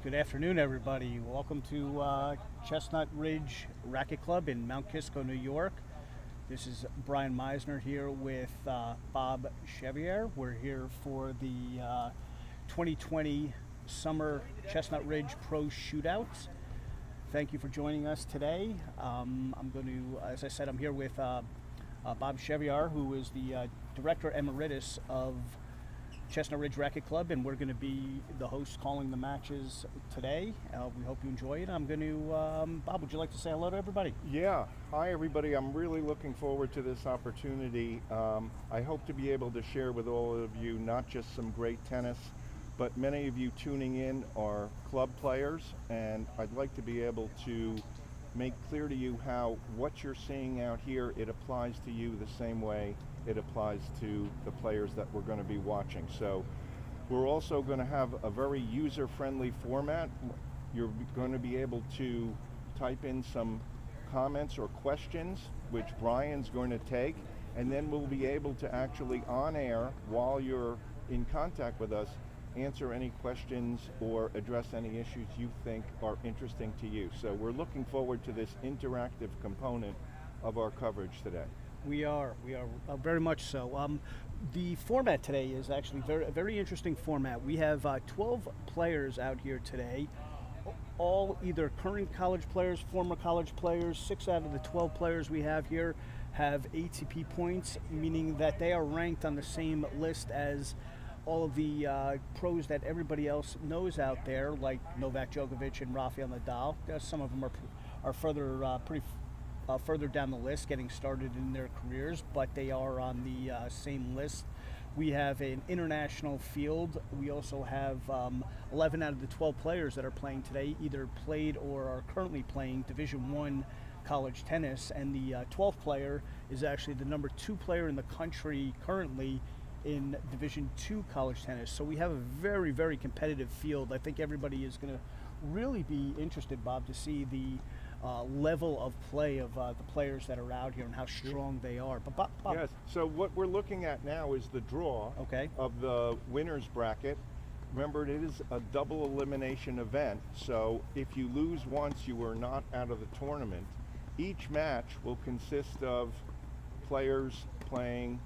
Good afternoon, everybody. Welcome to Chestnut Ridge Racket Club in Mount Kisco, New York. This is Brian Meisner here with Bob Chevier. We're here for the 2020 Summer Chestnut Ridge Pro Shootout. Thank you for joining us today. I'm going to, as I said, I'm here with Bob Chevier, who is the Director Emeritus of Chestnut Ridge Racket Club, and we're going to be the hosts calling the matches today. We hope you enjoy it. I'm going to, Bob, would you like to say hello to everybody? Yeah, hi everybody. I'm really looking forward to this opportunity. I hope to be able to share with all of you not just some great tennis, but many of you tuning in are club players, and I'd like to be able to make clear to you how what you're seeing out here, it applies to you the same way it applies to the players that we're going to be watching. So we're also going to have a very user-friendly format. You're going to be able to type in some comments or questions, which Brian's going to take, and then we'll be able to actually on air, while you're in contact with us, answer any questions or address any issues you think are interesting to you. So we're looking forward to this interactive component of our coverage today. We are very much so. The format today is actually a very interesting format. We have 12 players out here today, all either current college players, former college players. 6 out of the 12 players we have here have ATP points, meaning that they are ranked on the same list as all of the pros that everybody else knows out there, like Novak Djokovic and Rafael Nadal. Some of them are further down the list, getting started in their careers, but they are on the same list. We have an international field. We also have 11 out of the 12 players that are playing today either played or are currently playing Division I college tennis, and the 12th player is actually the number 2 player in the country currently in Division II college tennis. So we have a very, very competitive field. I think everybody is going to really be interested, Bob, to see the level of play of the players that are out here and how strong they are. But Bob. Yes, so what we're looking at now is the draw of the winner's bracket. Remember, it is a double elimination event, so if you lose once, you are not out of the tournament. Each match will consist of players playing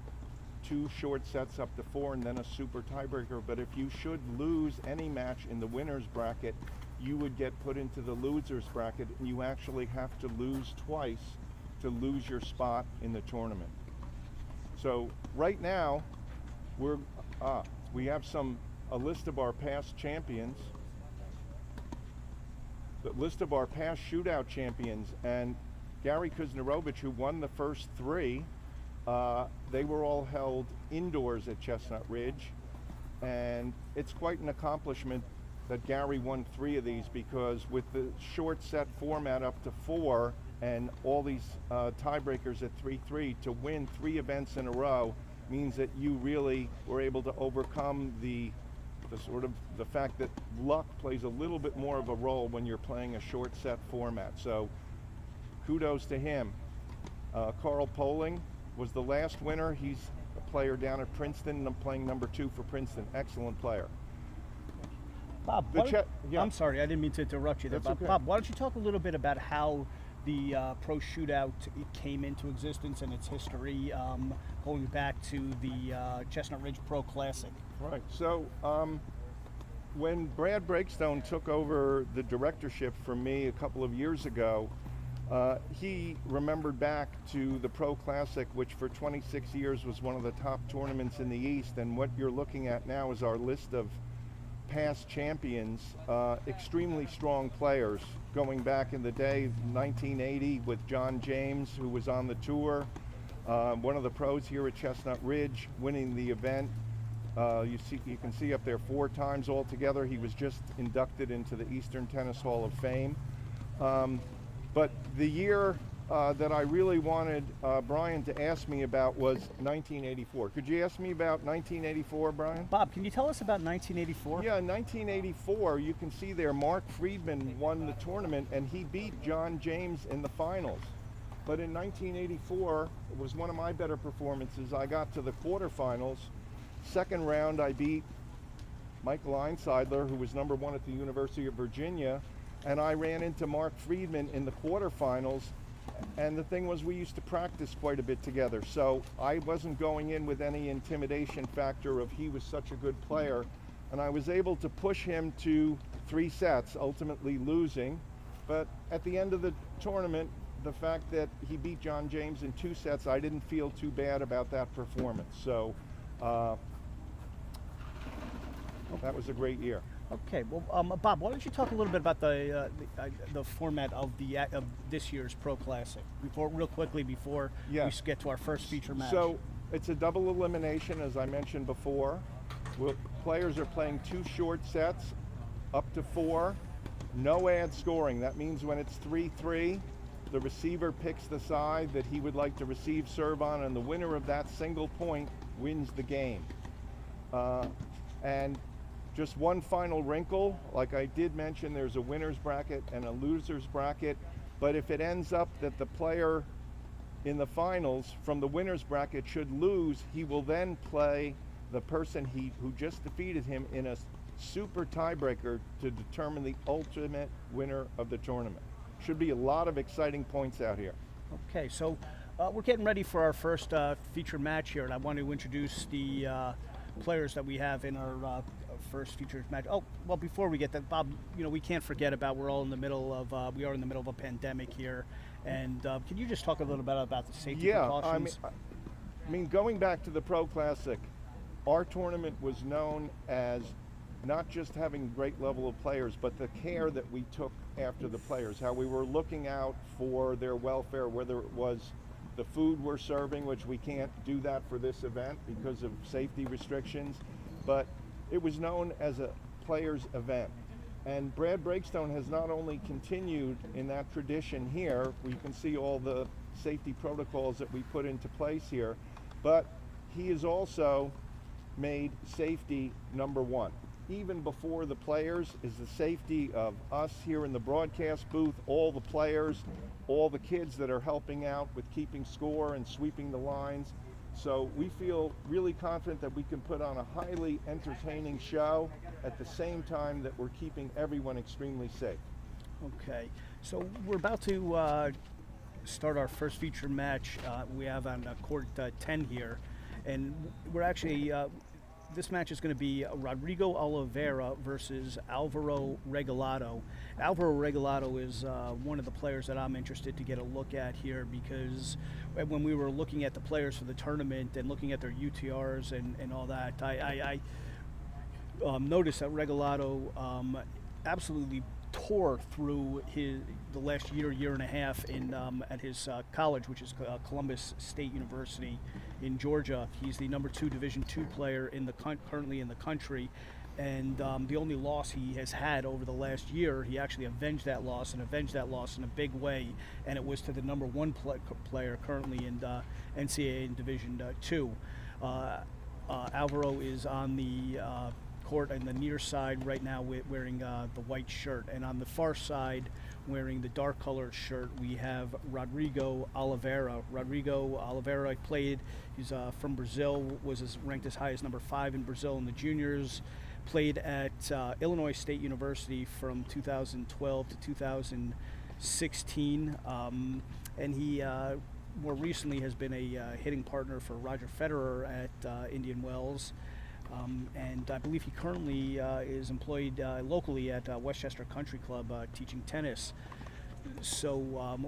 2 short sets up to 4 and then a super tiebreaker, but if you should lose any match in the winner's bracket, you would get put into the loser's bracket, and you actually have to lose twice to lose your spot in the tournament. So right now, we have a list of our past champions, the list of our past shootout champions, and Gary Kuznerovich, who won the first 3, they were all held indoors at Chestnut Ridge, and it's quite an accomplishment that Gary won 3 of these, because with the short set format up to 4 and all these tiebreakers at 3-3, to win 3 events in a row means that you really were able to overcome the fact that luck plays a little bit more of a role when you're playing a short set format. So kudos to him. Carl Poling was the last winner. He's a player down at Princeton, and I'm playing number 2 for Princeton. Excellent player. Bob, I'm sorry, I didn't mean to interrupt you there. That's okay. Bob, why don't you talk a little bit about how the Pro Shootout came into existence and its history, going back to the Chestnut Ridge Pro Classic. Right. So when Brad Breakstone took over the directorship from me a couple of years ago, he remembered back to the Pro Classic, which for 26 years was one of the top tournaments in the East, and what you're looking at now is our list of past champions, extremely strong players going back in the day, 1980 with John James, who was on the tour, one of the pros here at Chestnut Ridge, winning the event. You can see up there 4 times altogether. He was just inducted into the Eastern Tennis Hall of Fame. But the year that I really wanted Brian to ask me about was 1984. Could you ask me about 1984, Brian? Bob, can you tell us about 1984? Yeah, in 1984, you can see there Mark Friedman won the tournament, and he beat John James in the finals. But in 1984, it was one of my better performances. I got to the quarterfinals. Second round, I beat Michael Einsiedler, who was #1 at the University of Virginia, and I ran into Mark Friedman in the quarterfinals. And the thing was, we used to practice quite a bit together, so I wasn't going in with any intimidation factor of he was such a good player, and I was able to push him to 3 sets, ultimately losing. But at the end of the tournament, the fact that he beat John James in 2 sets, I didn't feel too bad about that performance. So that was a great year. Okay, well, Bob, why don't you talk a little bit about the format of this year's Pro Classic real quickly before we get to our first feature match. So it's a double elimination, as I mentioned before. Players are playing 2 short sets, up to 4. No ad scoring. That means when it's 3-3, the receiver picks the side that he would like to receive serve on, and the winner of that single point wins the game. And just one final wrinkle, like I did mention, there's a winner's bracket and a loser's bracket, but if it ends up that the player in the finals from the winner's bracket should lose, he will then play the person who just defeated him in a super tiebreaker to determine the ultimate winner of the tournament. Should be a lot of exciting points out here. Okay, so we're getting ready for our first feature match here, and I want to introduce the players that we have in our first featured match. Oh, well, before we get that, Bob, we can't forget about we are in the middle of a pandemic here, and can you just talk a little bit about the safety precautions? I mean, going back to the Pro Classic, our tournament was known as not just having a great level of players, but the care that we took after the players, how we were looking out for their welfare, whether it was the food we're serving, which we can't do that for this event because of safety restrictions, but it was known as a players event. And Brad Breakstone has not only continued in that tradition here, where you can see all the safety protocols that we put into place here, but he has also made safety #1. Even before the players is the safety of us here in the broadcast booth, all the players, all the kids that are helping out with keeping score and sweeping the lines. So we feel really confident that we can put on a highly entertaining show at the same time that we're keeping everyone extremely safe. Okay, so we're about to start our first feature match. We have on court 10 here, and we're actually this match is going to be Rodrigo Oliveira versus Alvaro Regalado. Alvaro Regalado is one of the players that I'm interested to get a look at here, because when we were looking at the players for the tournament and looking at their UTRs and all that, I noticed that Regalado absolutely tore through the last year and a half at his college, which is Columbus State University in Georgia. He's the #2 Division II player currently in the country, and the only loss he has had over the last year, he actually avenged that loss in a big way, and it was to the #1 player currently in NCAA in Division II. Alvaro is on the court on the near side right now wearing the white shirt, and on the far side wearing the dark colored shirt we have Rodrigo Oliveira. Rodrigo Oliveira he's from Brazil, was ranked as high as #5 in Brazil in the juniors, played at Illinois State University from 2012 to 2016, and he more recently has been a hitting partner for Roger Federer at Indian Wells. And I believe he currently is employed locally at Westchester Country Club teaching tennis. So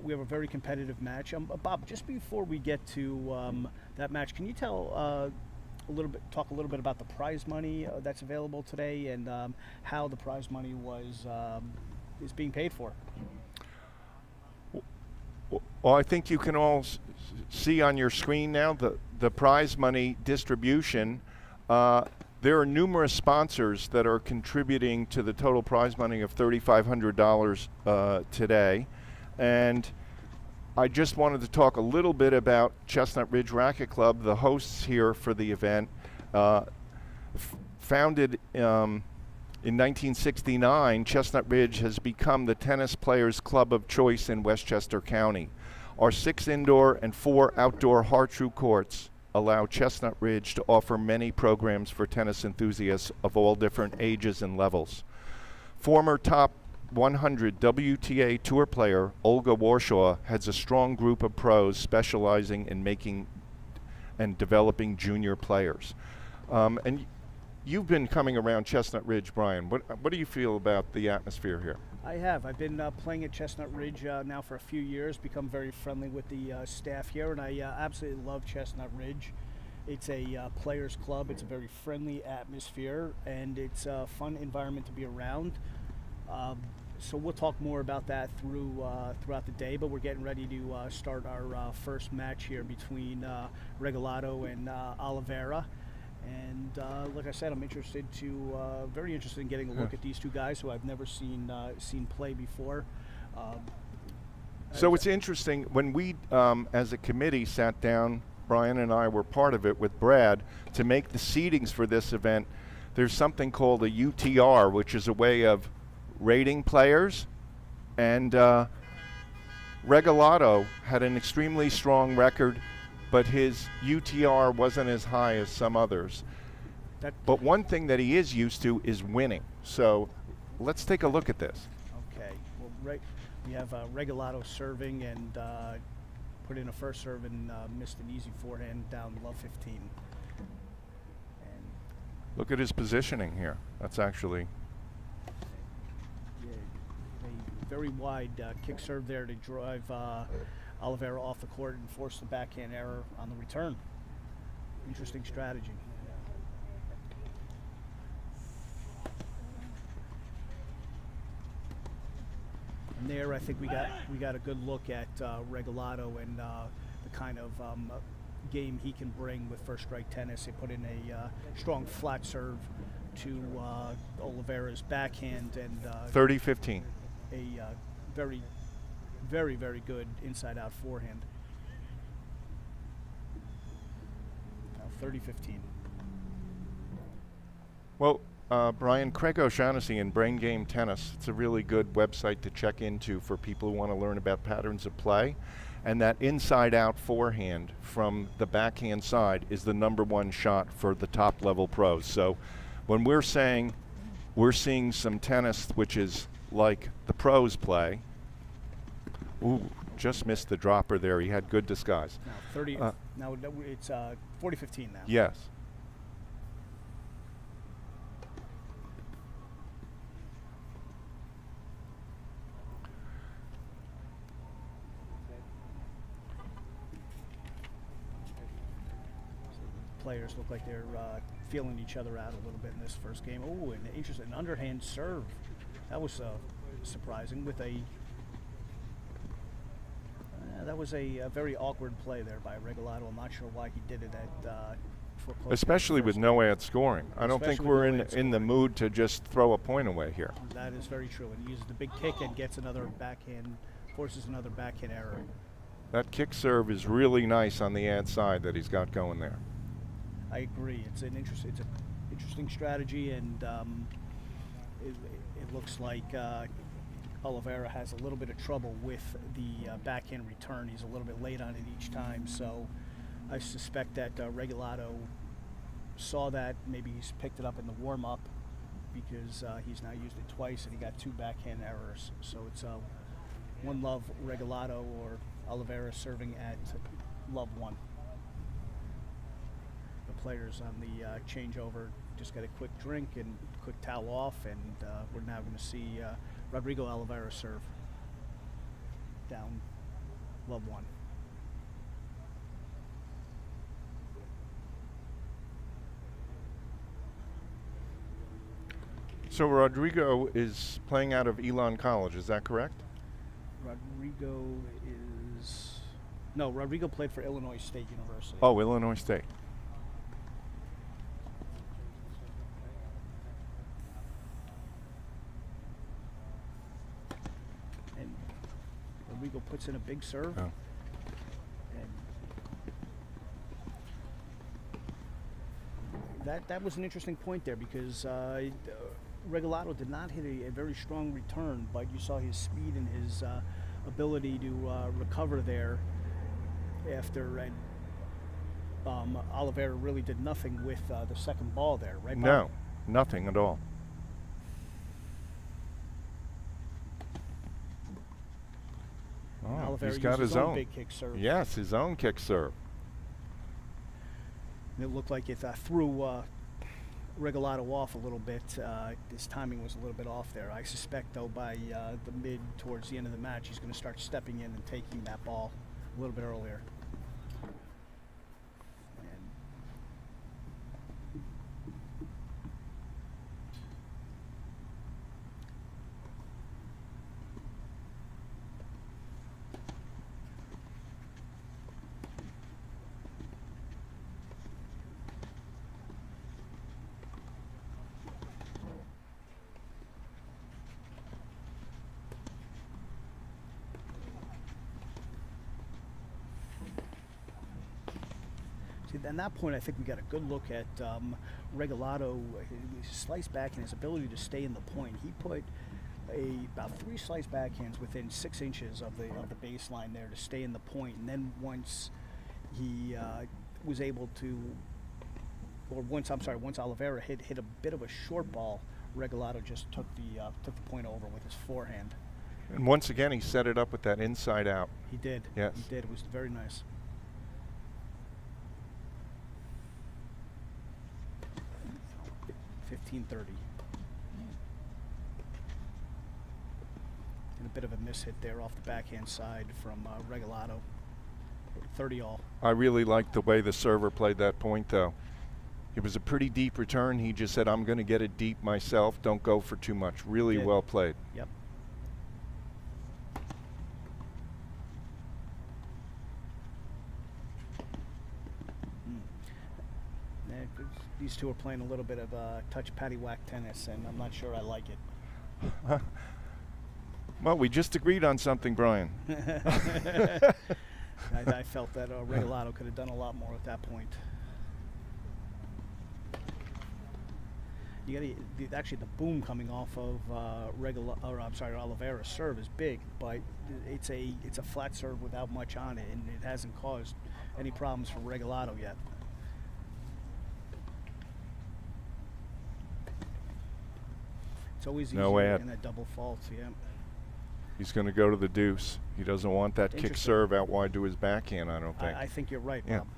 we have a very competitive match. Bob, just before we get to that match, can you talk a little bit about the prize money that's available today, and how the prize money is being paid for? Well, I think you can all see on your screen now the prize money distribution. There are numerous sponsors that are contributing to the total prize money of $3,500 today, and I just wanted to talk a little bit about Chestnut Ridge Racquet Club, the hosts here for the event. Founded in 1969, Chestnut Ridge has become the tennis players' club of choice in Westchester County. Our 6 indoor and 4 outdoor Hartrue courts allow Chestnut Ridge to offer many programs for tennis enthusiasts of all different ages and levels. Former top 100 WTA Tour player Olga Warshaw has a strong group of pros specializing in making and developing junior players. And you've been coming around Chestnut Ridge, Brian. What do you feel about the atmosphere here? I have. I've been playing at Chestnut Ridge now for a few years, become very friendly with the staff here, and I absolutely love Chestnut Ridge. It's a players club. It's a very friendly atmosphere, and it's a fun environment to be around. So we'll talk more about that throughout the day, but we're getting ready to start our first match here between Regalado and Oliveira. And like I said, I'm very interested in getting a look at these two guys who I've never seen play before. So it's interesting, when we, as a committee, sat down, Brian and I were part of it with Brad, to make the seedings for this event. There's something called a UTR, which is a way of rating players, and Regalado had an extremely strong record, but his UTR wasn't as high as some others. But one thing that he is used to is winning. So let's take a look at this. Okay. Well, we have Regalado serving and put in a first serve and missed an easy forehand down love 15. And look at his positioning here. That's actually a very wide kick serve there to drive Oliveira off the court and force the backhand error on the return. Interesting strategy. And there, I think we got a good look at Regalado and the kind of game he can bring with first strike tennis. He put in a strong flat serve to Oliveira's backhand and 30-15. A very, very, very good inside-out forehand. Now 30-15. Well, Brian, Craig O'Shaughnessy in Brain Game Tennis, it's a really good website to check into for people who want to learn about patterns of play. And that inside-out forehand from the backhand side is the #1 shot for the top-level pros. So when we're saying we're seeing some tennis which is like the pros play. Ooh, just missed the dropper there. He had good disguise. Now 30. Now it's 40-15 now. Yes. Players look like they're feeling each other out a little bit in this first game. Oh, an interesting underhand serve. That was surprising with that was a very awkward play there by Regalado. I'm not sure why he did it at especially with no ad scoring. I don't think we're in the mood to just throw a point away here. That is very true. And he uses the big kick and gets another backhand, forces another backhand error. That kick serve is really nice on the ad side that he's got going there. I agree. It's an interesting strategy, and it looks like Oliveira has a little bit of trouble with the backhand return. He's a little bit late on it each time, so I suspect that Regalado saw that. Maybe he's picked it up in the warm-up because he's now used it twice, and he got 2 backhand errors. So it's 1-love Regalado, or Oliveira serving at love 1. The players on the changeover just got a quick drink and quick towel off, and we're now going to see Rodrigo Oliveira serve down love 1. So Rodrigo is playing out of Elon College, is that correct? Rodrigo played for Illinois State University. Oh, Illinois State. And Rodrigo puts in a big serve. Oh. And that was an interesting point there, because Regalado did not hit a very strong return, but you saw his speed and his ability to recover there after Oliveira really did nothing with the second ball there, right, Bob? No, nothing at all. Oh, Oliveira he's got used his own big kick serve. Yes, his own kick serve. And it looked like it threw Regalado off a little bit. His timing was a little bit off there. I suspect, though, by the mid towards the end of the match, he's going to start stepping in and taking that ball a little bit earlier. At that point, I think we got a good look at Regalado, his slice backhand, his ability to stay in the point. He put about 3 slice backhands within 6 inches of the baseline there to stay in the point. And then once he was able to, or once Oliveira hit a bit of a short ball, Regalado just took the point over with his forehand. And once again, he set it up with that inside out. He did. Yes. He did. It was very nice. And a bit of a miss hit there off the backhand side from Regalado. 30 all. I really liked the way the server played that point, though. It was a pretty deep return. He just said, I'm going to get it deep myself. Don't go for too much. Really well played. Yep. These two are playing a little bit of touch paddywhack tennis, and I'm not sure I like it. Well, we just agreed on something, Brian. I felt that Regalado could have done a lot more at that point. You got actually the boom coming off of Oliveira's serve is big, but it's a flat serve without much on it, and it hasn't caused any problems for Regalado yet. It's always easy in that double fault, yeah. He's going to go to the deuce. He doesn't want that kick serve out wide to his backhand, I don't think. I think you're right, yeah. Bob.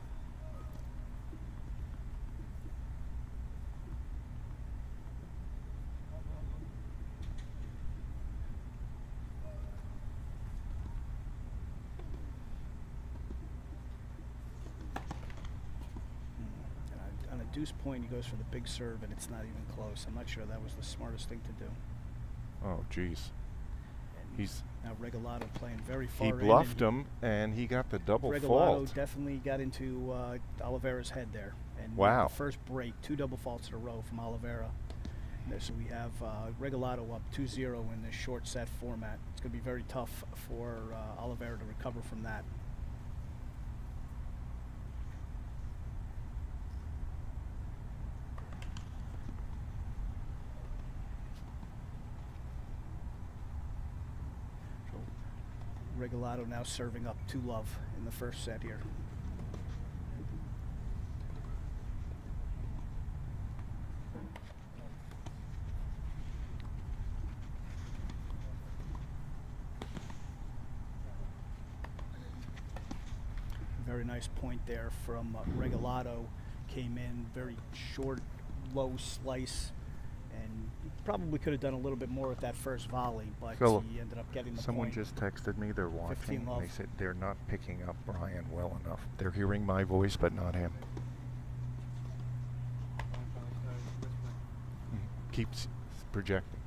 On a deuce point, he goes for the big serve, and it's not even close. I'm not sure that was the smartest thing to do. Oh, geez. He's now Regalado playing very far. He bluffed him, and he got the double fault. Regalado definitely got into Oliveira's head there. And wow. The first break, 2 double faults in a row from Oliveira. So we have Regalado up 2-0 in this short set format. It's going to be very tough for Oliveira to recover from that. Regalado now serving up 2-love in the first set here. Very nice point there from Regalado. Came in very short, low slice, and probably could have done a little bit more with that first volley, but Phillip, he ended up getting the someone point. Just texted me they're watching. 15-love. They said they're not picking up Brian well enough. They're hearing my voice, but not him. Keeps projecting.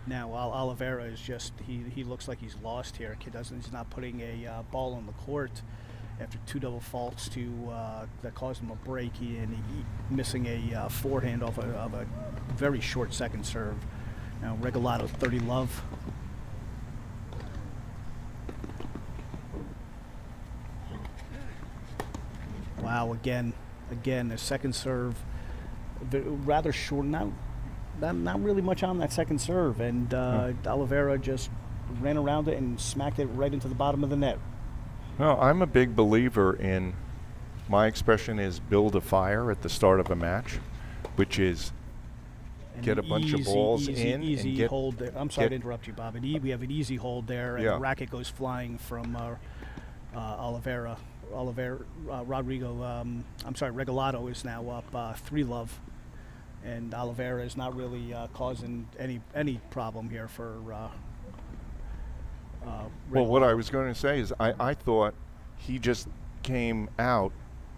Now Oliveira is just he looks like he's lost here. He's not putting a ball on the court after 2 double faults that caused him a break. He missing a forehand off of a very short second serve. Now Regalado 30-love. Wow, again the second serve rather short. Not really much on that second serve, and Oliveira just ran around it and smacked it right into the bottom of the net. No, I'm a big believer in, my expression is build a fire at the start of a match, which is get a bunch of balls in easy and get hold there. I'm sorry to interrupt you, Bob. We have an easy hold there, and Yeah. the racket goes flying from Oliveira. Regalado is now up 3-love, and Oliveira is not really causing any problem here for. Well, what I was going to say is I thought he just came out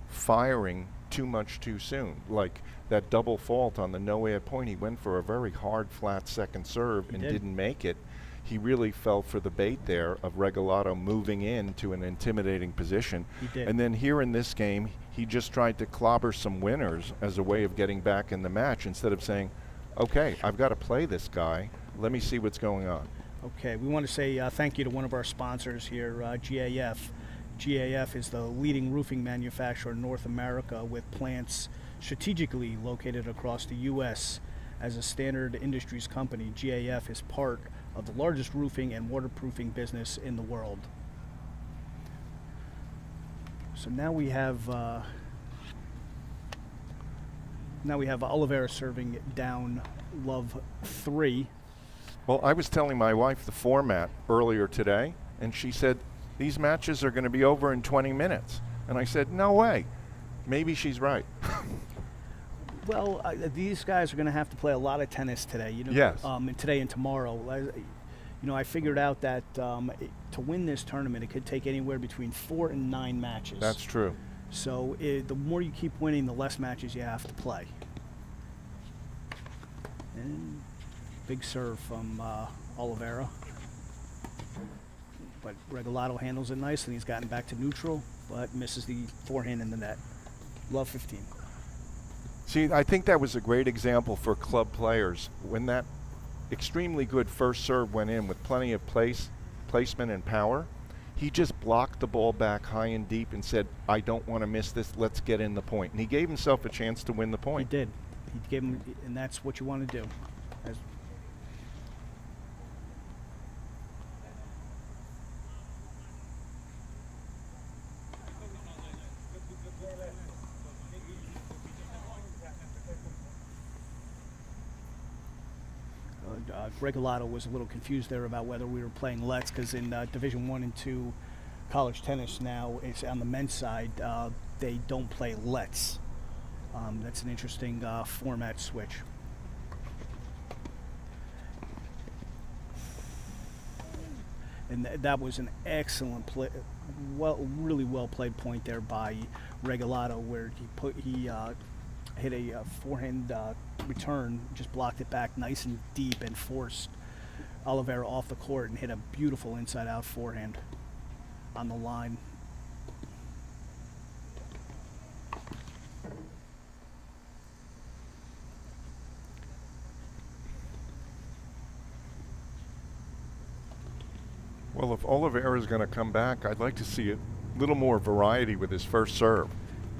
firing too much too soon. Like that double fault on the no-air point, he went for a very hard, flat second serve and didn't make it. He really fell for the bait there of Regalado moving into an intimidating position. He did. And then here in this game, he just tried to clobber some winners as a way of getting back in the match instead of saying, okay, I've got to play this guy. Let me see what's going on. Okay, we want to say thank you to one of our sponsors here, GAF. GAF is the leading roofing manufacturer in North America with plants strategically located across the U.S. As a standard industries company, GAF is part of the largest roofing and waterproofing business in the world. So now we have Oliveira serving down love 3. Well, I was telling my wife the format earlier today, and she said, these matches are going to be over in 20 minutes. And I said, no way. Maybe she's right. Well, these guys are going to have to play a lot of tennis today. Yes. And today and tomorrow. I figured out that to win this tournament, it could take anywhere between 4 and 9 matches. That's true. So the more you keep winning, the less matches you have to play. And big serve from Oliveira. But Regalado handles it nicely. He's gotten back to neutral, but misses the forehand in the net. Love 15. See, I think that was a great example for club players. When that extremely good first serve went in with plenty of placement and power, he just blocked the ball back high and deep and said, I don't want to miss this, let's get in the point. And he gave himself a chance to win the point. He did. He gave him, and that's what you want to do. Regalado was a little confused there about whether we were playing Let's, because in Division 1 and 2 college tennis now, it's on the men's side, they don't play Let's. That's an interesting format switch. And that was an excellent play, really well played point there by Regalado, where he hit a forehand return, just blocked it back nice and deep and forced Oliveira off the court and hit a beautiful inside-out forehand on the line. Well, if Oliveira is going to come back, I'd like to see a little more variety with his first serve.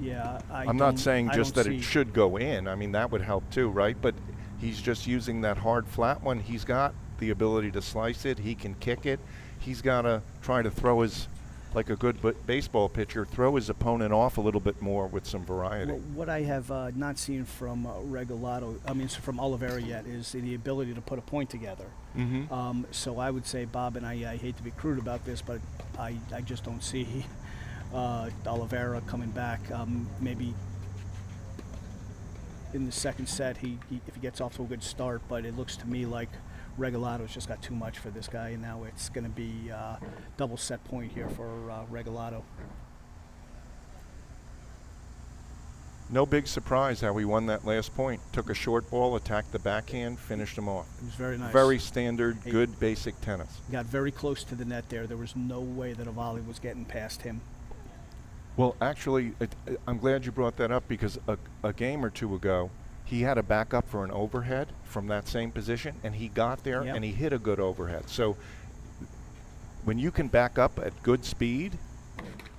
Yeah, I'm not saying just that it should go in. I mean, that would help too, right? But he's just using that hard flat one. He's got the ability to slice it. He can kick it. He's got to try to throw his, like a good baseball pitcher, throw his opponent off a little bit more with some variety. Well, what I have not seen from from Oliveira yet, is the ability to put a point together. Mm-hmm. So I would say, Bob, and I hate to be crude about this, but I just don't see Oliveira coming back. Maybe in the second set, if he gets off to a good start, but it looks to me like Regalado's just got too much for this guy, and now it's going to be double set point here for Regalado. No big surprise how he won that last point. Took a short ball, attacked the backhand, finished him off. It was very nice. Very standard, good basic tennis. Got very close to the net there. There was no way that a volley was getting past him. Well, actually, I'm glad you brought that up, because a game or two ago, he had a backup for an overhead from that same position, and he got there and he hit a good overhead. So when you can back up at good speed,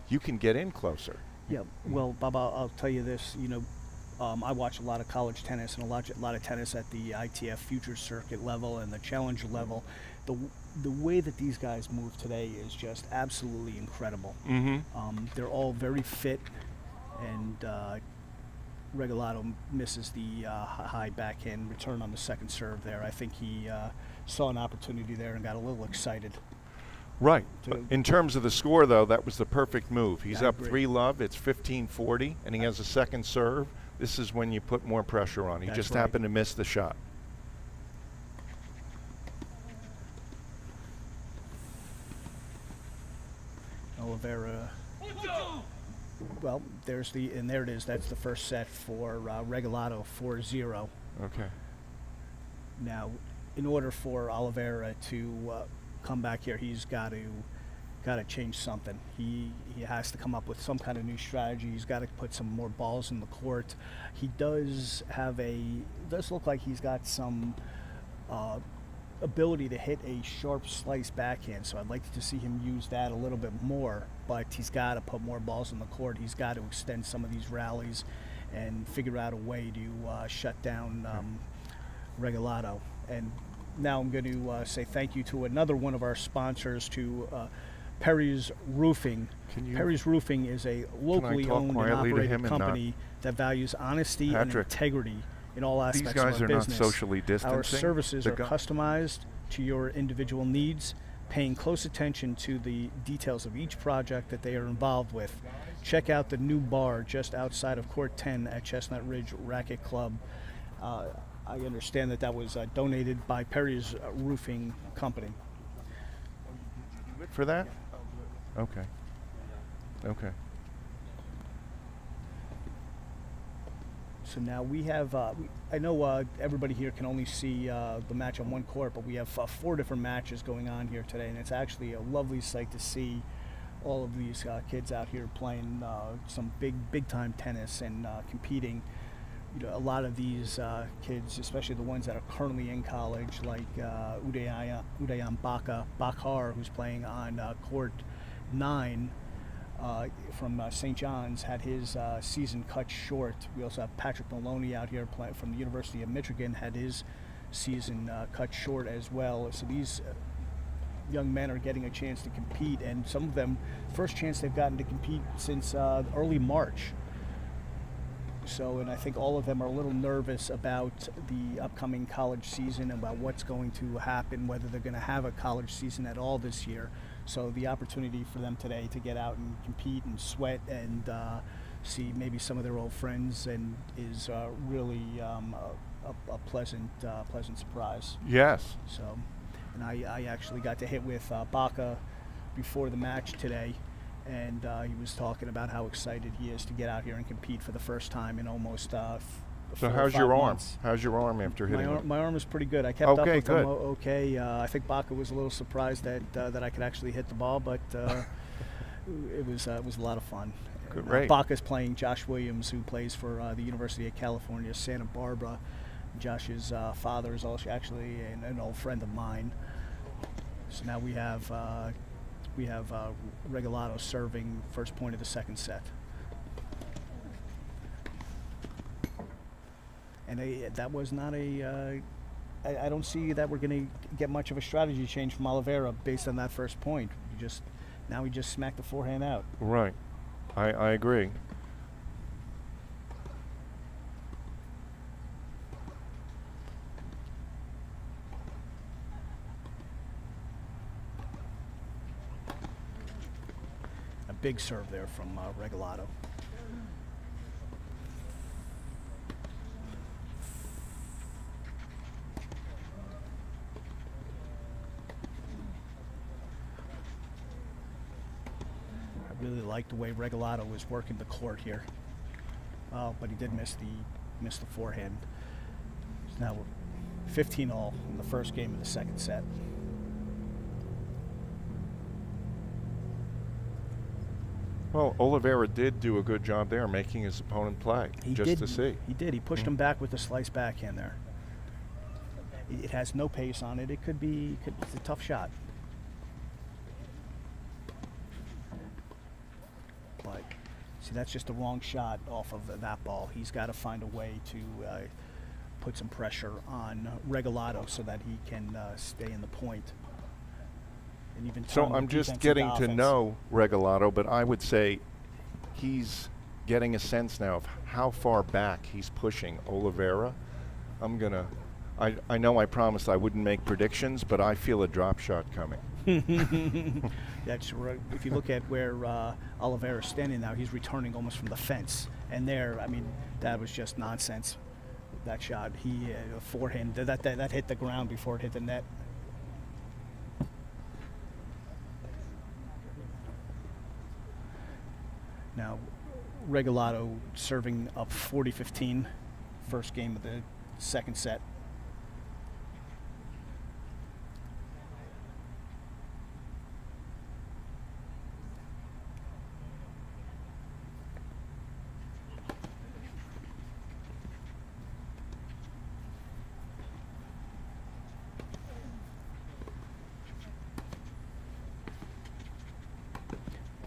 you can get in closer. Yeah, well, Bob, I'll tell you this. I watch a lot of college tennis and a lot of tennis at the ITF Futures Circuit level and the Challenger level. The way that these guys move today is just absolutely incredible. They're all very fit, and Regalado misses the high backhand return on the second serve there. I think he saw an opportunity there and got a little excited. Right. But in terms of the score, though, that was the perfect move. He's up 3-love. It's 15-40, and he has a second serve. This is when you put more pressure on. He just happened to miss the shot. Oliveira. Well, there it is. That's the first set for Regalado, 4-0. Okay. Now, in order for Oliveira to come back here, he's got to change something. He has to come up with some kind of new strategy. He's got to put some more balls in the court. He does look like he's got some ability to hit a sharp slice backhand, so I'd like to see him use that a little bit more, but he's got to put more balls in the court. He's got to extend some of these rallies and figure out a way to shut down Regalado. And now I'm going to say thank you to another one of our sponsors, to Perry's Roofing. Perry's Roofing is a locally owned and operated company that values honesty and integrity in all aspects of our business. These guys are not socially distancing. Our services are customized to your individual needs, paying close attention to the details of each project that they are involved with. Check out the new bar just outside of Court 10 at Chestnut Ridge Racket Club. I understand that was donated by Perry's Roofing Company. For that? Okay. Okay. So now we have, I know everybody here can only see the match on one court, but we have 4 different matches going on here today, and it's actually a lovely sight to see all of these kids out here playing some big time tennis and competing. You know, a lot of these kids, especially the ones that are currently in college, like Udayan Bhakar, who's playing on court 9 from St. John's, had his season cut short. We also have Patrick Maloney out here from the University of Michigan, had his season cut short as well. So these young men are getting a chance to compete, and some of them, first chance they've gotten to compete since early March. So, and I think all of them are a little nervous about the upcoming college season, about what's going to happen, whether they're going to have a college season at all this year. So the opportunity for them today to get out and compete and sweat and see maybe some of their old friends and is really a pleasant surprise. Yes. So, and I actually got to hit with Bhakar before the match today. And he was talking about how excited he is to get out here and compete for the first time in almost 4 So how's your arm? months. How's your arm after hitting it? My arm is pretty good. I kept up with good. him okay. I think Bhakar was a little surprised that I could actually hit the ball, but it was a lot of fun. Great. Bhakkar's playing Josh Williams, who plays for the University of California, Santa Barbara. Josh's father is also actually an old friend of mine. So now we have Regalado serving first point of the second set. And that was not I don't see that we're going to get much of a strategy change from Oliveira based on that first point. Now we just smacked the forehand out. Right. I agree. Big serve there from Regalado. I really like the way Regalado was working the court here. But he did miss the forehand. So now we're 15-all in the first game of the second set. Well, Oliveira did do a good job there, making his opponent play. He did. He pushed him back with the slice backhand there. It has no pace on it. It's a tough shot. But See, that's just the wrong shot off of that ball. He's got to find a way to put some pressure on Regalado so that he can stay in the point. And even So turn the I'm just defense getting into to offense. know Regalado, but I would say he's getting a sense now of how far back he's pushing Oliveira. I know I promised I wouldn't make predictions, but I feel a drop shot coming. That's right. If you look at where Oliveira's standing now, he's returning almost from the fence. And there, I mean, that was just nonsense. That shot, he forehand, that hit the ground before it hit the net. Now, Regalado serving up 40-15, first game of the second set.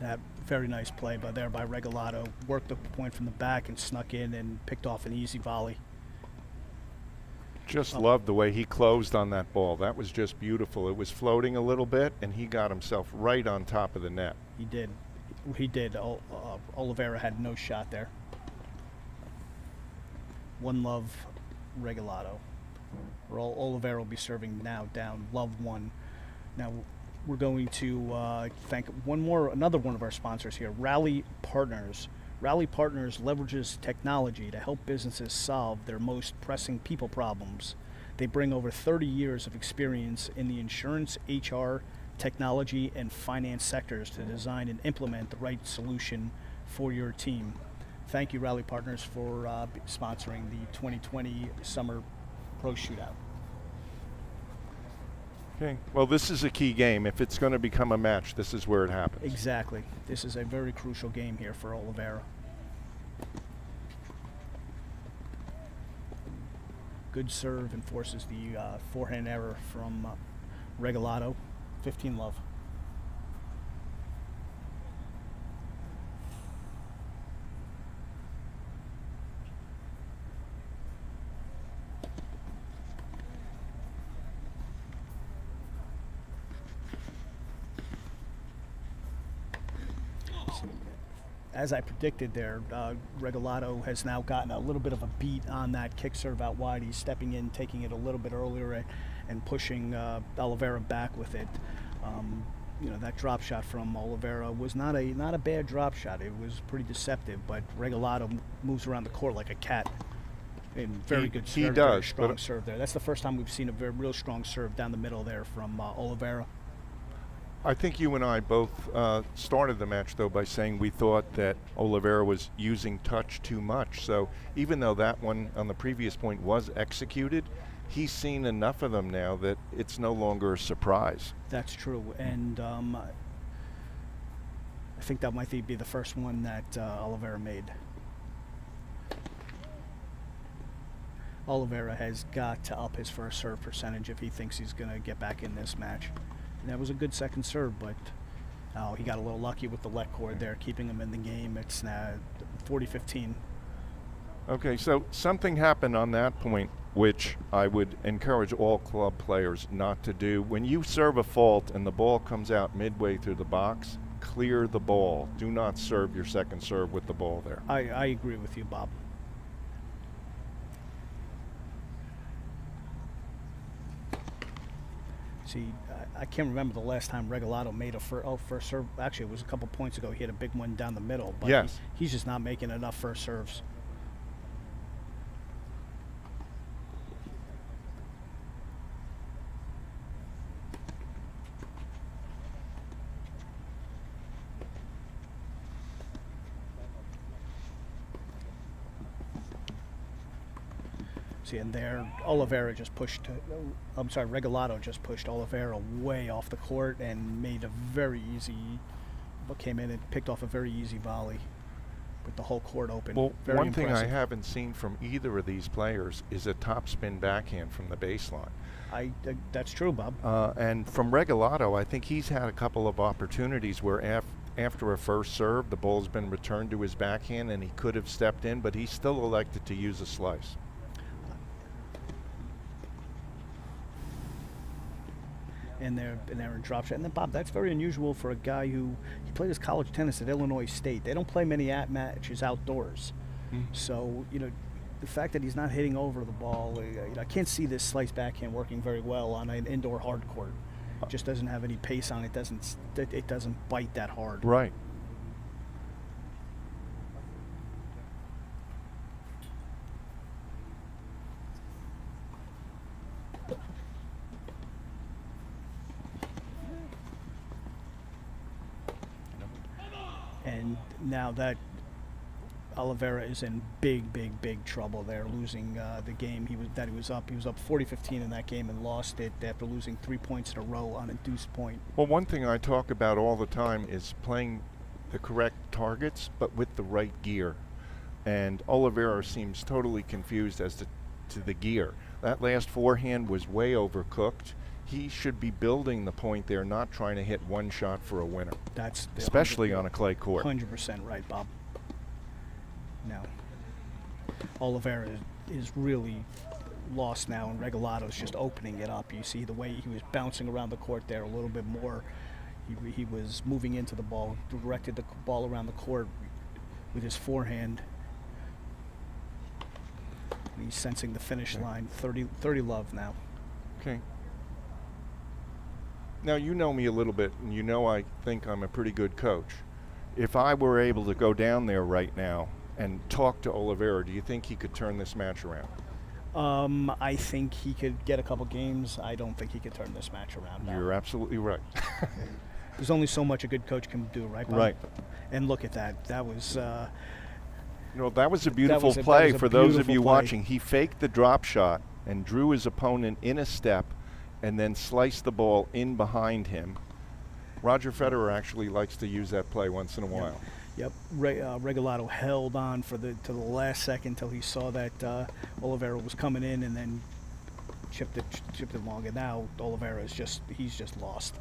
That very nice play by Regalado. Worked the point from the back and snuck in and picked off an easy volley. Just loved the way he closed on that ball. That was just beautiful. It was floating a little bit, and he got himself right on top of the net. He did. He did. Oliveira had no shot there. 1-love Regalado. Oliveira will be serving now down love 1. Now we're going to thank another one of our sponsors here, Rally Partners. Rally Partners leverages technology to help businesses solve their most pressing people problems. They bring over 30 years of experience in the insurance, HR, technology, and finance sectors to design and implement the right solution for your team. Thank you, Rally Partners, for sponsoring the 2020 Summer Pro Shootout. Okay. Well, this is a key game. If it's going to become a match, this is where it happens. Exactly. This is a very crucial game here for Oliveira. Good serve and forces the forehand error from Regalado. 15-love. As I predicted there, Regalado has now gotten a little bit of a beat on that kick serve out wide. He's stepping in, taking it a little bit earlier, and pushing Oliveira back with it. You know, that drop shot from Oliveira was not a bad drop shot. It was pretty deceptive, but Regalado moves around the court like a cat. And very good serve. He does. Very strong serve there. That's the first time we've seen a very real strong serve down the middle there from Oliveira. I think you and I both started the match, though, by saying we thought that Oliveira was using touch too much. So even though that one on the previous point was executed, he's seen enough of them now that it's no longer a surprise. That's true. And I think that might be the first one that Oliveira made. Oliveira has got to up his first serve percentage if he thinks he's going to get back in this match. And that was a good second serve, but he got a little lucky with the let cord there, keeping him in the game. It's now 40-15. Okay, so something happened on that point, which I would encourage all club players not to do. When you serve a fault and the ball comes out midway through the box, clear the ball. Do not serve your second serve with the ball there. I agree with you, Bob. See, I can't remember the last time Regalado made a first serve. Actually, it was a couple points ago. He had a big one down the middle, but yes, he's just not making enough first serves. And there, Regalado just pushed Oliveira way off the court and made came in and picked off a very easy volley with the whole court open. Well, very one impressive. thing I haven't seen from either of these players is a topspin backhand from the baseline. That's true, Bob. And from Regalado, I think he's had a couple of opportunities where after a first serve, the ball's been returned to his backhand and he could have stepped in, but he still elected to use a slice. And they're in drop shot. And then, Bob, that's very unusual for a guy who he played his college tennis at Illinois State. They don't play many matches outdoors. So, you know, the fact that he's not hitting over the ball, you know, I can't see this slice backhand working very well on an indoor hard court. It just doesn't have any pace on it. It doesn't bite that hard. Right. And now that Oliveira is in big trouble there, losing the game he was up 40-15 in that game and lost it after losing 3 points in a row on a deuce point. Well, one thing I talk about all the time is playing the correct targets, but with the right gear. And Oliveira seems totally confused as to the gear. That last forehand was way overcooked. He should be building the point there, not trying to hit one shot for a winner. That's especially on a clay court. 100% right, Bob. Now, Oliveira is really lost now, and Regalado's just opening it up. You see the way he was bouncing around the court there a little bit more. He was moving into the ball, directed the ball around the court with his forehand. And he's sensing the finish line. 30 love now. Okay. Now, you know me a little bit, and you know I think I'm a pretty good coach. If I were able to go down there right now and talk to Oliveira, do you think he could turn this match around? I think he could get a couple games. I don't think he could turn this match around now. You're absolutely right. There's only so much a good coach can do, right, Bob? Right. And look at that. That was... you know, that was a beautiful play for those of you play. watching. He faked the drop shot and drew his opponent in a step and then sliced the ball in behind him. Roger Federer actually likes to use that play once in a while. Yep. Regalado held on to the last second till he saw that Oliveira was coming in, and then chipped it long. And now Oliveira he's just lost.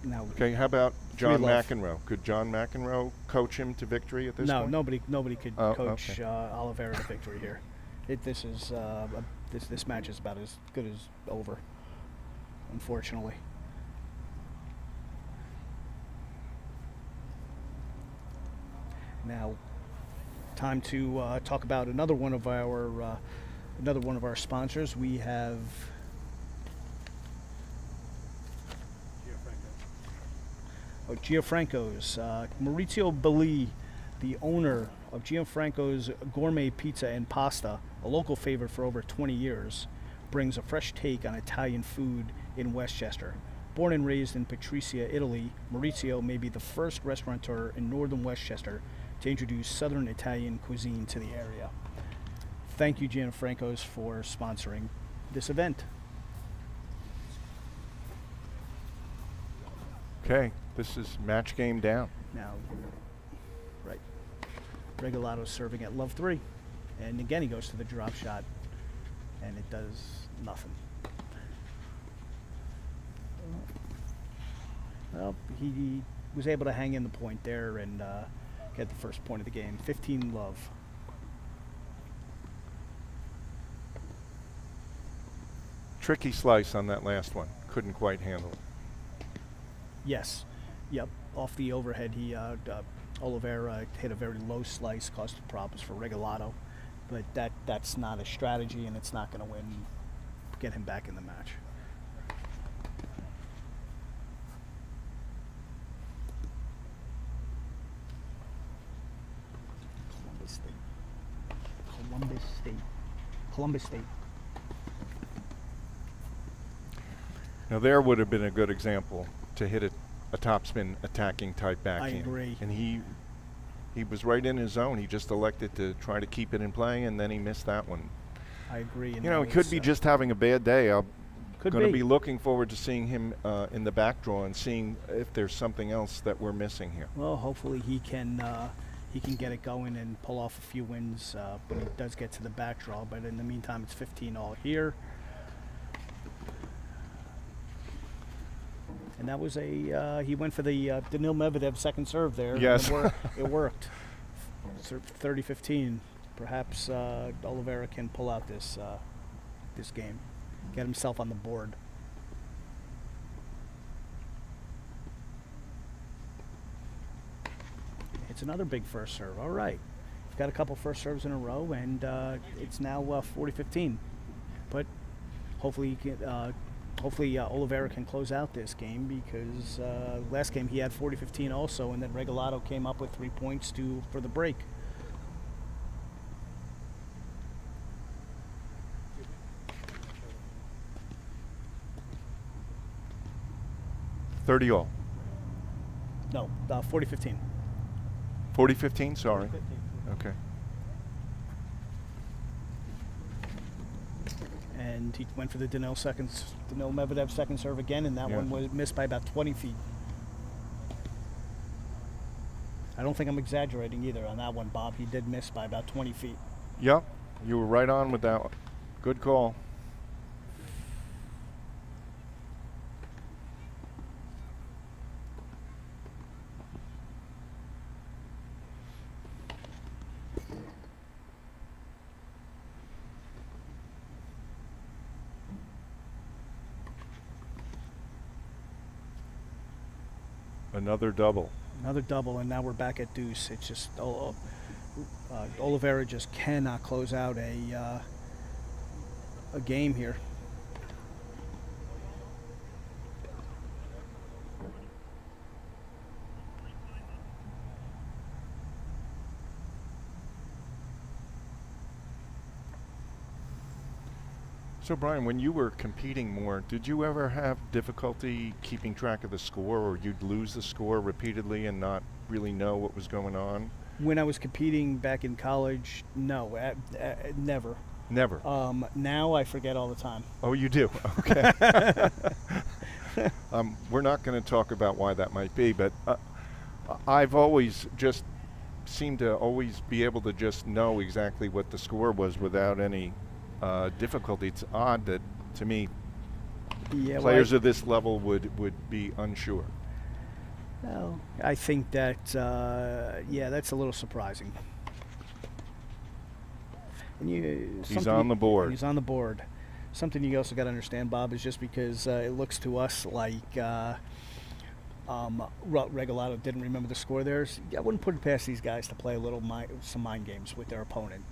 Now, okay, how about John McEnroe? Could John McEnroe coach him to victory at this point? No, nobody could coach Oliveira to victory here. This match is about as good as over, unfortunately. Now, time to talk about another one of our sponsors. We have Gianfranco's. Maurizio Belli, the owner of Gianfranco's Gourmet Pizza and Pasta, a local favorite for over 20 years, brings a fresh take on Italian food in Westchester. Born and raised in Patricia, Italy, Maurizio may be the first restaurateur in northern Westchester to introduce Southern Italian cuisine to the area. Thank you, Gianfranco's, for sponsoring this event. Okay, this is match game down. Now, right, Regalado serving at love 3. And again, he goes to the drop shot, and it does nothing. Well, he was able to hang in the point there and get the first point of the game. 15 love. Tricky slice on that last one. Couldn't quite handle it. Yes. Yep. Off the overhead, Oliveira hit a very low slice, caused problems for Regalado. But that's not a strategy, and it's not going to get him back in the match. Columbus State. Now there would have been a good example to hit a topspin attacking type backhand. I agree. And he was right in his zone. He just elected to try to keep it in play, and then he missed that one. I agree. You know, he could be just having a bad day. I'm going to be looking forward to seeing him in the back draw and seeing if there's something else that we're missing here. Well, hopefully he can get it going and pull off a few wins when he does get to the back draw. But in the meantime, it's 15 all here. And that was he went for the Daniil Medvedev second serve there. Yes. It worked. 30-15. Perhaps Oliveira can pull out this game, get himself on the board. It's another big first serve. All right. We've got a couple first serves in a row, and it's now 40-15. But hopefully, Oliveira can close out this game, because last game he had 40-15 also, and then Regalado came up with 3 points for the break. $30 all. No, 40-15. 40-15, sorry. 40-15. Okay. And he went for the Daniil Medvedev second serve again, and that one was missed by about 20 feet. I don't think I'm exaggerating either on that one, Bob. He did miss by about 20 feet. Yep, you were right on with that one. Good call. Another double. Another double, and now we're back at deuce. It's just Oliveira just cannot close out a game here. So Brian, when you were competing more, did you ever have difficulty keeping track of the score, or you'd lose the score repeatedly and not really know what was going on? When I was competing back in college, no, never. Never. Now I forget all the time. Oh, you do? Okay. We're not going to talk about why that might be, but I've always just seemed to always be able to just know exactly what the score was without any difficulty. It's odd that, to me, players of this level would be unsure. Well, I think that, that's a little surprising. And he's on the board. He's on the board. Something you also got to understand, Bob, is just because it looks to us like Regalado didn't remember the score there. I wouldn't put it past these guys to play a little some mind games with their opponent.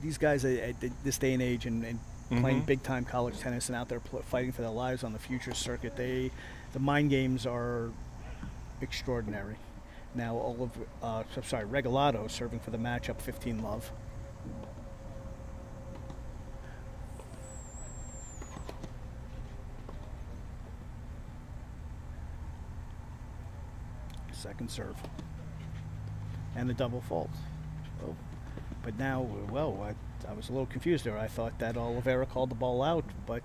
These guys at this day and age and playing big-time college tennis and out there fighting for their lives on the future circuit, the mind games are extraordinary. Now, Regalado serving for the matchup, 15-love. Second serve. And the double fault. Oh. But now, I was a little confused there. I thought that Oliveira called the ball out, but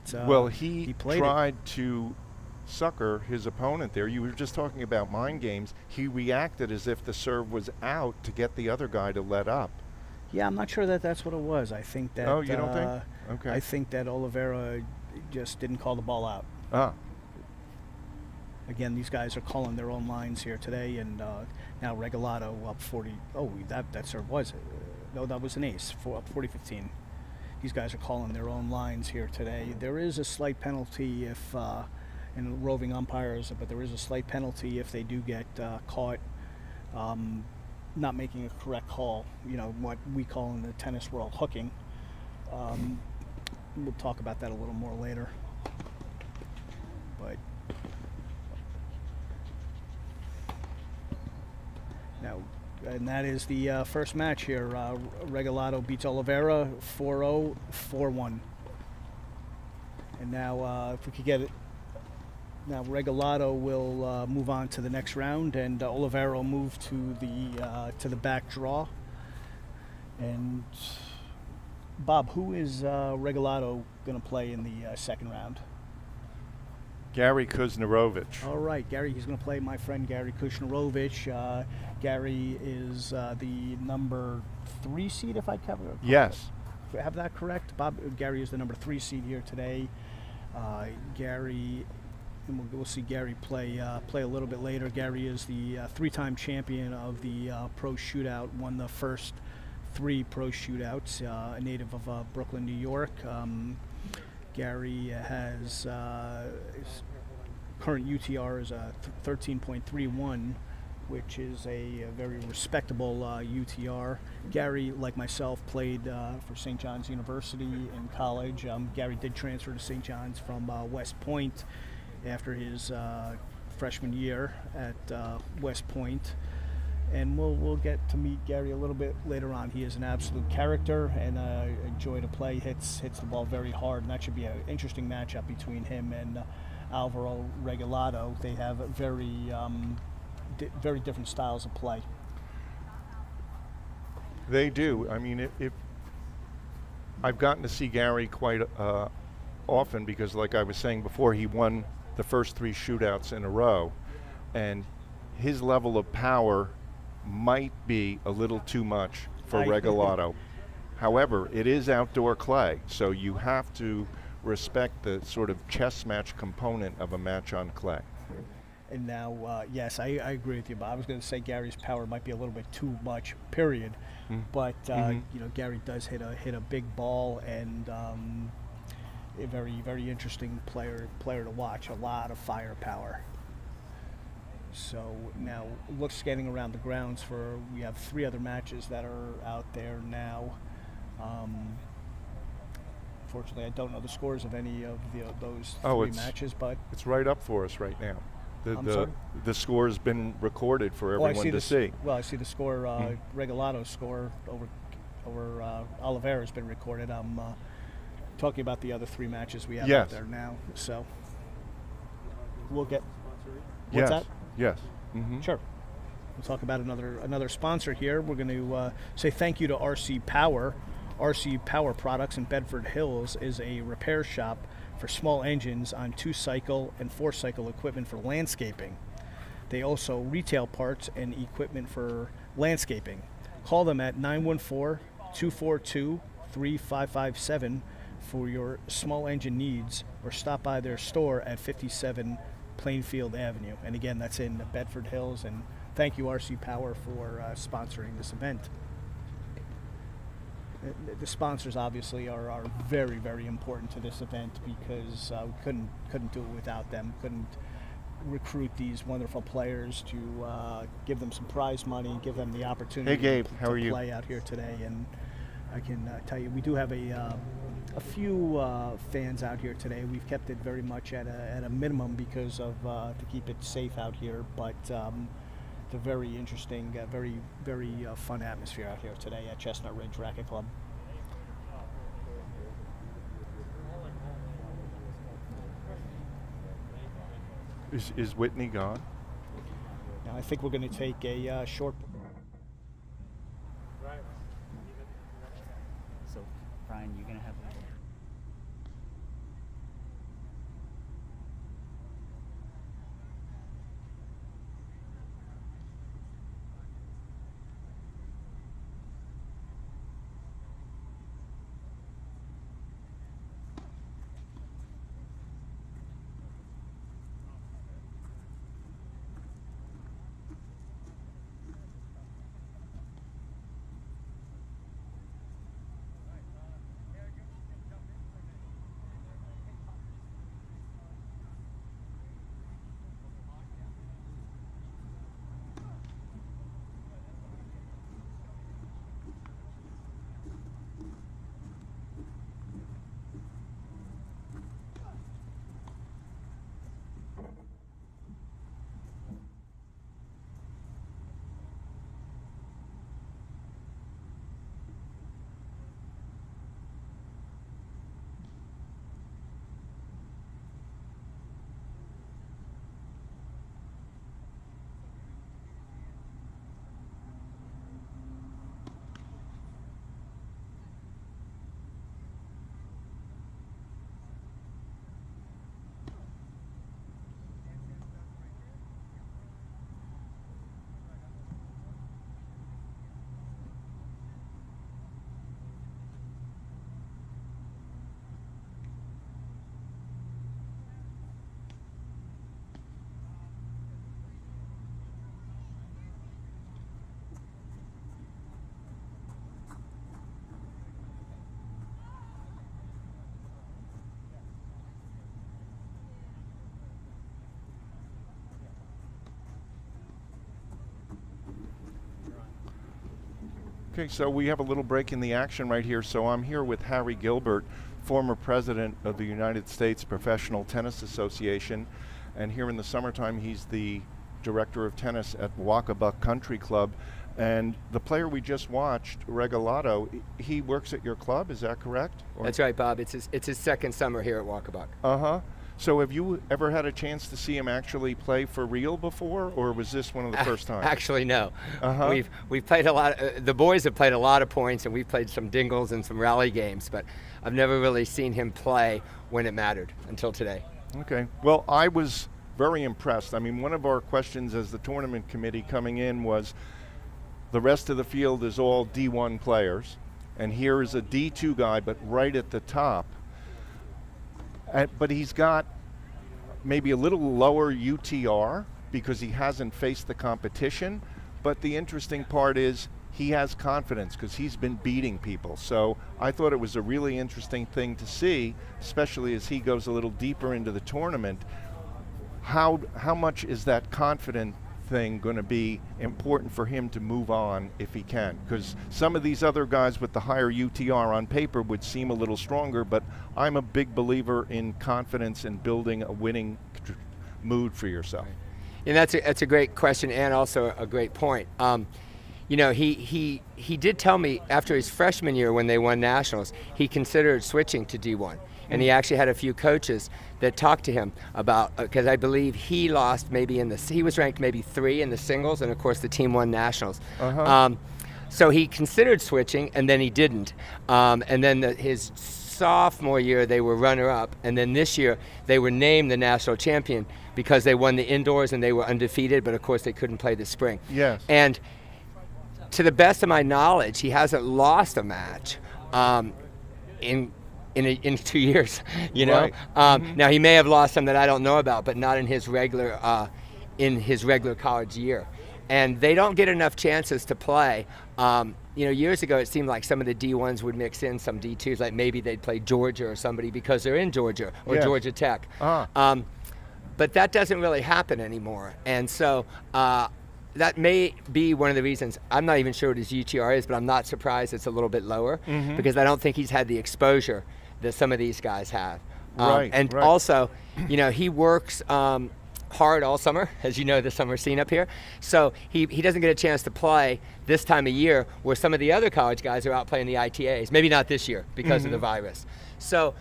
he played tried to sucker his opponent there. You were just talking about mind games. He reacted as if the serve was out to get the other guy to let up. Yeah, I'm not sure that that's what it was. I think that... Oh, you don't think? Okay. I think that Oliveira just didn't call the ball out. Again, these guys are calling their own lines here today, and now Regalado up 40. Oh, that serve was no, that was an ace. Up 40-15. These guys are calling their own lines here today. There is a slight penalty if, and roving umpires, but there is a slight penalty if they do get caught not making a correct call. You know, what we call in the tennis world hooking. We'll talk about that a little more later. But now, and that is the first match here. Regalado beats Oliveira 4-0, 4-1. And now, if we could get it, now Regalado will move on to the next round, and Oliveira will move to the back draw. And Bob, who is Regalado going to play in the second round? Gary Kuznarovich. All right, Gary. He's going to play my friend Gary Kuznarovich. Gary is the number 3 seed, if I cover. Yes. Have that correct, Bob? Gary is the number 3 seed here today. Gary and we'll see Gary play a little bit later. Gary is the three-time champion of the Pro Shootout, won the first 3 Pro Shootouts, a native of Brooklyn, New York. Gary has his current UTR is a 13.31, which is a very respectable UTR. Gary, like myself, played for St. John's University in college. Gary did transfer to St. John's from West Point after his freshman year at West Point. And we'll get to meet Gary a little bit later on. He is an absolute character and a joy to play. Hits the ball very hard, and that should be an interesting matchup between him and Alvaro Regalado. They have very different styles of play. They do. I mean, if I've gotten to see Gary quite often because, like I was saying before, he won the first 3 shootouts in a row, and his level of power might be a little too much for Regalado. However, it is outdoor clay, so you have to respect the sort of chess match component of a match on clay. And now, yes, I agree with you, but I was going to say Gary's power might be a little bit too much, period. But you know, Gary does hit a big ball, and a very interesting player to watch. A lot of firepower. So now, scanning around the grounds we have 3 other matches that are out there now. Unfortunately, I don't know the scores of any of those 3 matches, but it's right up for us right now. The score has been recorded for everyone to see. Well, I see the score. Regalado's score over Oliveira has been recorded. I'm talking about the other 3 matches we have out there now. So we'll get. What's that? Yes. Sure. We'll talk about another sponsor here. We're going to say thank you to RC Power. RC Power Products in Bedford Hills is a repair shop for small engines on 2-cycle and 4-cycle equipment for landscaping. They also retail parts and equipment for landscaping. Call them at 914-242-3557 for your small engine needs, or stop by their store at 57 Plainfield Avenue. And again, that's in Bedford Hills. And thank you, RC Power, for sponsoring this event. The sponsors obviously are very important to this event, because we couldn't do it without them. Couldn't recruit these wonderful players to give them some prize money, give them the opportunity to play out here today. And I can tell you, we do have a few fans out here today. We've kept it very much at a minimum because of to keep it safe out here, but it's a very interesting, very fun atmosphere out here today at Chestnut Ridge Racquet Club. Is Whitney gone? Now I think we're going to take a short. So, Brian, you're going to have. Okay, so we have a little break in the action right here. So I'm here with Harry Gilbert, former president of the United States Professional Tennis Association. And here in the summertime, he's the director of tennis at Wacabuck Country Club. And the player we just watched, Regalado, he works at your club, is that correct? That's right, Bob. It's his second summer here at Wacabuck. Uh-huh. So have you ever had a chance to see him actually play for real before, or was this one of the first times? Actually, no. Uh-huh. We've played a lot. The boys have played a lot of points, and we've played some dingles and some rally games, but I've never really seen him play when it mattered until today. Okay. Well, I was very impressed. I mean, one of our questions as the tournament committee coming in was, the rest of the field is all D1 players, and here is a D2 guy, but right at the top. But he's got maybe a little lower UTR because he hasn't faced the competition. But the interesting part is he has confidence because he's been beating people. So I thought it was a really interesting thing to see, especially as he goes a little deeper into the tournament. How much is that confident thing going to be important for him to move on if he can? Because some of these other guys with the higher UTR on paper would seem a little stronger, but I'm a big believer in confidence and building a winning mood for yourself. And that's a great question and also a great point. You know, he did tell me after his freshman year when they won nationals, he considered switching to D1. And he actually had a few coaches that talked to him about, because I believe he lost maybe he was ranked maybe 3 in the singles, and of course the team won nationals. So he considered switching, and then he didn't. And then his sophomore year they were runner-up, and then this year they were named the national champion because they won the indoors and they were undefeated, but of course they couldn't play the spring. Yes. And to the best of my knowledge, he hasn't lost a match in 2 years, you know. Right. Now he may have lost some that I don't know about, but not in his regular college year. And they don't get enough chances to play. You know, years ago it seemed like some of the D1s would mix in some D2s, like maybe they'd play Georgia or somebody because they're in Georgia or Yes. Georgia Tech. But that doesn't really happen anymore. And so that may be one of the reasons. I'm not even sure what his UTR is, but I'm not surprised it's a little bit lower because I don't think he's had the exposure that some of these guys have. Right. Also, you know, he works hard all summer, as you know, the summer scene up here. So he doesn't get a chance to play this time of year where some of the other college guys are out playing the ITAs. Maybe not this year because of the virus. So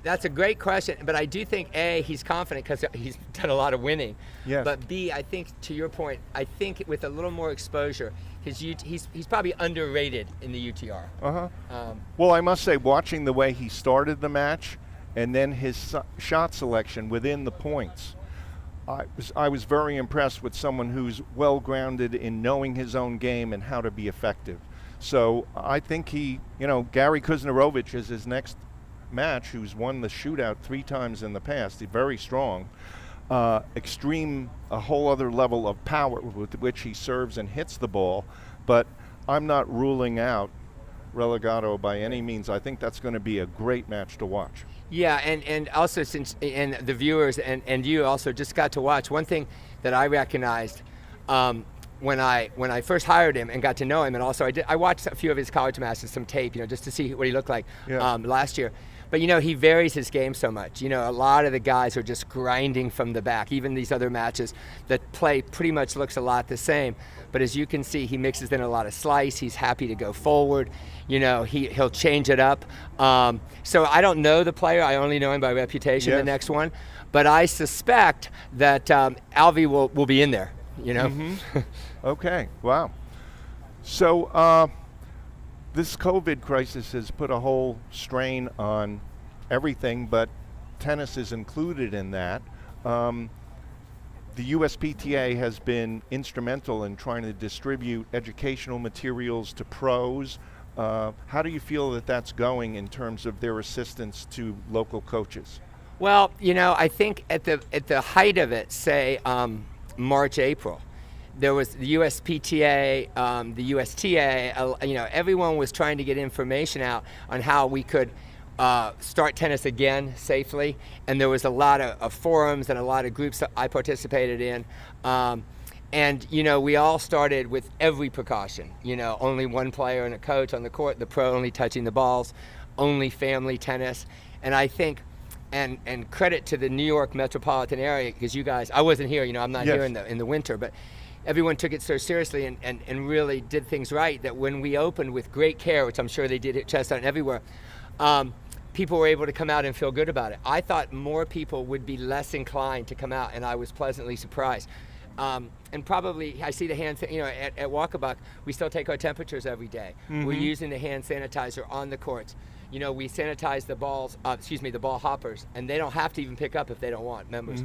that's a great question, but I do think A, he's confident because he's done a lot of winning. Yes. But B, I think to your point, I think with a little more exposure, he's probably underrated in the UTR. Well, I must say, watching the way he started the match and then his shot selection within the points, I was very impressed with someone who's well grounded in knowing his own game and how to be effective. So I think Gary Kuznarovich is his next match, who's won the shootout 3 times in the past. He's very strong. Extreme, a whole other level of power with which he serves and hits the ball. But I'm not ruling out Regalado by any means. I think that's going to be a great match to watch. Yeah, and also and the viewers and you also just got to watch. One thing that I recognized when I first hired him and got to know him, and also I watched a few of his college matches, some tape, you know, just to see what he looked like last year. But, you know, he varies his game so much. You know, a lot of the guys are just grinding from the back. Even these other matches, the play pretty much looks a lot the same. But as you can see, he mixes in a lot of slice. He's happy to go forward. You know, he'll change it up. So I don't know the player. I only know him by reputation, the next one. But I suspect that Alvy will be in there, you know. Okay, wow. So this COVID crisis has put a whole strain on everything, but tennis is included in that. The USPTA has been instrumental in trying to distribute educational materials to pros. How do you feel that that's going in terms of their assistance to local coaches? Well, you know, I think at the height of it, say March, April, there was the USPTA, the USTA, you know, everyone was trying to get information out on how we could start tennis again safely. And there was a lot of forums and a lot of groups that I participated in. And, we all started with every precaution. Only one player and a coach on the court, the pro only touching the balls, only family tennis. And I think, and credit to the New York metropolitan area, because you guys, I wasn't here, I'm not here in the winter, but everyone took it so seriously and really did things right, that when we opened with great care, which I'm sure they did at Chestnut and everywhere, people were able to come out and feel good about it. I thought more people would be less inclined to come out, and I was pleasantly surprised. And probably, I see the hand, at Walkabout, we still take our temperatures every day. We're using the hand sanitizer on the courts. We sanitize the balls, the ball hoppers, and they don't have to even pick up if they don't want, members.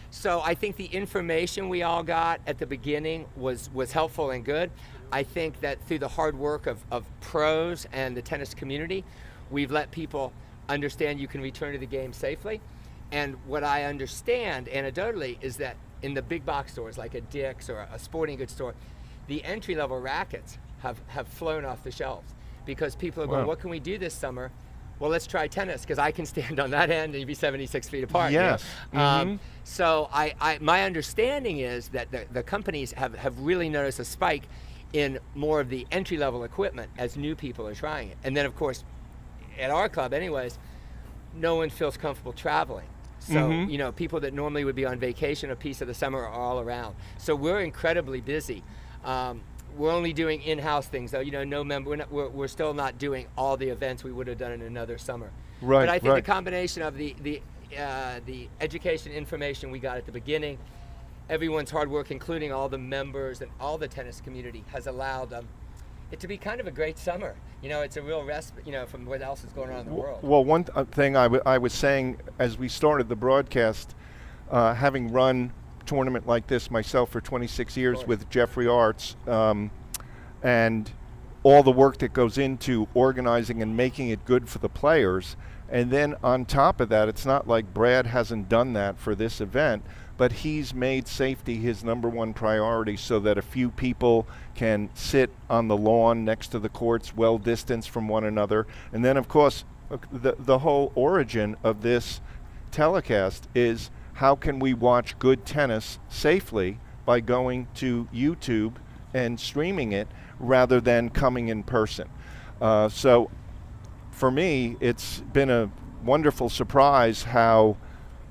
So I think the information we all got at the beginning was helpful and good. I think that through the hard work of pros and the tennis community, we've let people understand you can return to the game safely. And what I understand anecdotally is that in the big box stores like a Dick's or a sporting goods store, the entry-level rackets have flown off the shelves because people are going, what can we do this summer? Well, let's try tennis, because I can stand on that end and you'd be 76 feet apart. Yes. So my understanding is that the companies have really noticed a spike in more of the entry-level equipment as new people are trying it. And then, of course, at our club anyways, no one feels comfortable traveling. So, people that normally would be on vacation a piece of the summer are all around. So we're incredibly busy. We're only doing in-house things, though. No member. We're still not doing all the events we would have done in another summer. Right. But I think the combination of the education information we got at the beginning, everyone's hard work, including all the members and all the tennis community, has allowed it to be kind of a great summer. It's a real respite, from what else is going on in the world. Well, one thing I was saying as we started the broadcast, having run tournament like this myself for 26 years with Jeffrey Arts, and all the work that goes into organizing and making it good for the players. And then on top of that, it's not like Brad hasn't done that for this event, but he's made safety his #1 priority so that a few people can sit on the lawn next to the courts, well distanced from one another. And then, of course, the whole origin of this telecast is how can we watch good tennis safely by going to YouTube and streaming it rather than coming in person. So for me, it's been a wonderful surprise how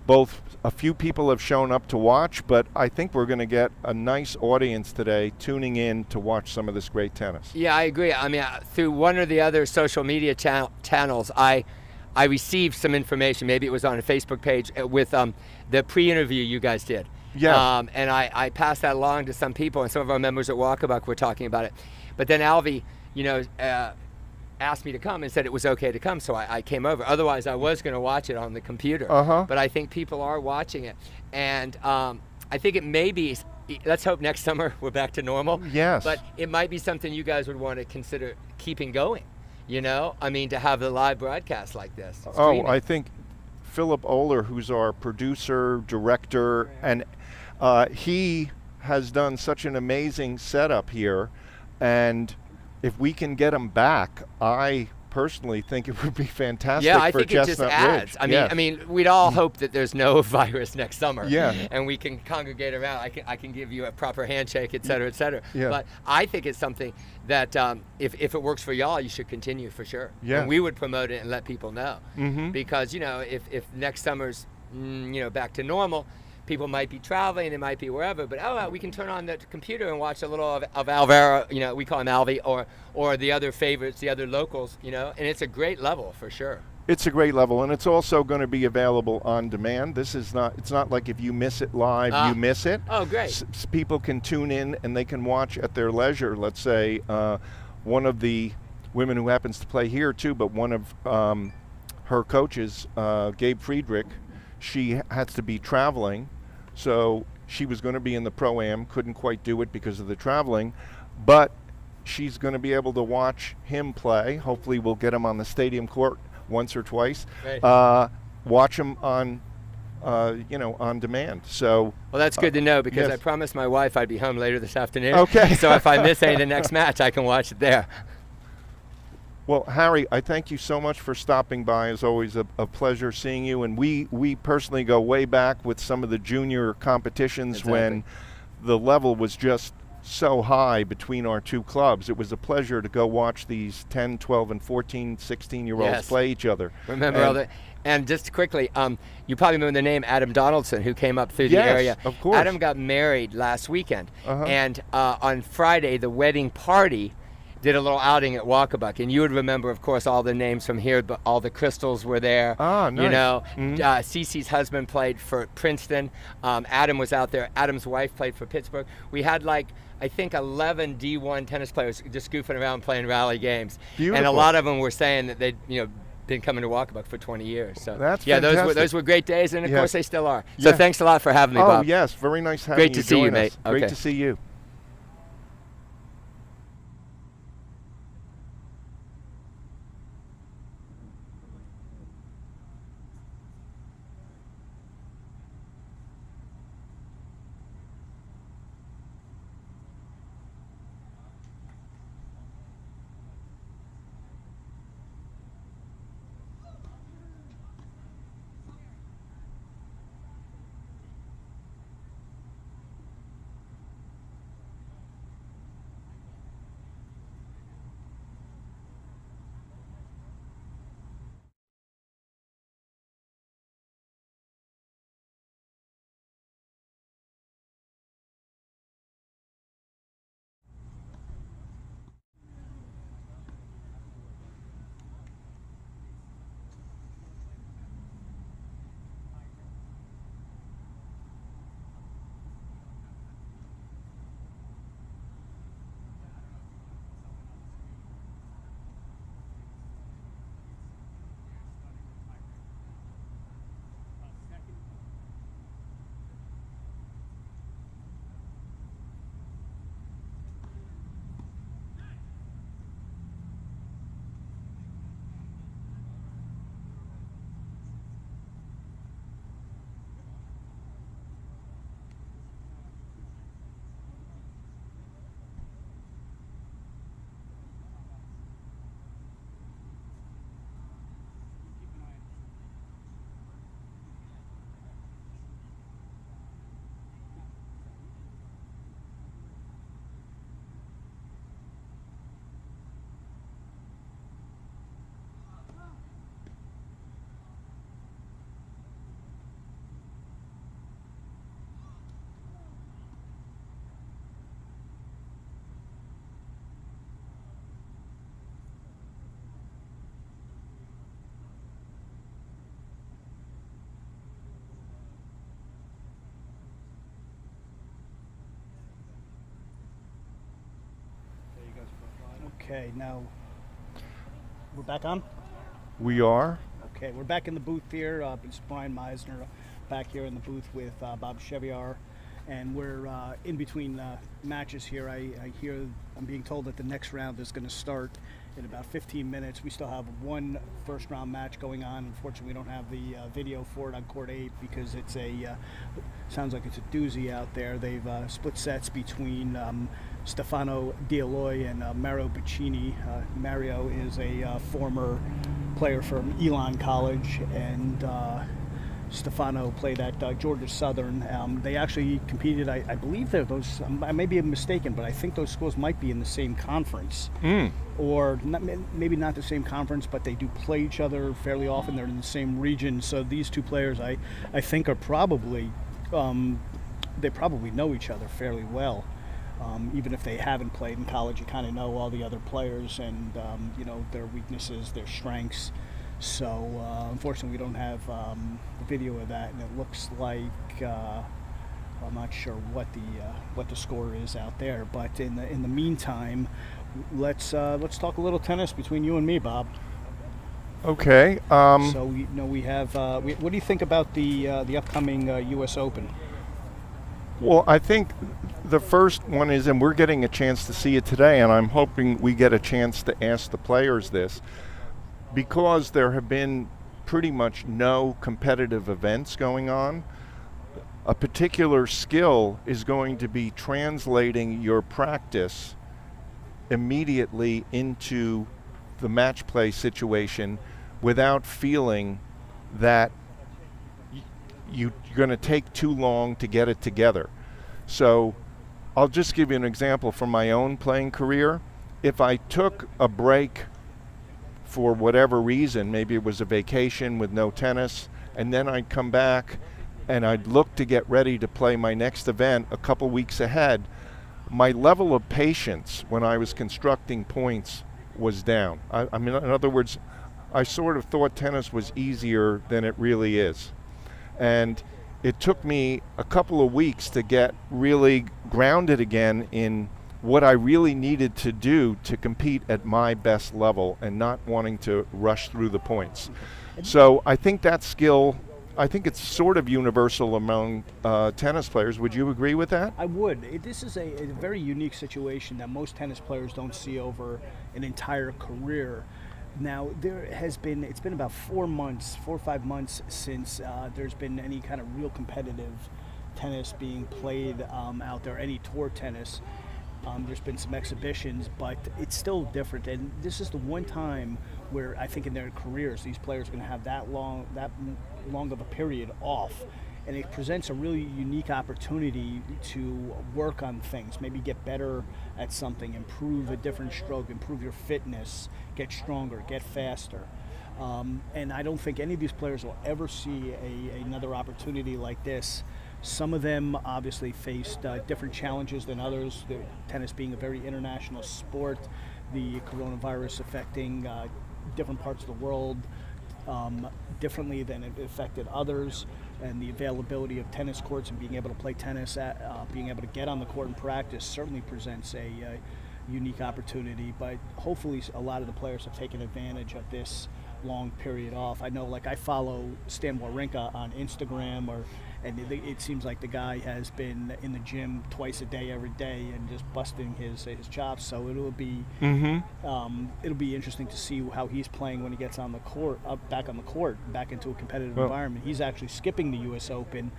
both a few people have shown up to watch, but I think we're going to get a nice audience today tuning in to watch some of this great tennis. Yeah, I agree. I mean, through one or the other social media channels, I received some information. Maybe it was on a Facebook page with the pre-interview you guys did. Yeah. And I passed that along to some people, and some of our members at Walkabout were talking about it. But then Alvy, asked me to come and said it was okay to come, so I came over. Otherwise, I was going to watch it on the computer. But I think people are watching it. And I think it may be, let's hope next summer we're back to normal. Yes. But it might be something you guys would want to consider keeping going. To have the live broadcast like this. Streaming. I think Philip Oler, who's our producer, director, and he has done such an amazing setup here. And if we can get him back, I personally think it would be fantastic. Yeah, I for think it just adds. Ridge. I mean, we'd all hope that there's no virus next summer. Yeah. And we can congregate around. I can give you a proper handshake, et cetera, et cetera. Yeah. But I think it's something that if it works for y'all, you should continue for sure. Yeah. And we would promote it and let people know. Because if next summer's back to normal, people might be traveling, they might be wherever, but we can turn on the computer and watch a little of Oliveira, we call him Alvy, or the other favorites, the other locals, and it's a great level for sure. It's a great level, and it's also going to be available on demand. It's not like if you miss it live, you miss it. Oh, great. People can tune in and they can watch at their leisure. Let's say one of the women who happens to play here too, but one of her coaches, Gabe Friedrich, she has to be traveling. So she was going to be in the Pro-Am, couldn't quite do it because of the traveling, but she's going to be able to watch him play. Hopefully we'll get him on the stadium court once or twice. Right. Watch him on, on demand. So. Well, that's good to know, because yes. I promised my wife I'd be home later this afternoon. Okay. So if I miss any of the next match, I can watch it there. Well, Harry, I thank you so much for stopping by. It's always a pleasure seeing you. And we personally go way back with some of the junior competitions. Exactly. When the level was just so high between our two clubs. It was a pleasure to go watch these 10, 12, and 14, 16-year-olds Yes. play each other. Remember all that? And just quickly, you probably remember the name Adam Donaldson, who came up through the Yes, area. of course. Adam got married last weekend, Uh-huh. and on Friday, the wedding party did a little outing at Walkabuck, and you would remember, of course, all the names from here, but all the Crystals were there. Ah, nice. You know, Mhm. Cece's husband played for Princeton. Adam was out there. Adam's wife played for Pittsburgh. We had I think 11 D1 tennis players just goofing around playing rally games. Beautiful. And a lot of them were saying that they'd, been coming to Walkabuck for 20 years. So That's yeah, fantastic. those were great days, and of Yeah. course they still are. So Yeah. thanks a lot for having me, Oh, Bob. yes, very nice having Great you to see you, join us. mate. Great Okay. to see you. Okay, now we're back on. We are. Okay, we're back in the booth here. It's Brian Meisner back here in the booth with Bob Cheviar, and we're in between matches here. I'm being told that the next round is going to start in about 15 minutes. We still have one first round match going on. Unfortunately, we don't have the video for it on court 8 because it's sounds like it's a doozy out there. They've split sets between Stefano DiAloy and Mario Paccini. Mario is a former player from Elon College, and Stefano played at Georgia Southern. They actually competed, I believe those, I may be mistaken, but I think those schools might be in the same conference. Or not, maybe not the same conference, but they do play each other fairly often. They're in the same region. So these two players, I think, are probably, they probably know each other fairly well. Even if they haven't played in college, you kind of know all the other players and, their weaknesses, their strengths. So unfortunately, we don't have a video of that, and it looks like I'm not sure what the score is out there. But in the meantime, let's talk a little tennis between you and me, Bob. Okay. So we have. What do you think about the upcoming U.S. Open? Well, I think the first one is, and we're getting a chance to see it today, and I'm hoping we get a chance to ask the players this, because there have been pretty much no competitive events going on. A particular skill is going to be translating your practice immediately into the match play situation without feeling that you're going to take too long to get it together. So I'll just give you an example from my own playing career. If I took a break for whatever reason, maybe it was a vacation with no tennis, and then I'd come back and I'd look to get ready to play my next event a couple weeks ahead, my level of patience when I was constructing points was down. I mean, in other words, I sort of thought tennis was easier than it really is. And it took me a couple of weeks to get really grounded again in what I really needed to do to compete at my best level and not wanting to rush through the points. So I think that skill, I think it's sort of universal among tennis players. Would you agree with that? I would. This is a very unique situation that most tennis players don't see over an entire career. Now, it's been about 4 or 5 months since there's been any kind of real competitive tennis being played out there, any tour tennis. There's been some exhibitions, but it's still different. And this is the one time where I think in their careers, these players are going to have that long of a period off. And it presents a really unique opportunity to work on things, maybe get better at something, improve a different stroke, improve your fitness, get stronger, get faster. And I don't think any of these players will ever see another opportunity like this. Some of them obviously faced different challenges than others, the tennis being a very international sport, the coronavirus affecting different parts of the world differently than it affected others, and the availability of tennis courts and being able to play tennis, being able to get on the court and practice certainly presents a unique opportunity. But hopefully a lot of the players have taken advantage of this long period off. I know, like, I follow Stan Wawrinka on Instagram, and it seems like the guy has been in the gym twice a day, every day, and just busting his chops. So it'll be interesting to see how he's playing when he gets on the court, back on the court, back into a competitive environment. He's actually skipping the U.S. Open.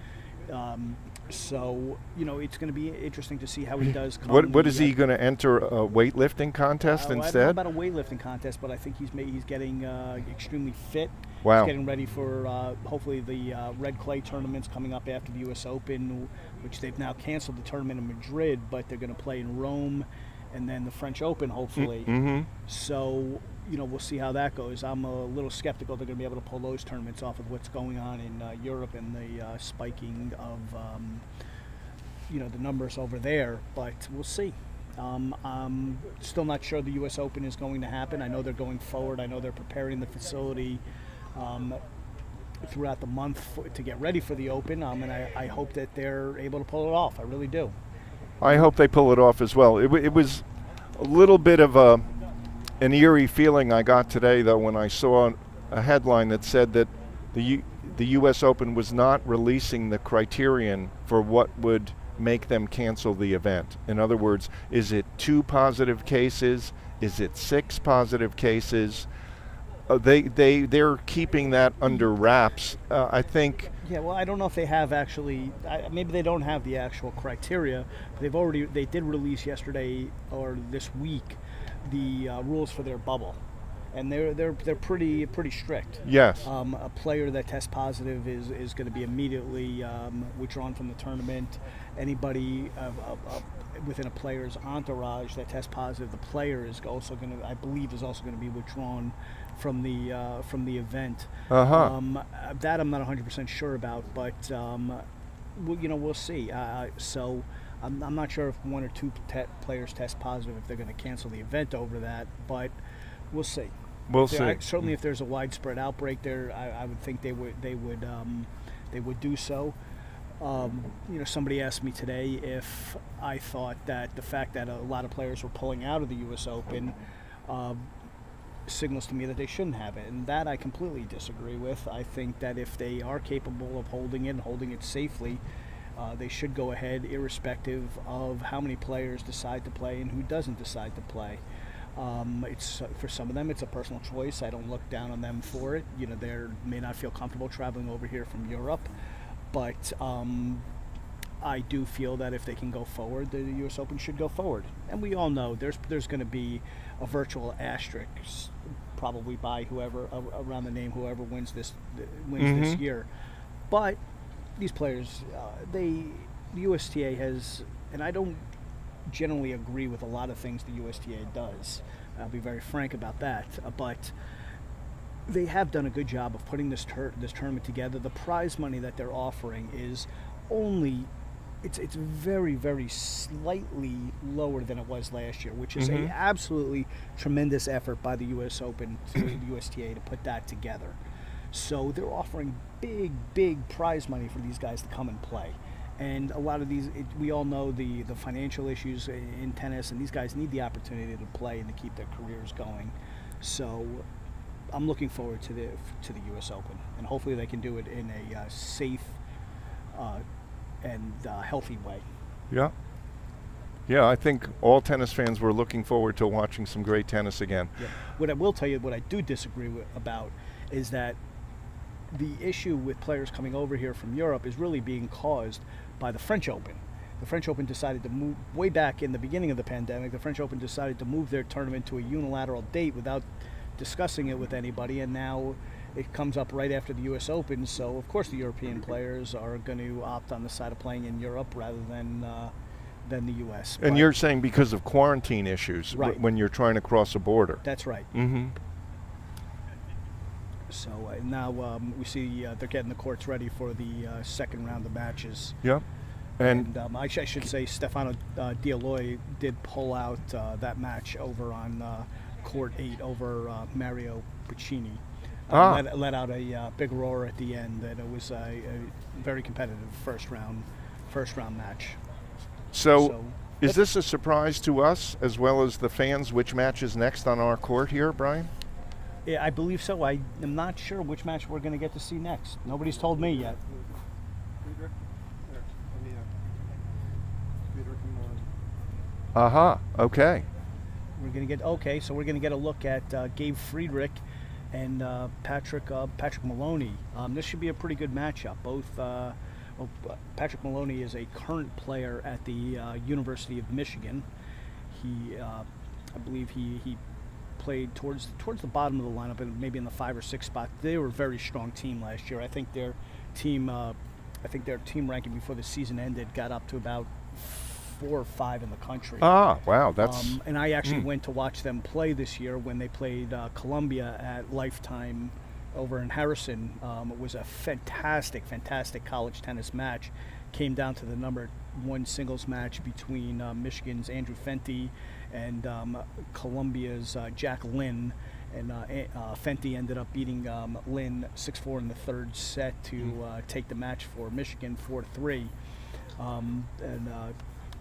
So, it's going to be interesting to see how he does. What is he going to enter a weightlifting contest instead? I don't know about a weightlifting contest, but I think he's getting extremely fit. Wow. He's getting ready for hopefully the red clay tournaments coming up after the U.S. Open, which they've now canceled the tournament in Madrid, but they're going to play in Rome, and then the French Open hopefully. Mm-hmm. So, we'll see how that goes. I'm a little skeptical they're going to be able to pull those tournaments off with what's going on in Europe and the spiking of, the numbers over there. But we'll see. I'm still not sure the U.S. Open is going to happen. I know they're going forward. I know they're preparing the facility throughout the month to get ready for the Open. And I hope that they're able to pull it off. I really do. I hope they pull it off as well. It was a little bit of an eerie feeling I got today, though, when I saw a headline that said that the U.S. Open was not releasing the criterion for what would make them cancel the event. In other words, is it 2 positive cases? Is it 6 positive cases? They're keeping that under wraps. I think. Yeah, well, I don't know if they have actually. Maybe they don't have the actual criteria. But they did release yesterday or this week the rules for their bubble, and they're pretty strict. Yes. A player that tests positive is going to be immediately withdrawn from the tournament. Anybody within a player's entourage that tests positive, the player is also going to, I believe, is also going to be withdrawn from the event. That I'm not 100% sure about, but we'll see. So I'm not sure if 1 or 2 players test positive, if they're going to cancel the event over that, but we'll see. We'll see. Certainly, if there's a widespread outbreak there, I would think they would do so. Somebody asked me today if I thought that the fact that a lot of players were pulling out of the U.S. Open signals to me that they shouldn't have it, and that I completely disagree with. I think that if they are capable of holding it safely, they should go ahead, irrespective of how many players decide to play and who doesn't decide to play. It's for some of them, it's a personal choice. I don't look down on them for it. They may not feel comfortable traveling over here from Europe, but I do feel that if they can go forward, the U.S. Open should go forward. And we all know there's going to be a virtual asterisk, probably by whoever around the name whoever wins this year. But these players, the USTA has, and I don't generally agree with a lot of things the USTA does. I'll be very frank about that. But they have done a good job of putting this tournament together. The prize money that they're offering is only, it's very, very slightly lower than it was last year, which is a absolutely tremendous effort by the U.S. Open to the USTA to put that together. So they're offering big prize money for these guys to come and play. And a lot of these, we all know the financial issues in tennis, and these guys need the opportunity to play and to keep their careers going. So I'm looking forward to the U.S. Open, and hopefully they can do it in a safe and healthy way. Yeah. Yeah, I think all tennis fans were looking forward to watching some great tennis again. Yeah. What I will tell you, what I do disagree about, is that the issue with players coming over here from Europe is really being caused by the French Open. The French Open decided to move, way back in the beginning of the pandemic, the French Open decided to move their tournament to a unilateral date without discussing it with anybody, and now it comes up right after the U.S. Open, so of course the European players are going to opt on the side of playing in Europe rather than the U.S. And you're saying because of quarantine issues, right, when you're trying to cross a border. That's right. Mm-hmm. So now we see they're getting the courts ready for the second round of matches. Yeah. And I should say Stefano DiAloy did pull out that match over on court 8 over Mario Paccini. Let out a big roar at the end, and it was a very competitive first round match. So is this a surprise to us as well as the fans? Which match is next on our court here, Brian? Yeah, I believe so. I am not sure which match we're going to get to see next. Nobody's told me yet. Friedrich? Okay. We're going to get a look at Gabe Friedrich and Patrick Maloney. This should be a pretty good matchup. Patrick Maloney is a current player at the University of Michigan. I believe he played towards the bottom of the lineup, and maybe in the 5 or 6 spot. They were a very strong team last year. I think their team ranking before the season ended got up to about 4 or 5 in the country. Wow, that's. And I actually went to watch them play this year when they played Columbia at Lifetime over in Harrison. It was a fantastic college tennis match. Came down to the number 1 singles match between Michigan's Andrew Fenty and Columbia's Jack Lynn, and Fenty ended up beating Lynn 6-4 in the third set to take the match for Michigan 4-3, and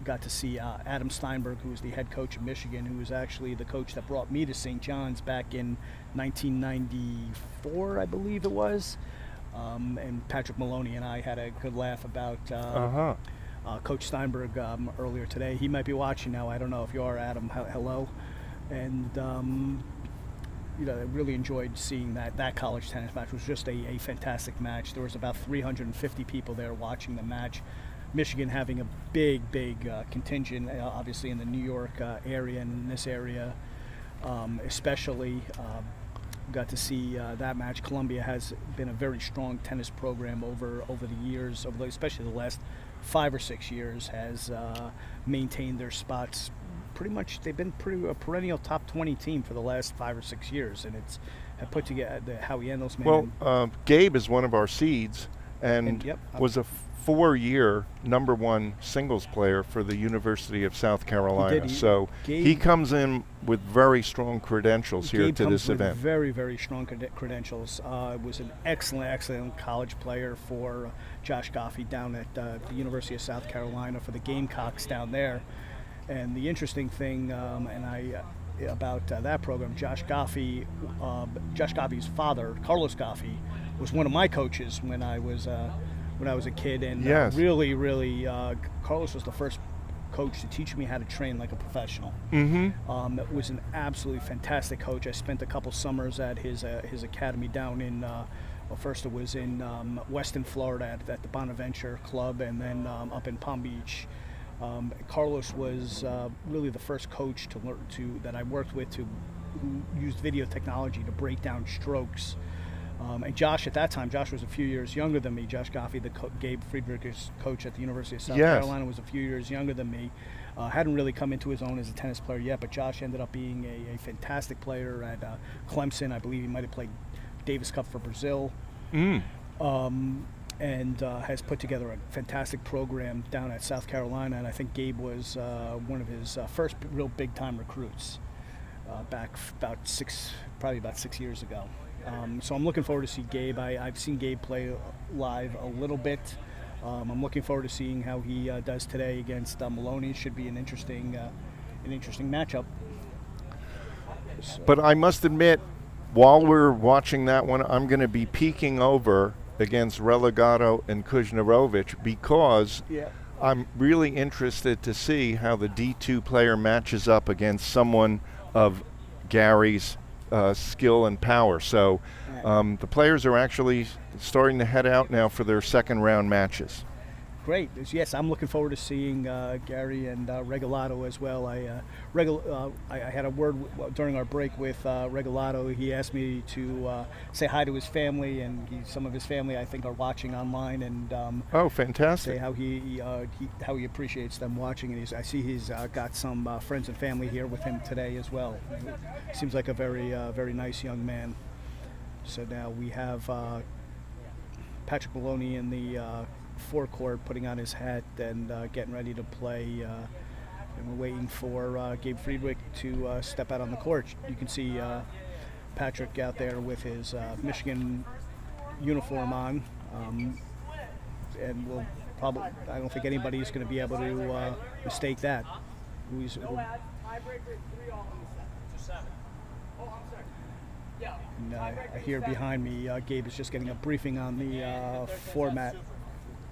got to see Adam Steinberg, who was the head coach of Michigan, who was actually the coach that brought me to St. John's back in 1994, I believe it was. And Patrick Maloney and I had a good laugh about Coach Steinberg earlier today. He might be watching now. I don't know if you are, Adam. Hello. And I really enjoyed seeing that college tennis match. It was just a fantastic match. There was about 350 people there watching the match. Michigan having a big contingent, obviously in the New York area and in this area, especially. Got to see that match. Columbia has been a very strong tennis program over the years, especially the last 5 or 6 years, has maintained their spots. Pretty much, they've been a perennial top 20 team for the last 5 or 6 years, and it's have put together the Howie Endel's man. Well, Gabe is one of our seeds, and was a 4-year #1 singles player for the University of South Carolina. So he comes in with very strong credentials here to this event. Very strong credentials. Was an excellent college player for Josh Goffey down at the University of South Carolina for the Gamecocks down there. And the interesting thing, about that program, Josh Goffey's father, Carlos Goffey, was one of my coaches when I was a kid, and really, Carlos was the first coach to teach me how to train like a professional. That was an absolutely fantastic coach. I spent a couple summers at his academy down in, first it was in Weston, Florida at the Bonaventure Club, and then up in Palm Beach. Carlos was really the first coach that I worked with who used video technology to break down strokes And Josh, at that time, Josh was a few years younger than me. Josh Goffey, Gabe Friedrich's coach at the University of South Carolina, was a few years younger than me. Hadn't really come into his own as a tennis player yet, but Josh ended up being a fantastic player at Clemson. I believe he might have played Davis Cup for Brazil. And has put together a fantastic program down at South Carolina. And I think Gabe was one of his first real big-time recruits back probably about 6 years ago. So I'm looking forward to see Gabe. I've seen Gabe play live a little bit. I'm looking forward to seeing how he does today against Maloney. Should be an interesting matchup. So. But I must admit, while we're watching that one, I'm going to be peeking over against Regalado and Kuznarovic because I'm really interested to see how the D2 player matches up against someone of Gary's skill and power. So the players are actually starting to head out now for their second round matches. Great. Yes, I'm looking forward to seeing Gary and Regalado as well. I had a word during our break with Regalado. He asked me to say hi to his family, and some of his family I think are watching online. And oh, fantastic! Say how he appreciates them watching, and I see he's got some friends and family here with him today as well. Seems like a very nice young man. So now we have Patrick Maloney in the forecourt, putting on his hat and getting ready to play. And we're waiting for Gabe Friedrich to step out on the court. You can see Patrick out there with his Michigan uniform on, and we'll probably. I don't think anybody's going to be able to mistake that. And I hear behind me, Gabe is just getting a briefing on the format.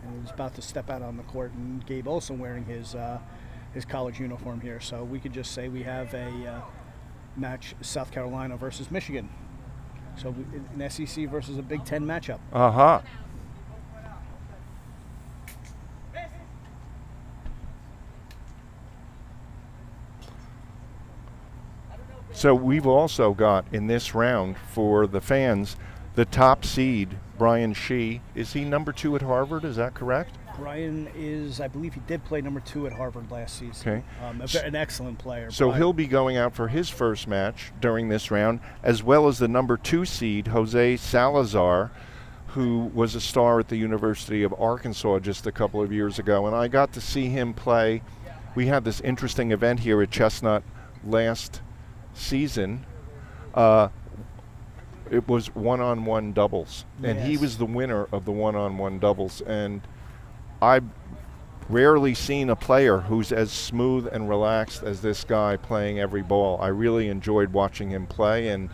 And he's about to step out on the court, and Gabe also wearing his college uniform here. So we could just say we have a match, South Carolina versus Michigan. So an SEC versus a Big Ten matchup. So we've also got in this round for the fans the top seed, Brian Shee. Is he number 2 at Harvard? Is that correct? Brian is, I believe he did play number 2 at Harvard last season. Okay. An excellent player. So Brian. He'll be going out for his first match during this round, as well as the number 2 seed, Jose Salazar, who was a star at the University of Arkansas just a couple of years ago. And I got to see him play. We had this interesting event here at Chestnut last season. It was one-on-one doubles, and he was the winner of the one-on-one doubles. And I've rarely seen a player who's as smooth and relaxed as this guy playing every ball. I really enjoyed watching him play, and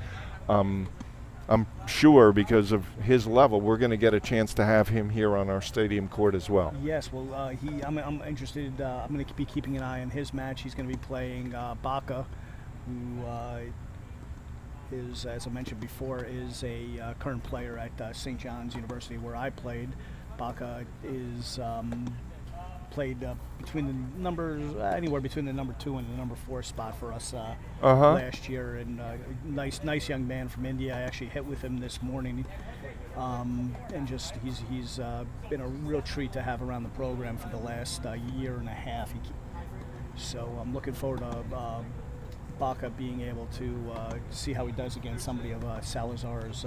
I'm sure because of his level, we're going to get a chance to have him here on our stadium court as well. Yes, well, I'm interested. I'm going to be keeping an eye on his match. He's going to be playing Bhakar, who is, as I mentioned before, is a current player at St. John's University, where I played. Bhakar is played between the numbers, anywhere between the number 2 and the number 4 spot for us last year, and nice young man from India. I actually hit with him this morning, and just he's been a real treat to have around the program for the last year and a half. So I'm looking forward to Bhakar being able to see how he does against somebody of Salazar's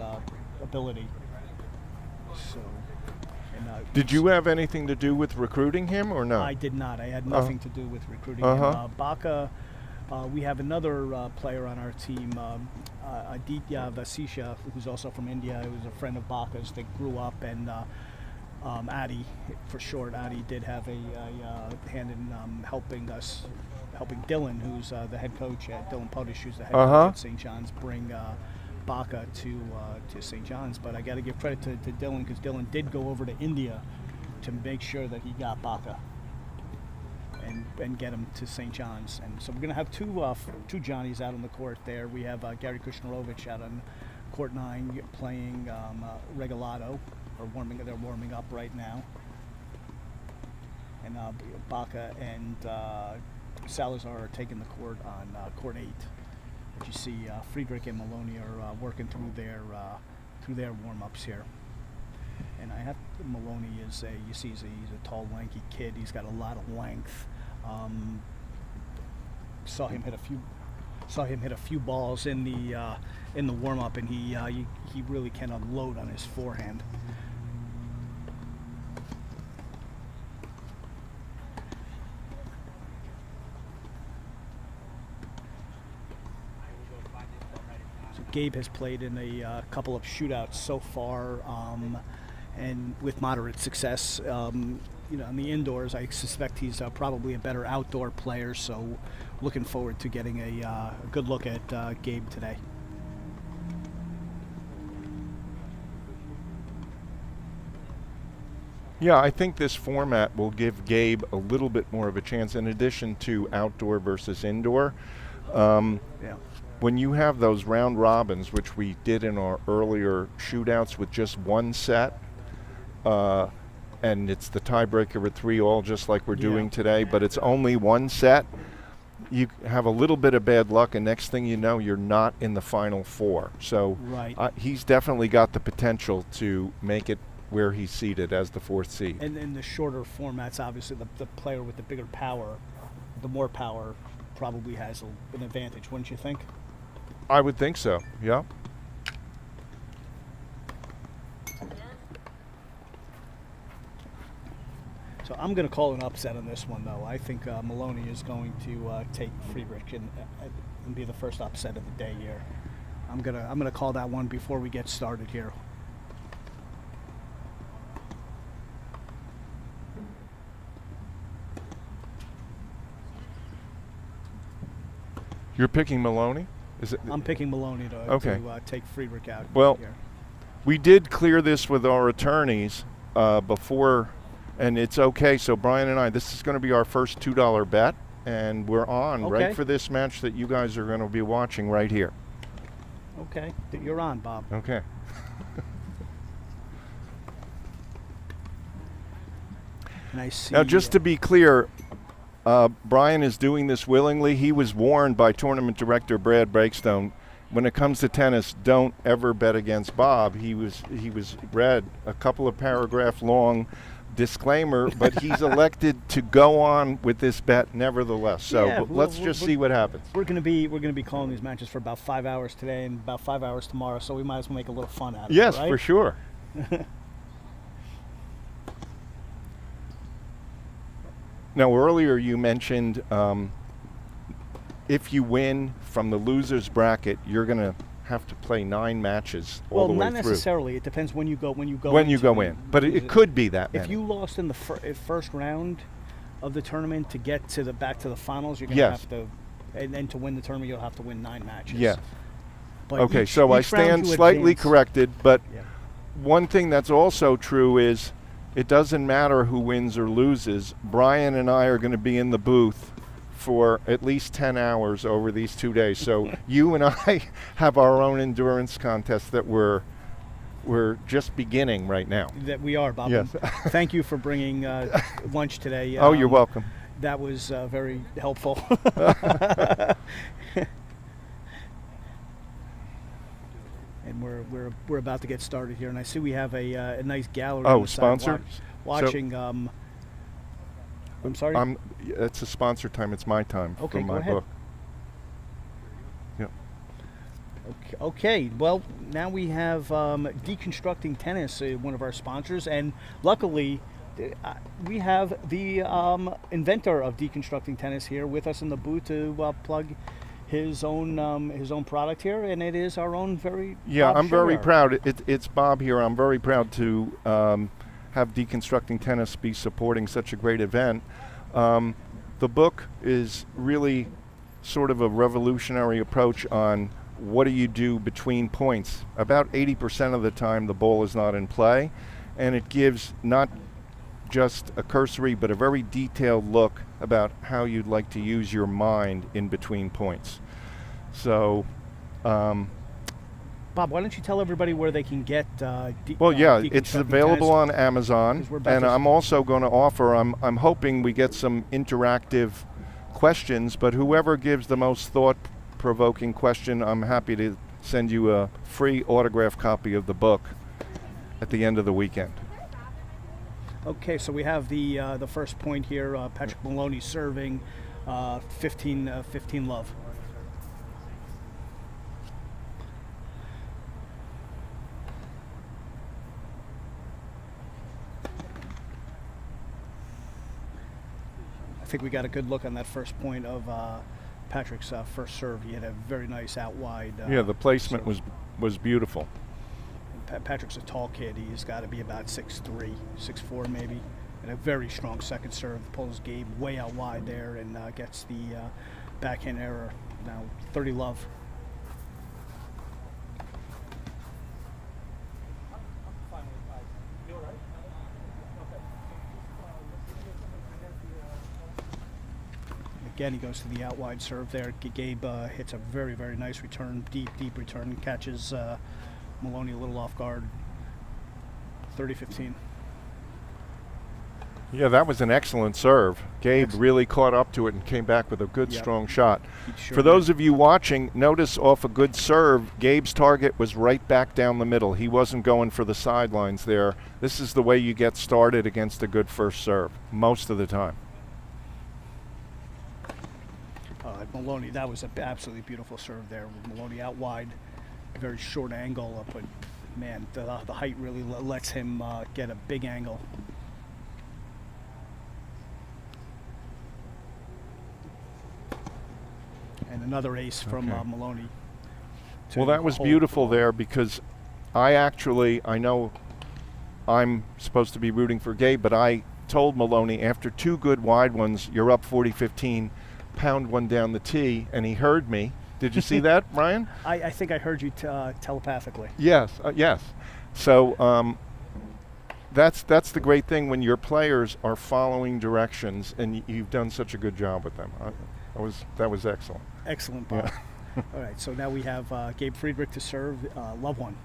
ability. So, did you have anything to do with recruiting him or no? I did not. I had nothing to do with recruiting him. Bhakar, we have another player on our team, Aditya Vasisha, who's also from India. He was a friend of Bhakar's that grew up, and Adi, for short. Adi did have a hand in helping Dylan, who's the head coach at Dylan Potish, who's the head coach at St. John's, bring Bhakar to St. John's. But I got to give credit to Dylan, because Dylan did go over to India to make sure that he got Bhakar and get him to St. John's. And so we're going to have two Johnnies out on the court there. We have Gary Kuznarovic out on court 9 playing Regalado, they're warming up right now. And Bhakar and Salazar are taking the court on court 8. But you see Friedrich and Maloney are working through their through their warm-ups here. And I have Maloney is he's a tall, lanky kid. He's got a lot of length. Saw him hit a few balls in the warm-up, and he really can unload on his forehand. So Gabe has played in a couple of shootouts so far, and with moderate success. In the indoors, I suspect he's probably a better outdoor player, so looking forward to getting a good look at Gabe today. Yeah, I think this format will give Gabe a little bit more of a chance in addition to outdoor versus indoor. When you have those round robins, which we did in our earlier shootouts with just one set, and it's the tiebreaker at 3-all, just like we're doing today, but it's only one set, you have a little bit of bad luck, and next thing you know, you're not in the final four. So he's definitely got the potential to make it where he's seated as the fourth seed. And in the shorter formats, obviously, the player with the bigger power, the more power, probably has an advantage, wouldn't you think? I would think so, yeah. So I'm going to call an upset on this one, though. I think Maloney is going to take Friedrich and be the first upset of the day here. I'm gonna call that one before we get started here. You're picking Maloney? I'm picking Maloney to take Friedrich out. Well, here. We did clear this with our attorneys before, and it's okay. So Brian and I, this is going to be our first $2 bet, and we're on right for this match that you guys are going to be watching right here. Okay, you're on, Bob. Okay. And I see. Now, just to be clear, Brian is doing this willingly. He was warned by tournament director Brad Breakstone, when it comes to tennis, don't ever bet against Bob. He was read a couple of paragraph long disclaimer, but he's elected to go on with this bet nevertheless. So let's just see what happens. We're gonna be calling these matches for about 5 hours today and about 5 hours tomorrow, so we might as well make a little fun out of it. Yes, right? for sure. Now, earlier you mentioned if you win from the loser's bracket, you're going to have to play 9 matches all the way through. Well, not necessarily. It depends when you go in. But it could be that many. If you lost in the first round of the tournament to get to back to the finals, you're going to have to, and then to win the tournament, you'll have to win 9 matches. Yeah. But okay, so I stand slightly corrected, but one thing that's also true is it doesn't matter who wins or loses. Brian and I are going to be in the booth for at least 10 hours over these 2 days. So you and I have our own endurance contest that we're just beginning right now. That we are, Bob. Yes. Thank you for bringing lunch today. You're welcome. That was very helpful. And we're about to get started here, and I see we have a nice gallery. Oh, sponsor. Watching. I'm sorry. It's a sponsor time. It's my time. Okay, for my go ahead. book. Yeah. Okay. Well, now we have Deconstructing Tennis, one of our sponsors, and luckily we have the inventor of Deconstructing Tennis here with us in the booth to plug his own product here, and it is our own very I'm very proud. It's Bob here. I'm very proud to have Deconstructing Tennis be supporting such a great event. The book is really sort of a revolutionary approach on what do you do between points. About 80% of the time the ball is not in play, and it gives not just a cursory but a very detailed look about how you'd like to use your mind in between points. So Bob, why don't you tell everybody where they can get it's available on Amazon, and I'm also going to offer, I'm hoping we get some interactive questions, but whoever gives the most thought-provoking question, I'm happy to send you a free autographed copy of the book at the end of the weekend. Okay, so we have the first point here. Patrick Maloney serving 15 love. I think we got a good look on that first point of Patrick's first serve. He had a very nice out wide. Yeah, the placement was beautiful. Patrick's a tall kid. He's got to be about 6'3", 6'4" maybe, and a very strong second serve. Pulls Gabe way out wide there and gets the backhand error. Now 30 love. Again, he goes to the out wide serve there. Gabe hits a very, very nice return, deep return, and catches Maloney a little off guard. 30-15. Yeah, that was an excellent serve. Gabe really caught up to it and came back with a good, strong shot. Sure For those of you watching, notice off a good serve, Gabe's target was right back down the middle. He wasn't going for the sidelines there. This is the way you get started against a good first serve, most of the time. Maloney, that was an absolutely beautiful serve there. Maloney out wide, very short angle, but man, the height really lets him get a big angle. And another ace from Maloney. Well, that was beautiful there, because I know I'm supposed to be rooting for Gabe, but I told Maloney after two good wide ones, you're up 40-15, pound one down the tee, and he heard me. Did you see that, Ryan? I think I heard you telepathically. Yes, yes. So that's the great thing when your players are following directions, and you've done such a good job with them. That was excellent. Excellent, Bob. Yeah. All right, so now we have Gabe Friedrich to serve. Love one.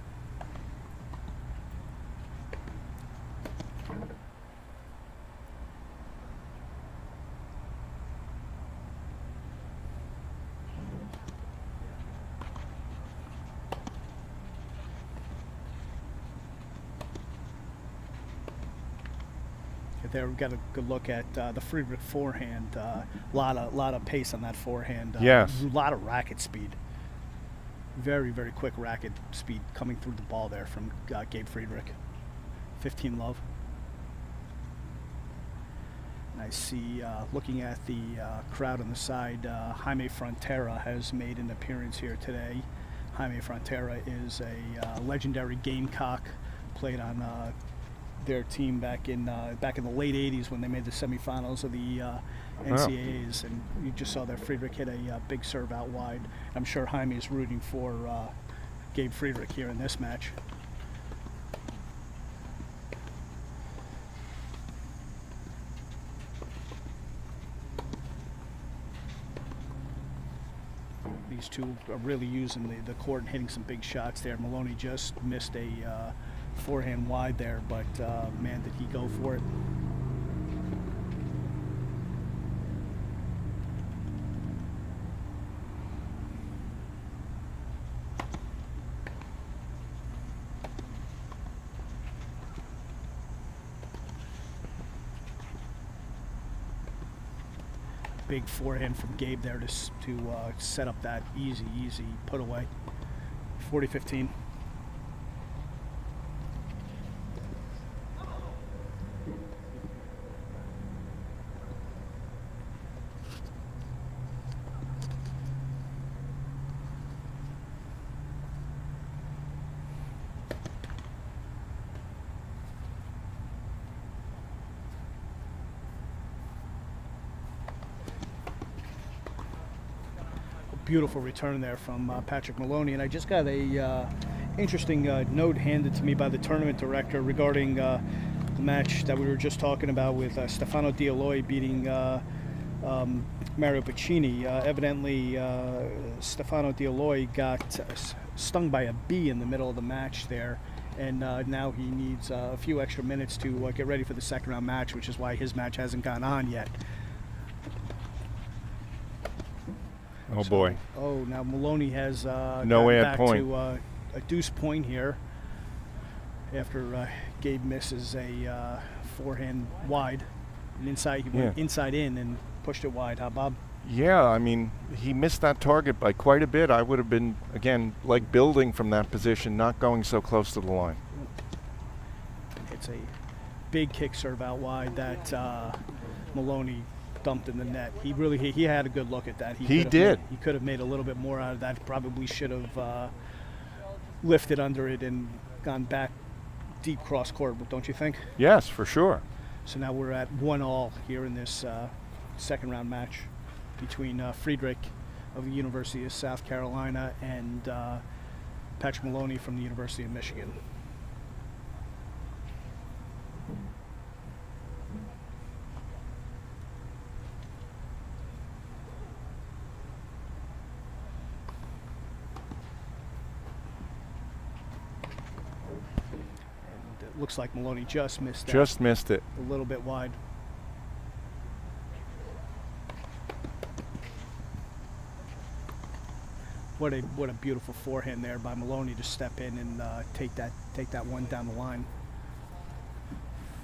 There, we've got a good look at the Friedrich forehand. Lot of pace on that forehand. Yes. A lot of racket speed. Very, very quick racket speed coming through the ball there from Gabe Friedrich. 15 love. And I see, looking at the crowd on the side, Jaime Frontera has made an appearance here today. Jaime Frontera is a legendary Gamecock, played on their team back in the late 80s when they made the semifinals of the NCAAs, and you just saw that Friedrich hit a big serve out wide. I'm sure Jaime is rooting for Gabe Friedrich here in this match. These two are really using the court and hitting some big shots there. Maloney just missed a forehand wide there, but man, did he go for it. Big forehand from Gabe there to set up that easy put away. 40-15. Beautiful return there from Patrick Maloney, and I just got a interesting note handed to me by the tournament director regarding the match that we were just talking about with Stefano DiAloy beating Mario Paccini. Evidently, Stefano DiAloy got stung by a bee in the middle of the match there, and now he needs a few extra minutes to get ready for the second round match, which is why his match hasn't gone on yet. Oh, boy. Oh, now Maloney has No gotten ad back point. to a deuce point here after Gabe misses a forehand wide. And inside, he went inside in and pushed it wide, huh, Bob? Yeah, I mean, he missed that target by quite a bit. I would have been, again, like building from that position, not going so close to the line. It's a big kick serve out wide that Maloney dumped in the net. He had a good look at that. He did. He could have made a little bit more out of that. Probably should have lifted under it and gone back deep cross court, but don't you think? Yes, for sure. So now we're at 1-1 here in this second round match between Friedrich of the University of South Carolina and Patrick Maloney from the University of Michigan. And it looks like Maloney just missed that. Just missed it. A little bit wide. What a beautiful forehand there by Maloney to step in and take that one down the line.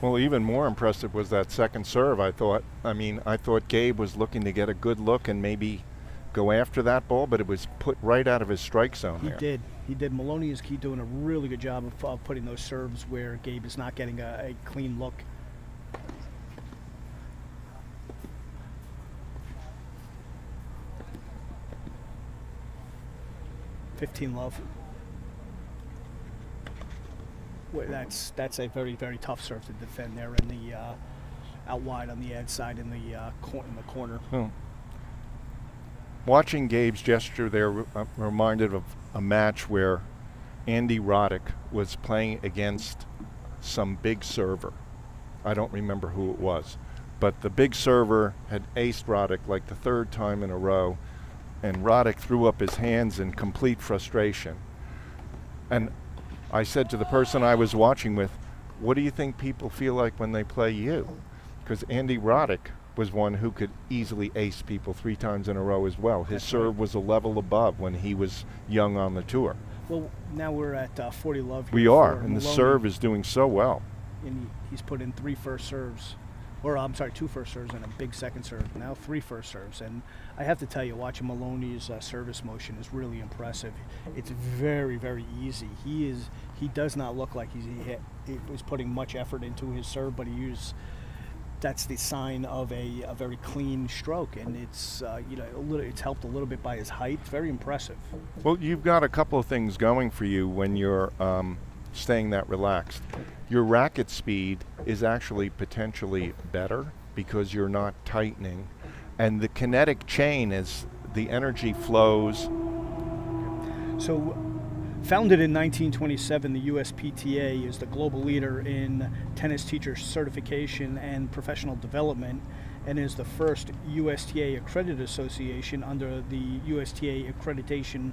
Well, even more impressive was that second serve, I thought. I mean, I thought Gabe was looking to get a good look and maybe go after that ball, but it was put right out of his strike zone there. He did. Maloney is doing a really good job of putting those serves where Gabe is not getting a clean look. Love. Well, that's a very, very tough serve to defend there in the out wide on the ad side in the corner. Watching Gabe's gesture there reminded of a match where Andy Roddick was playing against some big server. I don't remember who it was, but the big server had aced Roddick like the third time in a row, and Roddick threw up his hands in complete frustration. And I said to the person I was watching with, what do you think people feel like when they play you? Because Andy Roddick was one who could easily ace people 3 times in a row as well. His serve was a level above when he was young on the tour. Well, now we're at 40 love here. We are, and Maloney. the serve is doing so well. And he's put in 3 first serves. Or, I'm sorry, 2 first serves and a big second serve. Now 3 first serves. And I have to tell you, watching Maloney's service motion is really impressive. It's very, very easy. He does not look like he was putting much effort into his serve, but that's the sign of a very clean stroke, and it's it's helped a little bit by his height. It's very impressive. Well, you've got a couple of things going for you when you're staying that relaxed. Your racket speed is actually potentially better because you're not tightening, and the kinetic chain as the energy flows. So, founded in 1927, the USPTA is the global leader in tennis teacher certification and professional development, and is the first USTA accredited association under the USTA accreditation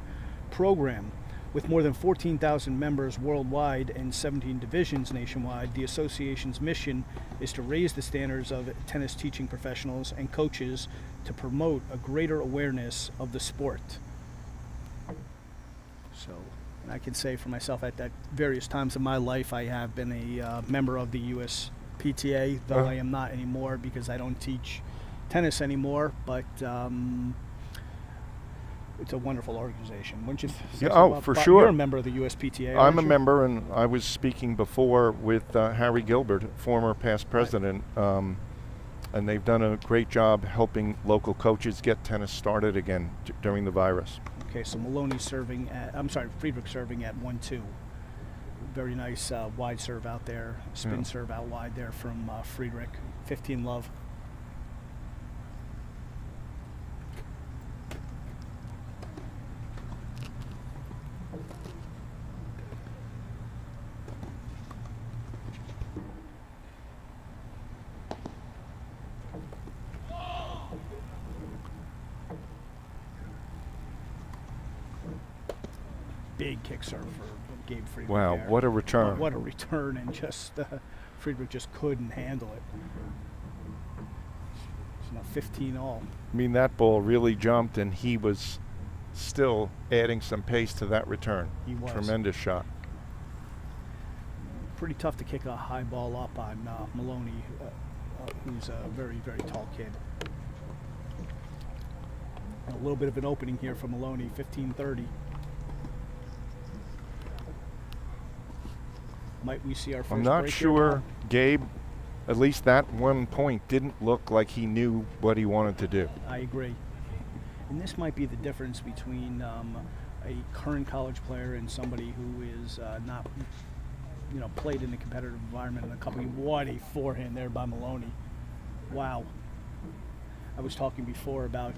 program. With more than 14,000 members worldwide and 17 divisions nationwide, the association's mission is to raise the standards of tennis teaching professionals and coaches to promote a greater awareness of the sport. So, I can say for myself at various times in my life, I have been a member of the USPTA, though I am not anymore because I don't teach tennis anymore, but it's a wonderful organization. Wouldn't you say so, for Bob? sure. You're a member of the USPTA. I'm a you? member, and I was speaking before with Harry Gilbert, former past president, and they've done a great job helping local coaches get tennis started again during the virus. Okay, so Maloney Friedrich serving at 1-2. Very nice wide serve out there, spin serve out wide there from Friedrich. 15 love. Big kick serve for Gabe Friedrich. Wow, there. what a return. What a return, and just Friedrich just couldn't handle it. So now 15 all. I mean, that ball really jumped, and he was still adding some pace to that return. He was. Tremendous shot. Pretty tough to kick a high ball up on Maloney, who's a very, very tall kid. A little bit of an opening here for Maloney, 15-30. Might we see our first I'm not break here, sure Bob? Gabe, at least that one point, didn't look like he knew what he wanted to do. I agree. And this might be the difference between a current college player and somebody who is not, played in a competitive environment in a couple. What a forehand there by Maloney. Wow. I was talking before about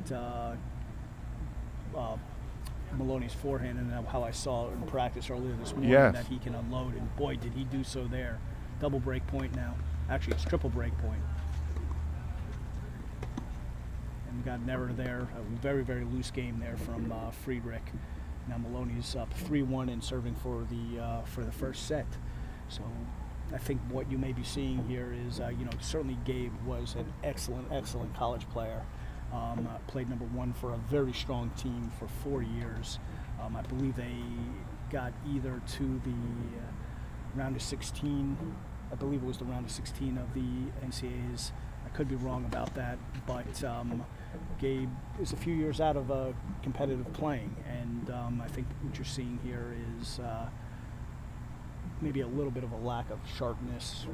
Maloney's forehand and how I saw in practice earlier this morning that he can unload, and boy, did he do so there. Double break point now. Actually, it's triple break point. And we got an error there. A very, very loose game there from Friedrich. Now Maloney's up 3-1 and serving for the first set. So I think what you may be seeing here is, certainly Gabe was an excellent, excellent college player. Played number 1 for a very strong team for 4 years. I believe they got either to the round of 16. I believe it was the round of 16 of the NCAAs. I could be wrong about that, but Gabe is a few years out of competitive playing, and I think what you're seeing here is maybe a little bit of a lack of sharpness.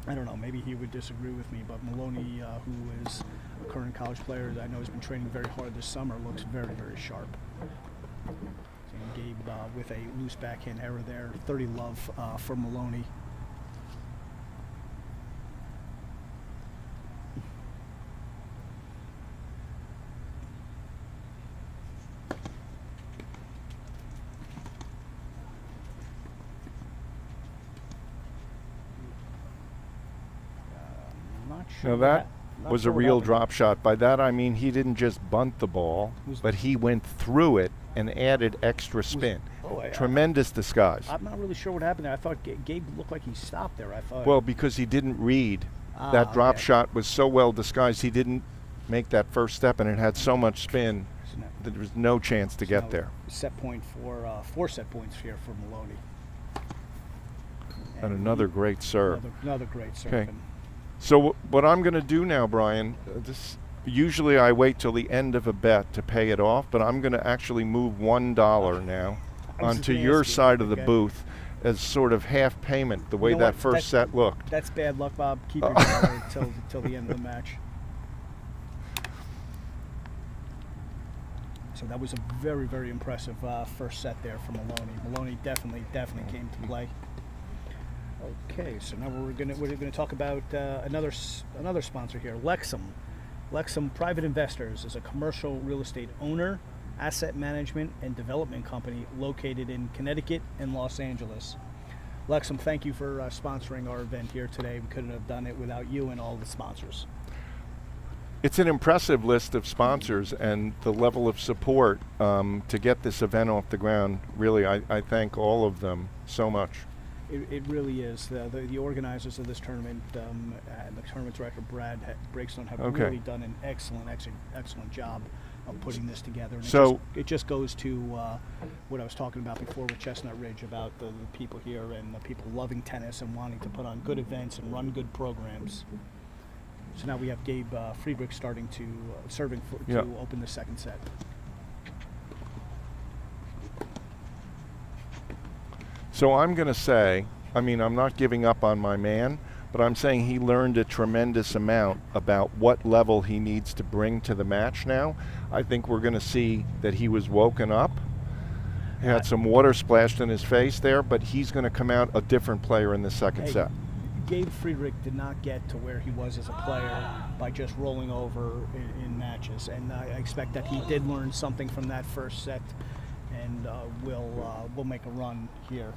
I don't know, maybe he would disagree with me, but Maloney, who is a current college player that I know has been training very hard this summer, looks very, very sharp. And Gabe with a loose backhand error there, 30 love for Maloney. Now that was a real drop shot. By that I mean he didn't just bunt the ball, but he went through it and added extra spin. Tremendous disguise. I'm not really sure what happened there. I thought Gabe looked like he stopped there. I thought. Well, because he didn't read. That drop shot was so well disguised, he didn't make that first step, and it had so much spin that there was no chance to get there. Set point for 4 set points here for Maloney. And another great serve. Another great serve. Okay. So what I'm going to do now, Brian, usually I wait till the end of a bet to pay it off, but I'm going to actually move $1 now onto your side of the booth as sort of half payment, the way that first set looked. That's bad luck, Bob. Keep your dollar till the end of the match. So that was a very, very impressive first set there for Maloney. Maloney definitely came to play. Okay, so now we're gonna talk about another sponsor here, Lexum. Lexum Private Investors is a commercial real estate owner, asset management, and development company located in Connecticut and Los Angeles. Lexum, thank you for sponsoring our event here today. We couldn't have done it without you and all the sponsors. It's an impressive list of sponsors, and the level of support to get this event off the ground. Really, I thank all of them so much. It really is. The organizers of this tournament, and the tournament director Brad Breakstone, have really done an excellent job of putting this together. And so it just goes to what I was talking about before with Chestnut Ridge, about the people here and the people loving tennis and wanting to put on good events and run good programs. So now we have Gabe Friedrich starting to to open the second set. So I'm going to say, I'm not giving up on my man, but I'm saying he learned a tremendous amount about what level he needs to bring to the match now. I think we're going to see that he was woken up. He had some water splashed in his face there, but he's going to come out a different player in the second set. Gabe Friedrich did not get to where he was as a player by just rolling over in matches, and I expect that he did learn something from that first set, and will make a run here.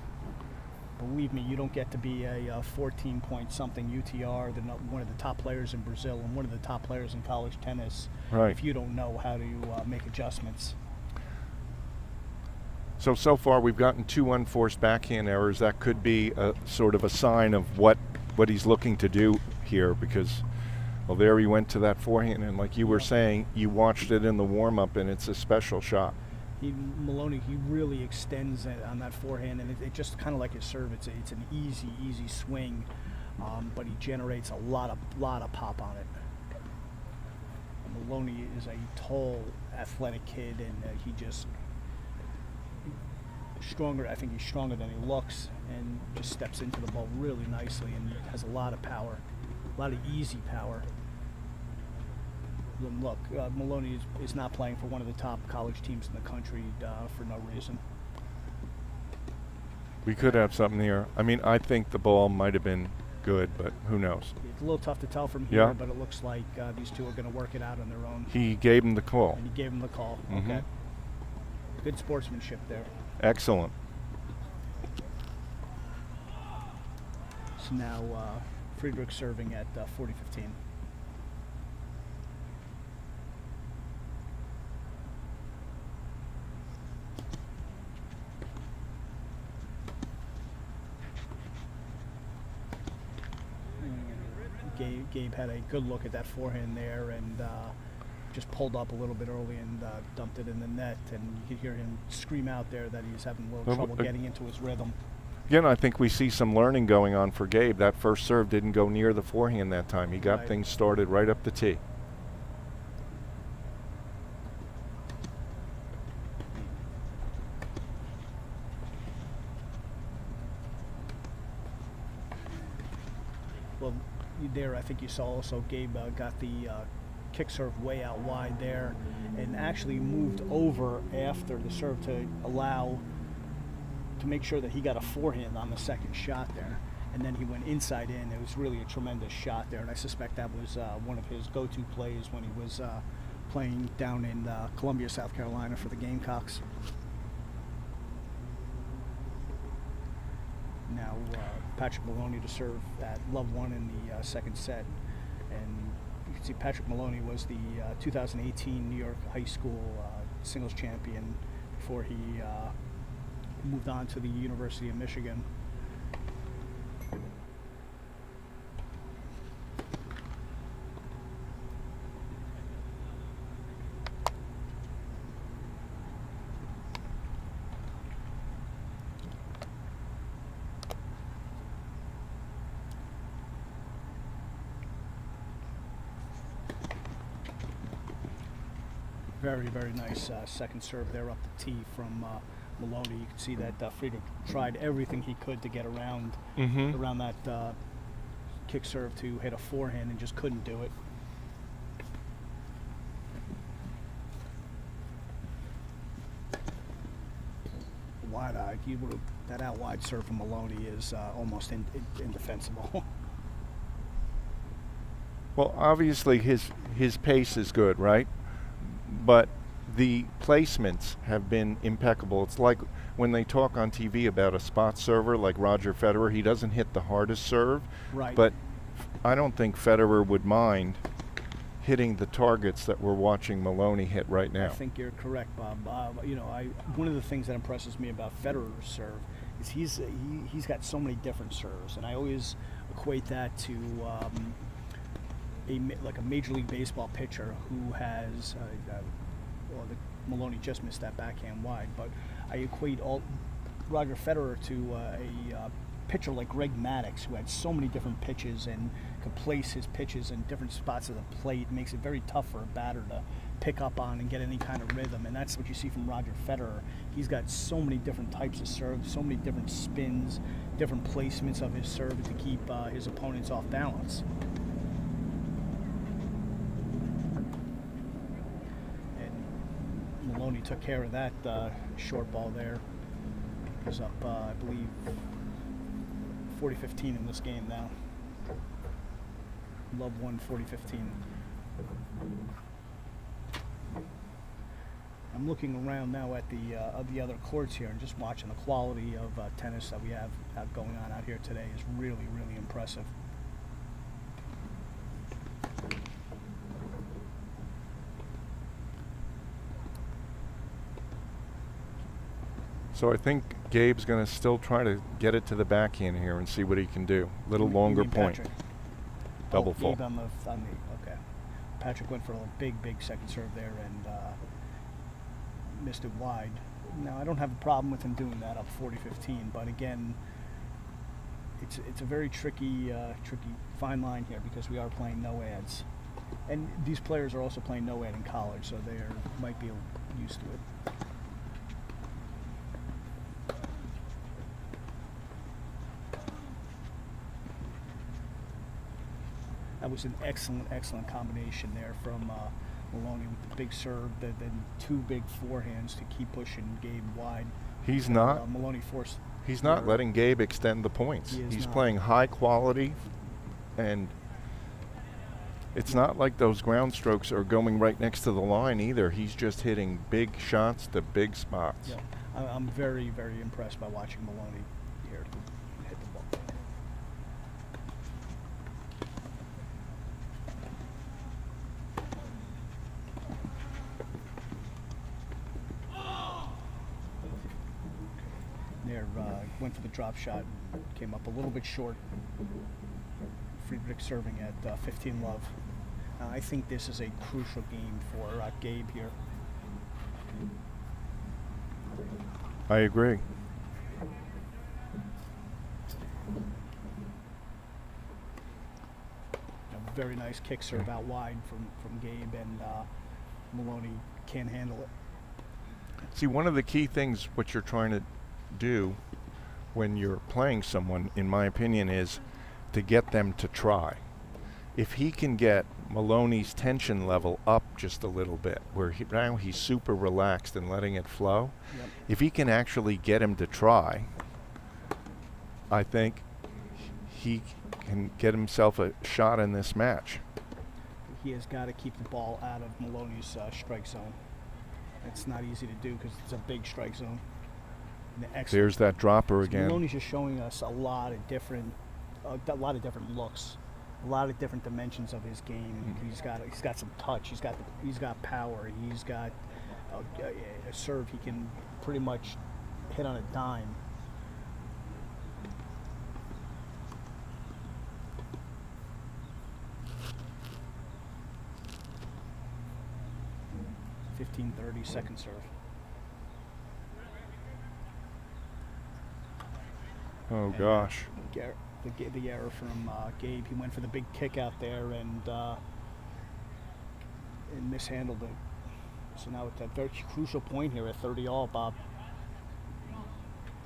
Believe me, you don't get to be a 14-point-something UTR, one of the top players in Brazil and one of the top players in college tennis, if you don't know how to make adjustments. So far we've gotten 2 unforced backhand errors. That could be a sort of a sign of what he's looking to do here, because Well, there he went to that forehand, and like you were Yeah. saying, you watched it in the warm-up, and it's a special shot. Maloney, he really extends it on that forehand, and it just kind of like his serve. It's an easy swing, but he generates a lot of pop on it. Maloney is a tall, athletic kid, and he just stronger. I think he's stronger than he looks, and just steps into the ball really nicely, and has a lot of power, a lot of easy power. And look, Maloney is not playing for one of the top college teams in the country for no reason. We could have something here. I mean, I think the ball might have been good, but who knows? It's a little tough to tell from here, Yeah. but it looks like these two are going to work it out on their own. He gave him the call. And he gave him the call. Mhm. Okay. Good sportsmanship there. Excellent. So now Friedrich serving at 40-15. Gabe had a good look at that forehand there, and just pulled up a little bit early and dumped it in the net, and you could hear him scream out there that he's having a little trouble getting into his rhythm. Again, I think we see some learning going on for Gabe. That first serve didn't go near the forehand that time. He got Right. things started right up the tee. Well, there I think you saw also Gabe got the kick serve way out wide there, and actually moved over after the serve to make sure that he got a forehand on the second shot there, and then he went inside in. It was really a tremendous shot there, and I suspect that was one of his go-to plays when he was playing down in Columbia, South Carolina for the Gamecocks. Now Patrick Maloney to serve at love one in the second set, and you can see Patrick Maloney was the 2018 New York High School singles champion before he moved on to the University of Michigan. Very, very nice second serve there up the tee from Maloney. You can see that Friedrich tried everything he could to get around that kick serve to hit a forehand and just couldn't do it. Wide-eyed, that out wide serve from Maloney is almost indefensible. Well, obviously his pace is good, right? But the placements have been impeccable. It's like when they talk on TV about a spot server like Roger Federer, he doesn't hit the hardest serve. Right. But I don't think Federer would mind hitting the targets that we're watching Maloney hit right now. I think you're correct, Bob. One of the things that impresses me about Federer's serve is he's got so many different serves, and I always equate that to like a Major League Baseball pitcher who has, Maloney just missed that backhand wide, but I equate Roger Federer to a pitcher like Greg Maddux, who had so many different pitches and could place his pitches in different spots of the plate. It makes it very tough for a batter to pick up on and get any kind of rhythm, and that's what you see from Roger Federer. He's got so many different types of serves, so many different spins, different placements of his serve to keep his opponents off balance. Maloney took care of that short ball there. It was up, I believe, 40-15 in this game now. Love won 40-15. I'm looking around now at the other courts here and just watching the quality of tennis that we have going on out here today is really, really impressive. So I think Gabe's going to still try to get it to the backhand here and see what he can do. Little You longer mean point. Patrick? double fault. Gabe on the okay. Patrick went for a big second serve there and missed it wide. Now I don't have a problem with him doing that up 40-15, but again, it's a very tricky fine line here because we are playing no ads, and these players are also playing no ad in college, so they might be used to it. That was an excellent combination there from Maloney with the big serve, then 2 big forehands to keep pushing Gabe wide. He's not. Maloney forced. He's not letting Gabe extend the points. He's not. playing high quality, and it's not like those ground strokes are going right next to the line either. He's just hitting big shots to big spots. Yeah, I'm very impressed by watching Maloney here hit the ball. There, went for the drop shot, came up a little bit short. Friedrich serving at 15 love. I think this is a crucial game for Gabe here. I agree. A very nice kick serve out wide from Gabe, and Maloney can't handle it. See, one of the key things what you're trying to do when you're playing someone, in my opinion, is to get them to try. If he can get Maloney's tension level up just a little bit, where now he's super relaxed and letting it flow, if he can actually get him to try, I think he can get himself a shot in this match. He has got to keep the ball out of Maloney's strike zone. It's not easy to do because it's a big strike zone. There's that dropper again. Maloney's just showing us a lot of different looks, a lot of different dimensions of his game. He's got some touch. He's got power. He's got a serve he can pretty much hit on a dime. .15-30 second serve. Oh gosh. The error from Gabe. He went for the big kick out there and mishandled it. So now at that very crucial point here at 30 all, Bob.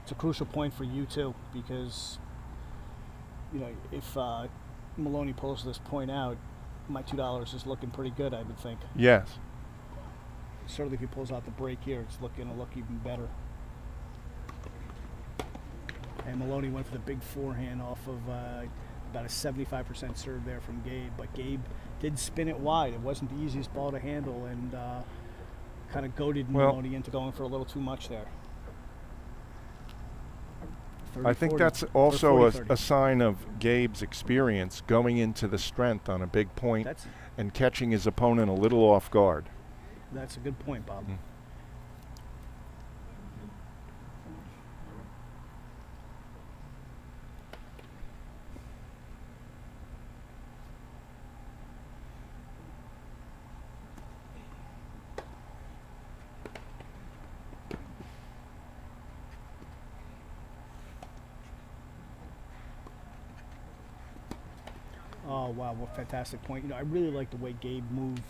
It's a crucial point for you too, because if Maloney pulls this point out, my $2 is looking pretty good, I would think. Yes. Certainly, if he pulls out the break here, it's going to look even better. And Maloney went for the big forehand off of about a 75% serve there from Gabe. But Gabe did spin it wide. It wasn't the easiest ball to handle, and kind of goaded Maloney into going for a little too much there. 30, I think 40, that's also 40, a sign of Gabe's experience going into the strength on a big point and catching his opponent a little off guard. That's a good point, Bob. Oh, wow, what a fantastic point. I really like the way Gabe moved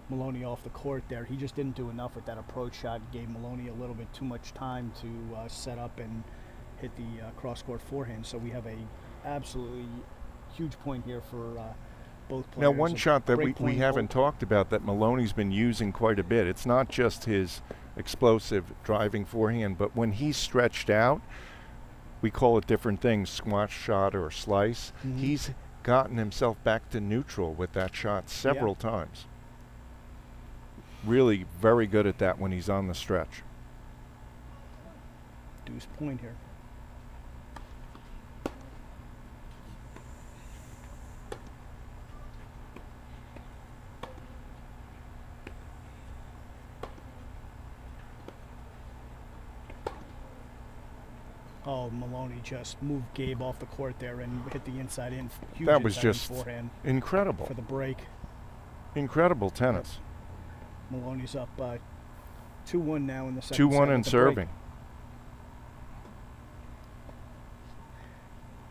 Maloney off the court there. He just didn't do enough with that approach shot. Gave Maloney a little bit too much time to set up and hit the cross-court forehand. So we have a absolutely huge point here for both players. Now, one shot that we haven't talked about that Maloney's been using quite a bit, it's not just his explosive driving forehand, but when he's stretched out, we call it different things, squash shot or slice. He's gotten himself back to neutral with that shot several times. Really very good at that when he's on the stretch. Deuce point here. Oh, Maloney just moved Gabe off the court there and hit the inside in. Huge That was inside in just forehand incredible. for the break. Incredible tennis. Maloney's up 2-1 now in the second 2-1 set and with the break. serving.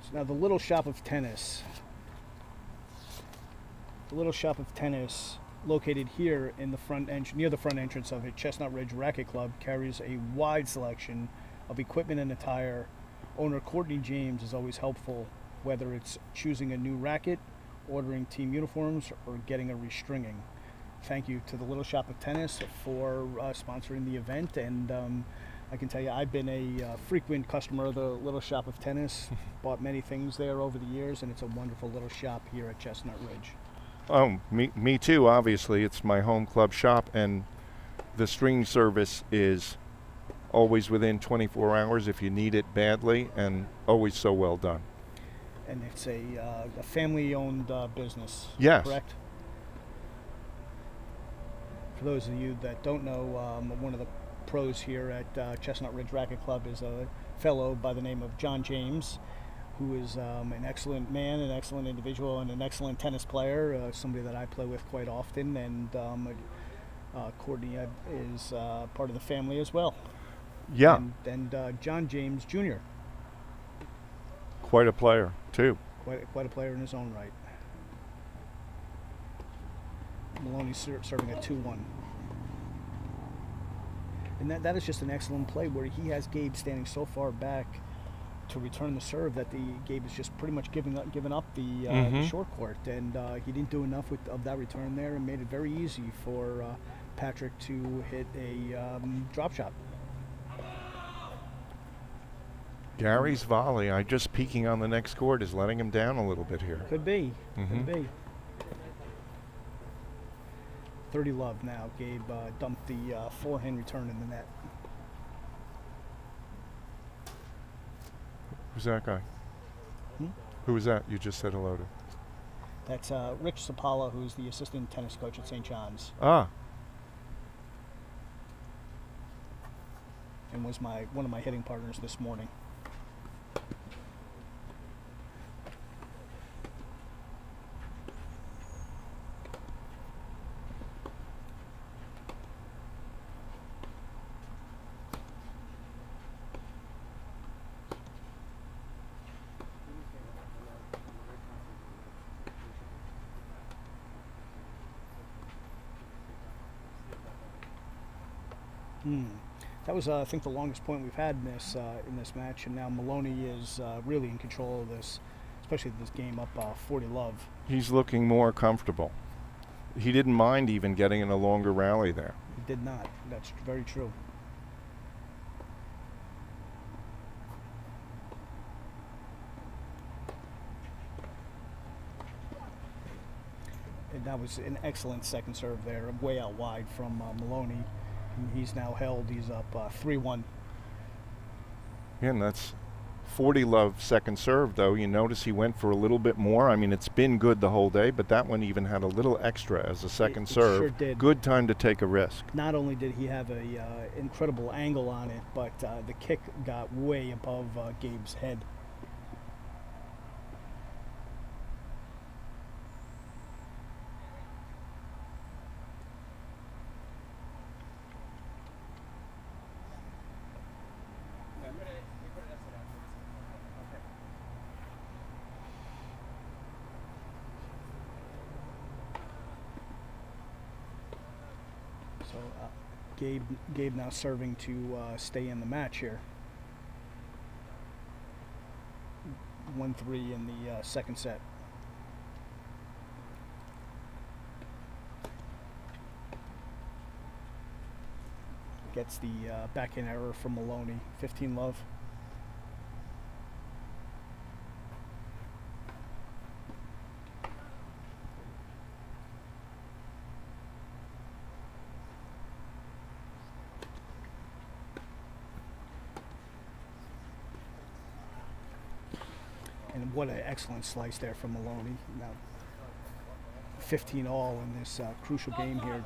So now the Little Shop of Tennis. The Little Shop of Tennis, located here in the front near the front entrance of it, Chestnut Ridge Racket Club, carries a wide selection of equipment and attire. Owner Courtney James is always helpful, whether it's choosing a new racket, ordering team uniforms, or getting a restringing. Thank you to the Little Shop of Tennis for sponsoring the event, and I can tell you I've been a frequent customer of the Little Shop of Tennis, bought many things there over the years, and it's a wonderful little shop here at Chestnut Ridge. Oh, me too, obviously. It's my home club shop, and the string service is always within 24 hours if you need it badly, and always so well done. And it's a family-owned business, Yes. correct? For those of you that don't know, one of the pros here at Chestnut Ridge Racket Club is a fellow by the name of John James, who is an excellent man, an excellent individual, and an excellent tennis player, somebody that I play with quite often, and Courtney is part of the family as well. Yeah, And John James Jr., quite a player too. quite a player in his own right. Maloney's serving a 2-1. And that is just an excellent play where he has Gabe standing so far back to return the serve that Gabe is just pretty much giving up the short court, and he didn't do enough of that return there, and made it very easy for Patrick to hit a drop shot. Gary's volley, I just peeking on the next court, is letting him down a little bit here. Could be. Mhm. Could be. 30 love now. Gabe dumped the forehand return in the net. Who's that guy? Hmm? Who was that you just said hello to? That's Rich Sapala, who's the assistant tennis coach at St. John's, Ah, and was one of my hitting partners this morning. That was, I think, the longest point we've had in this match, and now Maloney is really in control of this, especially this game up 40 love. he's looking more comfortable. He didn't mind even getting in a longer rally there. He did not. That's very true. And that was an excellent second serve there, way out wide from Maloney. And he's now held. He's up 3-1. Again, that's 40 love second serve, though. You notice he went for a little bit more. I mean, it's been good the whole day, but that one even had a little extra as a second It serve. sure did. Good time to take a risk. Not only did he have a incredible angle on it, but the kick got way above Gabe's head. So Gabe now serving to stay in the match here. 1-3 in the second set. Gets the backhand error from Maloney. 15 love. And what an excellent slice there from Maloney. Now 15 all in this crucial game here.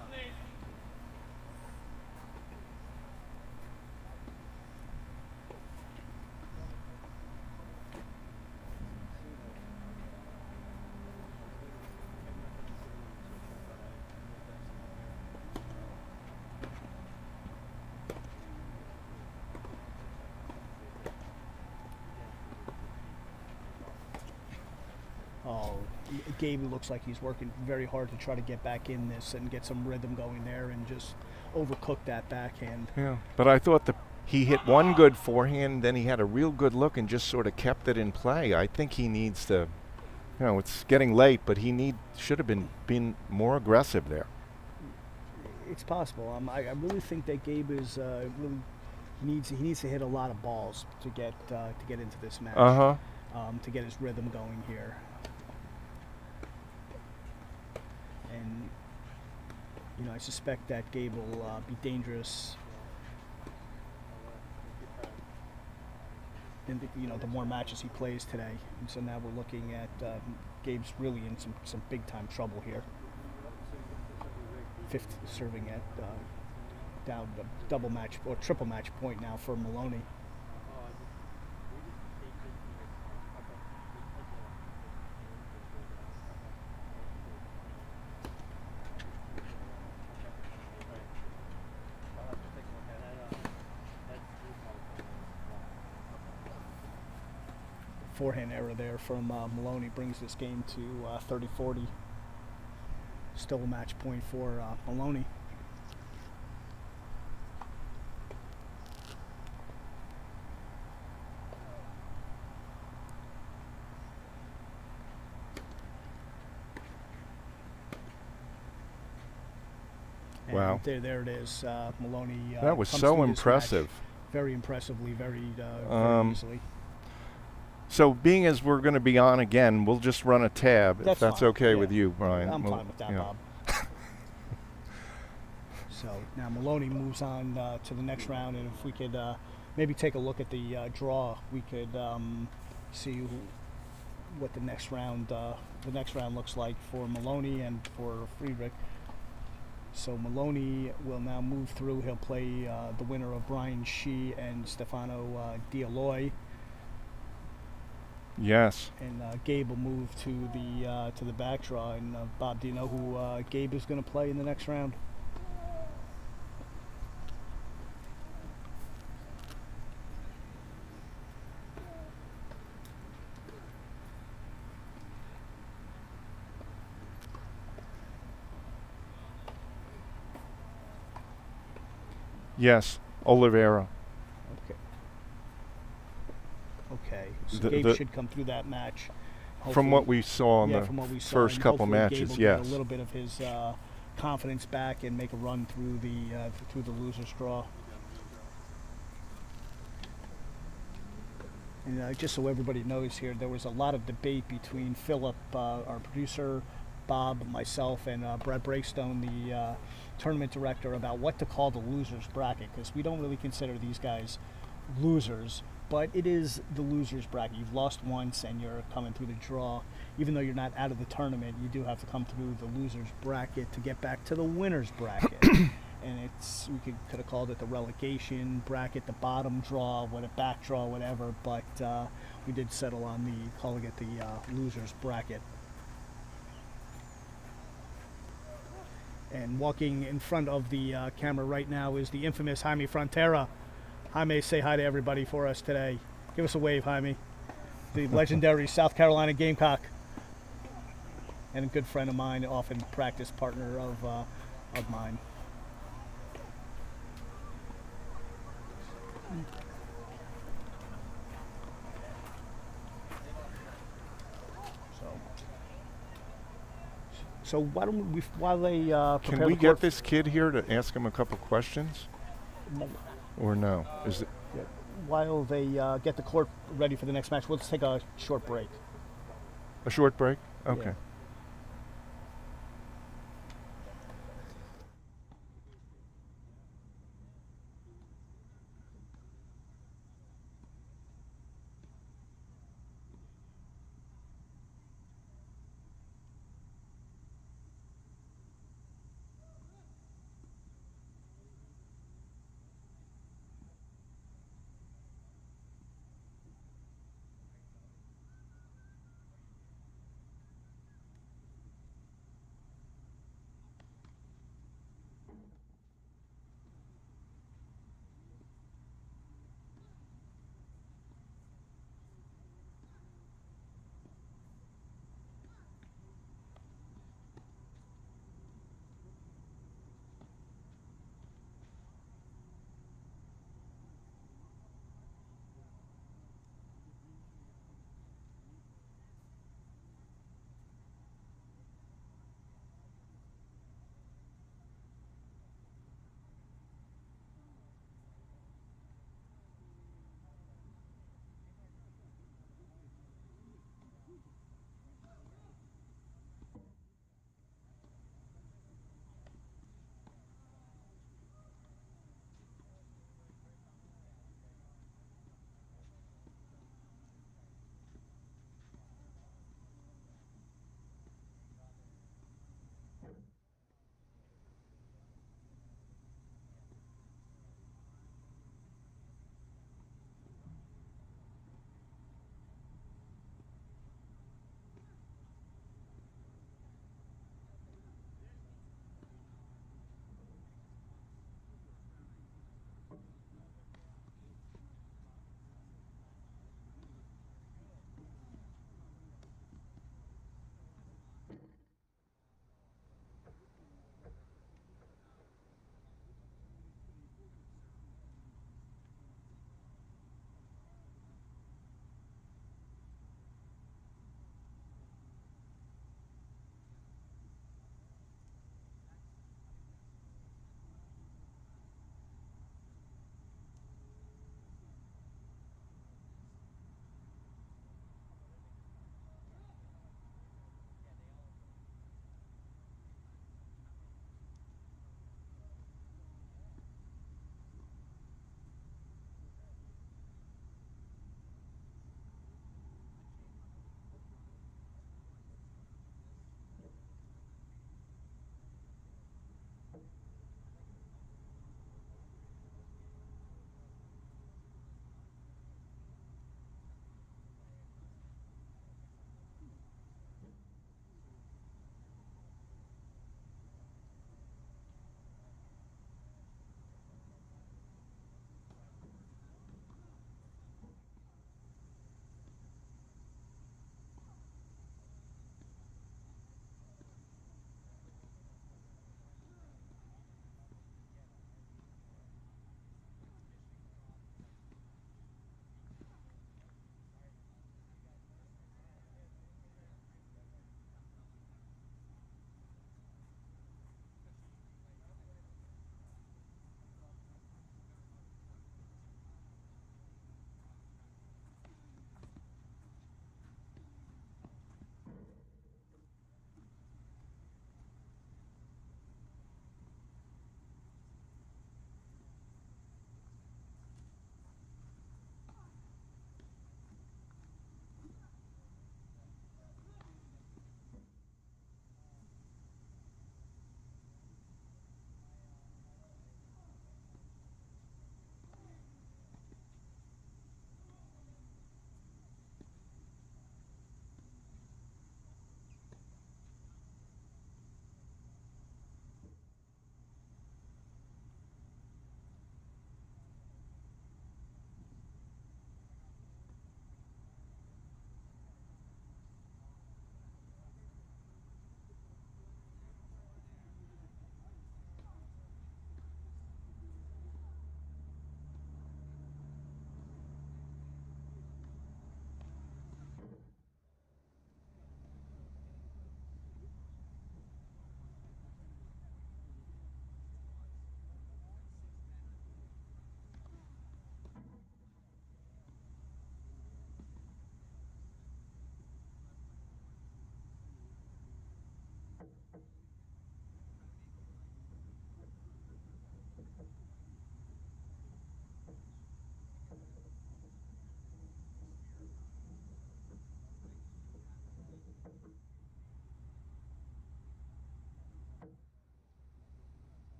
Gabe looks like he's working very hard to try to get back in this and get some rhythm going there and just overcook that backhand. Yeah, but I thought he hit one good forehand, then he had a real good look and just sort of kept it in play. I think he needs to, it's getting late, but he should have been more aggressive there. It's possible. I really think that Gabe is really needs to hit a lot of balls to get into this match. To get his rhythm going here. And I suspect that Gabe will be dangerous in the more matches he plays today. And so now we're looking at Gabe's really in some big time trouble here. Fifth serving at down the double match or triple match point now for Maloney. Forehand error there from Maloney brings this game to 30-40. Still a match point for Maloney. Wow. There it is. Maloney. That was so impressive. Very impressively, very easily. So being as we're going to be on again, we'll just run a tab if that's fine. okay with you, Brian. I'm fine with that, Bob. So now Maloney moves on to the next round, and if we could maybe take a look at the draw, we could see what the next round looks like for Maloney and for Friedrich. So Maloney will now move through. He'll play the winner of Brian Shee and Stefano DiAloy. Yes. And Gabe will move to the back draw. And Bob, do you know who Gabe is going to play in the next round? Yes, Oliveira. Okay, so Gabe should come through that match. From what we saw in the first couple matches, Gabe will get a little bit of his confidence back and make a run through the loser's draw. And just so everybody knows here, there was a lot of debate between Philip, our producer, Bob, myself, and Brett Breakstone, the tournament director, about what to call the losers bracket, because we don't really consider these guys losers. But it is the loser's bracket. You've lost once and you're coming through the draw. Even though you're not out of the tournament, you do have to come through the loser's bracket to get back to the winner's bracket. And we could have called it the relegation bracket, the bottom draw, a back draw, whatever. But we did settle on calling it the loser's bracket. And walking in front of the camera right now is the infamous Jaime Frontera. Jaime, say hi to everybody for us today. Give us a wave, Jaime. The legendary South Carolina Gamecock. And a good friend of mine, often practice partner of mine. So why don't we, while they prepare Can we get this kid here to ask him a couple questions? Or no? Is it? While they get the court ready for the next match, let's take a short break. A short break? Okay. Yeah.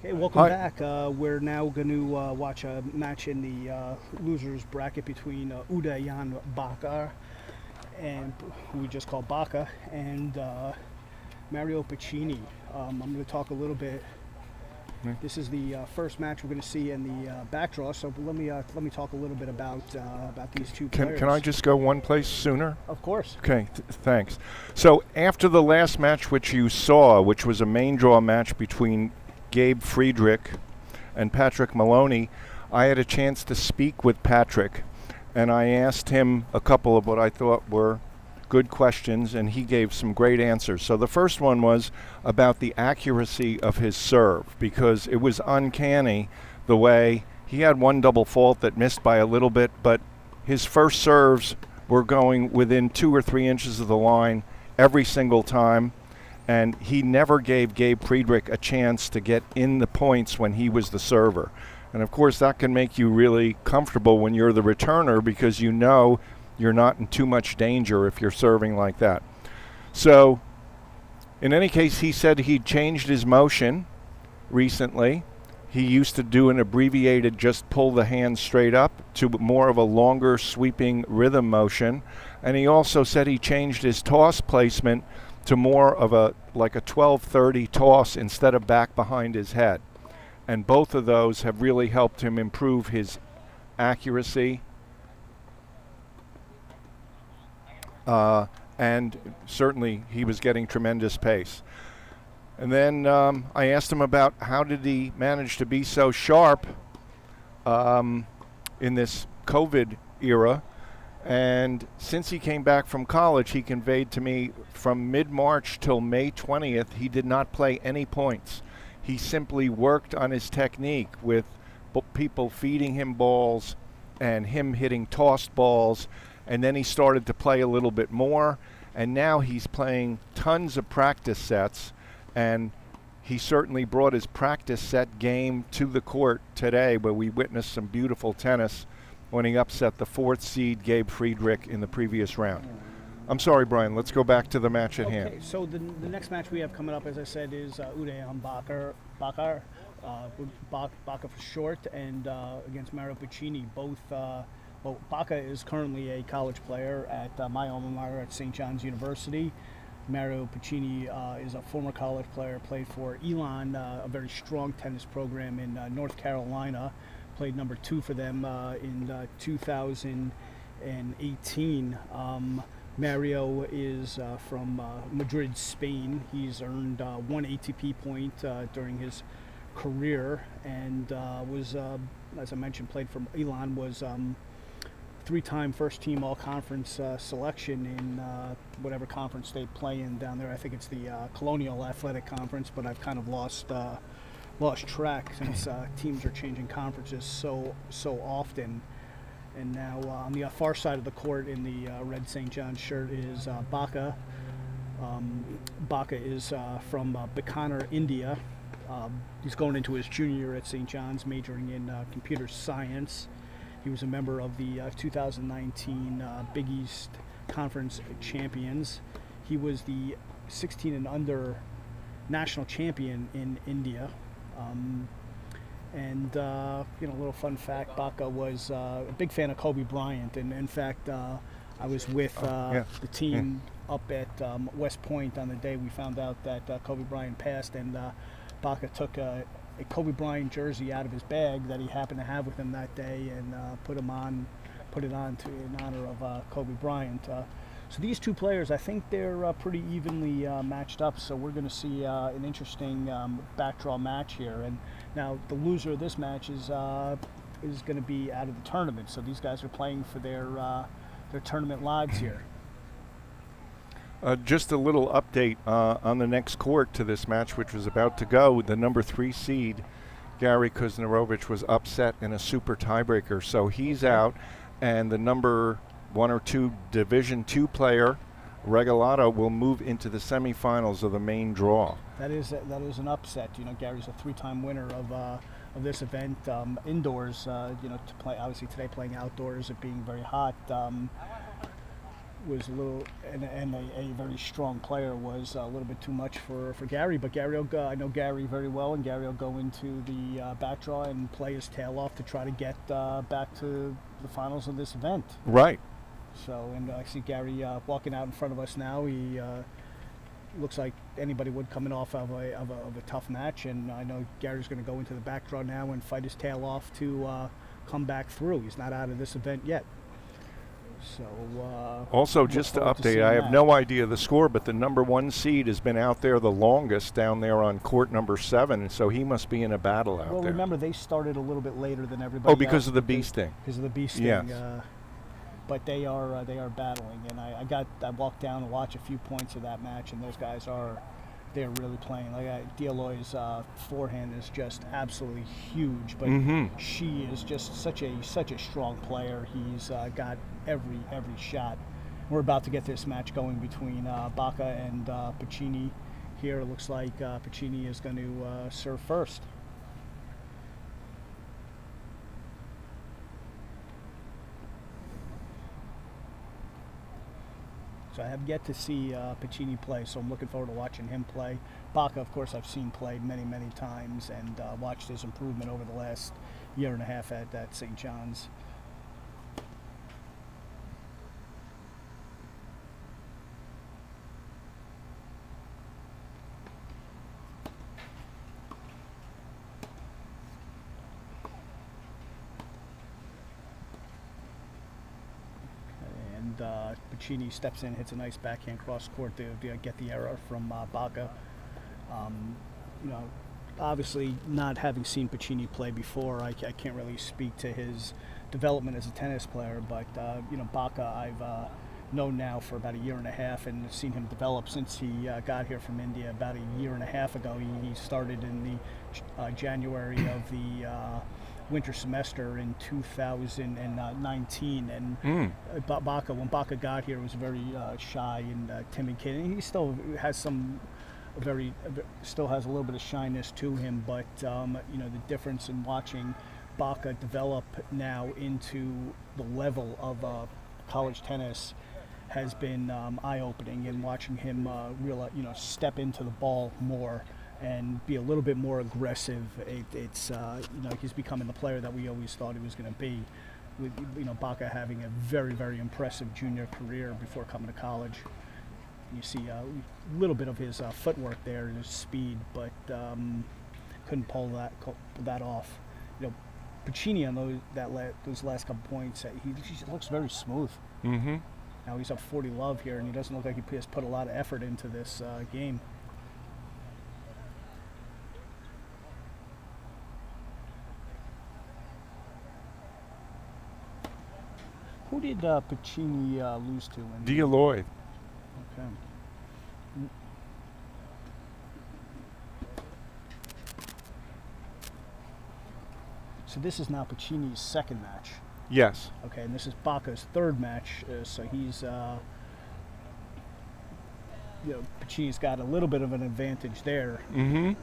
Okay, welcome Hi. back. We're now going to watch a match in the losers bracket between Jan Bhakar, and who we just call Bhakar, and Mario Paccini. I'm going to talk a little bit. This is the first match we're going to see in the back draw. So let me talk a little bit about these two players. Can I just go one place sooner? Of course. Okay, thanks. So after the last match which you saw, which was a main draw match between Gabe Friedrich and Patrick Maloney, I had a chance to speak with Patrick, and I asked him a couple of what I thought were good questions, and he gave some great answers. So the first one was about the accuracy of his serve, because it was uncanny the way he had one double fault that missed by a little bit, but his first serves were going within 2 or 3 inches of the line every single time, and he never gave Gabe Friedrich a chance to get in the points when he was the server. And of course that can make you really comfortable when you're the returner, because you know you're not in too much danger if you're serving like that. So in any case, he said he changed his motion recently. He used to do an abbreviated just pull the hand straight up to more of a longer sweeping rhythm motion. And he also said he changed his toss placement to more of a like a 12-30 toss instead of back behind his head. And both of those have really helped him improve his accuracy. And certainly he was getting tremendous pace. And then I asked him about how did he manage to be so sharp in this COVID era. And since he came back from college, he conveyed to me from mid-March till May 20th, he did not play any points. He simply worked on his technique with people feeding him balls and him hitting tossed balls. And then he started to play a little bit more, and now he's playing tons of practice sets, and he certainly brought his practice set game to the court today, where we witnessed some beautiful tennis when he upset the 4th seed Gabe Friedrich in the previous round. I'm sorry, Brian, let's go back to the match at hand. Okay, so the next match we have coming up, as I said, is Jan Bhakar, Bhakar for short, and against Mario Paccini, both. Well, Bhakar is currently a college player at my alma mater at St. John's University. Mario Paccini is a former college player, played for Elon, a very strong tennis program in North Carolina. Played number 2 for them in 2018. Mario is from Madrid, Spain. He's earned 1 ATP point during his career, and was, as I mentioned, played for Elon, was 3-time first-team all-conference selection in whatever conference they play in down there. I think it's the Colonial Athletic Conference, but I've kind of lost track since teams are changing conferences so often. And now on the far side of the court in the red St. John's shirt is Bhakar. Bhakar is from Bikaner, India. He's going into his junior year at St. John's, majoring in computer science. He was a member of the 2019 Big East Conference champions. He was the 16 and under national champion in India. And a little fun fact, Bhakar was a big fan of Kobe Bryant. And in fact, I was with the team up at West Point on the day we found out that Kobe Bryant passed, and Bhakar took a Kobe Bryant jersey out of his bag that he happened to have with him that day, and put it on in honor of Kobe Bryant. So these two players, I think they're pretty evenly matched up. So we're going to see an interesting backdraw match here. And now the loser of this match is going to be out of the tournament. So these guys are playing for their tournament lives here. Just a little update on the next court to this match, which was about to go. The number 3 seed, Gary Kuznarovich, was upset in a super tiebreaker, so he's out. And the number 1 or 2 Division II player, Regalado, will move into the semifinals of the main draw. That is an upset. Gary's a 3-time winner of this event indoors. To play, obviously today playing outdoors, it being very hot. was a little, and a very strong player was a little bit too much for Gary. But Gary will go, I know Gary very well, and Gary will go into the back draw and play his tail off to try to get back to the finals of this event. Right. So, and I see Gary walking out in front of us now. He looks like anybody would coming off of a tough match, and I know Gary's going to go into the back draw now and fight his tail off to come back through. He's not out of this event yet. So also, just to update, I have no idea the score, but the number 1 seed has been out there the longest down there on court number 7, so he must be in a battle out there. Well, remember, they started a little bit later than everybody. Oh, because else, of the bee sting. Because of the bee sting. Yes. But they are battling, and I walked down and watched a few points of that match, and those guys they're really playing. Like DiAloy's forehand is just absolutely huge, but she is just such a strong player. He's got every shot. We're about to get this match going between Bhakar and Paccini. Here it looks like Paccini is going to serve first. So I have yet to see Paccini play, so I'm looking forward to watching him play. Bhakar, of course, I've seen play many times, and watched his improvement over the last year and a half at St. John's. Paccini steps in, hits a nice backhand cross court to get the error from Bhakar. Obviously, not having seen Paccini play before, I can't really speak to his development as a tennis player. But Bhakar, I've known now for about a year and a half, and seen him develop since he got here from India about a year and a half ago. He started in the January of the winter semester in 2019, and Bhakar, when Bhakar got here, was a very shy and timid kid, and he still has still has a little bit of shyness to him, but the difference in watching Bhakar develop now into the level of college tennis has been eye-opening, and watching him step into the ball more and be a little bit more aggressive. He's becoming the player that we always thought he was going to be. With Bhakar having a very impressive junior career before coming to college. You see a little bit of his footwork there and his speed, but couldn't pull that off. Paccini on those last couple points, he just looks very smooth. Now he's up 40 love here, and he doesn't look like he has put a lot of effort into this game. Who did Paccini lose to? DiAloy. Okay. So this is now Paccini's second match. Yes. Okay, and this is Bhakar's third match. So he's, Paccini's got a little bit of an advantage there. Even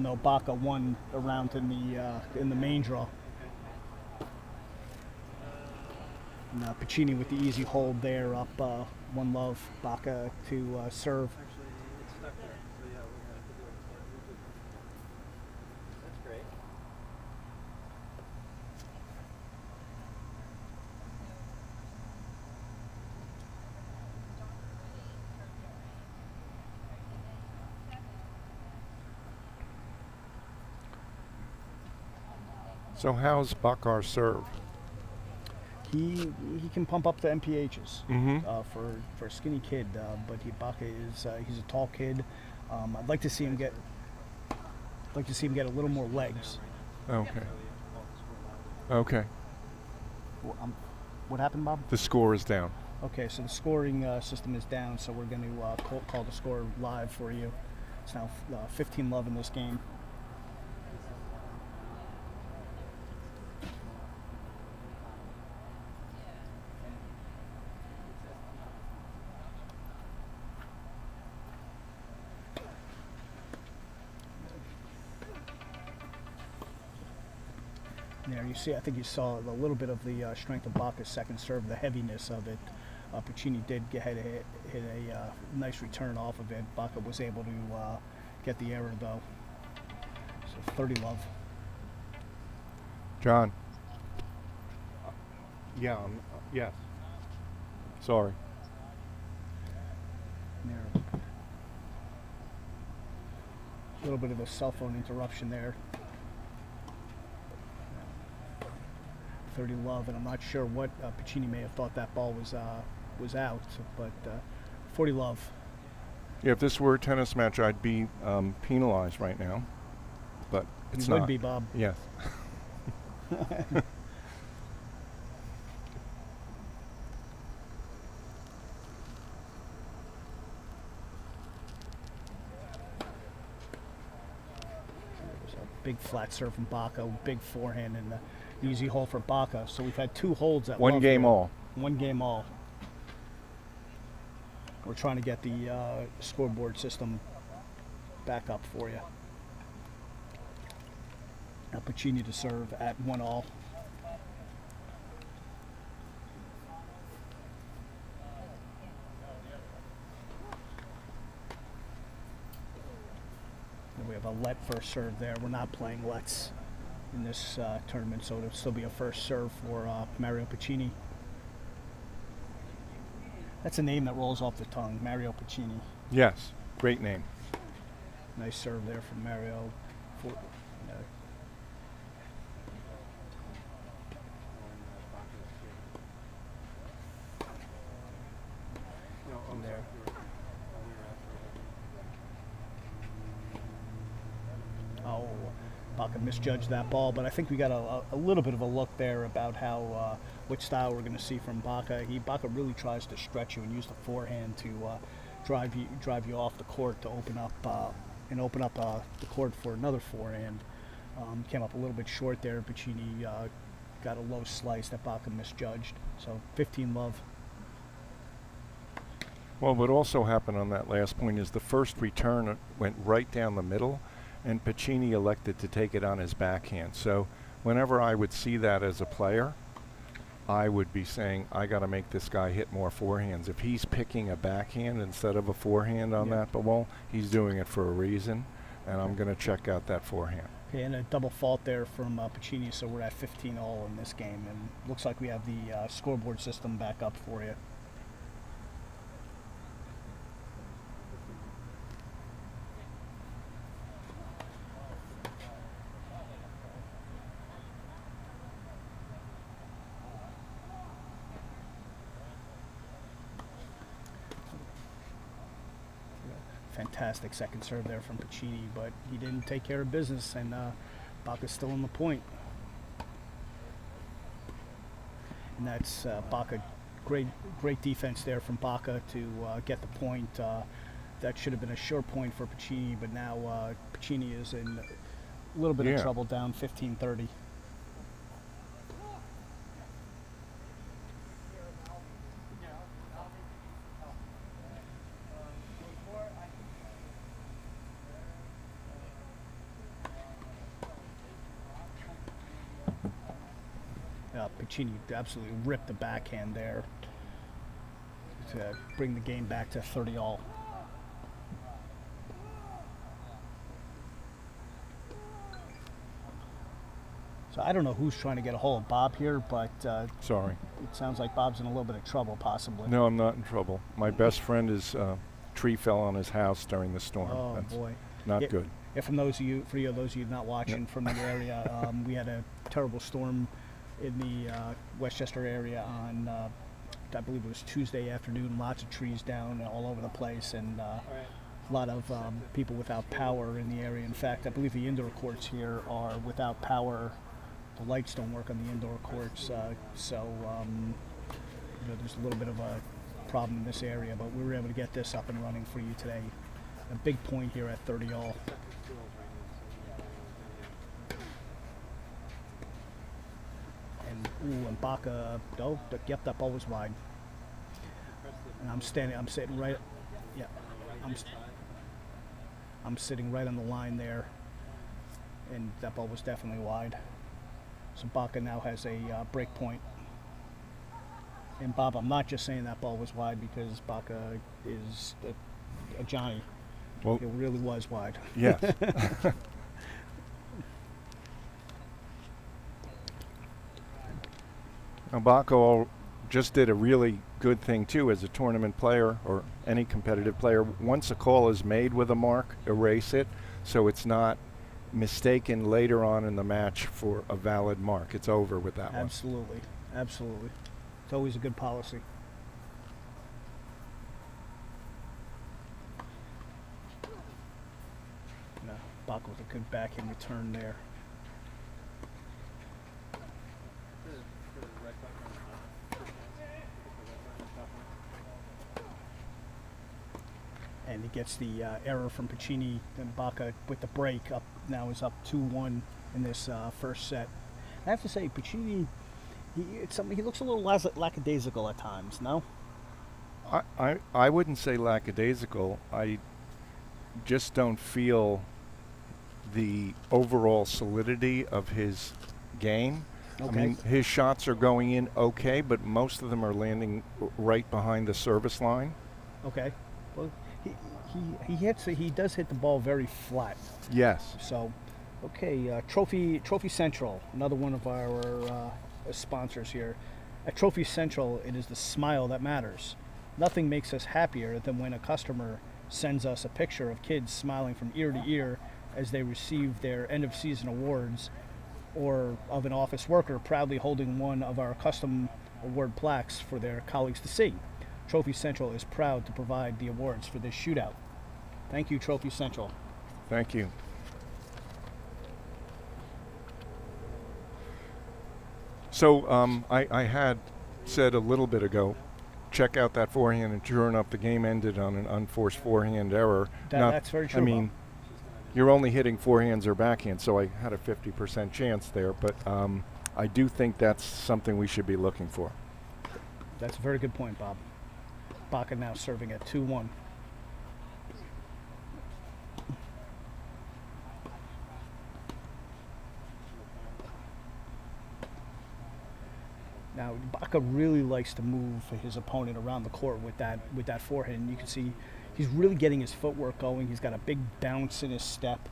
though Bhakar won a round in the main draw. And Paccini with the easy hold there, up 1 love. Bhakar to serve. That's great. So how's Bhakar serve? He can pump up the MPHs for a skinny kid, but Bhakar is he's a tall kid. I'd like to see him get a little more legs. Okay. Okay. What happened, Bob? The score is down. Okay, so the scoring system is down, so we're going to call the score live for you. It's now 15 love in this game. There, you see, I think you saw a little bit of the strength of Bhakar's second serve, the heaviness of it. Paccini did hit a nice return off of it. Bhakar was able to get the error though. So 30 love. John. Yeah. Yes. Sorry. There. A little bit of a cell phone interruption there. 30 love, and I'm not sure what Paccini may have thought that ball was out, but 40 love. Yeah, if this were a tennis match, I'd be penalized right now, but it's You not. would be, Bob. Yes. Big flat serve from Bhakar, big forehand, and the easy hole for Bhakar. So we've had 2 holds at One love game here. all. One game all. We're trying to get the scoreboard system back up for you. Now Paccini to serve at 1-all. We have a let first serve there. We're not playing lets in this tournament, so it'll still be a first serve for Mario Paccini. That's a name that rolls off the tongue, Mario Paccini. Yes, great name. Nice serve there from Mario. From there. Oh, Bhakar misjudged that ball, but I think we got a little bit of a look there about how which style we're going to see from Bhakar. Bhakar really tries to stretch you and use the forehand to drive you off the court to open up the court for another forehand. Came up a little bit short there. Paccini got a low slice that Bhakar misjudged. So 15 love. Well, what also happened on that last point is the first return went right down the middle, and Paccini elected to take it on his backhand. So whenever I would see that as a player, I would be saying, I got to make this guy hit more forehands. If he's picking a backhand instead of a forehand on that ball, he's doing it for a reason, and I'm going to check out that forehand. Okay, and a double fault there from Paccini, so we're at 15-all in this game, and looks like we have the scoreboard system back up for you. Fantastic second serve there from Paccini, but he didn't take care of business, and Bhakar's still on the point. And that's Bhakar. Great defense there from Bhakar to get the point. That should have been a sure point for Paccini, but now Paccini is in a little bit of trouble, down 15-30. Paccini absolutely ripped the backhand there to bring the game back to 30-all. So I don't know who's trying to get a hold of Bob here, but Sorry. it sounds like Bob's in a little bit of trouble, possibly. No, I'm not in trouble. My best friend is tree fell on his house during the storm. Oh, That's boy. not good. Yeah, for those of you not watching from the area, we had a terrible storm in the Westchester area on, I believe it was Tuesday afternoon. Lots of trees down all over the place, and a lot of people without power in the area. In fact, I believe the indoor courts here are without power. The lights don't work on the indoor courts, so there's a little bit of a problem in this area, but we were able to get this up and running for you today. A big point here at 30-all. And Bhakar, yep, that ball was wide. And I'm sitting right, yeah, I'm sitting right on the line there, and that ball was definitely wide. So Bhakar now has a break point. And Bob, I'm not just saying that ball was wide because Bhakar is a Johnny. Well, It really was wide. yes. Now, Bhakar just did a really good thing too as a tournament player or any competitive player. Once a call is made with a mark, erase it so it's not mistaken later on in the match for a valid mark. It's over with that one. Absolutely. Absolutely. It's always a good policy. No, Bach with a good backhand return there. And he gets the error from Paccini. Then Bhakar with the break up now is up 2-1 in this first set. I have to say, Paccini, he looks a little lackadaisical at times. No, I wouldn't say lackadaisical. I just don't feel the overall solidity of his game. Okay. I mean, his shots are going in okay, but most of them are landing right behind the service line. okay. Well, he does hit the ball very flat. Yes. So, okay, Trophy Central, another one of our sponsors here. At Trophy Central, it is the smile that matters. Nothing makes us happier than when a customer sends us a picture of kids smiling from ear to ear as they receive their end-of-season awards, or of an office worker proudly holding one of our custom award plaques for their colleagues to see. Trophy Central is proud to provide the awards for this shootout. Thank you, Trophy Central. Thank you. So I had said a little bit ago, check out that forehand, and sure enough, the game ended on an unforced forehand error. That's very true. I mean, you're only hitting forehands or backhands, so I had a 50% chance there, but I do think that's something we should be looking for. That's a very good point, Bob. Bhakar now serving at 2-1. Now, Bhakar really likes to move his opponent around the court with that forehand. You can see he's really getting his footwork going. He's got a big bounce in his step,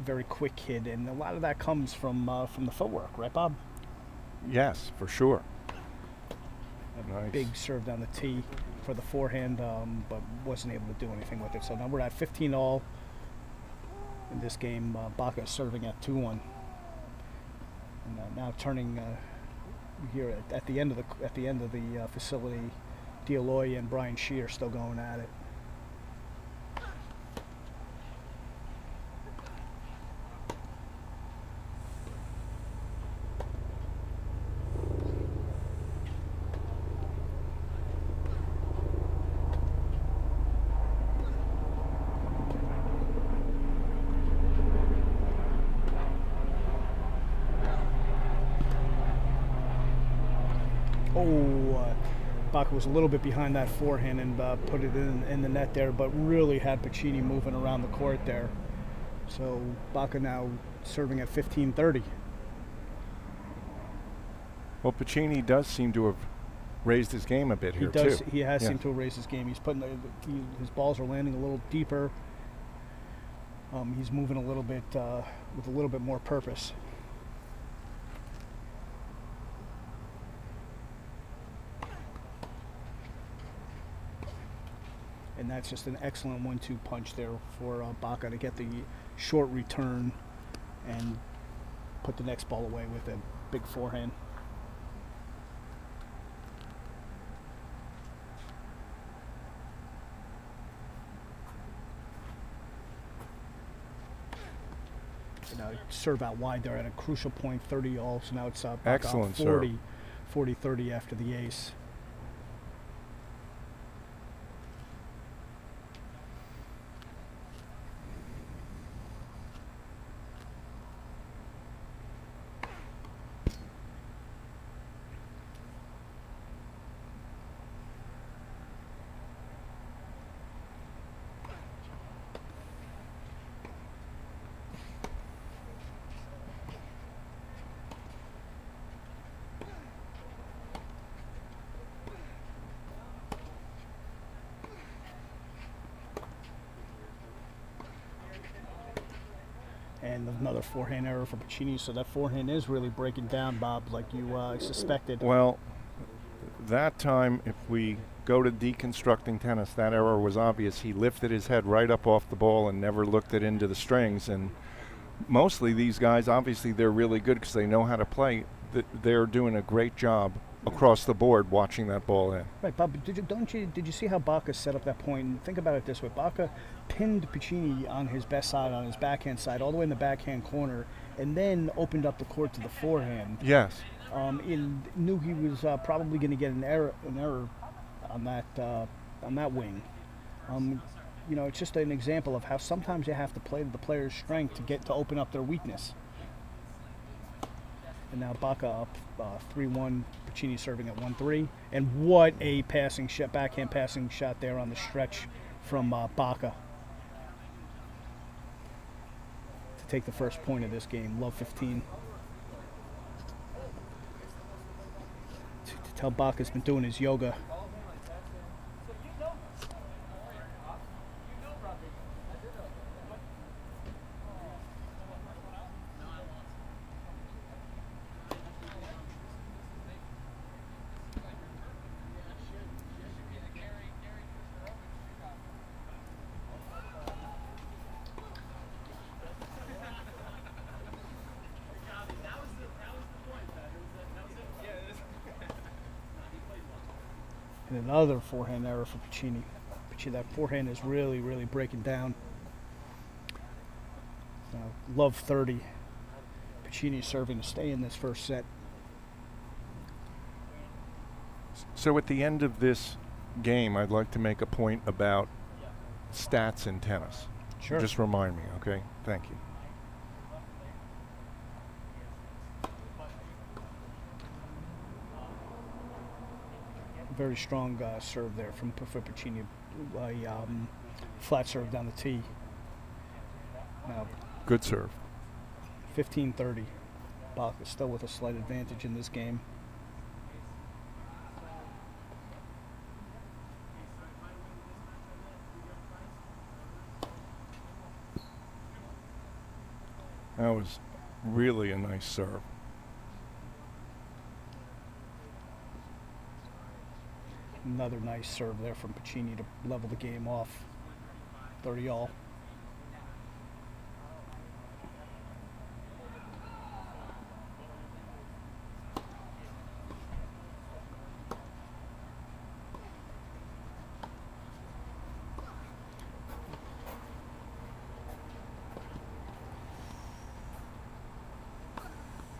very quick kid, and a lot of that comes from the footwork, right, Bob? Yes, for sure. Nice. Big serve down the tee for the forehand, but wasn't able to do anything with it. So now we're at 15-all in this game. Bhakar serving at 2-1, and now turning here at the end of the facility. DiAloy and Brian Shee are still going at it. Bhakar was a little bit behind that forehand and put it in the net there, but really had Paccini moving around the court there. So Bhakar now serving at 15-30. Well, Paccini does seem to have raised his game a bit here too. He has seemed to have raised his game. He's putting his balls are landing a little deeper. He's moving a little bit with a little bit more purpose. And that's just an excellent 1-2 punch there for Bhakar to get the short return and put the next ball away with a big forehand. So now serve out wide there at a crucial point, 30-all. So now it's Bhakar excellent 40-30 after the ace. And another forehand error for Paccini, so that forehand is really breaking down, Bob, like you suspected. Well, that time, if we go to deconstructing tennis, that error was obvious. He lifted his head right up off the ball and never looked it into the strings. And mostly these guys, obviously, they're really good because they know how to play. They're doing a great job across the board watching that ball in. Right, Bob, did you see how Bhakar set up that point? And think about it this way. Bhakar pinned Paccini on his best side, on his backhand side, all the way in the backhand corner, and then opened up the court to the forehand. Yes. And knew he was probably going to get an error on that wing. It's just an example of how sometimes you have to play to the player's strength to open up their weakness. And now Bhakar up 3-1, Paccini serving at 1-3. And what a backhand passing shot there on the stretch from Bhakar to take the first point of this game. Love 15. To tell Bhakar's been doing his yoga. And another forehand error for Paccini. That forehand is really, really breaking down. Love 30. Paccini serving to stay in this first set. So at the end of this game, I'd like to make a point about stats in tennis. Sure. Just remind me, okay? Thank you. Very strong serve there for Paccini. Flat serve down the tee. Now, good serve. 15-30. Bach is still with a slight advantage in this game. That was really a nice serve. Another nice serve there from Paccini to level the game off. 30-all.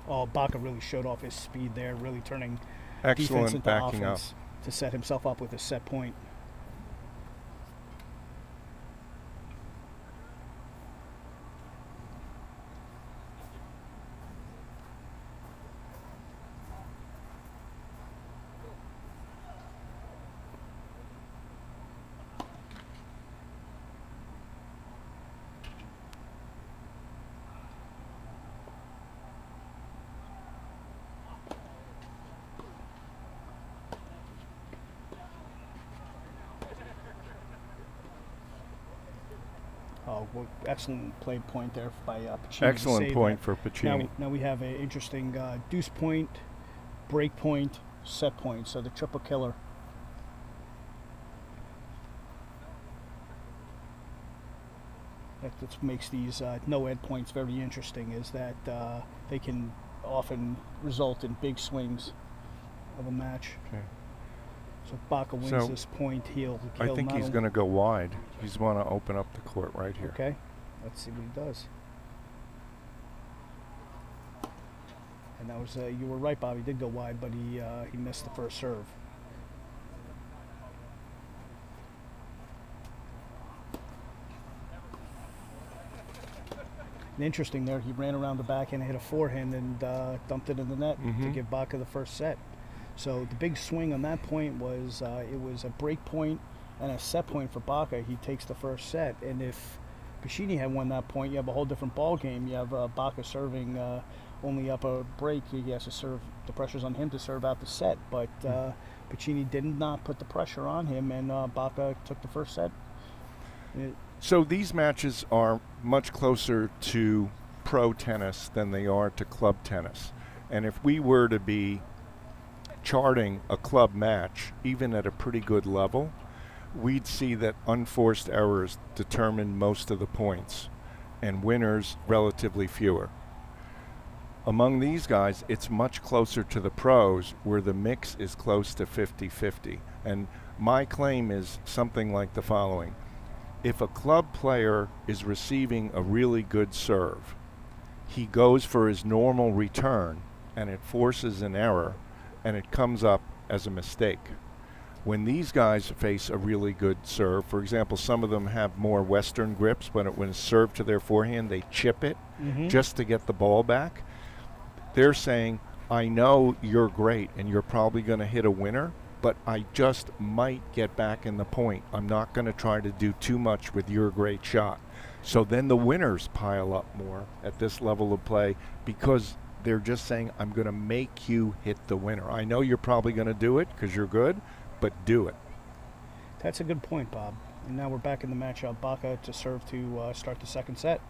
Oh, Bhakar really showed off his speed there, really turning defense Excellent into backing up. offense to set himself up with a set point. Oh, well, excellent play point there by Paccini. Excellent point for Paccini. Now we have an interesting deuce point, break point, set point. So the triple killer. That makes these no-ed points very interesting, is that they can often result in big swings of a match. Okay. So if Bhakar wins So, this point, he'll I think he's going to go wide. He's want to open up the court right here. Okay, let's see what he does. And that was you were right, Bob. He did go wide, but he missed the first serve. And interesting there, he ran around the backhand and hit a forehand and dumped it in the net to give Bhakar the first set. So the big swing on that point was it was a break point and a set point for Bhakar. He takes the first set, and if Paccini had won that point, you have a whole different ball game. You have Bhakar serving only up a break. He has to serve. The pressure's on him to serve out the set, but Paccini did not put the pressure on him, and Bhakar took the first set. So these matches are much closer to pro tennis than they are to club tennis. And if we were to be charting a club match, even at a pretty good level, we'd see that unforced errors determine most of the points and winners relatively fewer. Among these guys, it's much closer to the pros, where the mix is close to 50-50. And my claim is something like the following. If a club player is receiving a really good serve, he goes for his normal return, and it forces an error, and it comes up as a mistake. When these guys face a really good serve, for example, some of them have more Western grips, when it's served to their forehand, they chip it just to get the ball back. They're saying, I know you're great and you're probably going to hit a winner, but I just might get back in the point. I'm not going to try to do too much with your great shot. So then the winners pile up more at this level of play, because they're just saying, I'm going to make you hit the winner. I know you're probably going to do it because you're good, but do it. That's a good point, Bob. And now we're back in the matchup. Bhakar to serve to start the second set.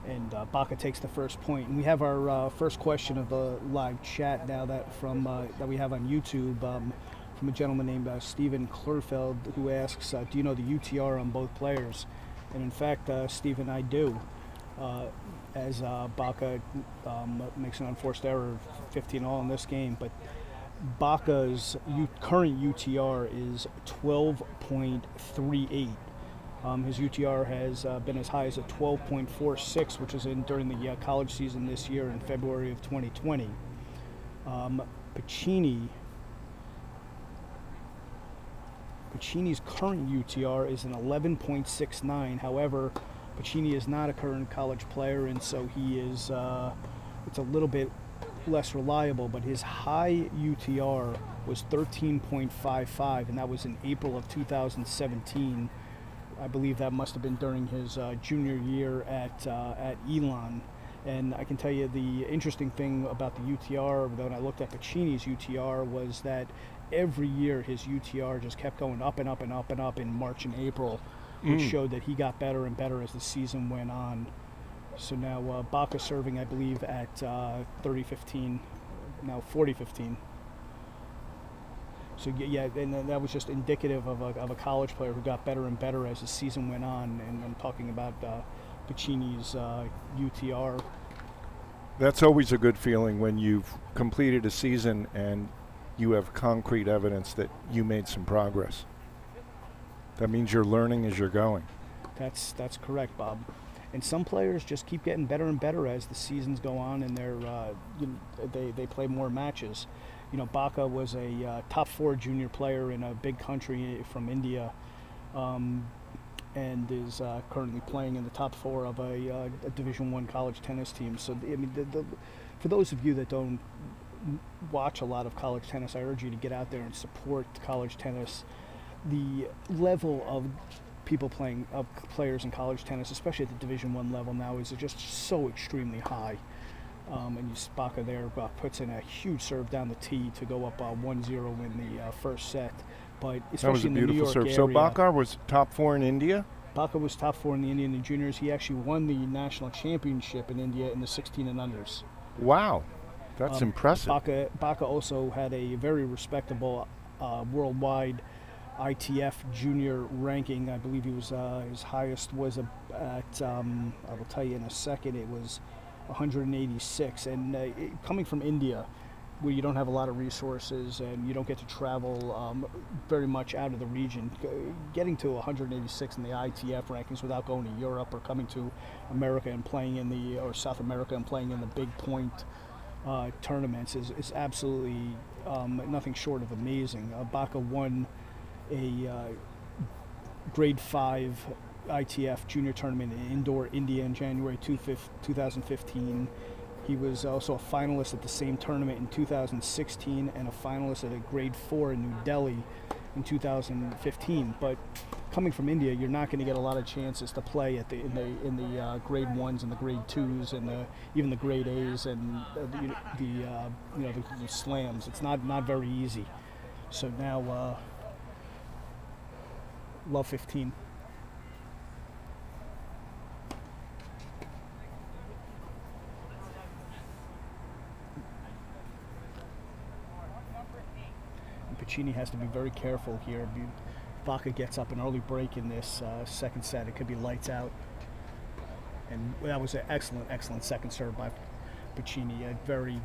And Bhakar takes the first point. And we have our first question of the live chat now that we have on YouTube from a gentleman named Stephen Klurfeld, who asks, do you know the UTR on both players? And in fact, Stephen, I do. As Bhakar makes an unforced error, 15-all in this game, but Bhakar's current UTR is 12.38. His UTR has been as high as a 12.46, which is during the college season this year in February of 2020. Paccini's current UTR is an 11.69. However, Paccini is not a current college player, and so he is it's a little bit less reliable, but his high UTR was 13.55, and that was in April of 2017. I believe that must have been during his junior year at Elon. And I can tell you the interesting thing about the UTR, when I looked at Paccini's UTR, was that every year his UTR just kept going up and up and up and up in March and April, which showed that he got better and better as the season went on. So now Bhakar serving, I believe, at 30-15, now 40-15. So yeah, and that was just indicative of a college player who got better and better as the season went on. And I'm talking about Paccini's UTR. That's always a good feeling when you've completed a season and you have concrete evidence that you made some progress. That means you're learning as you're going. That's correct, Bob. And some players just keep getting better and better as the seasons go on, and they play more matches. You know, Bhakar was a top 4 junior player in a big country from India, and is currently playing in the top 4 of a Division I college tennis team. So, I mean, for those of you that don't watch a lot of college tennis, I urge you to get out there and support college tennis. The level of players in college tennis, especially at the Division I level now, is just so extremely high. And Bhakar there puts in a huge serve down the tee to go up 1-0 in the first set. But especially that was a in the New beautiful York serve. area, So Bhakar was top 4 in India? Bhakar was top 4 in the Indian juniors. He actually won the national championship in India in the 16 and unders. Wow, that's impressive. Bhakar also had a very respectable worldwide ITF junior ranking. I believe he was his highest was at I will tell you in a second. It was 186, and coming from India, where you don't have a lot of resources and you don't get to travel very much out of the region, getting to 186 in the ITF rankings without going to Europe or coming to America and playing or South America and playing in the big point tournaments is absolutely nothing short of amazing. Bhakar won a grade 5 ITF junior tournament in indoor India in January 2015. He was also a finalist at the same tournament in 2016 and a finalist at a grade 4 in New Delhi in 2015. But coming from India, you're not going to get a lot of chances to play at in the grade 1s and the grade 2s and even the grade A's and the slams. It's not very easy. So now, love 15. Paccini has to be very careful here. Bhakar gets up an early break in this second set. It could be lights out. And that was an excellent second serve by Paccini. A very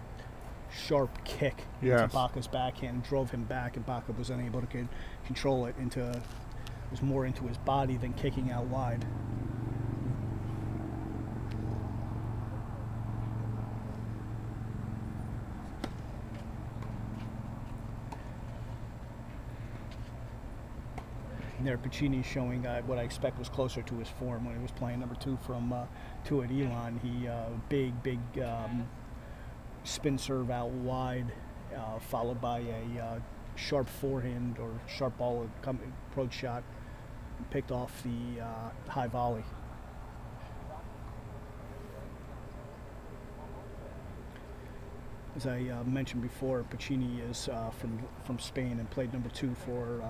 sharp kick into Bhakar's backhand, drove him back, and Bhakar was unable to control it. It was more into his body than kicking out wide. There, Paccini showing what I expect was closer to his form when he was playing number 2 from 2 at Elon. He big spin serve out wide, followed by a sharp forehand or sharp ball approach shot, picked off the high volley. As I mentioned before, Paccini is from Spain and played number 2 for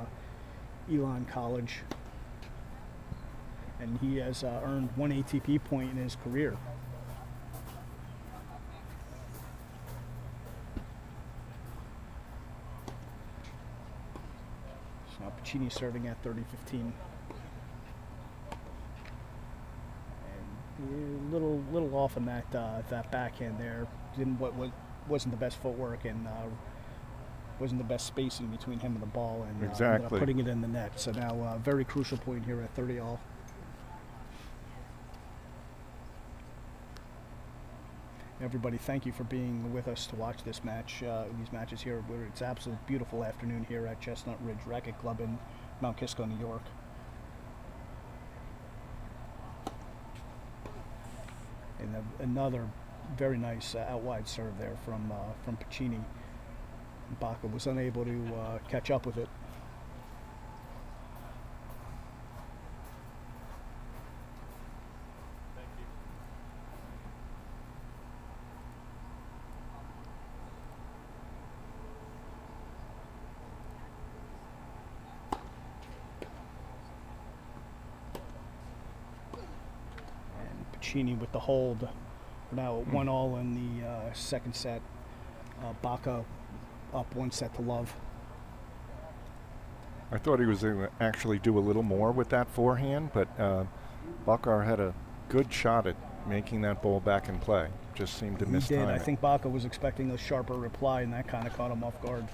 Elon College, and he has earned 1 ATP point in his career. So now Paccini serving at 30-15, and a little off on that backhand there. Wasn't the best footwork and wasn't the best spacing between him and the ball, and ended up putting it in the net. So now a very crucial point here at 30-all. Everybody, thank you for being with us to watch this match, these matches here. It's an absolute beautiful afternoon here at Chestnut Ridge Racket Club in Mount Kisco, New York. And another very nice out wide serve there from Paccini. Bhakar was unable to catch up with it. And Paccini with the hold. We're now at 1-all in the second set. Bhakar up 1-0. I thought he was going to actually do a little more with that forehand, but Bhakar had a good shot at making that ball back in play. Just seemed to miss time. I think Bhakar was expecting a sharper reply, and that kind of caught him off guard.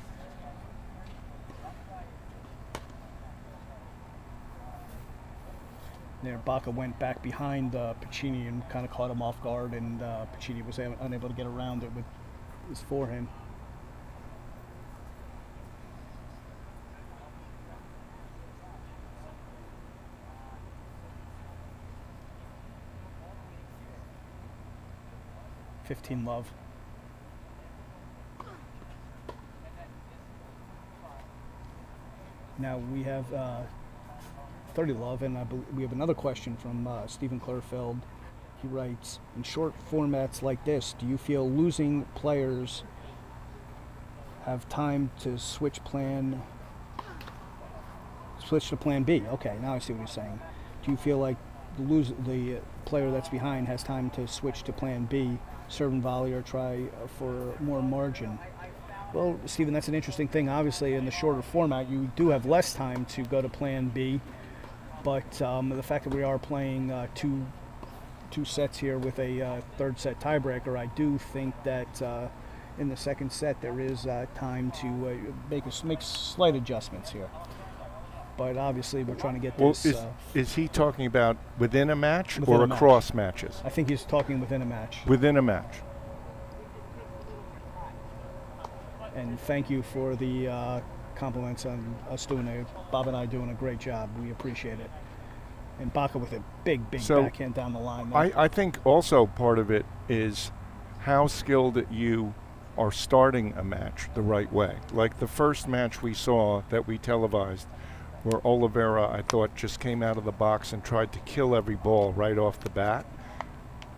There, Bhakar went back behind Paccini and kind of caught him off guard, and Paccini was unable to get around it with his forehand. $15 Now we have $30 and we have another question from Stephen Clearfield. He writes, in short formats like this, do you feel losing players have time to switch to plan B? Okay, now I see what he's saying. Do you feel like the player that's behind has time to switch to plan B, serve and volley, or try for more margin? Well, Stephen, that's an interesting thing. Obviously, in the shorter format, you do have less time to go to plan B, but the fact that we are playing two sets here with a third set tiebreaker, I do think that in the second set there is time to make slight adjustments here. But obviously we're trying to get this. Is he talking about within a match or across matches? I think he's talking within a match. Within a match. And thank you for the compliments on us Bob and I doing a great job. We appreciate it. And Bhakar with a big backhand down the line there. I think also part of it is how skilled you are starting a match the right way. Like the first match we saw that we televised, where Oliveira, I thought, just came out of the box and tried to kill every ball right off the bat,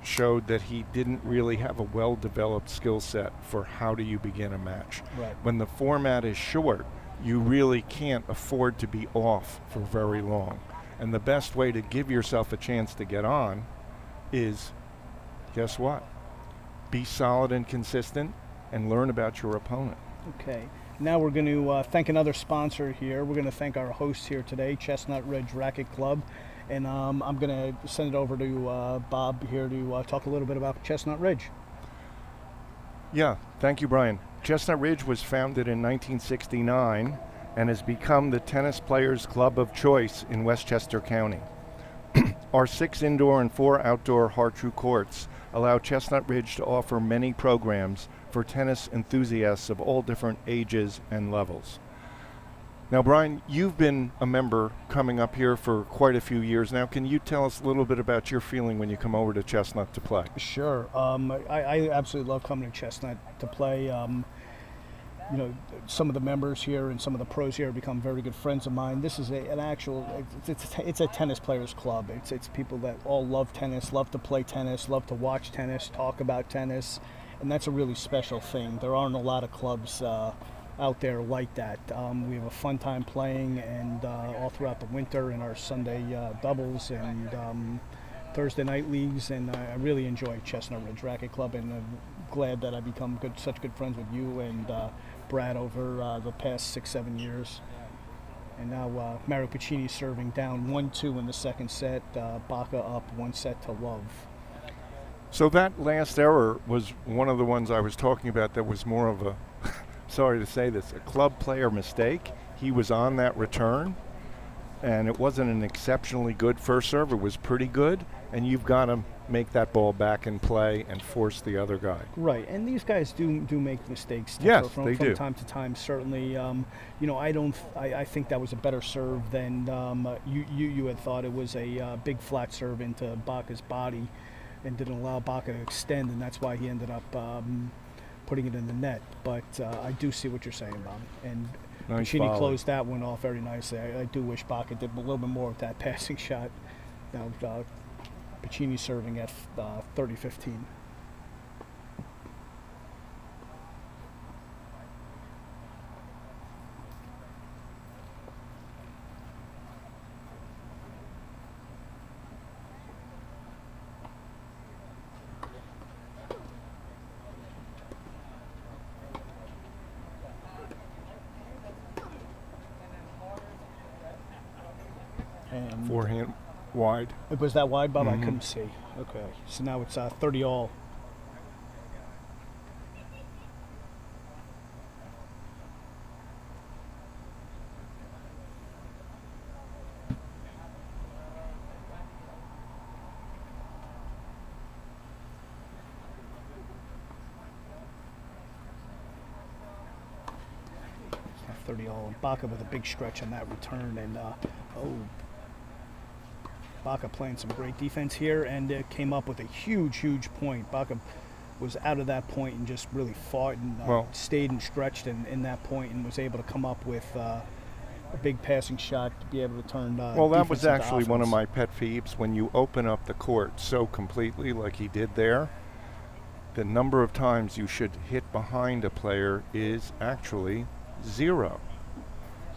showed that he didn't really have a well-developed skill set for how do you begin a match. Right. When the format is short, you really can't afford to be off for very long. And the best way to give yourself a chance to get on is, guess what? Be solid and consistent and learn about your opponent. Okay. Now we're going to thank another sponsor here. We're going to thank our host here today, Chestnut Ridge Racket Club. And I'm going to send it over to Bob here to talk a little bit about Chestnut Ridge. Yeah, thank you, Brian. Chestnut Ridge was founded in 1969 and has become the tennis players' club of choice in Westchester County. Our 6 indoor and 4 outdoor Hartrue courts allow Chestnut Ridge to offer many programs for tennis enthusiasts of all different ages and levels. Now, Brian, you've been a member coming up here for quite a few years now. Can you tell us a little bit about your feeling when you come over to Chestnut to play? Sure. I absolutely love coming to Chestnut to play. You know, some of the members here and some of the pros here have become very good friends of mine. This is an actual, it's a tennis players club. It's people that all love tennis, love to play tennis, love to watch tennis, talk about tennis, and that's a really special thing. There aren't a lot of clubs out there like that. We have a fun time playing, and all throughout the winter in our Sunday doubles and Thursday night leagues, and I really enjoy Chestnut Ridge Racket Club, and I'm glad that I've become such good friends with you and Brad over the past 6-7 years. And now Mario Paccini serving down 1-2 in the second set, Bhakar up 1-0. So that last error was one of the ones I was talking about that was more of a, sorry to say this, a club player mistake. He was on that return, and it wasn't an exceptionally good first serve. It was pretty good, and you've got to make that ball back in play and force the other guy. Right, and these guys do make mistakes. Yes, from they do. From time to time, certainly. You know, I think that was a better serve than you had thought. It was a big flat serve into Bhakar's body, and didn't allow Bhakar to extend, and that's why he ended up putting it in the net. But I do see what you're saying, Bob. And Nice Paccini volley. closed that one off very nicely. I do wish Bhakar did a little bit more with that passing shot. Now, Paccini serving at 30-15. And Forehand wide. it was that wide, Bob? Mhm. I couldn't see. Okay, so now it's 30 all. It's not 30 all. And Bhakar with a big stretch on that return, and Bhakar playing some great defense here, and came up with a huge point. Bhakar was out of that point and just really fought and stayed and stretched in that point, and was able to come up with a big passing shot to be able to turn Well, that defense was into actually one of offense. my pet peeves. When you open up the court so completely like he did there, the number of times you should hit behind a player is actually 0.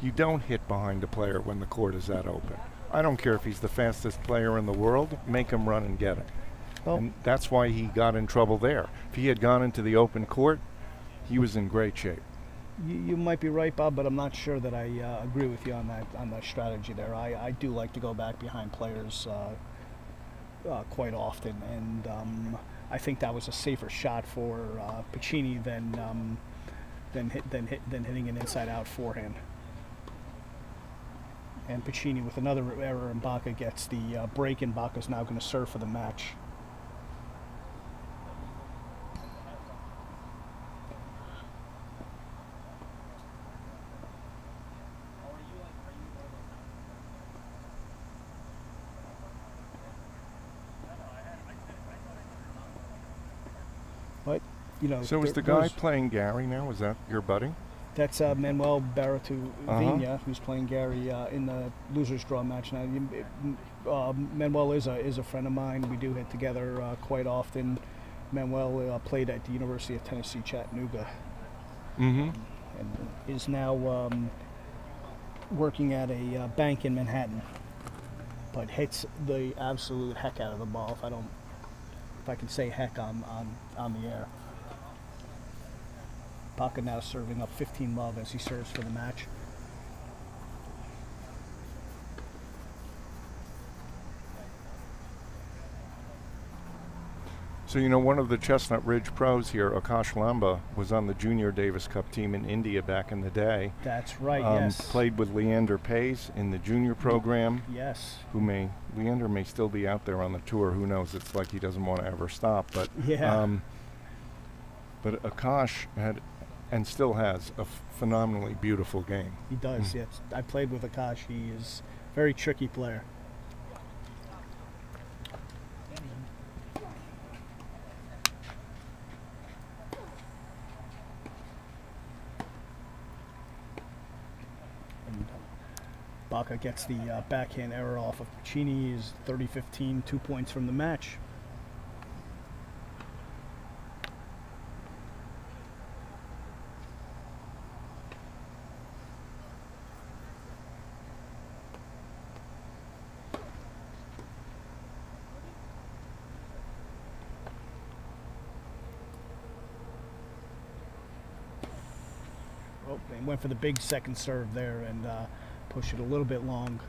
You don't hit behind a player when the court is that open. I don't care if he's the fastest player in the world, make him run and get it. Well, And that's why he got in trouble there. If he had gone into the open court, he was in great shape. you might be right, Bob, but I'm not sure that I agree with you on that strategy there. I do like to go back behind players quite often, and I think that was a safer shot for Paccini than hitting an inside-out forehand. And Paccini with another error, and Bhakar gets the break, and Bhakar's now going to serve for the match. But, you know. So is the guy playing Gary now? Is that your buddy? That's Manuel Baratu-Vina, who's playing Gary in the losers draw match now. Manuel is a friend of mine. We do hit together quite often. Manuel played at the University of Tennessee, Chattanooga, and is now working at a bank in Manhattan. But hits the absolute heck out of the ball. If I can say heck on the air. Bhakar now serving up 15-love as he serves for the match. So, you know, one of the Chestnut Ridge pros here, Akash Lamba, was on the Junior Davis Cup team in India back in the day. That's right, yes. Played with Leander Pace in the junior program. Yes. Leander may still be out there on the tour. Who knows? It's like he doesn't want to ever stop. But yeah. But Akash had and still has a phenomenally beautiful game. He does, yes. I played with Akash. He is a very tricky player. And Bhakar gets the backhand error off of Paccini. Is 30-15, 2 points from the match. And went for the big second serve there and pushed it a little bit long.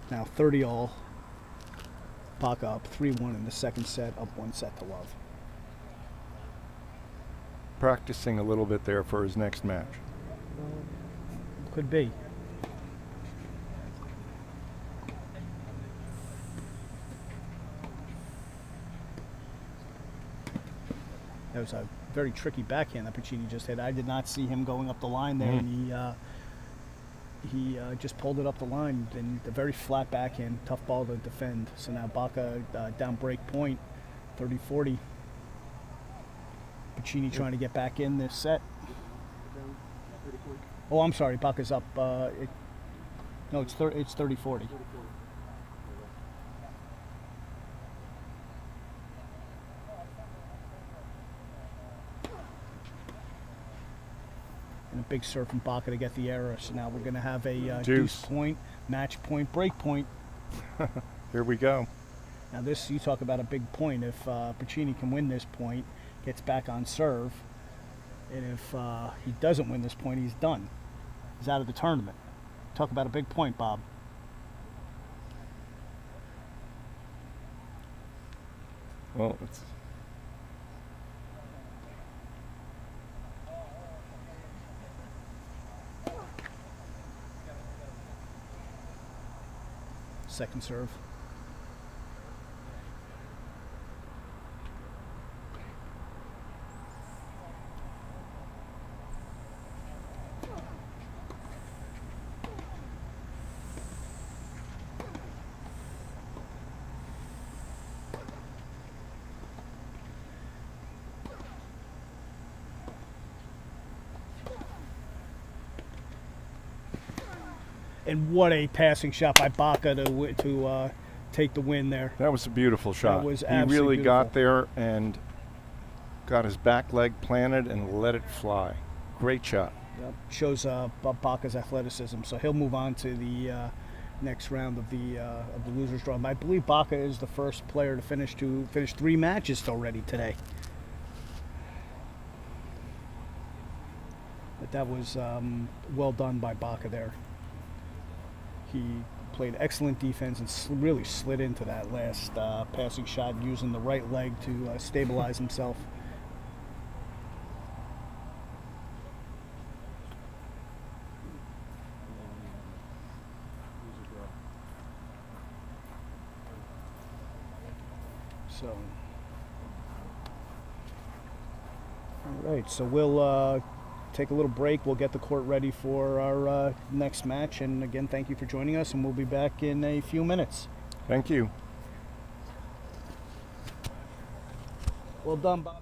Now 30-all. Bhakar up 3-1 in the second set, up 1-0. Practicing a little bit there for his next match. Could be. That was a very tricky backhand that Paccini just hit. I did not see him going up the line there, and he just pulled it up the line. And a very flat backhand, tough ball to defend. So now Bhakar down break point, 30-40. Paccini trying to get back in this set. Oh, I'm sorry, Bhakar's up. No, it's 30-40. And a big serve from Bhakar to get the error. So now we're going to have a deuce point, match point, break point. Here we go. Now this, you talk about a big point. If Paccini can win this point, gets back on serve, and if he doesn't win this point, he's done. He's out of the tournament. Talk about a big point, Bob. Well, it's... Second serve. And what a passing shot by Bhakar to take the win there. That was a beautiful shot. That was he absolutely really beautiful. got there and got his back leg planted and let it fly. Great shot. Yep. Shows Bhakar's athleticism. So he'll move on to the next round of the losers draw. I believe Bhakar is the first player to finish 3 matches already today. But that was well done by Bhakar there. He played excellent defense and really slid into that last passing shot using the right leg to stabilize himself. So, all right, so we'll take a little break. We'll get the court ready for our next match. And again, thank you for joining us, and we'll be back in a few minutes. Thank you. Well done, Bhakar.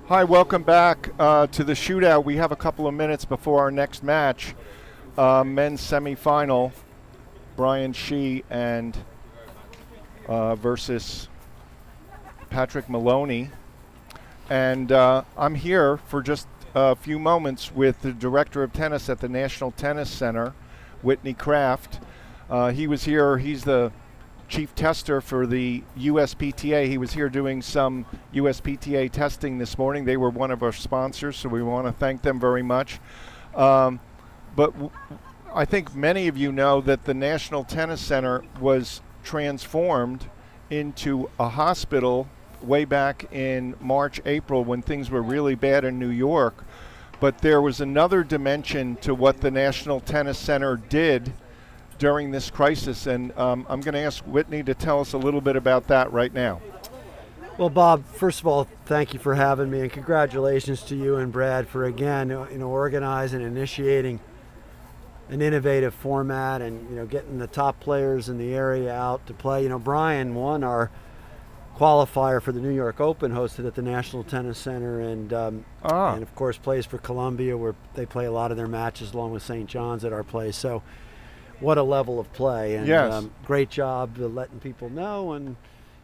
Hi, welcome back to the shootout. We have a couple of minutes before our next match. Men's semifinal, Brian Shee and versus Patrick Maloney. And I'm here for just a few moments with the director of tennis at the National Tennis Center, Whitney Kraft. He was here. He's the chief tester for the USPTA. He was here doing some USPTA testing this morning. They were one of our sponsors, so we want to thank them very much. I think many of you know that the National Tennis Center was transformed into a hospital way back in March, April, when things were really bad in New York. But there was another dimension to what the National Tennis Center did during this crisis, and I'm going to ask Whitney to tell us a little bit about that right now. Well, Bob, first of all, thank you for having me, and congratulations to you and Brad for again, organizing and initiating an innovative format, and getting the top players in the area out to play. Brian won our qualifier for the New York Open, hosted at the National Tennis Center, and of course plays for Columbia, where they play a lot of their matches along with St. John's at our place. So what a level of play, and yes. Great job letting people know, and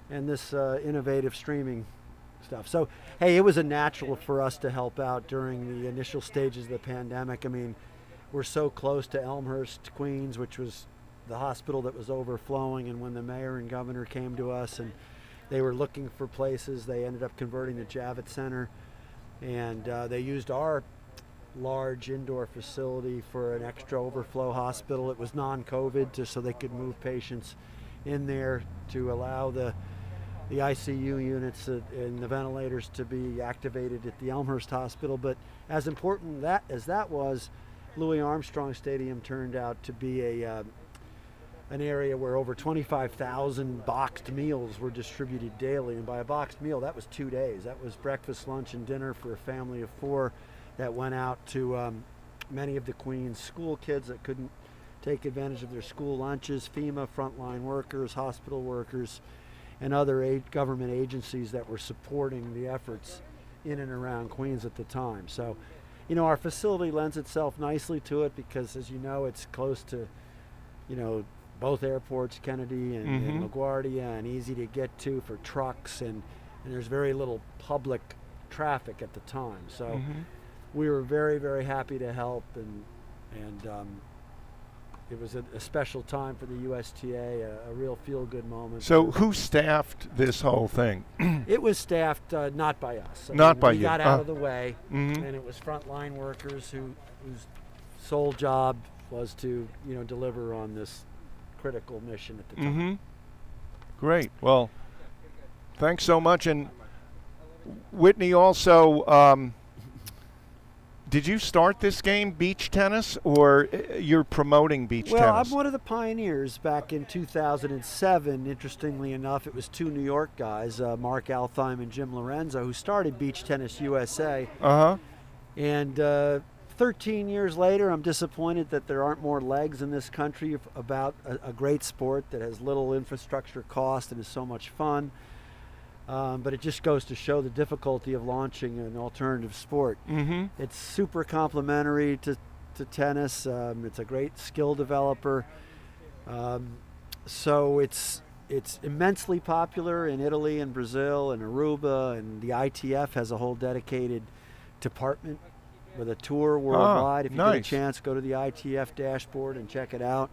this innovative streaming stuff. So hey, it was a natural for us to help out during the initial stages of the pandemic. I mean, we're so close to Elmhurst, Queens, which was the hospital that was overflowing, and when the mayor and governor came to us and they were looking for places, they ended up converting the Javits Center, and they used our large indoor facility for an extra overflow hospital. It was non-COVID, so they could move patients in there to allow the ICU units and the ventilators to be activated at the Elmhurst Hospital. But as important as that was, Louis Armstrong Stadium turned out to be an area where over 25,000 boxed meals were distributed daily. And by a boxed meal, that was 2 days. That was breakfast, lunch, and dinner for a family of 4 that went out to many of the Queens school kids that couldn't take advantage of their school lunches, FEMA, frontline workers, hospital workers, and other government agencies that were supporting the efforts in and around Queens at the time. So, our facility lends itself nicely to it because, as you know, it's close to, both airports, Kennedy and LaGuardia, and easy to get to for trucks, and there's very little public traffic at the time. So we were very, very happy to help, and it was a special time for the USTA, a real feel-good moment. So who staffed this whole thing? It was staffed not by us. Not by you. We got out of the way, and it was frontline workers whose sole job was to deliver on this critical mission at the time. Great. Well, thanks so much. And Whitney, also, did you start this game, beach tennis, or you're promoting beach tennis? Well, I'm one of the pioneers. Back in 2007, interestingly enough, it was 2 New York guys, Mark Altheim and Jim Lorenzo, who started Beach Tennis USA. And 13 years later, I'm disappointed that there aren't more legs in this country about a great sport that has little infrastructure cost and is so much fun. But it just goes to show the difficulty of launching an alternative sport. It's super complementary to tennis. It's a great skill developer. So it's immensely popular in Italy and Brazil and Aruba, and the ITF has a whole dedicated department with a tour worldwide. If you get a chance, go to the ITF dashboard and check it out.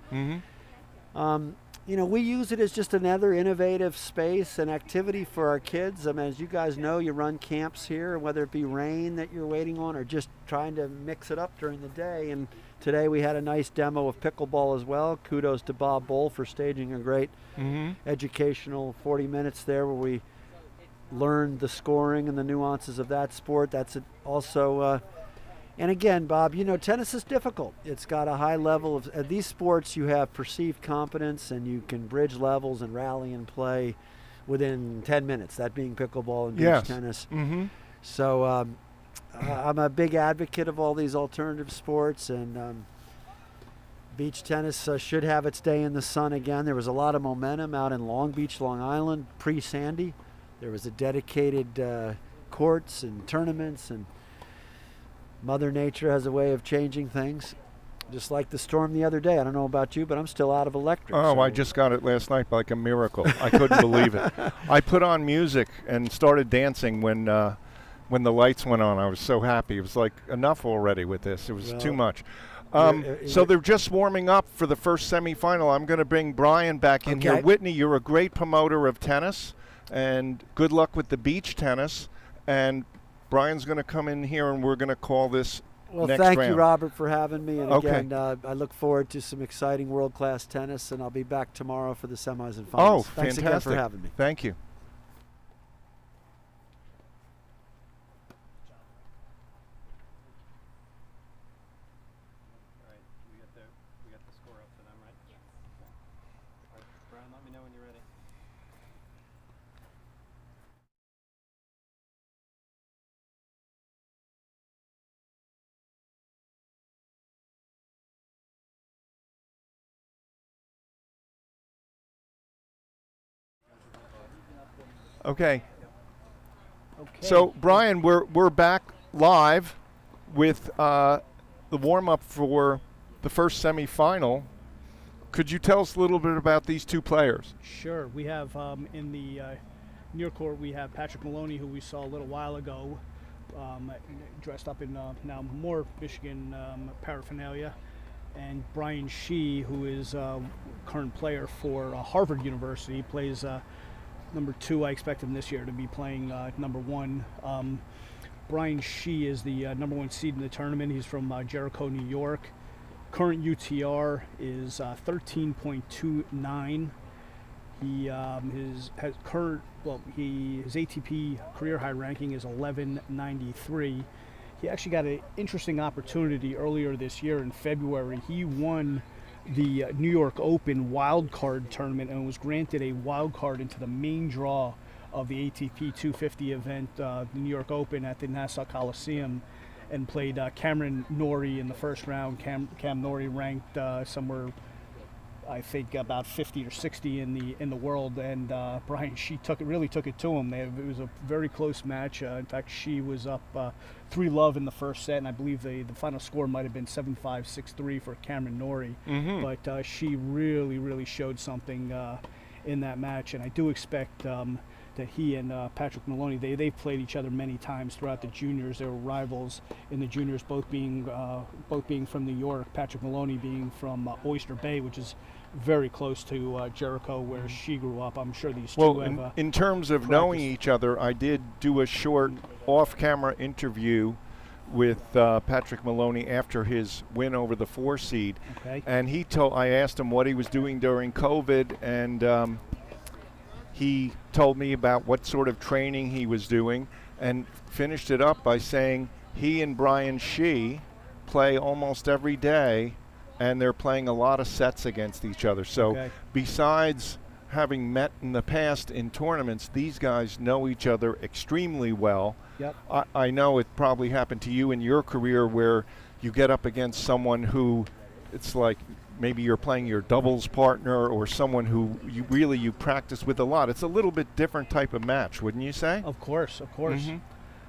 We use it as just another innovative space and activity for our kids. I mean, as you guys know, you run camps here, whether it be rain that you're waiting on or just trying to mix it up during the day. And today we had a nice demo of pickleball as well. Kudos to Bob Bull for staging a great educational 40 minutes there where we learned the scoring and the nuances of that sport. That's also... And again, Bob, tennis is difficult. It's got a high level of these sports. You have perceived competence, and you can bridge levels and rally and play within 10 minutes. That being pickleball and beach tennis. So I'm a big advocate of all these alternative sports, and beach tennis should have its day in the sun again. There was a lot of momentum out in Long Beach, Long Island, pre-Sandy. There was a dedicated courts and tournaments, and Mother Nature has a way of changing things. Just like the storm the other day. I don't know about you, but I'm still out of electric. Oh, so I just got it last night like a miracle. I couldn't believe it. I put on music and started dancing when the lights went on. I was so happy. It was like, enough already with this. It was too much. So they're just warming up for the first semifinal. I'm going to bring Brian back in here. Whitney, you're a great promoter of tennis, and good luck with the beach tennis. And Brian's going to come in here, and we're going to call this next thank round. you, Robert, for having me. And Okay. again, I look forward to some exciting world-class tennis, and I'll be back tomorrow for the semis and Oh, finals. fantastic. Thanks again for having me. Thank you. All right, we got the score up for them, right? Yes. All right, Brian, let me know when you're ready. Okay. Okay. So, Brian, we're back live with the warm-up for the first semifinal. Could you tell us a little bit about these two players? Sure. We have in the near court, we have Patrick Maloney, who we saw a little while ago, dressed up in now more Michigan paraphernalia, and Brian Shee, who is a current player for Harvard University. He plays number 2. I expect him this year to be playing number 1. Brian Shee is the number 1 seed in the tournament. He's from Jericho, New York. Current UTR is 13.29. His ATP career high ranking is 1193. He actually got an interesting opportunity earlier this year in February. He won the New York Open wild card tournament and was granted a wild card into the main draw of the ATP 250 event, the New York Open at the Nassau Coliseum, and played Cameron Norrie in the first round. Cam Norrie ranked somewhere, I think, about 50 or 60 in the world, and Brian Shee really took it to him. It was a very close match. In fact, Shee was up 3-love in the first set, and I believe the final score might have been 7-5, 6-3 for Cameron Norrie. Mm-hmm. But Shee really showed something in that match, and I do expect that he and Patrick Maloney, they've played each other many times throughout the juniors. They were rivals in the juniors, both being from New York. Patrick Maloney being from Oyster Bay, which is very close to Jericho, where she grew up. I'm sure these two have in terms of knowing each other, I did do a short off-camera interview with Patrick Maloney after his win over the 4 seed. Okay. And I asked him what he was doing during COVID, and he told me about what sort of training he was doing, and finished it up by saying he and Brian Shee play almost every day, and they're playing a lot of sets against each other. So besides having met in the past in tournaments, these guys know each other extremely well. Yep. I know it probably happened to you in your career where you get up against someone who it's like maybe you're playing your doubles partner or someone who you practice with a lot. It's a little bit different type of match, wouldn't you say? Of course. Mm-hmm.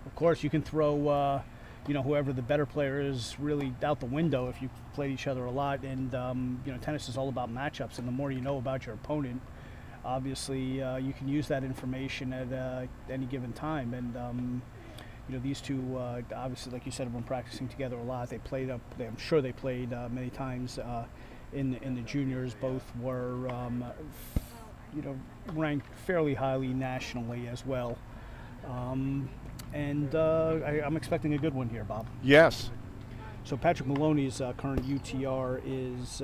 Of course, you can throw whoever the better player is really out the window if you played each other a lot. And tennis is all about matchups, and the more you know about your opponent, obviously you can use that information at any given time. And these two obviously, like you said, have been practicing together a lot. I'm sure they played many times in the juniors. Both were ranked fairly highly nationally as well. And I'm expecting a good one here, Bob. Yes. So Patrick Maloney's current UTR is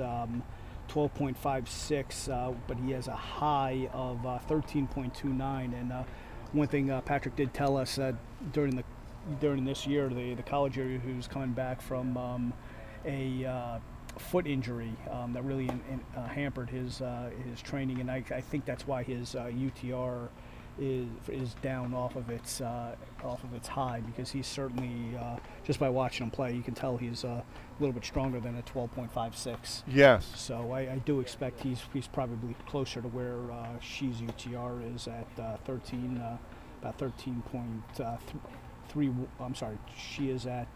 12.56, but he has a high of 13.29. And one thing Patrick did tell us during this year, the college year, he was coming back from a foot injury that really hampered his training, and I think that's why his UTR is down off of its high, because he's certainly just by watching him play, you can tell he's a little bit stronger than a 12.56. Yes. So I do expect he's probably closer to where Shee's UTR is at 13. about 13.3. I'm sorry, she is at.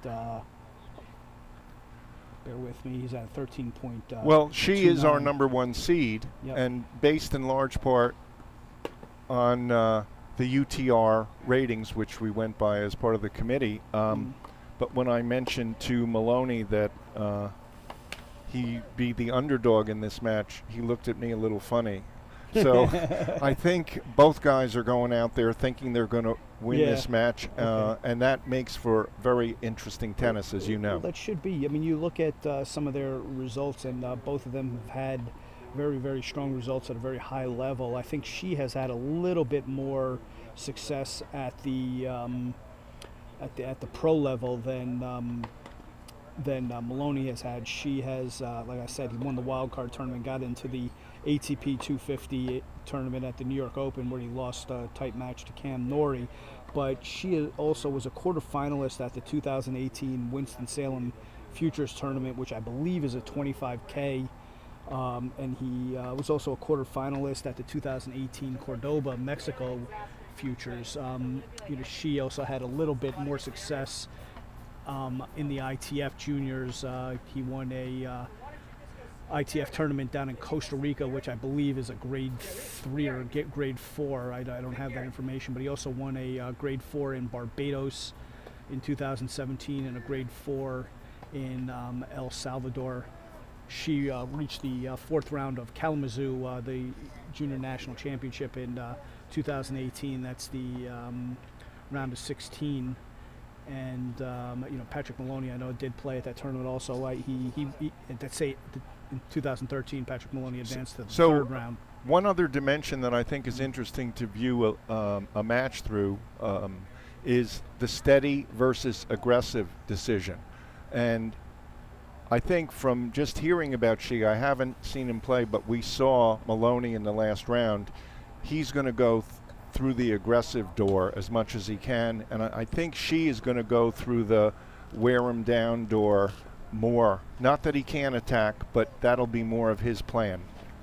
Bear with me. He's at 13. Well, she is our 29. #1 seed, Yep. and based in large part on the UTR ratings, which we went by as part of the committee. But when I mentioned to Maloney that he be the underdog in this match, he looked at me a little funny. So I think both guys are going out there thinking they're going to win this match, and that makes for very interesting tennis, as you know. Well, that should be. I mean, you look at some of their results, and both of them have had very, very strong results at a very high level. I think she has had a little bit more success at the pro level than Maloney has had. She has, like I said, he won the wild card tournament, got into the ATP 250 tournament at the New York Open, where he lost a tight match to Cam Norrie. But she also was a quarterfinalist at the 2018 Winston-Salem Futures Tournament, which I believe is a 25K. And he was also a quarterfinalist at the 2018 Cordoba, Mexico Futures. She also had a little bit more success in the ITF Juniors. He won a ITF tournament down in Costa Rica, which I believe is a grade 3 or grade 4. I don't have that information, but he also won a grade 4 in Barbados in 2017 and a grade 4 in El Salvador. She reached the 4th round of Kalamazoo, the Junior National Championship in 2018. That's the round of 16. And Patrick Maloney, I know, did play at that tournament also. In 2013, Patrick Maloney advanced to the 3rd round. One other dimension that I think is interesting to view a match through is the steady versus aggressive decision. And I think from just hearing about Shi, I haven't seen him play, but we saw Maloney in the last round. He's going to go through the aggressive door as much as he can, and I think Shi is going to go through the wear him down door more. Not that he can't attack, but that'll be more of his plan.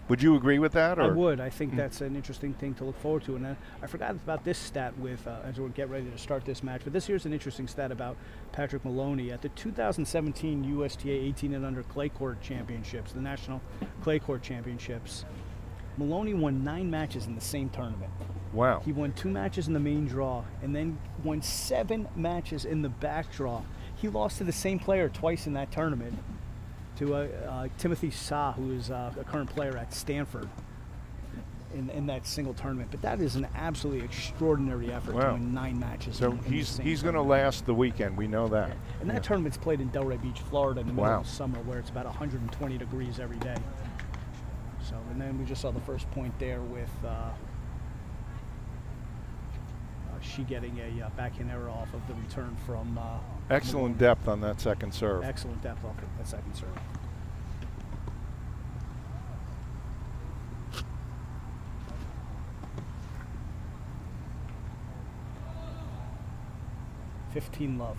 Would you agree with that? Or? I would. I think that's an interesting thing to look forward to. And I forgot about this stat with as we get ready to start this match. But here's an interesting stat about Patrick Maloney. At the 2017 USTA 18 and under clay court championships, the National Clay Court Championships, Maloney won 9 matches in the same tournament. Wow. He won 2 matches in the main draw and then won 7 matches in the back draw. He lost to the same player twice in that tournament, to Timothy Sa, who is a current player at Stanford in that single tournament. But that is an absolutely extraordinary effort to win 9 matches. So he's going to last the weekend. We know that. And that tournament's played in Delray Beach, Florida in the middle of summer, where it's about 120 degrees every day. So, and then we just saw the first point there with she getting a backhand error off of the return from excellent depth on that second serve. Excellent depth off that second serve. Love.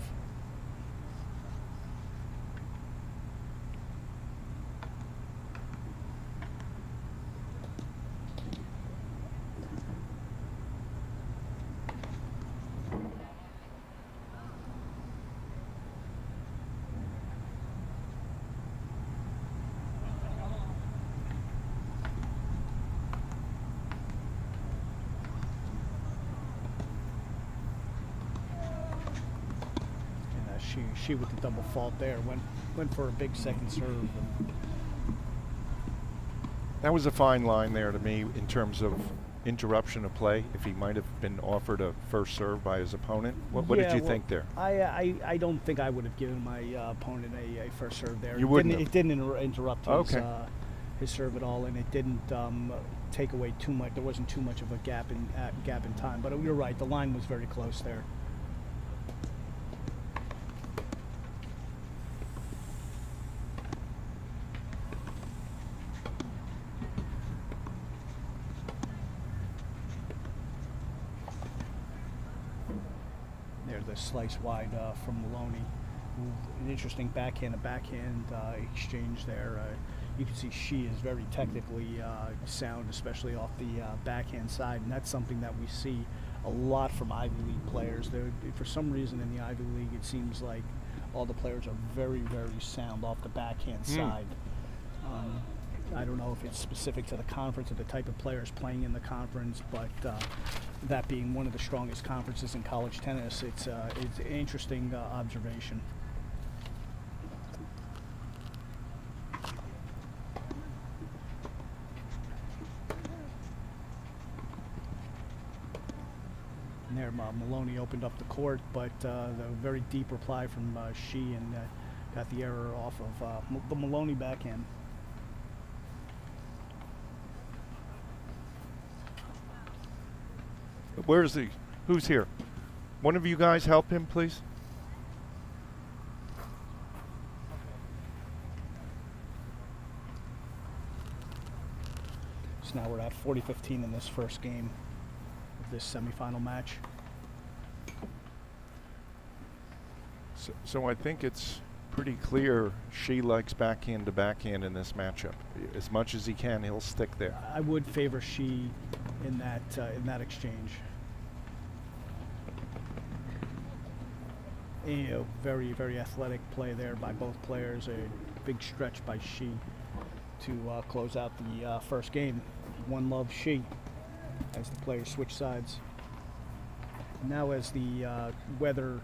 She with the double fault there went for a big second serve. That was a fine line there to me in terms of interruption of play. If he might have been offered a first serve by his opponent, what did you think there? I don't think I would have given my opponent a first serve there. You wouldn't. It didn't interrupt his serve at all, and it didn't take away too much. There wasn't too much of a gap in time. But you're right. The line was very close there. The slice wide from Maloney. An interesting backhand exchange there. You can see she is very technically sound, especially off the backhand side, and that's something that we see a lot from Ivy League players. For some reason in the Ivy League, it seems like all the players are very, very sound off the backhand side. I don't know if it's specific to the conference or the type of players playing in the conference, but that being one of the strongest conferences in college tennis, it's an interesting observation. And there, Maloney opened up the court, but the very deep reply from Shi and got the error off of the Maloney backhand. Where is he? Who's here? One of you guys help him, please. So now we're at 40-15 in this first game of this semifinal match. So I think it's pretty clear Shi likes backhand to backhand in this matchup. As much as he can, he'll stick there. I would favor Shi in that exchange. And, very, very athletic play there by both players. A big stretch by Shi to close out the first game. One love Shi as the players switch sides. Now as the weather,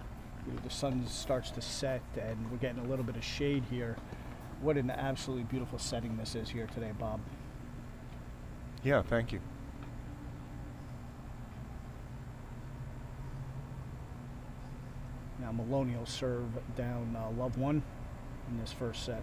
the sun starts to set and we're getting a little bit of shade here. What an absolutely beautiful setting this is here today, Bob. Yeah, thank you. Now Maloney will serve down love 1 in this first set.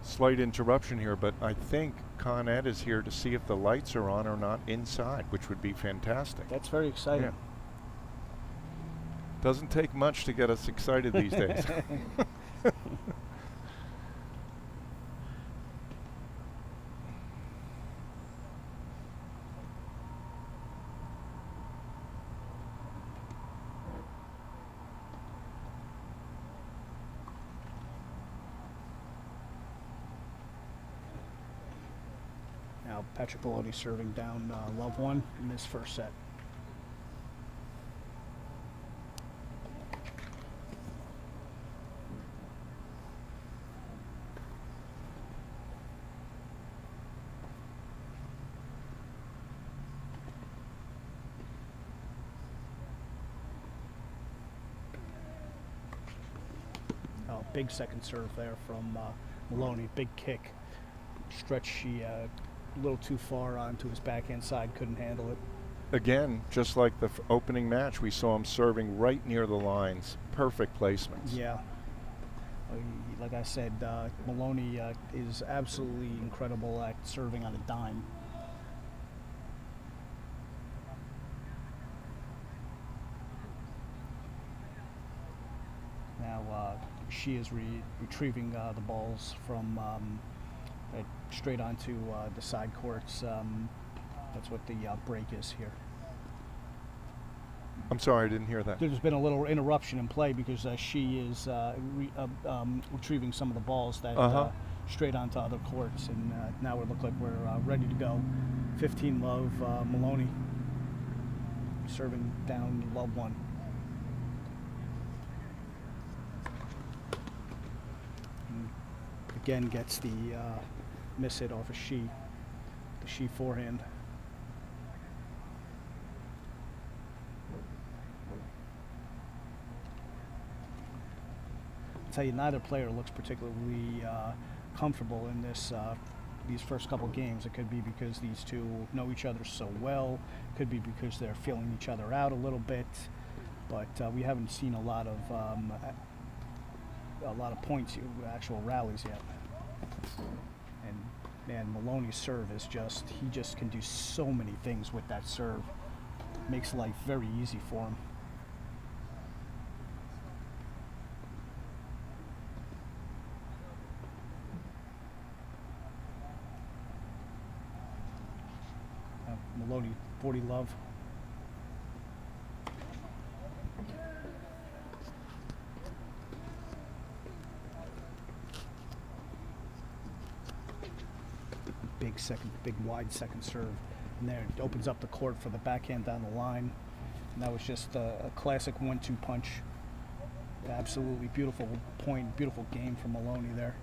Slight interruption here, but I think Con Ed is here to see if the lights are on or not inside, which would be fantastic. That's very exciting. Yeah. Doesn't take much to get us excited these days. Now Patrick Maloney serving down love 1 in this first set. Oh, big second serve there from Maloney. Big kick. Stretch Shi a little too far onto his backhand side, couldn't handle it. Again, just like the opening match, we saw him serving right near the lines. Perfect placements. Yeah. Like I said, Maloney is absolutely incredible at serving on a dime. Now Shi is retrieving the balls from straight onto the side courts. That's what the break is here. I'm sorry, I didn't hear that. There's been a little interruption in play because Shi is retrieving some of the balls that straight onto other courts, and now it looks like we're ready to go. 15 love, Maloney serving down love 1. And again gets the miss hit off of Shi, the Shi forehand. I'll tell you, neither player looks particularly comfortable in this these first couple games. It could be because these two know each other so well. Could be because they're feeling each other out a little bit. But we haven't seen a lot of points, actual rallies yet. And man, Maloney's serve is he just can do so many things with that serve. Makes life very easy for him. Maloney, 40 love. big wide second serve. And there it opens up the court for the backhand down the line. And that was just a classic 1-2 punch. Absolutely beautiful point, beautiful game from Maloney there.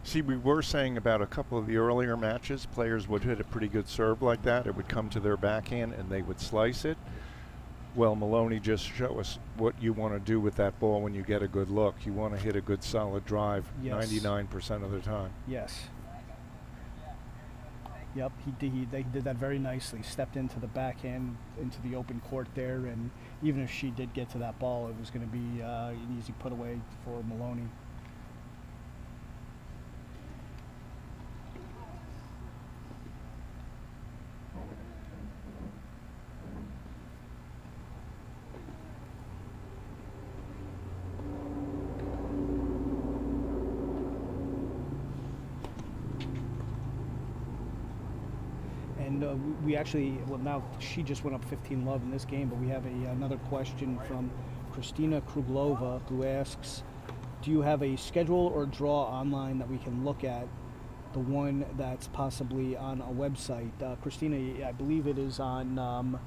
See, we were saying about a couple of the earlier matches, players would hit a pretty good serve like that. It would come to their backhand and they would slice it. Well, Maloney just showed us what you want to do with that ball when you get a good look. You want to hit a good solid drive 99% of the time. Yes. Yep, they did that very nicely. Stepped into the backhand, into the open court there, and even if she did get to that ball, it was going to be an easy put away for Maloney. And we actually, well, now she just went up 15-love in this game, but we have another question from Christina Kruglova, who asks, do you have a schedule or draw online that we can look at, the one that's possibly on a website? Christina, I believe it is on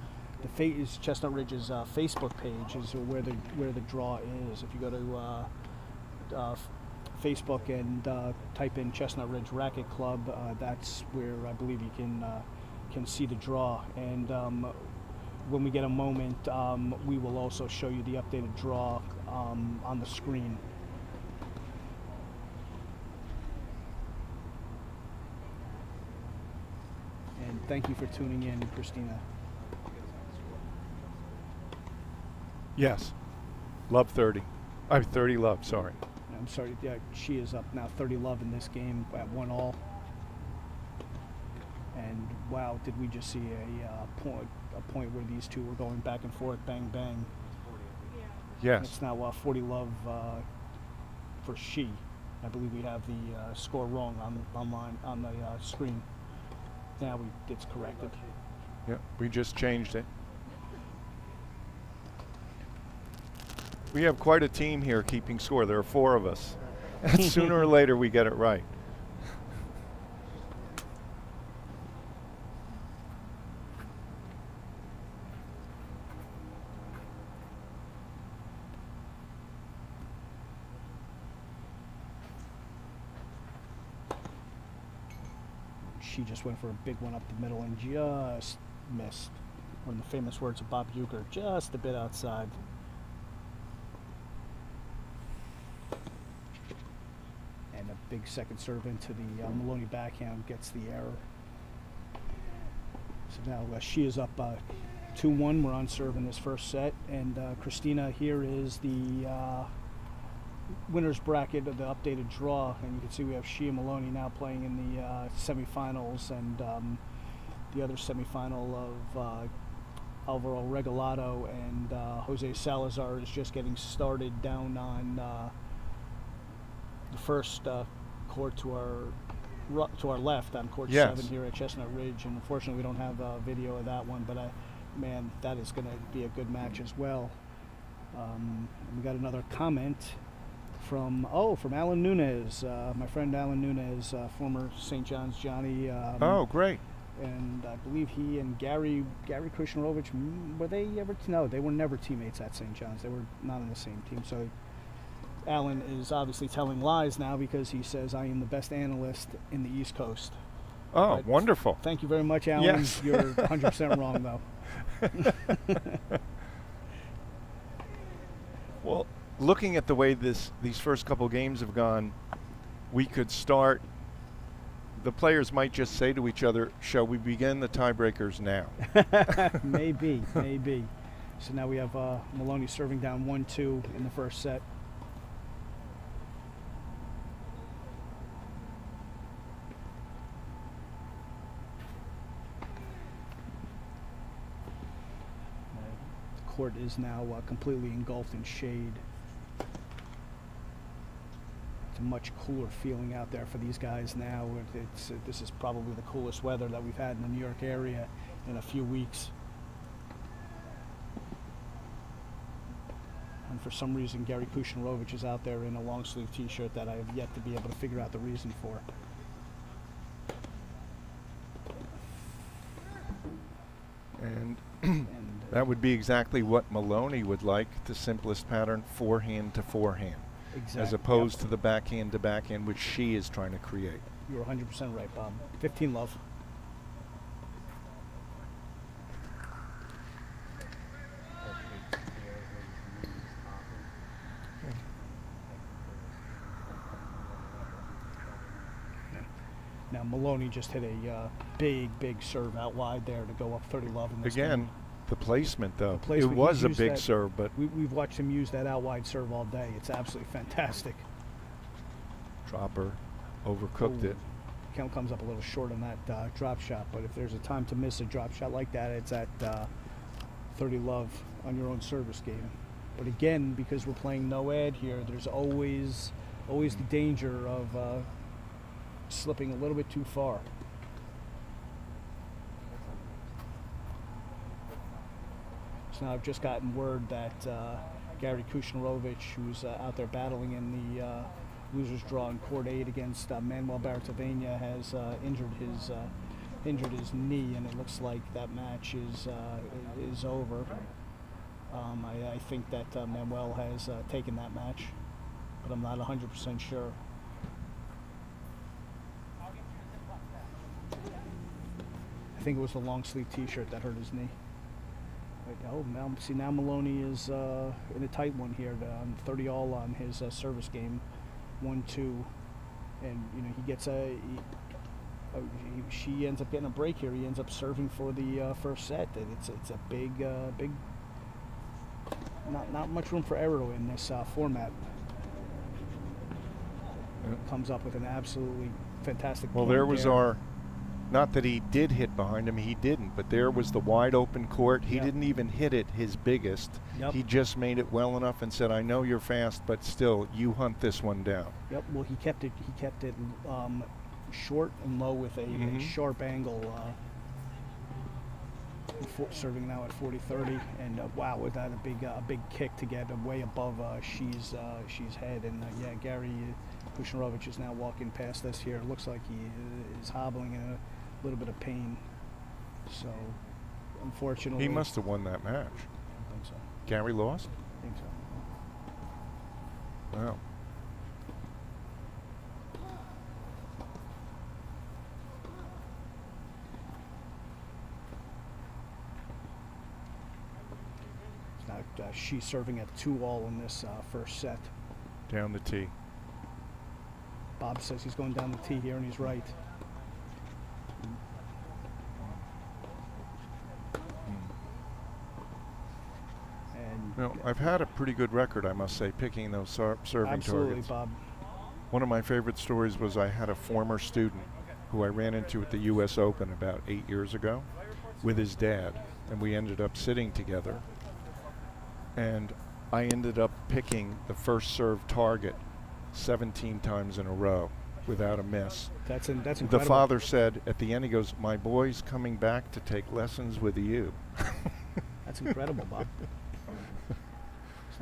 is Chestnut Ridge's Facebook page is where the draw is. If you go to Facebook and type in Chestnut Ridge Racket Club, that's where I believe you can see the draw. And when we get a moment, we will also show you the updated draw on the screen. And thank you for tuning in, Christina. Yes. Love 30. I'm 30 love, sorry. I'm sorry, yeah, she is up now 30-love in this game at 1-all. And wow, did we just see a point where these two were going back and forth, bang, bang. Yes. It's now 40-love for she. I believe we have the score wrong on the screen. Now it's corrected. Yeah, we just changed it. We have quite a team here keeping score. There are 4 of us. And sooner or later we get it right. She just went for a big one up the middle and just missed. One of the famous words of Bob Bhakar, just a bit outside. And a big second serve into the Maloney backhand gets the error. So now she is up 2-1. We're on serve in this first set. And Christina, here is the winner's bracket of the updated draw, and you can see we have she and Maloney now playing in the semifinals, and the other semifinal of Alvaro Regalado and Jose Salazar is just getting started down on the first court to our left on court 7 here at Chestnut Ridge, and unfortunately we don't have a video of that one, but man, that is going to be a good match as well. We got another comment from Alan Nunez, my friend Alan Nunez, former St. John's Johnny. Oh, great. And I believe he and Gary Krishnarovich, were they ever? No, they were never teammates at St. John's. They were not on the same team. So Alan is obviously telling lies now because he says I am the best analyst in the East Coast. Oh, but wonderful. Thank you very much, Alan. Yes. You're 100% wrong, though. Well, looking at the way these first couple games have gone, we could start. The players might just say to each other, shall we begin the tiebreakers now? Maybe. So now we have Maloney serving down 1-2 in the first set. The court is now completely engulfed in shade. It's a much cooler feeling out there for these guys now. This is probably the coolest weather that we've had in the New York area in a few weeks. And for some reason, Gary Kushnarovich is out there in a long sleeve T-shirt that I have yet to be able to figure out the reason for. And And that would be exactly what Maloney would like, the simplest pattern, forehand to forehand, as opposed to the backhand to backhand, which she is trying to create. You're 100% right, Bob. 15 love. Now Maloney just hit a big serve out wide there to go up 30 love in this Again, game. the placement though. Placement, it was he's a used big that- serve, but We've watched him use that out wide serve all day. It's absolutely fantastic. dropper overcooked Ooh. it. Count comes up a little short on that drop shot, but if there's a time to miss a drop shot like that, it's at 30 love on your own service game. But again, because we're playing no ad here, there's always the danger of slipping a little bit too far. So now I've just gotten word that Gary Kushnerovich, who's out there battling in the losers draw in court 8 against Manuel Bartavena, has injured his knee, and it looks like that match is over. I think that Manuel has taken that match, but I'm not 100% sure. I think it was the long sleeve T-shirt that hurt his knee. Oh, now Maloney is in a tight one here. 30 all on his service game, 1-2, and he gets she ends up getting a break here. He ends up serving for the first set. And it's a big, not much room for error in this format. Comes up with an absolutely fantastic. Well, point there was there. not that he did hit behind him, he didn't, but there was the wide open court. He Yep. didn't even hit it his biggest. Yep. He just made it well enough and said, I know you're fast, but still, you hunt this one down. Yep. Well, he kept it short and low with a sharp angle. Serving now at 40-30, and wow, was that a big kick to get way above she's head, and yeah, Gary Kushnerovich is now walking past us here. It looks like he is hobbling in a little bit of pain. So, unfortunately, He must have won that match. I think so. Gary lost? I think so. Wow. Now she's serving at 2-all in this first set. Down the tee. Bob says he's going down the tee here, and he's right. And No, I've had a pretty good record, I must say, picking those serving absolutely, targets. Bob. One of my favorite stories was I had a former student who I ran into at the U.S. Open about 8 years ago with his dad, and we ended up sitting together. And I ended up picking the first serve target 17 times in a row without a miss. That's incredible. The father said at the end, he goes, "My boy's coming back to take lessons with you." That's incredible, Bob. So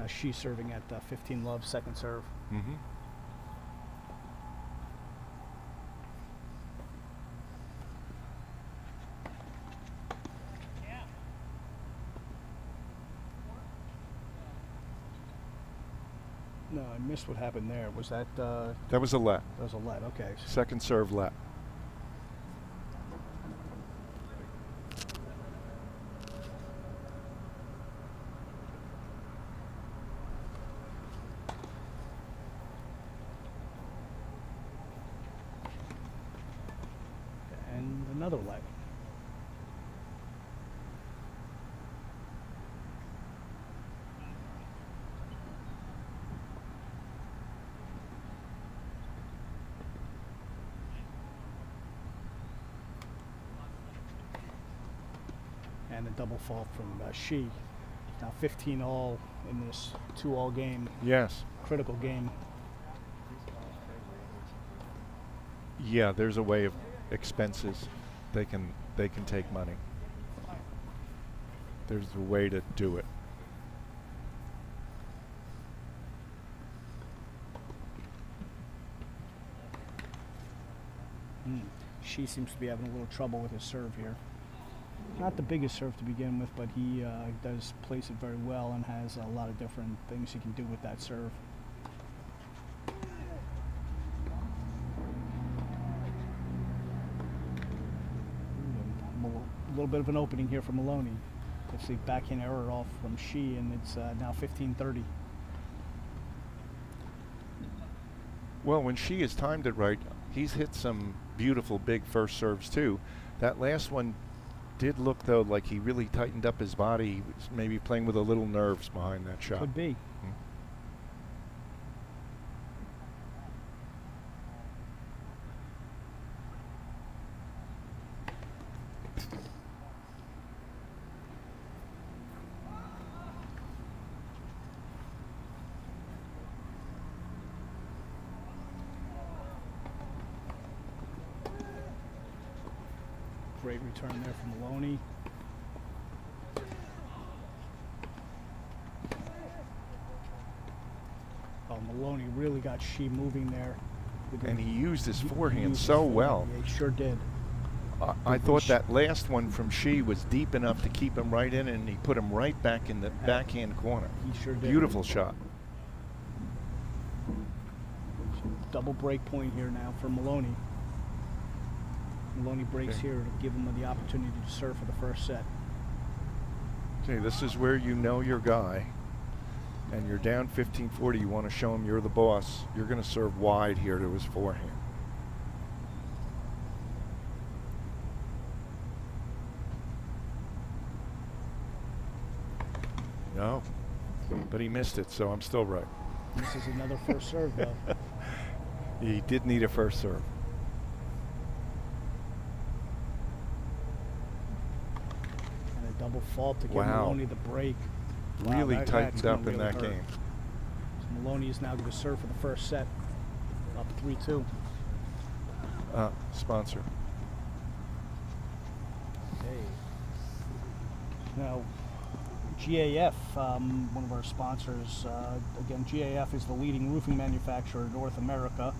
now she's serving at 15 love, second serve. Mm-hmm. No, I missed what happened there. Was that That was a let. that was a let? Okay. Second serve let. And another let. And a double fault from Shi. Now 15 all in this 2-all game. Yes. Critical game. Yeah, there's a way of expenses. They can take money. There's a way to do it. She seems to be having a little trouble with his serve here. not the biggest serve to begin with, but he does place it very well and has a lot of different things he can do with that serve. A little bit of an opening here for Maloney. Let's see, backhand error off from Shi, and it's now 15-30. Well, when Shi has timed it right, he's hit some beautiful big first serves too. That last one did look, though, like he really tightened up his body. He was maybe playing with a little nerves behind that shot. Could be. Great return there from Maloney. Oh, Maloney really got Shi moving there. And he used his forehand used so his well. forehand. Yeah, he sure did. I thought that last one from Shi was deep enough to keep him right in, and he put him right back in the backhand corner. He sure did. Beautiful shot. Double break point here now for Maloney. Maloney breaks here to give him the opportunity to serve for the first set. Okay, this is where you know your guy, and you're down 15-40. You want to show him you're the boss. You're going to serve wide here to his forehand. No, but he missed it, so I'm still right. This is another first serve, though. He did need a first serve. And a double fault to give Wow. Maloney the break. Really that's tightened gonna up in really that hurt. game. So Maloney is now going to serve for the first set. Up 3-2. Sponsor. Okay. Now, GAF, one of our sponsors, again, GAF is the leading roofing manufacturer in North America,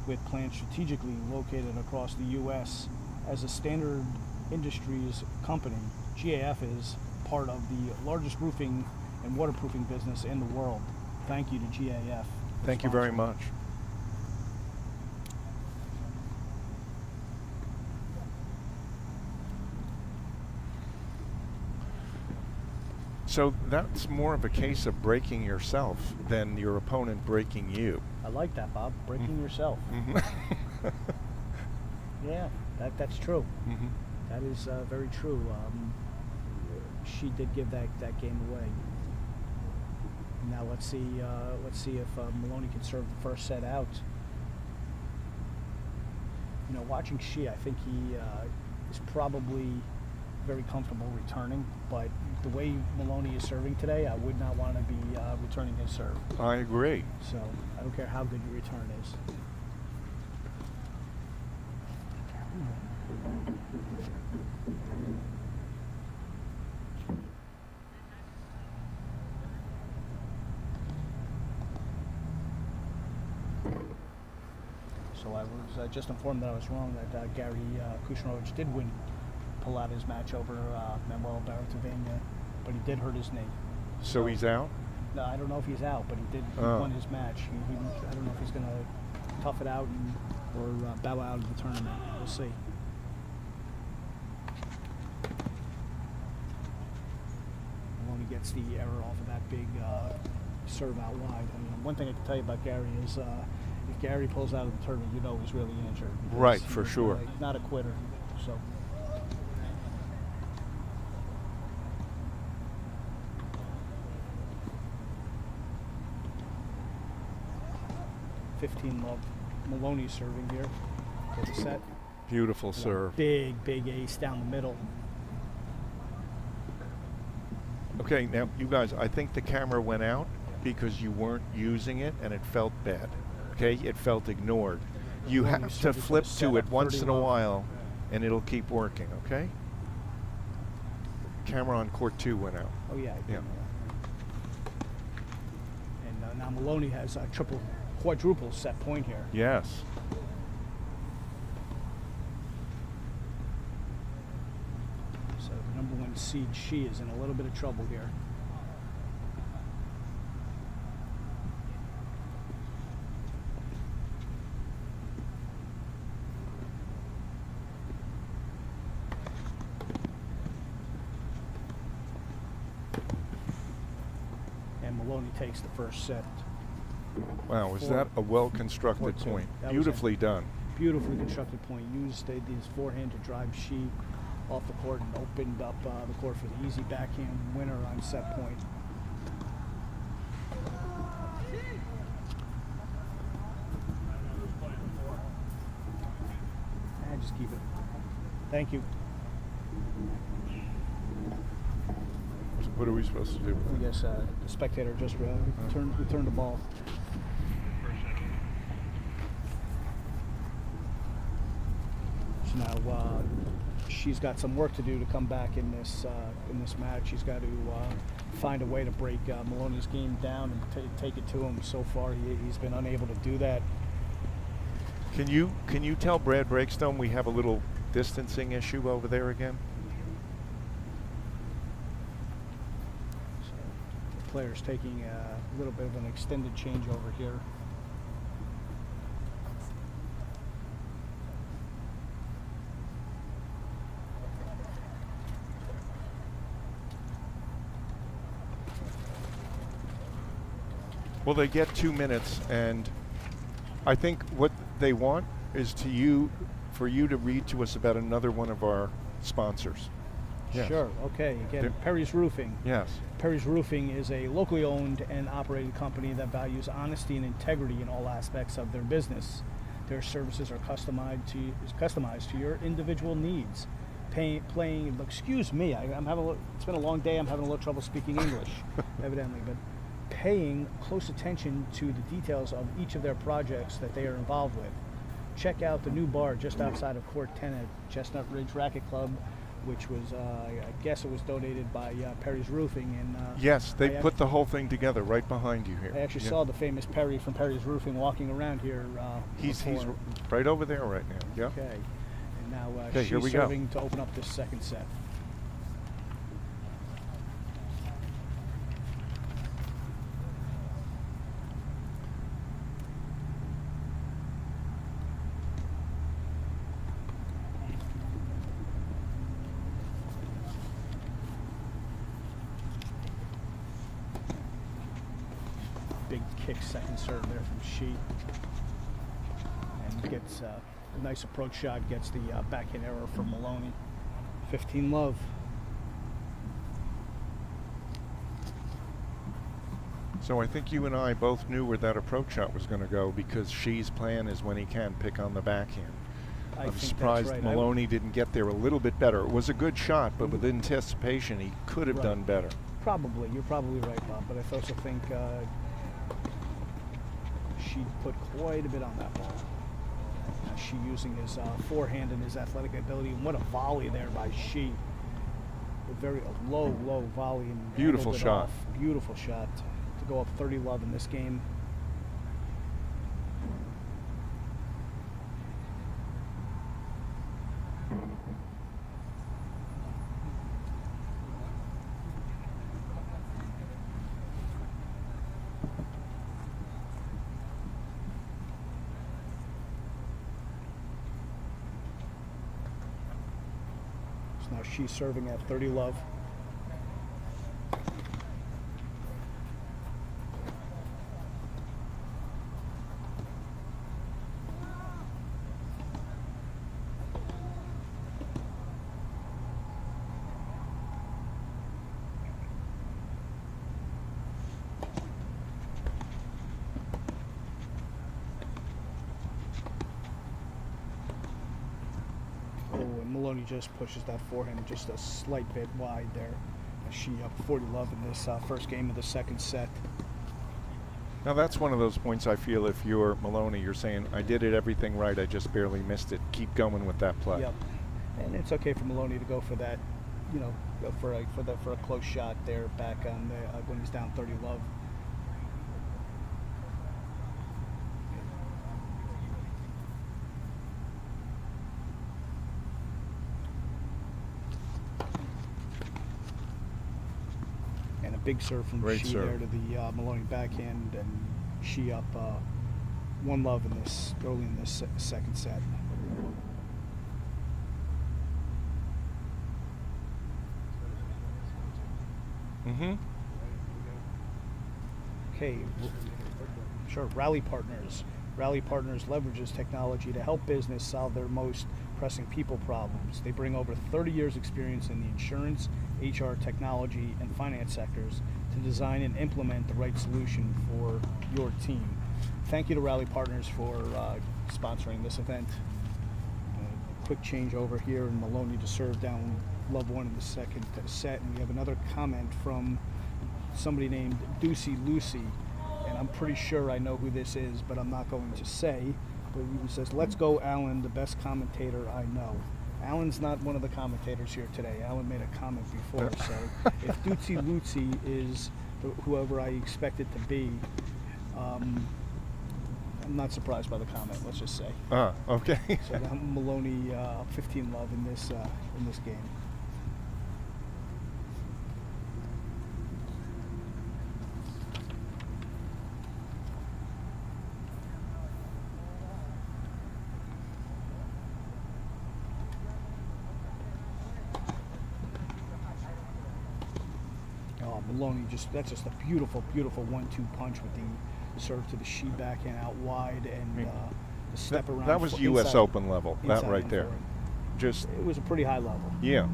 with plants strategically located across the U.S. As a standard industries company, GAF is part of the largest roofing and waterproofing business in the world. Thank you to GAF. Thank you very much. So that's more of a case of breaking yourself than your opponent breaking you. I like that, Bob. Breaking yourself. Yeah, that's true. That is very true. She did give that game away. Now let's see if Maloney can serve the first set out. You know, watching Shi, I think he is probably very comfortable returning, but the way Maloney is serving today, I would not want to be returning his serve. I agree. So I don't care how good your return is. So I was just informed that I was wrong, that Gary Kushnovich did pull out his match over Manuel Baratavania, but he did hurt his knee. So he's out? No, I don't know if he's out, but he won his match. I don't know if he's going to tough it out or bow out of the tournament. We'll see. Maloney gets the error off of that big serve out wide. I mean, one thing I can tell you about Gary is if Gary pulls out of the tournament, you know he's really injured. Right, for sure. Not a quitter. So. Love. Maloney serving here for the set. Beautiful serve. Big ace down the middle. Okay, now you guys, I think the camera went out because you weren't using it and it felt bad. Okay, it felt ignored. You have to flip to it once in a while and it'll keep working, okay? Camera on court 2 went out. Oh yeah. Yeah. And now Maloney has a quadruple set point here. Yes. So the number #1 seed She is in a little bit of trouble here. And Maloney takes the first set. Wow, was Four- that a well-constructed 4-2. point? That was Beautifully done. Beautifully constructed point. Used his forehand to drive She off the court and opened up the court for the easy backhand winner on set point. And just keep it. Thank you. What are we supposed to do? I guess the spectator just returned the ball. So now she's got some work to do to come back in this match. She's got to find a way to break Maloney's game down and take it to him. So far, he's been unable to do that. Can you tell Brad Breakstone we have a little distancing issue over there again? So the player's taking a little bit of an extended changeover here. Well, they get 2 minutes, and I think what they want is for you to read to us about another one of our sponsors. Yes. Sure. Okay. Again, They're- Perry's Roofing. Yes. Perry's Roofing is a locally owned and operated company that values honesty and integrity in all aspects of their business. Their services are customized to your individual needs. Excuse me, it's been a long day. I'm having a little trouble speaking English, evidently, but paying close attention to the details of each of their projects that they are involved with. Check out the new bar just outside of Court 10 at Chestnut Ridge Racket Club, which was, I guess it was donated by Perry's Roofing. And Yes, they put the whole thing together right behind you here. I actually saw the famous Perry from Perry's Roofing walking around here. He's before. right over there right now. Yeah. Okay. And now Okay, here she's we go. serving to open up this second set. Big kick second serve there from She. And gets a nice approach shot, gets the backhand error from Maloney. 15-love. So I think you and I both knew where that approach shot was going to go because She's plan is when he can pick on the backhand. I I'm think surprised that's right. Maloney didn't get there a little bit better. It was a good shot, but with anticipation, he could have Right. done better. Probably. You're probably right, Bob. But I also think She put quite a bit on that ball. She using his forehand and his athletic ability. And what a volley there by She. A very low volley. And Beautiful handled it shot. off. Beautiful shot to go up 30-love in this game. So now She's serving at 30-love. And Maloney just pushes that forehand just a slight bit wide there. She up 40-love in this first game of the second set. Now that's one of those points I feel if you're Maloney, you're saying, I did it everything right, I just barely missed it. Keep going with that play. Yep. And it's okay for Maloney to go for that, go for a close shot there back on the when he's down 30-love. big serve from Great Shi serve. there to the Maloney backhand, and Shi up 1-love in this early in this second set. Mm-hmm. Okay, sure. Rally Partners. Rally Partners leverages technology to help business solve their most pressing people problems. They bring over 30 years experience in the insurance, HR, technology, and finance sectors to design and implement the right solution for your team. Thank you to Rally Partners for sponsoring this event. Quick change over here, and Maloney to serve down love 1 in the second set. And we have another comment from somebody named Deucey Lucy, and I'm pretty sure I know who this is, but I'm not going to say. But he says, "Let's go, Alan, the best commentator I know." Alan's not one of the commentators here today. Alan made a comment before, so if Deucey Lucy is whoever I expect it to be, I'm not surprised by the comment. Let's just say. Okay. So now Maloney 15-love in this game. Maloney that's just a beautiful 1-2 punch with the serve to the Shi backhand out wide and the step around. That was U.S. inside, Open level. That inside right and there. forward. Just It was a pretty high level. yeah.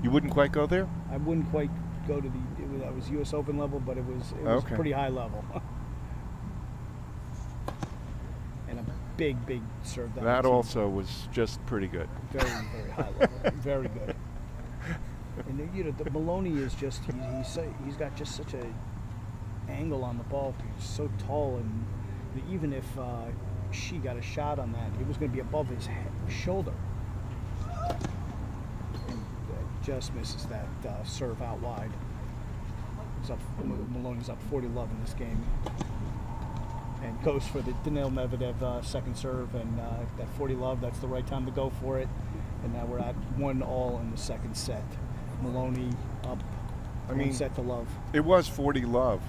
You wouldn't quite go there. I wouldn't quite go to that was U.S. Open level, but it was Okay. pretty high level. And a big serve down. That the also was just pretty good. very high level, very good. And the Maloney is just he's got just such a angle on the ball. He's so tall, and even if Shi got a shot on that, it was going to be above his shoulder. And just misses that serve out wide. Maloney's up 40-love in this game, and goes for the Daniil Medvedev second serve, and that 40-love. That's the right time to go for it. And now we're at 1-all in the second set. Maloney up 1 set to love. It was 40-love.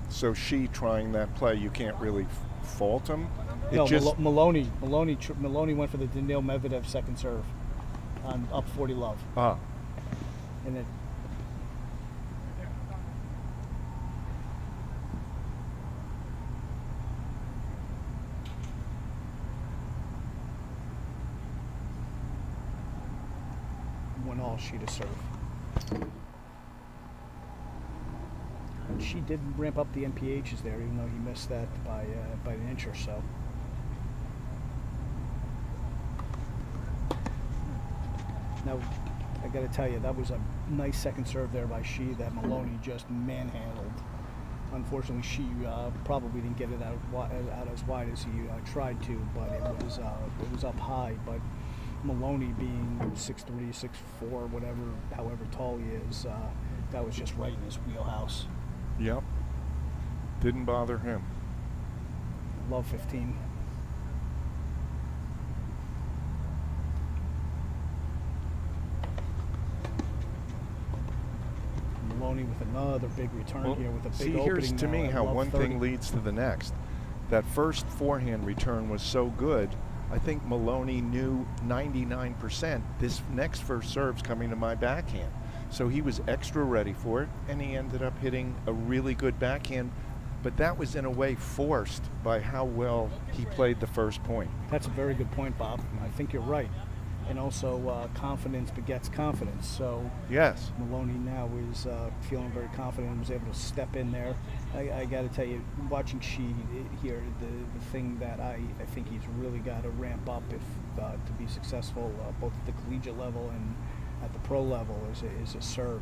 So Shi trying that play, you can't really fault him. Maloney went for the Daniil Medvedev second serve on up 40-love. And then all Shi to serve. And Shi did ramp up the MPHs there, even though he missed that by an inch or so. Now, I got to tell you, that was a nice second serve there by Shi that Maloney just manhandled. Unfortunately, Shi probably didn't get it out as wide as he tried to, but it was up high. But Maloney being 6'3", 6'4", however tall he is, that was just right in his wheelhouse. Yep. Didn't bother him. Love 15. Maloney with another big return here with a big opening. Here's to me how one 30. thing leads to the next. That first forehand return was so good. I think Maloney knew 99% this next first serve's coming to my backhand. So he was extra ready for it, and he ended up hitting a really good backhand. But that was in a way forced by how well he played the first point. That's a very good point, Bob. I think you're right. And also, confidence begets confidence. So yes, Maloney now is feeling very confident and was able to step in there. I got to tell you, watching Shi here, the thing that I think he's really got to ramp up if to be successful, both at the collegiate level and at the pro level, is a serve.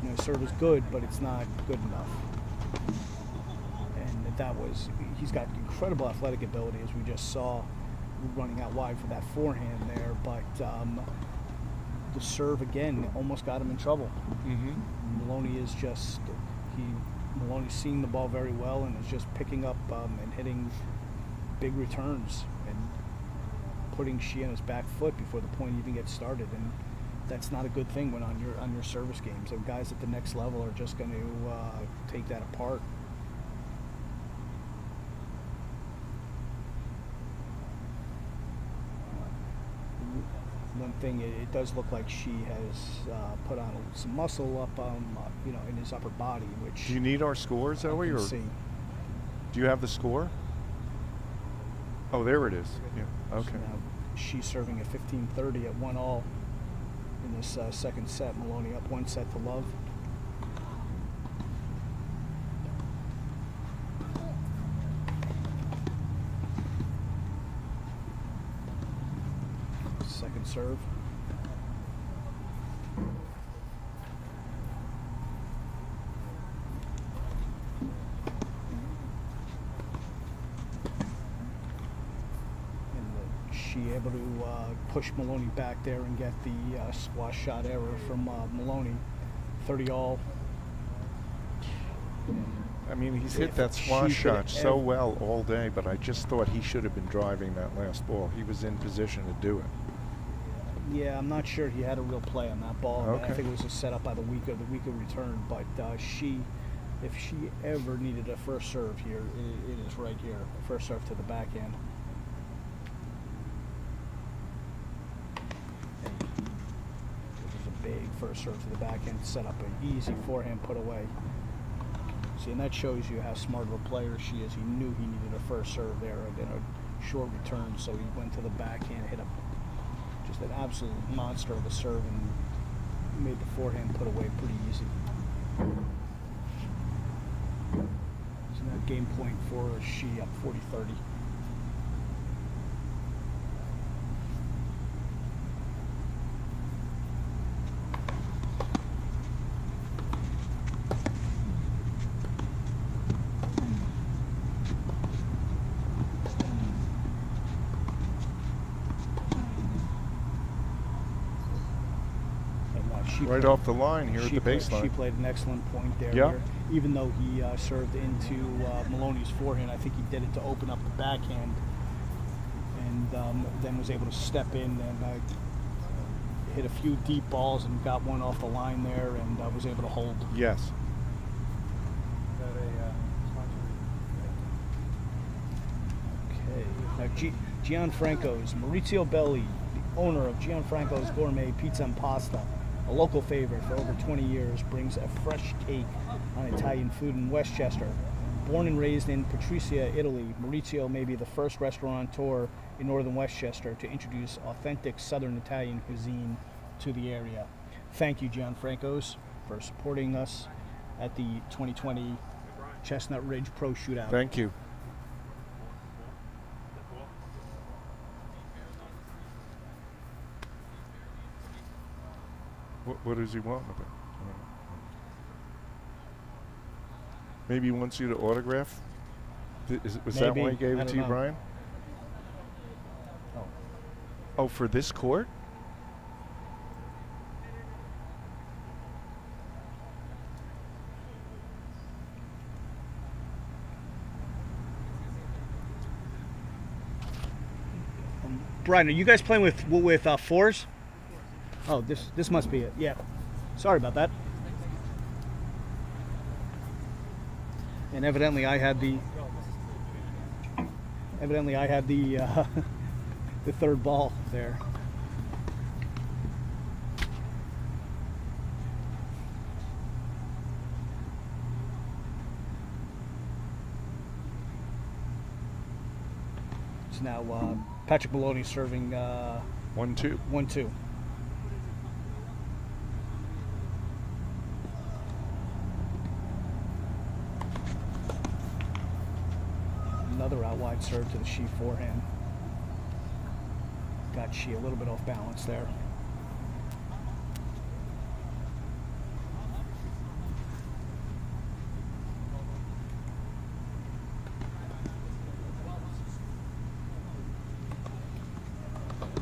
His serve is good, but it's not good enough. And he's got incredible athletic ability, as we just saw, running out wide for that forehand there, but the serve again almost got him in trouble. Mm-hmm. Maloney's seeing the ball very well and is just picking up and hitting big returns and putting Shi on his back foot before the point even gets started. And that's not a good thing when on your service games. And guys at the next level are just going to take that apart. One thing, it does look like she has put on some muscle up, in his upper body, which. Do you need our score, Zoe, or See. do you have the score? Oh, there it is. Yeah. Okay. So now she's serving at 15-30 at 1-all in this second set. Maloney up 1 set to love. Second serve. She able to push Maloney back there and get the squash shot error from Maloney. 30-all. I mean, he's hit that squash shot so well all day, but I just thought he should have been driving that last ball. He was in position to do it. Yeah, I'm not sure he had a real play on that ball. Okay. I think it was a setup by the week of return. But if she ever needed a first serve here, it is right here. A first serve to the backhand. It was a big first serve to the backhand, set up an easy forehand put away. See, and that shows you how smart of a player she is. He knew he needed a first serve there and then a short return, so he went to the backhand, hit just an absolute monster of a serve and made the forehand put away pretty easy. So now game point for she up 40-30. Right off the line here at the baseline. She played an excellent point there. Yeah. Where even though he served into Maloney's forehand, I think he did it to open up the backhand, and then was able to step in and hit a few deep balls and got one off the line there, and was able to hold. Yes. Is that a sponsor? Okay. Now Gianfranco's Maurizio Belli, the owner of Gianfranco's Gourmet Pizza and Pasta, a local favorite for over 20 years, brings a fresh take on Italian food in Westchester. Born and raised in Patricia, Italy, Maurizio may be the first restaurateur in northern Westchester to introduce authentic southern Italian cuisine to the area. Thank you, Gianfranco's, for supporting us at the 2020 Chestnut Ridge Pro Shootout. Thank you. What does he want with it? Maybe he wants you to autograph? Was that why he gave it to you, Brian? Oh. Oh, for this court? Brian, are you guys playing with fours? Oh, this must be it. Yeah. Sorry about that. And evidently I had the the third ball there. It's now Patrick Maloney serving 1-2. 1-2. Another out wide serve to the Shi forehand. Got Shi a little bit off balance there.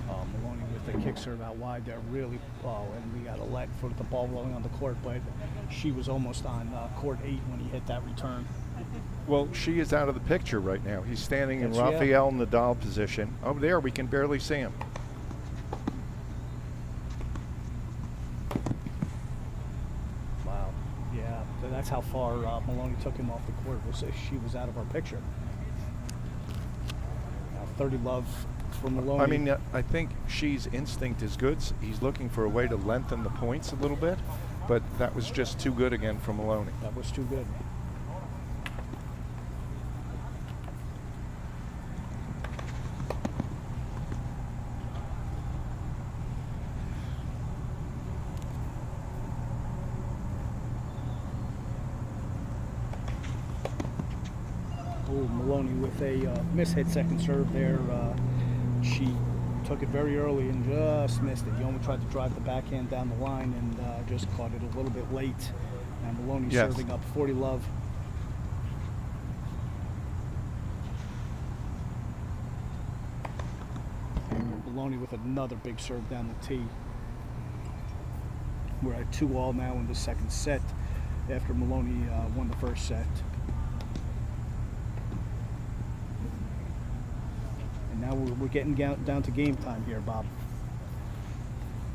Maloney with the kick serve out wide there, really. And we got a let for the ball rolling on the court, but Shi was almost on court 8 when he hit that return. Well, Shi is out of the picture right now. He's standing in Yes, Rafael Nadal position. Oh, there, we can barely see him. how far Maloney took him off the court. She was out of our picture. 30 love for Maloney. I mean, I think Shee's instinct is good. He's looking for a way to lengthen the points a little bit, but that was just too good again for Maloney. That was too good. Maloney with a mishit second serve there. She took it very early and just missed it. He almost tried to drive the backhand down the line and just caught it a little bit late. And Maloney serving up 40 love. And Maloney with another big serve down the tee. We're at 2-all now in the second set after Maloney won the first set. Now we're getting down to game time here, Bob.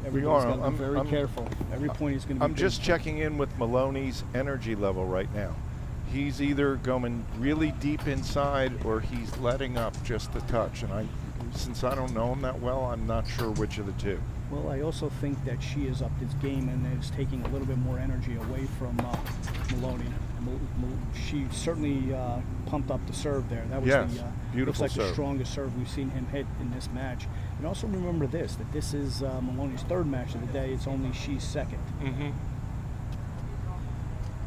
Everybody's got to be very careful. Every point is going to be. I'm just checking in with Maloney's energy level right now. He's either going really deep inside or he's letting up just a touch. And since I don't know him that well, I'm not sure which of the two. Well, I also think that she has upped his game and is taking a little bit more energy away from Maloney. She certainly pumped up the serve there. That was beautiful looks like serve. The strongest serve we've seen him hit in this match. And also remember that this is Maloney's third match of the day. It's only Shee's second. Mm-hmm.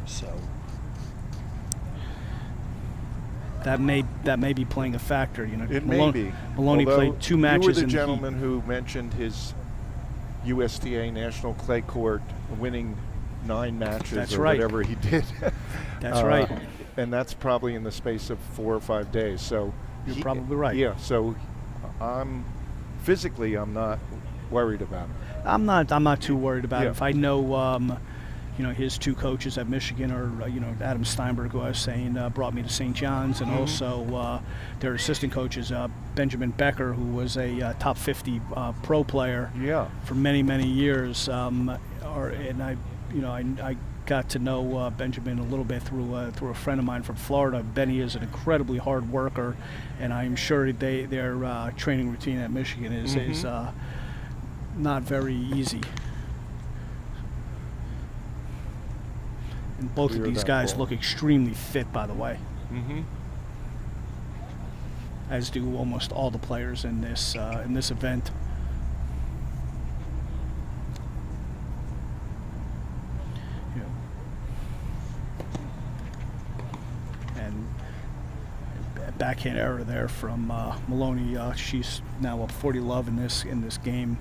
So that may be playing a factor. You know, It may be. Maloney played 2 matches. You were the in gentleman who mentioned his USTA National Clay Court winning 9 matches That's or right. whatever he did. That's right. And that's probably in the space of 4 or 5 days. So You're probably right. Yeah. So physically I'm not worried about it. I'm not too worried about it. Yeah. If I know, his 2 coaches at Michigan are, Adam Steinberg, who I was saying brought me to St. John's, and also their assistant coaches, Benjamin Bhakar, who was a top 50 pro player for many, many years. I got to know Benjamin a little bit through a friend of mine from Florida. Benny is an incredibly hard worker, and I'm sure their training routine at Michigan is not very easy. And both of these guys look extremely fit, by the way. Mm-hmm. As do almost all the players in this event. And backhand error there from Maloney. She's now up 40 love in this game.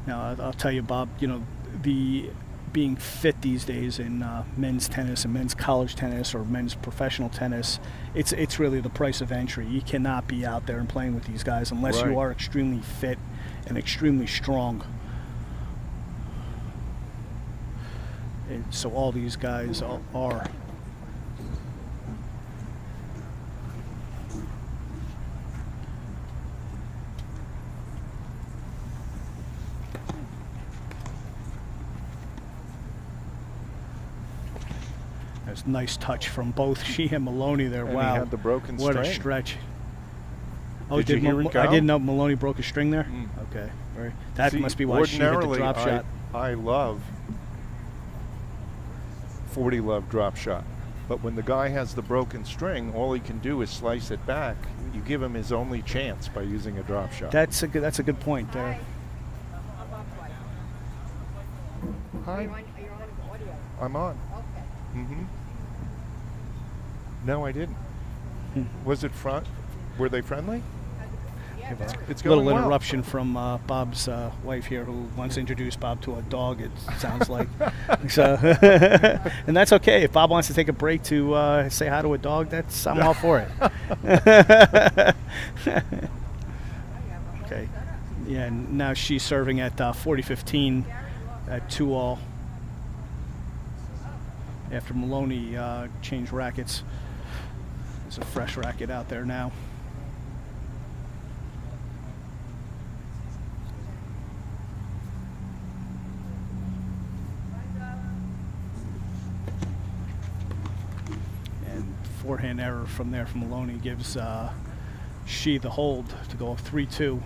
Now I'll tell you, Bob. The being fit these days in men's tennis and men's college tennis or men's professional tennis, it's really the price of entry. You cannot be out there and playing with these guys unless you are extremely fit and extremely strong. And so all these guys are. Nice touch from both she and Maloney there. And wow, he had the broken what string. A stretch. Oh, Did you hear it go? I didn't know Maloney broke a string there. Okay, that must be why she hit the drop shot. I love 40 love drop shot, but when the guy has the broken string, all he can do is slice it back. You give him his only chance by using a drop shot. That's a good point there. Hi. I'm on. Okay. Mm-hmm. No, I didn't. Was it front? Were they friendly? It's going little well. interruption from Bob's wife here, who wants to introduce Bob to a dog. It sounds like, so, and that's okay. If Bob wants to take a break to say hi to a dog, I'm all for it. Okay, yeah. And now she's serving at 40-15 at 2-all. After Maloney changed rackets, there's a fresh racket out there now. forehand error from there from Maloney gives Shi the hold to go up 3-2.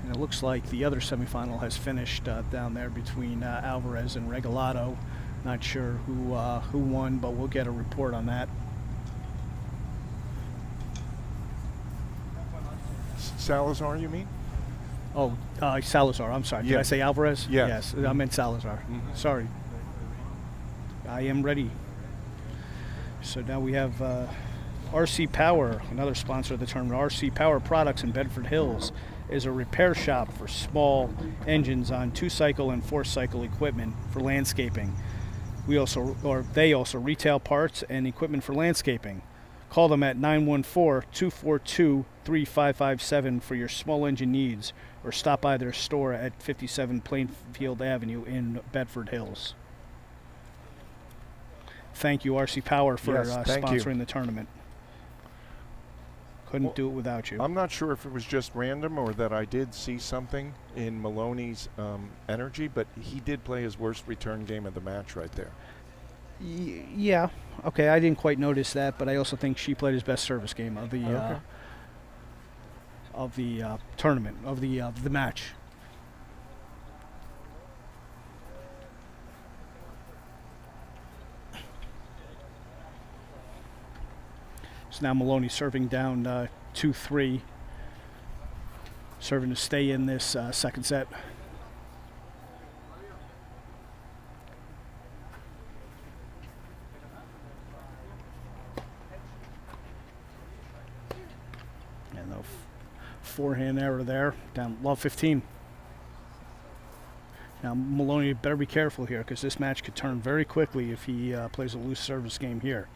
And it looks like the other semifinal has finished down there between Alvarez and Regalado. Not sure who won, but we'll get a report on that. Salazar, you mean? Oh, Salazar. I'm sorry. Did I Yes. say Alvarez? Yes. I meant Salazar. Sorry. I am ready. So now we have RC Power, another sponsor of the tournament. RC Power Products in Bedford Hills is a repair shop for small engines on 2-cycle and 4-cycle equipment for landscaping. They also retail parts and equipment for landscaping. Call them at 914-242-3557 for your small engine needs, or stop by their store at 57 Plainfield Avenue in Bedford Hills. Thank you, RC Power, for Yes, thank you. sponsoring the tournament. Couldn't do it without you. I'm not sure if it was just random or that I did see something in Maloney's energy, but he did play his worst return game of the match right there. Yeah. Okay, I didn't quite notice that, but I also think she played his best service game of the tournament, of the match. So now Maloney serving down 2-3, serving to stay in this second set. And the forehand error there, down love 15. Now Maloney better be careful here, because this match could turn very quickly if he plays a loose service game here.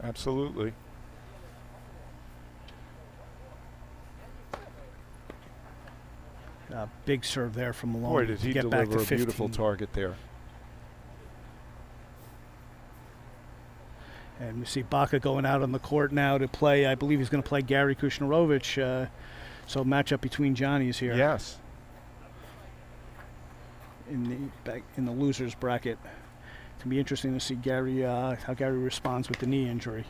Absolutely. Big serve there from Maloney. Boy, did he to get back to deliver a 15. beautiful target there. And we see Bhakar going out on the court now to play. I believe he's going to play Gary Kushnerovich. So matchup between Johnnies here. Yes. In the losers bracket. It's going to be interesting to see Gary how Gary responds with the knee injury.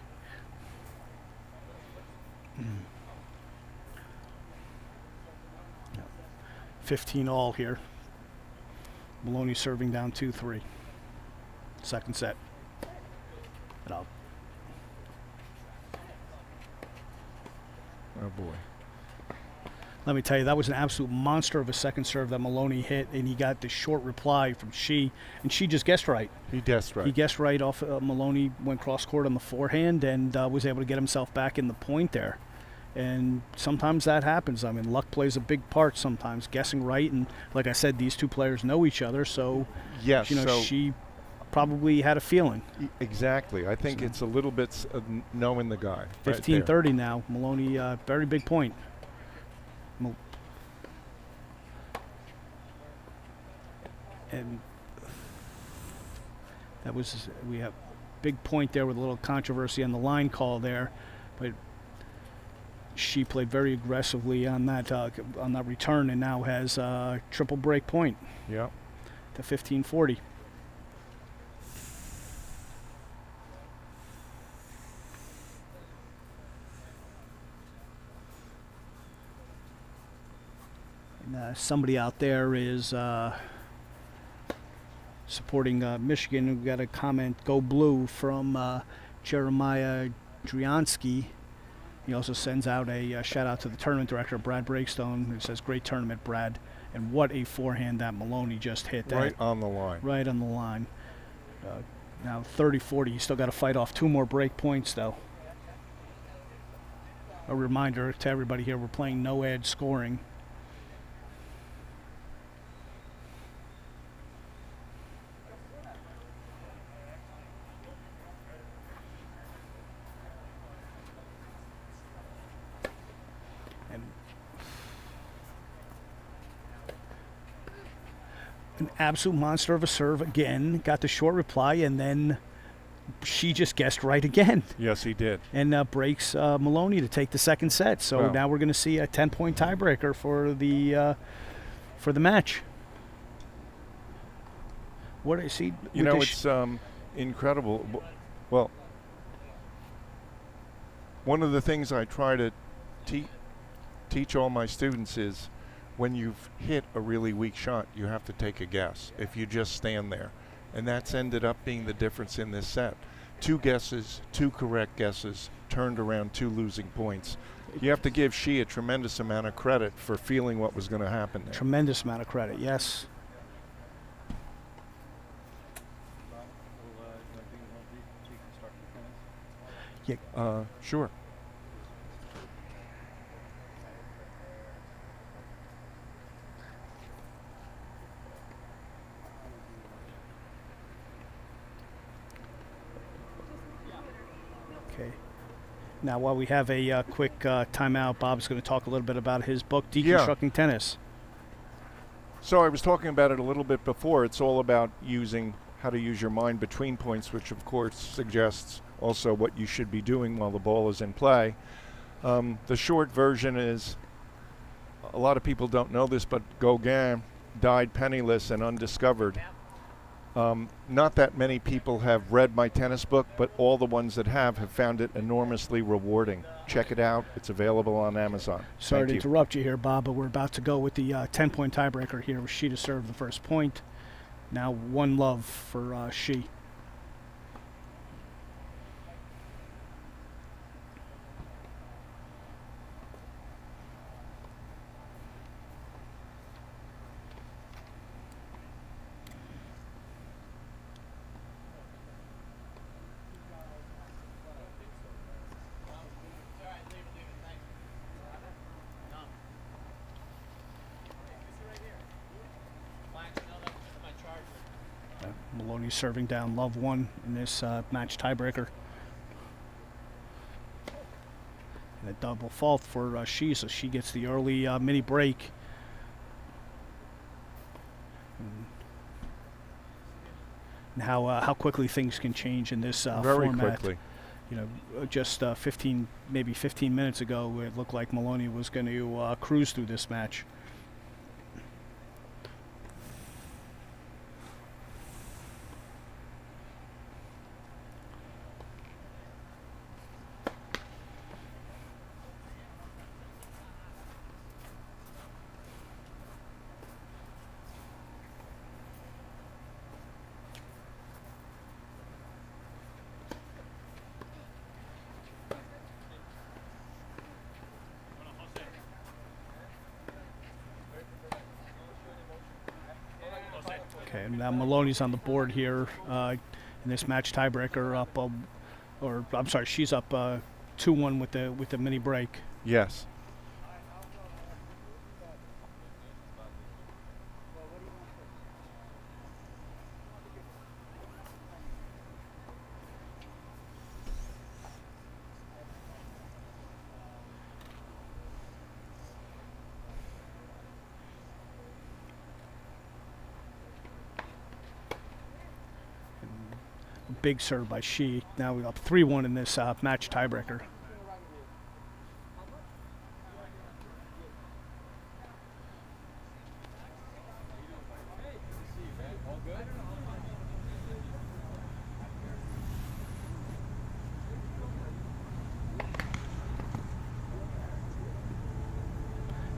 15 all here. Maloney serving down 2-3. Second set. And out. Oh, boy. Let me tell you, that was an absolute monster of a second serve that Maloney hit, and he got the short reply from Shi, and Shi just guessed right. He guessed right. He guessed right off Maloney, went cross-court on the forehand, and was able to get himself back in the point there. And sometimes that happens. I mean, luck plays a big part sometimes, guessing right. And like I said, these two players know each other, so yes, so Shi probably had a feeling. Exactly. I think it's a little bit of knowing the guy. 15-30 now. Maloney, very big point. And that was, we have big point there with a little controversy on the line call there, but she played very aggressively on that return, and now has triple break point. Yeah. To 15-40. And somebody out there is supporting Michigan. We've got a comment, "Go Blue," from Jeremiah Driansky. He also sends out a shout out to the tournament director, Brad Breakstone, who says, "Great tournament, Brad." And what a forehand that Maloney just hit. Right on the line. Right on the line. Now 30-40. He's still got to fight off 2 more break points, though. A reminder to everybody here, we're playing no ad scoring. An absolute monster of a serve again. Got the short reply, and then she just guessed right again. Yes, he did. And breaks Maloney to take the second set. So now we're going to see a 10-point tiebreaker for the match. What I see, You know, it's incredible. Well, one of the things I try to teach all my students is when you've hit a really weak shot, you have to take a guess if you just stand there. And that's ended up being the difference in this set. 2 guesses, 2 correct guesses, turned around 2 losing points. You have to give Shi a tremendous amount of credit for feeling what was going to happen there. tremendous amount of credit. Yes. Yeah. Sure. Okay. Now, while we have a quick timeout, Bob's going to talk a little bit about his book, Yeah. Deconstructing Tennis. So I was talking about it a little bit before. It's all about how to use your mind between points, which of course suggests also what you should be doing while the ball is in play. The short version is, a lot of people don't know this, but Gauguin died penniless and undiscovered. Not that many people have read my tennis book, but all the ones that have found it enormously rewarding. Check it out. It's available on Amazon. Sorry Thank to you. interrupt you here, Bob, but we're about to go with the 10-point tiebreaker here with Shi to serve the first point. Now 1-love for Shi. Maloney serving down love 1 in this match tiebreaker. And a double fault for Shi, so she gets the early mini break. And how quickly things can change in this Very format. quickly. You know, just 15 minutes ago, it looked like Maloney was going to cruise through this match. Okay, and now Maloney's on the board here in this match tiebreaker up, or I'm sorry, she's up 2-1 with the mini break. Yes. Big serve by Shi. Now we're up 3-1 in this match tiebreaker.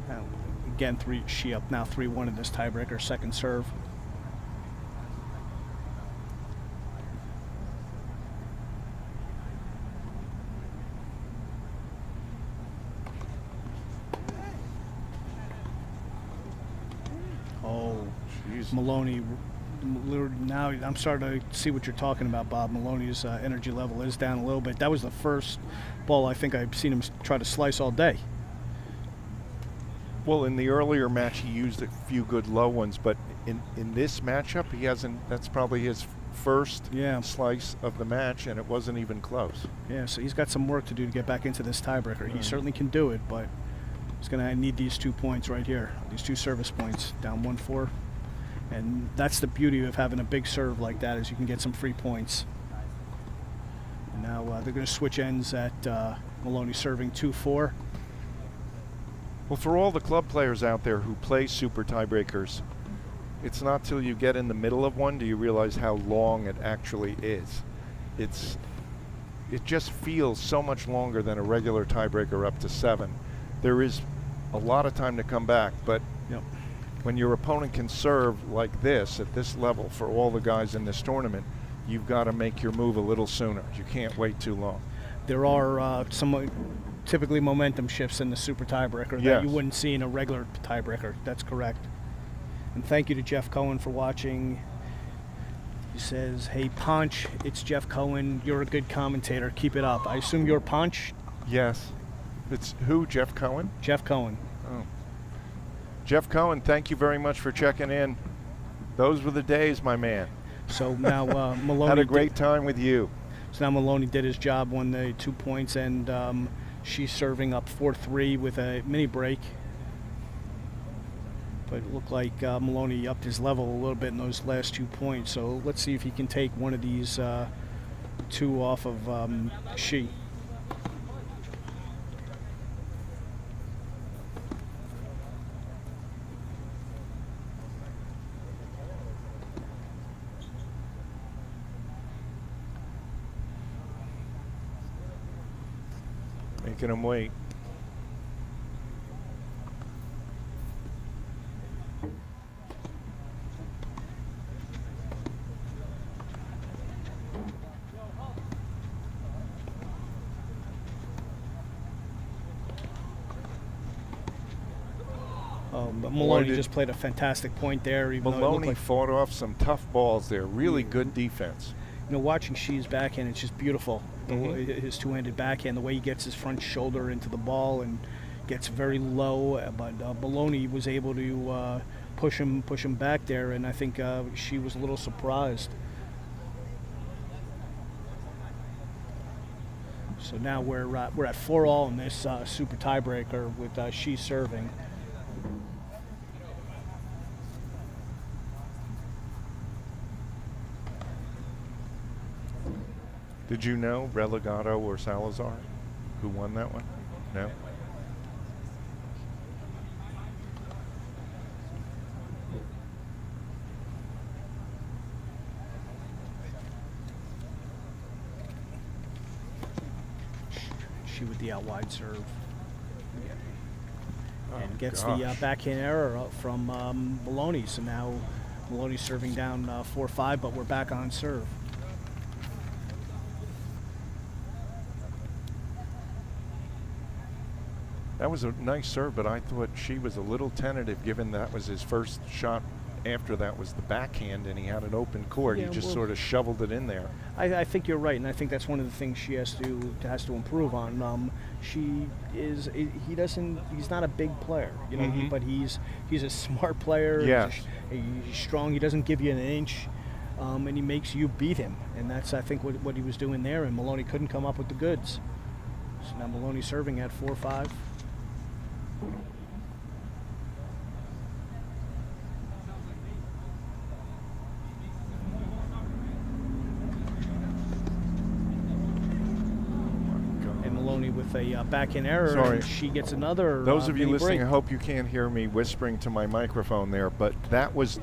Now, again, Shi up now 3-1 in this tiebreaker, second serve. Maloney, now I'm starting to see what you're talking about, Bob. Maloney's energy level is down a little bit. That was the first ball I think I've seen him try to slice all day. Well, in the earlier match, he used a few good low ones, but in this matchup, he hasn't. That's probably his first slice of the match, and it wasn't even close. Yeah, so he's got some work to do to get back into this tiebreaker. He certainly can do it, but he's going to need these 2 points right here, these 2 service points, down 1-4. And that's the beauty of having a big serve like that, is you can get some free points. And now they're going to switch ends at Maloney serving 2-4. Well, for all the club players out there who play super tiebreakers, It's not till you get in the middle of one do you realize how long it actually is. It just feels so much longer than a regular tiebreaker up to 7. There is a lot of time to come back, but Yep. when your opponent can serve like this at this level for all the guys in this tournament, you've got to make your move a little sooner. You can't wait too long. There are some typically momentum shifts in the super tiebreaker that Yes. you wouldn't see in a regular tiebreaker. That's correct. And thank you to Jeff Cohen for watching. He says, "Hey Punch, it's Jeff Cohen. You're a good commentator. Keep it up." I assume you're Punch? Yes. It's who, Jeff Cohen? Jeff Cohen. Oh. Jeff Cohen, thank you very much for checking in. Those were the days, my man. So now Maloney Had a great time with you. So now Maloney did his job, won the 2 points, and she's serving up 4-3 with a mini break. But it looked like Maloney upped his level a little bit in those last 2 points. So let's see if he can take one of these 2 off of She. Making him wait. But Maloney just played a fantastic point there. Even though it looked Maloney like, fought off some tough balls there. Really good defense. you know, watching She's backhand, it's just beautiful. The Mhm. way, his two-handed backhand, the way he gets his front shoulder into the ball and gets very low. But Maloney was able to push him back there, and I think She was a little surprised. So now we're at 4-all in this super tiebreaker with She serving. Did you know Regalado or Salazar who won that one? No? She with the out wide serve. Oh, And gets gosh. the backhand error from Maloney. So now Maloney's serving down 4-5, but we're back on serve. That was a nice serve, but I thought She was a little tentative given that was his first shot. After that was the backhand, and he had an open court. Yeah, he just well- sort of shoveled it in there. I think you're right, and I think that's one of the things she has to improve on. He's not a big player, you know, Mhm. but he's a smart player. Yes. He's strong. He doesn't give you an inch, and he makes you beat him, and that's I think what he was doing there. And Maloney couldn't come up with the goods. So now Maloney serving at 4-5. And Maloney with a backhand error. Sorry. And She gets another. Those of you mini listening, break. I hope you can't hear me whispering to my microphone there, but that was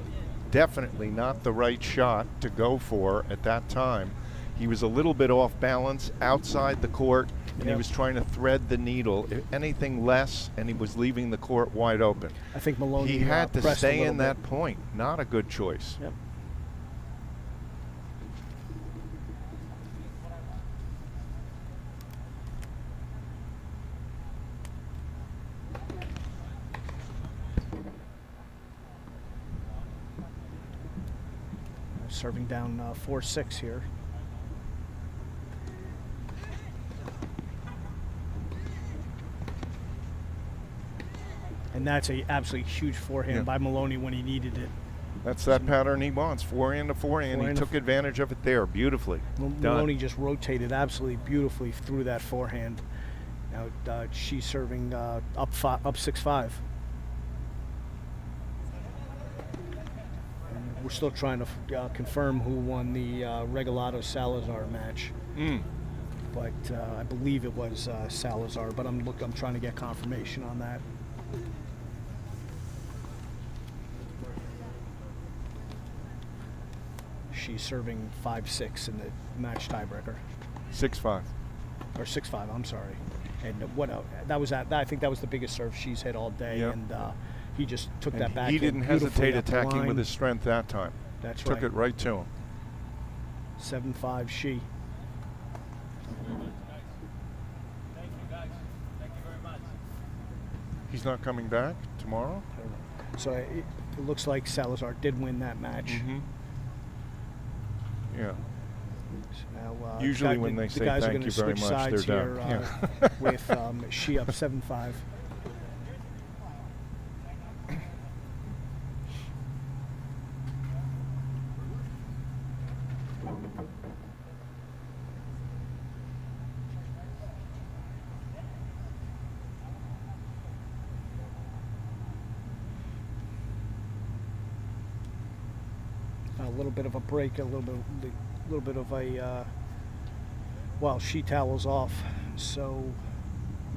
definitely not the right shot to go for at that time. He was a little bit off balance outside the court, and he Yep. was trying to thread the needle. If anything less, and he was leaving the court wide open. I think Maloney. He had to pressed a stay little in bit. that point. Not a good choice. Yep. Serving down 4-6 here. And that's a absolutely huge forehand Yeah. by Maloney when he needed it. That's that pattern he wants. Forehand to forehand. He Forehand to took advantage of it there beautifully. Done. Maloney just rotated absolutely beautifully through that forehand. Now She's serving up 6-5. And we're still trying to confirm who won the Regalado Salazar match, but I believe it was Salazar. But I'm trying to get confirmation on that. She's serving 5-6 in the match tiebreaker, 6-5. or 6-5. I'm sorry. And what that was I think that was the biggest serve she's hit all day, Yep. and he just took And that back. he in didn't beautifully hesitate up the attacking line. with his strength that time. That's Took right. it right to him. 7-5 she. He's not coming back tomorrow? I don't know. So it looks like Salazar did win that match. Mm-hmm. Yeah. So now, Usually the when they the say guys are thank gonna you very switch much, sides they're here, done. Yeah. with she up 7-5. A little bit of a break, a little bit of a well, she towels off. So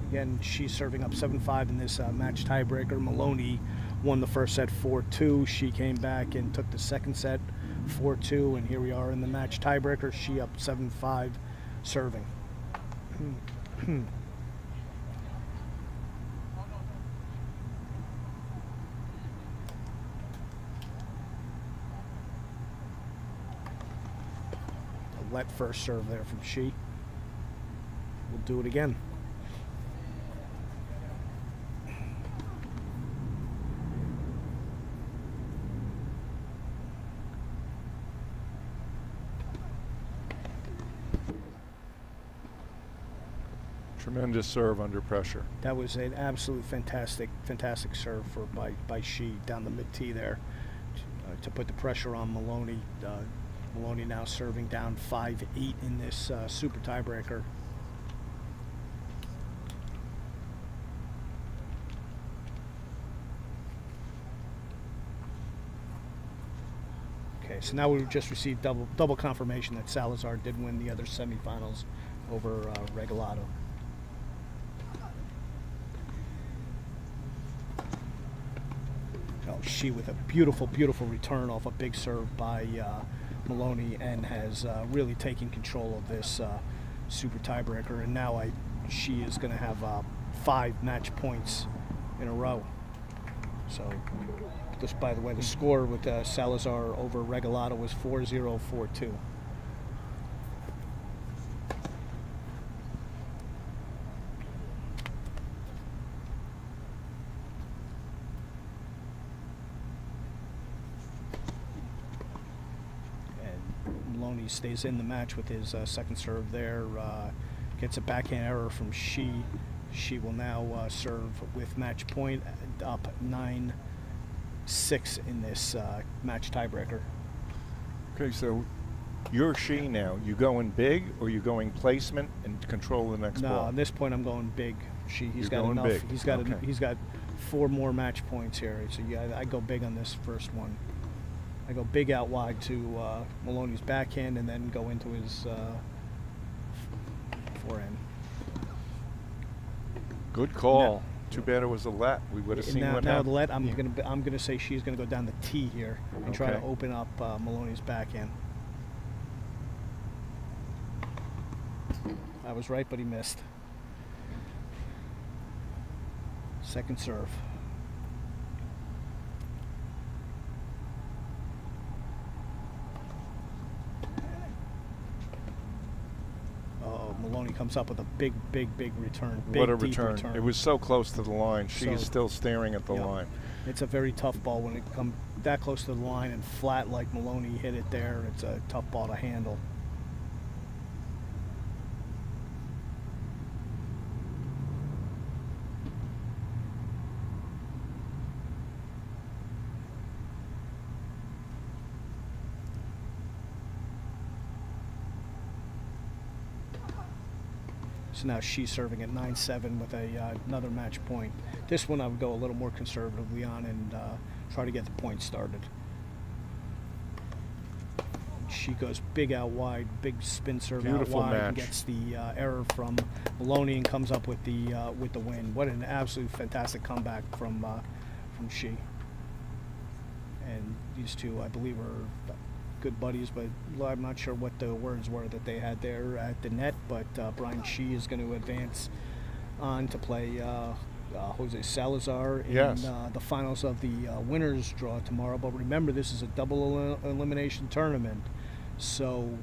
again, she's serving up 7-5 in this match tiebreaker. Maloney won the first set 4-2. She came back and took the second set 4-2, and here we are in the match tiebreaker. She up 7-5 serving. Let first serve there from Shi. We'll do it again. Tremendous serve under pressure. That was an absolute fantastic serve by Shi down the mid tee there to put the pressure on Maloney. Maloney now serving down 5-8 in this super tiebreaker. Okay, so now we've just received double confirmation that Salazar did win the other semifinals over Regalado. Oh, Shi with a beautiful return off a big serve by Maloney, and has really taken control of this super tiebreaker. And now Shi is going to have 5 match points in a row. So, this, by the way, the score with Salazar over Regalado was 4-0, 4-2. Maloney stays in the match with his second serve there. Gets a backhand error from Shi. Shi will now serve with match point, up 9-6 in this match tiebreaker. Okay, so you're Shi now. You going big, or you going placement and control the next ball? No, at this point I'm going big. He's You're got going enough. big. He's got Okay. he's got 4 more match points here. So yeah, I go big on this first one. I go big out wide to Maloney's backhand, and then go into his forehand. Good call. Now- Too bad it was a let. We would have seen Now, what now happened. the let, I'm gonna say she's gonna go down the tee here and try to Okay. open up Maloney's backhand. I was right, but he missed. Second serve. Maloney comes up with a big return. Big, What a deep return. It was so close to the line. She is So- still staring at the Yep. line. It's a very tough ball when it comes that close to the line and flat like Maloney hit it there. It's a tough ball to handle. So now she's serving at 9-7 with another match point. This one I would go a little more conservatively on and try to get the point started. She goes big out wide, big spin serve Beautiful out wide, and match. gets the error from Maloney and comes up with the win. What an absolute fantastic comeback from Shi. And these two, I believe, are good buddies, but I'm not sure what the words were that they had there at the net. But Brian Shee is going to advance on to play Jose Salazar in Yes. the finals of the winners draw tomorrow. But remember, this is a double elimination tournament, so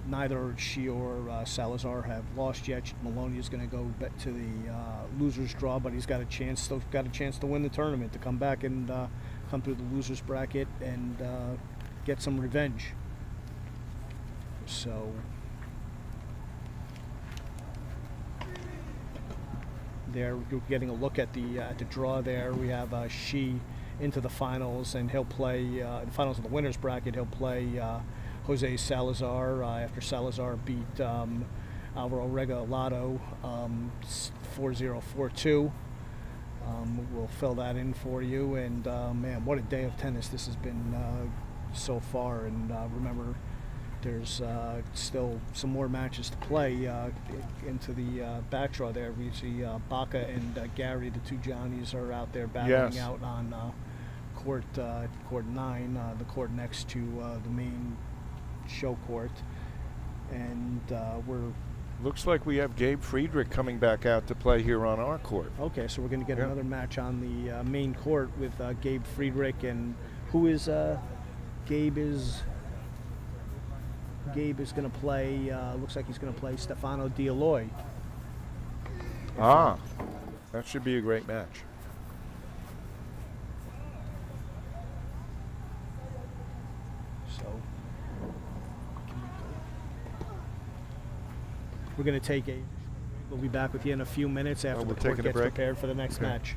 neither Shee or Salazar have lost yet. Maloney is going to go back to the losers draw, but he's got a chance. Still got a chance to win the tournament, to come back and come through the losers bracket and get some revenge. So there, you're getting a look at the draw. There we have Shee into the finals, and he'll play the finals of the winners bracket. He'll play Jose Salazar after Salazar beat Alvaro Regalado 4-0, 4-2. We'll fill that in for you. And man, what a day of tennis this has been so far. And remember, there's still some more matches to play into the back draw there. We see Bhakar and Gary, the two Johnnies, are out there battling Yes. out on court 9, the court next to the main show court. And we're Looks like we have Gabe Friedrich coming back out to play here on our court. okay, so we're going to get Yeah. another match on the main court with Gabe Friedrich. And who is Gabe is going to play, looks like he's going to play Stefano DiAloy. Ah, that should be a great match. So we're going to take a. We'll be back with you in a few minutes after we're the court taking a gets break? prepared for the next Okay. match.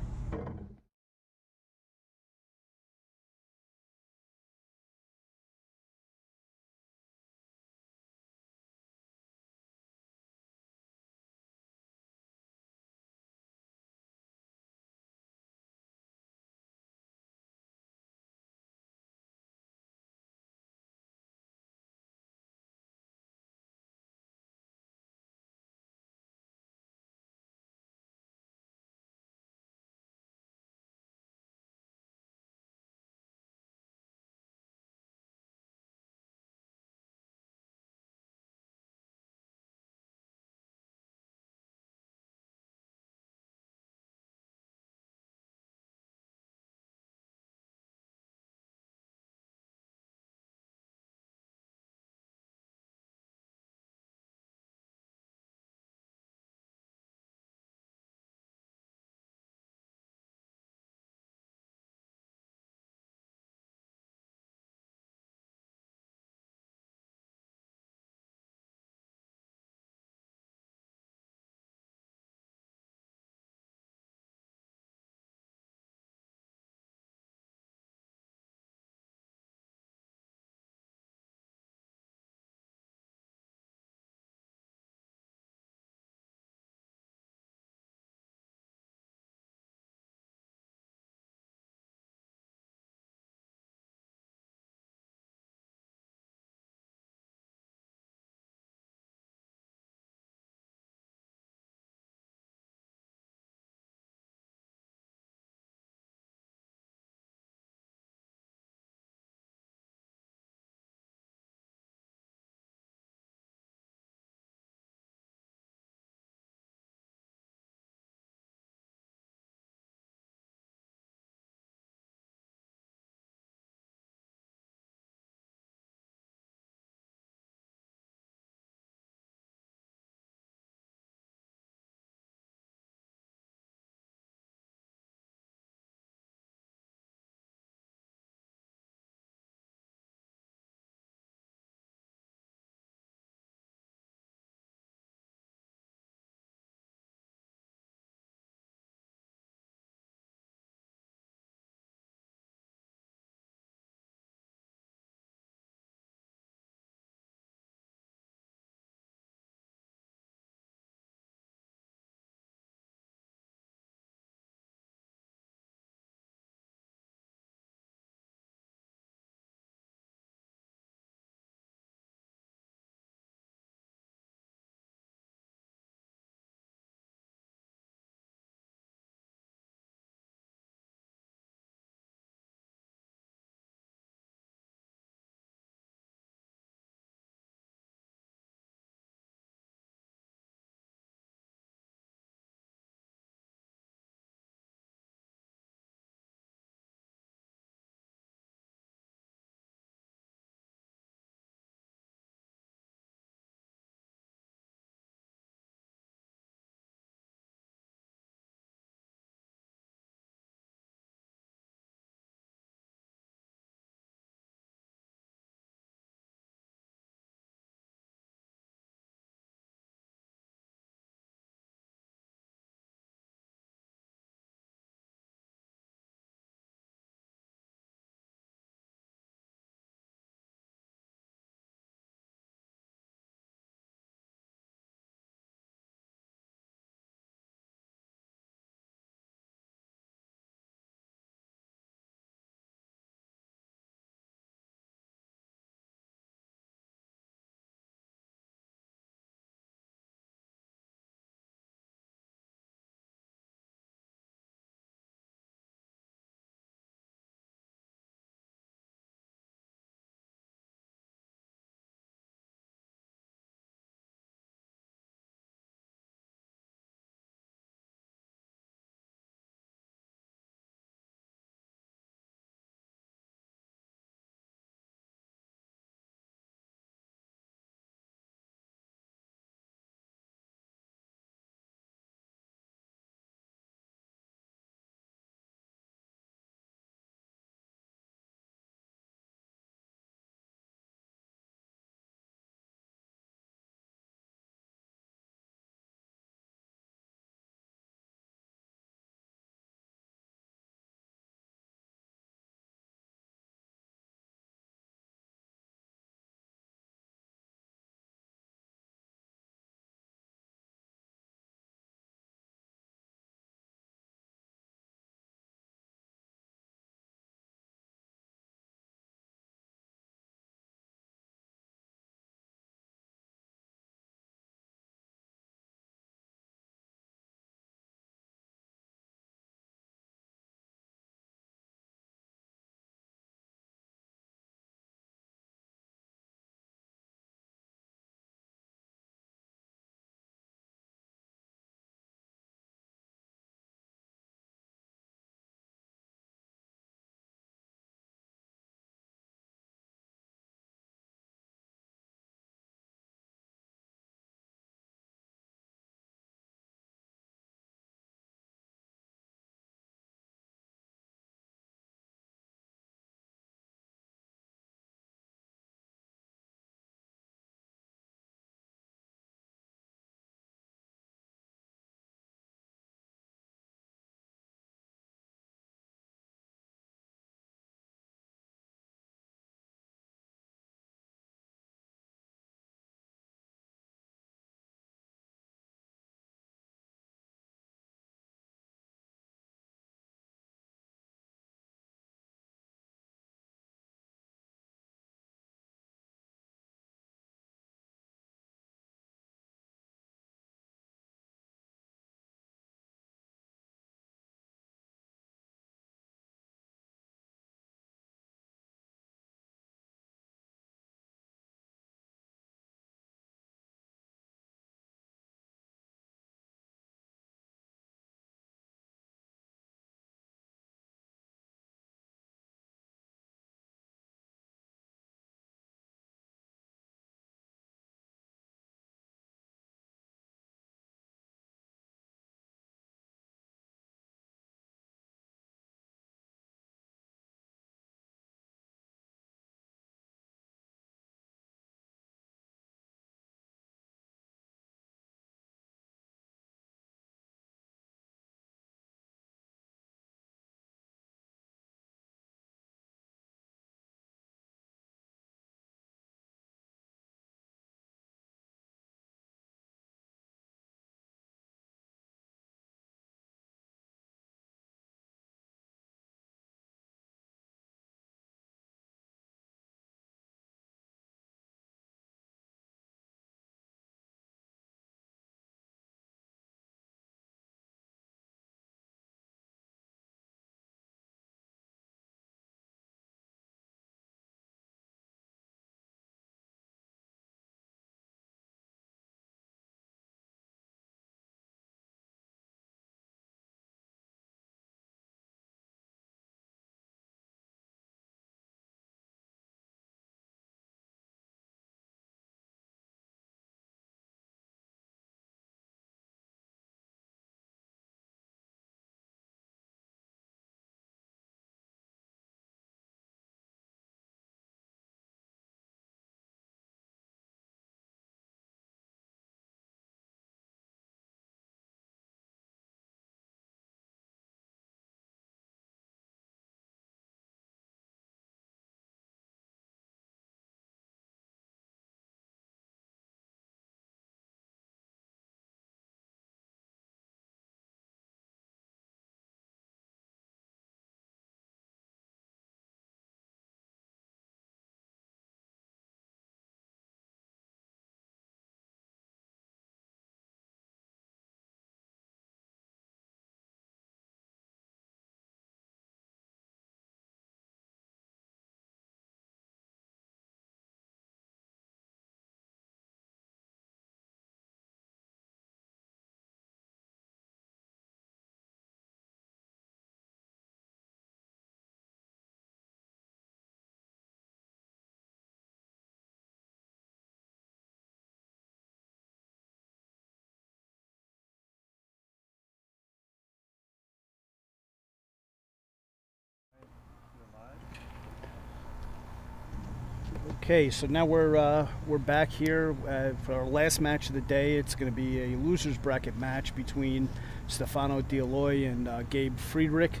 Okay, so now we're back here for our last match of the day. It's going to be a losers bracket match between Stefano DiAloy and Gabe Friedrich.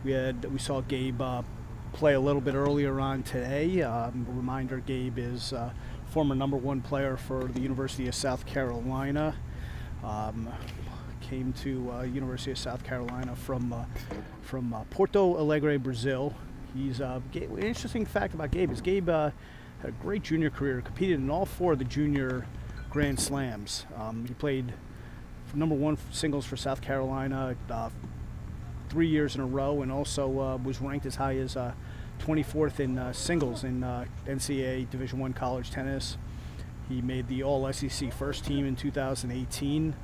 We saw Gabe play a little bit earlier on today. Reminder: Gabe is former #1 player for the University of South Carolina. Came to University of South Carolina from Porto Alegre, Brazil. He's interesting fact about Gabe is Gabe had a great junior career, competed in all 4 of the junior Grand Slams. He played #1 singles for South Carolina 3 years in a row, and also was ranked as high as 24th in singles in NCAA Division I college tennis. He made the All-SEC first team in 2018.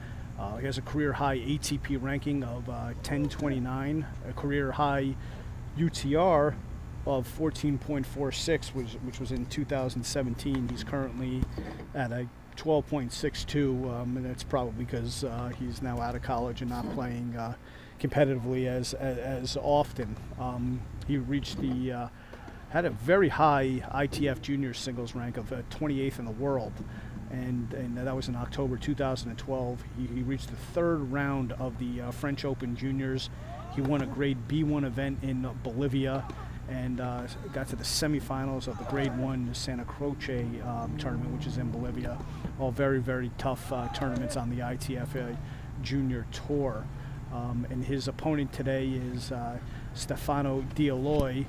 He has a career-high ATP ranking of 1029, a career-high UTR of 14.46, which was in 2017. He's currently at a 12.62, and that's probably because he's now out of college and not playing competitively as often. He reached had a very high ITF junior singles rank of 28th in the world, and that was in October 2012. He reached the 3rd round of the French Open Juniors. He won a grade B1 event in Bolivia and got to the semifinals of the grade 1 Santa Croce tournament, which is in Bolivia. All very, very tough tournaments on the ITF Junior Tour. And his opponent today is Stefano DiAloy.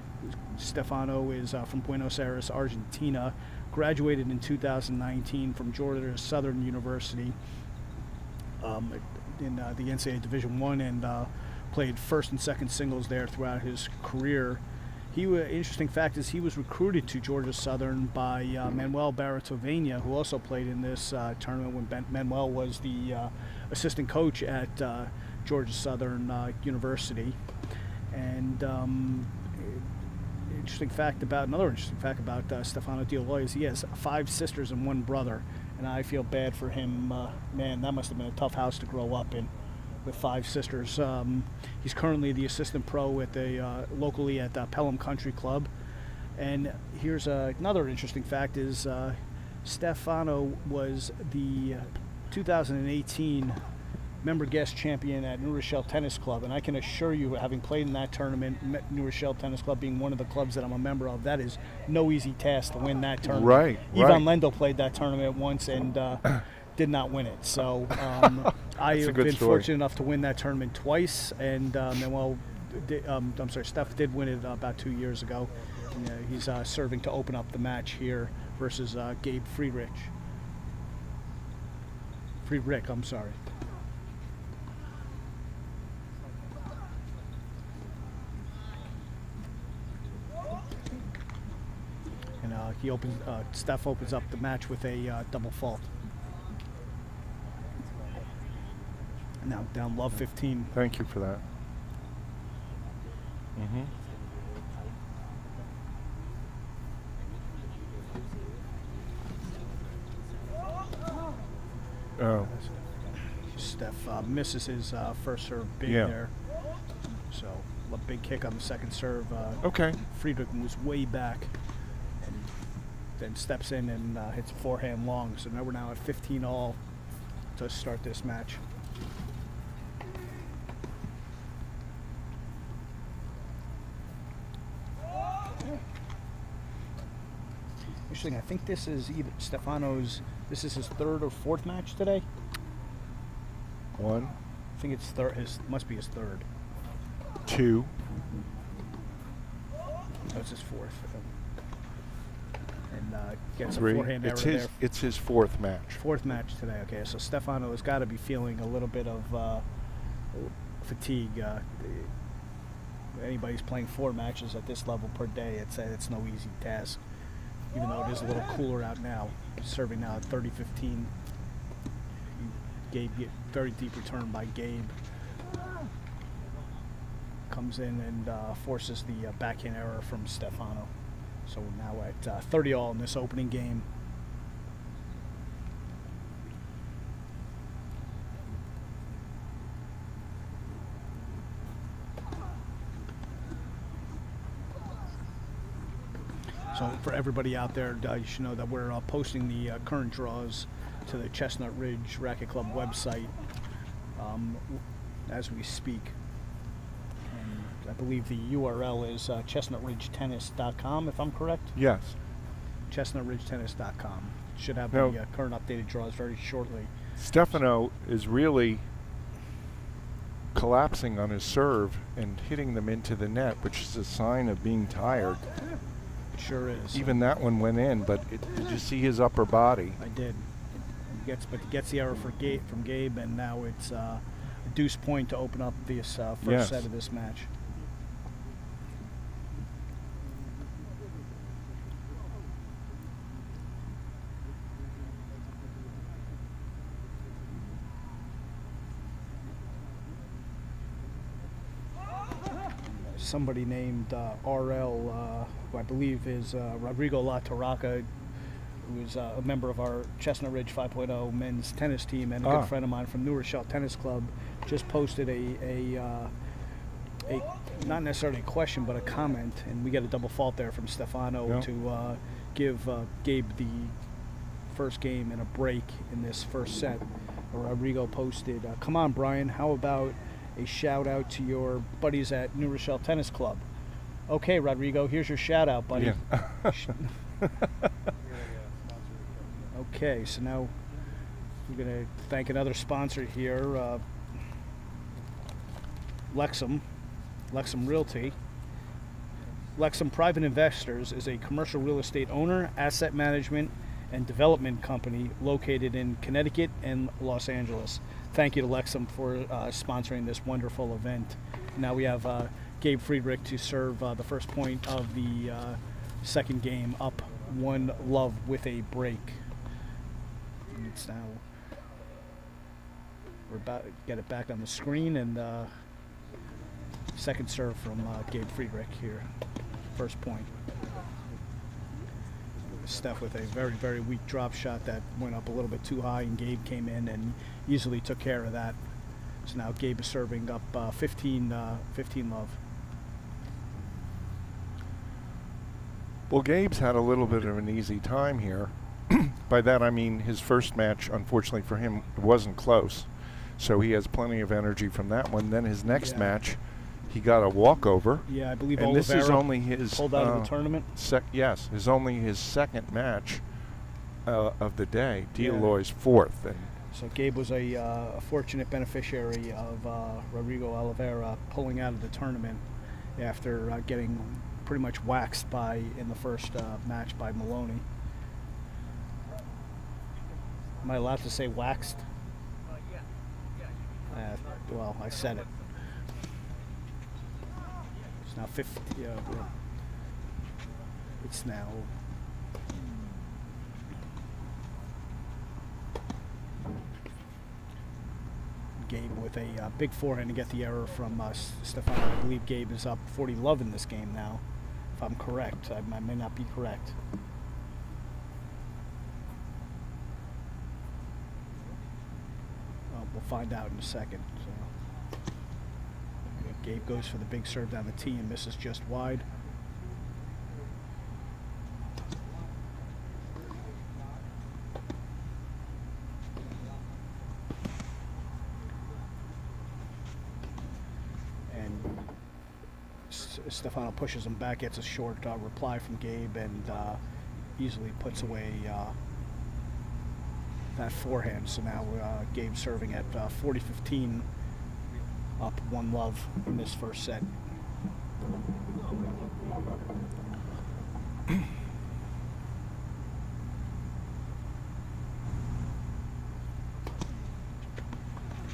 Stefano is from Buenos Aires, Argentina. Graduated in 2019 from Georgia Southern University in the NCAA Division I, and played first and second singles there throughout his career. Interesting fact is he was recruited to Georgia Southern by Manuel Baratovania, who also played in this tournament when Manuel was the assistant coach at Georgia Southern University. And another interesting fact about Stefano DiAloy is he has 5 sisters and 1 brother, and I feel bad for him. Man, that must have been a tough house to grow up in, with 5 sisters. He's currently the assistant pro at locally at Pelham Country Club. And here's another interesting fact is Stefano was the 2018 member guest champion at New Rochelle Tennis Club, and I can assure you, having played in that tournament, New Rochelle Tennis Club being one of the clubs that I'm a member of, that is no easy task to win that tournament. Right. Ivan Lendl played that tournament once and did not win it. So I have been fortunate enough to win that tournament twice, and Steph did win it about 2 years ago. And, he's serving to open up the match here versus Gabe Friedrich. I'm sorry. And Steph opens up the match with a double fault. Now down love 15. Thank you for that. Mm-hmm. Oh. Steph misses his first serve big there. So a big kick on the second serve. Okay. Friedrich was way back and then steps in and hits a forehand long. So now we're at 15-all to start this match. Interesting. I think this is either Stefano's. This is his 3rd or 4th match today. 1. I think it's third. Must be his 3rd. 2. That's his 4th. And gets 3. a forehand error there. It's his 4th match. 4th match today. Okay, so Stefano has got to be feeling a little bit of fatigue. Anybody's playing 4 matches at this level per day, it's no easy task. Even though it is a little cooler out now. Serving now at 30-15. Very deep return by Gabe. Comes in and forces the backhand error from Stefano. So we're now at 30-all in this opening game. So for everybody out there, you should know that we're posting the current draws to the Chestnut Ridge Racket Club website as we speak. And I believe the URL is chestnutridgetennis.com, if I'm correct. Yes. chestnutridgetennis.com. Should have Now, the current updated draws very shortly. Stefano is really collapsing on his serve and hitting them into the net, which is a sign of being tired. It sure is. Even that one went in, but did you see his upper body? I did. He gets the error from Gabe, and now it's a deuce point to open up this first set of this match. Somebody named RL, who I believe is Rodrigo La Torraca, who is a member of our Chestnut Ridge 5.0 men's tennis team and a good friend of mine from New Rochelle Tennis Club, just posted a not necessarily a question, but a comment, and we get a double fault there from Stefano to give Gabe the first game and a break in this first set. Rodrigo posted, "Come on, Brian, how about a shout out to your buddies at New Rochelle Tennis Club?" Okay, Rodrigo, here's your shout out, buddy. Yeah. Okay, so now we're going to thank another sponsor here, Lexum Realty. Lexum Private Investors is a commercial real estate owner, asset management, and development company located in Connecticut and Los Angeles. Thank you to Lexum for sponsoring this wonderful event. Now we have Gabe Friedrich to serve the first point of the second game, up 1-love with a break. And it's now, we're about to get it back on the screen, and second serve from Gabe Friedrich here, first point. Steph with a very, very weak drop shot that went up a little bit too high, and Gabe came in and easily took care of that. So now Gabe is serving up 15-love. Well, Gabe's had a little bit of an easy time here. By that I mean his first match, unfortunately for him, wasn't close. So he has plenty of energy from that one. Then his next match, he got a walkover. Yeah, I believe and Oliveira this is only his pulled out of the tournament. Yes, is only his second match of the day. DiAloy's fourth. And so Gabe was a fortunate beneficiary of Rodrigo Oliveira pulling out of the tournament after getting pretty much waxed in the first match by Maloney. Am I allowed to say waxed? Well, I said it. It's now 50. It's now. Gabe with a big forehand to get the error from Stefano. I believe Gabe is up 40-love in this game now, if I'm correct. I may not be correct. We'll find out in a second. So, Gabe goes for the big serve down the tee and misses just wide. And Stefano pushes him back, gets a short reply from Gabe, and easily puts away that forehand. So now Gabe serving at 40-15, up 1-love in this first set.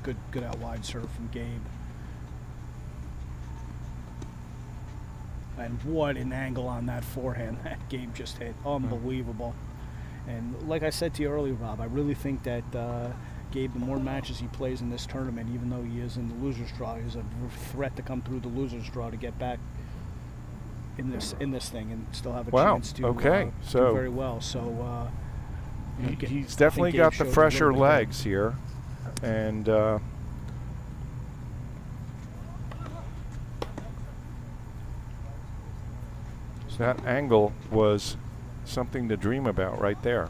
Good out wide serve from Gabe. And what an angle on that forehand that Gabe just hit. Unbelievable. And like I said to you earlier, Rob, I really think that Gabe, the more matches he plays in this tournament, even though he is in the loser's draw, he's a threat to come through the loser's draw to get back in this thing and still have a chance to do very well. So he's definitely got the fresher legs here, and That angle was something to dream about right there.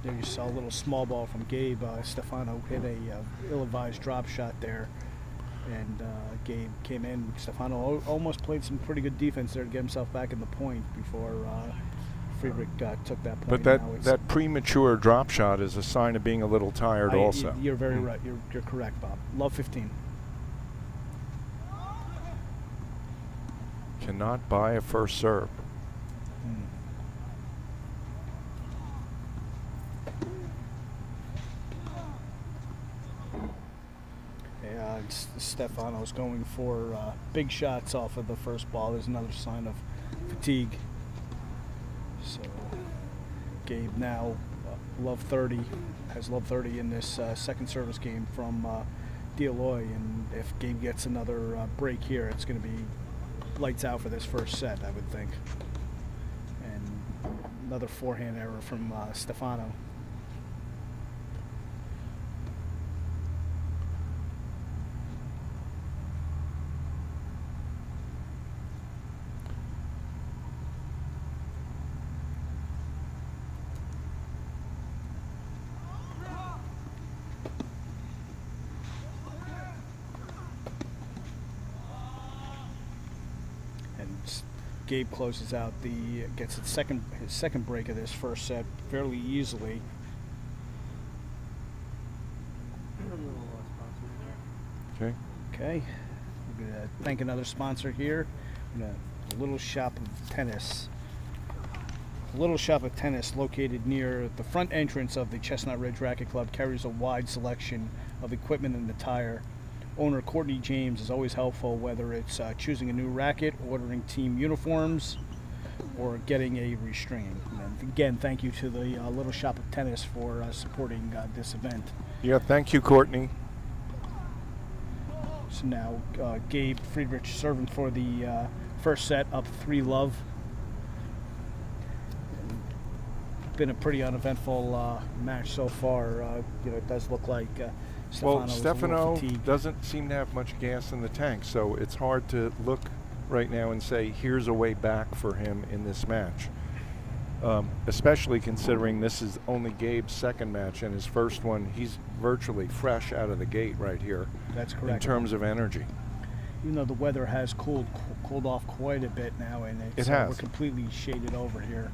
There you saw a little small ball from Gabe. Stefano hit a ill-advised drop shot there, and Gabe came in. Stefano almost played some pretty good defense there to get himself back in the point before Friedrich took that point. But that premature drop shot is a sign of being a little tired also. You're very right. You're correct, Bob. Love 15. Cannot buy a first serve. Stefano's going for big shots off of the first ball. There's another sign of fatigue. So Gabe now love 30, has love 30 in this second service game from DiAloy, and if Gabe gets another break here, it's going to be lights out for this first set, I would think. And another forehand error from Stefano. Gabe closes out gets his second break of this first set fairly easily. Okay. Okay. We're gonna thank another sponsor here. Little Shop of Tennis. Little Shop of Tennis, located near the front entrance of the Chestnut Ridge Racket Club, carries a wide selection of equipment and attire. Owner Courtney James is always helpful, whether it's choosing a new racket, ordering team uniforms, or getting a restring. And again, thank you to the Little Shop of Tennis for supporting this event. Yeah, thank you, Courtney. So now Gabe Friedrich serving for the first set, up 3-love. Been a pretty uneventful match so far. It does look like Stefano doesn't seem to have much gas in the tank, so it's hard to look right now and say here's a way back for him in this match. Especially considering this is only Gabe's second match, and his first one, he's virtually fresh out of the gate right here. That's correct. In terms of energy. Even though the weather has cooled off quite a bit now, and we're completely shaded over here.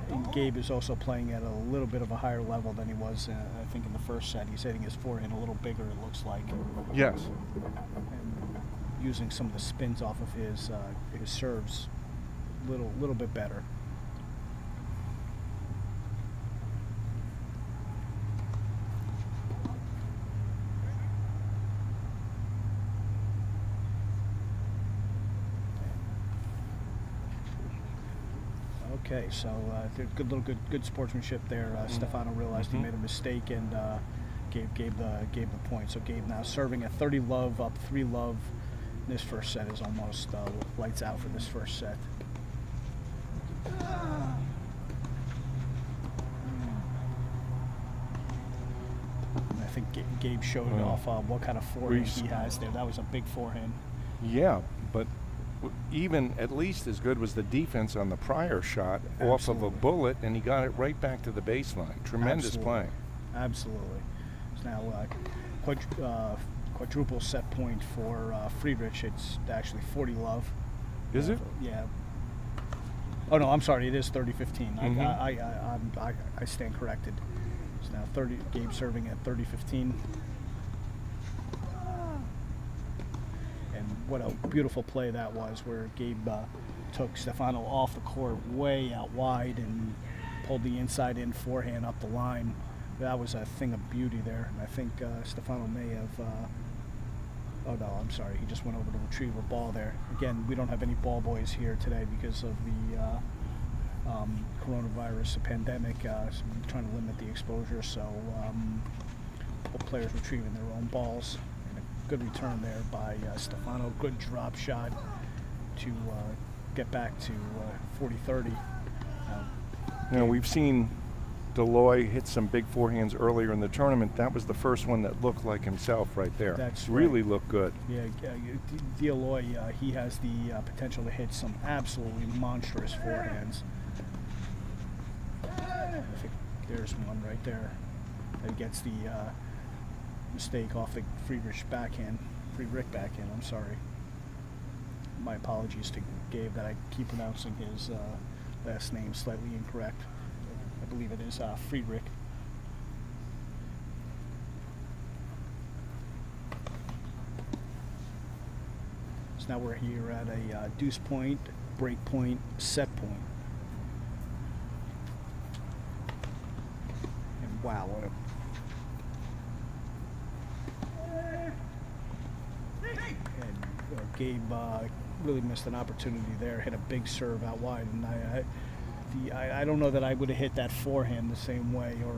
And Gabe is also playing at a little bit of a higher level than he was, I think, in the first set. He's hitting his forehand a little bigger, it looks like. Yes. And using some of the spins off of his serves a little bit better. Okay, so good sportsmanship there. Stefano realized he made a mistake and gave the point. So Gabe now serving at 30-love, up 3-love. This first set is almost lights out for this first set. I think Gabe showed off what kind of forehand he has there. That was a big forehand. Yeah, but even at least as good was the defense on the prior shot. Absolutely. Off of a bullet, and he got it right back to the baseline. Tremendous play. Absolutely. So now quadruple set point for Friedrich. It's actually 40-love. Is it? Yeah. Oh no, I'm sorry. It is 30-15. I stand corrected. It's now 30. Gabe serving at 30-15. What a beautiful play that was, where Gabe took Stefano off the court way out wide and pulled the inside in forehand up the line. That was a thing of beauty there. And I think Stefano may have, oh no, I'm sorry, he just went over to retrieve a ball there. Again, we don't have any ball boys here today because of the coronavirus pandemic, so we're trying to limit the exposure, so players retrieving their own balls. Good return there by Stefano. Good drop shot to get back to 40-30. Now we've seen DiAloy hit some big forehands earlier in the tournament. That was the first one that looked like himself right there. That's really right. looked good. Yeah, DiAloy, he has the potential to hit some absolutely monstrous forehands. I think there's one right there that gets the mistake off the Friedrich backhand. I'm sorry. My apologies to Gabe that I keep pronouncing his last name slightly incorrect. I believe it is Friedrich. So now we're here at a deuce point, break point, set point. And wow, what a Gabe really missed an opportunity there. Hit a big serve out wide, and I don't know that I would have hit that forehand the same way. Or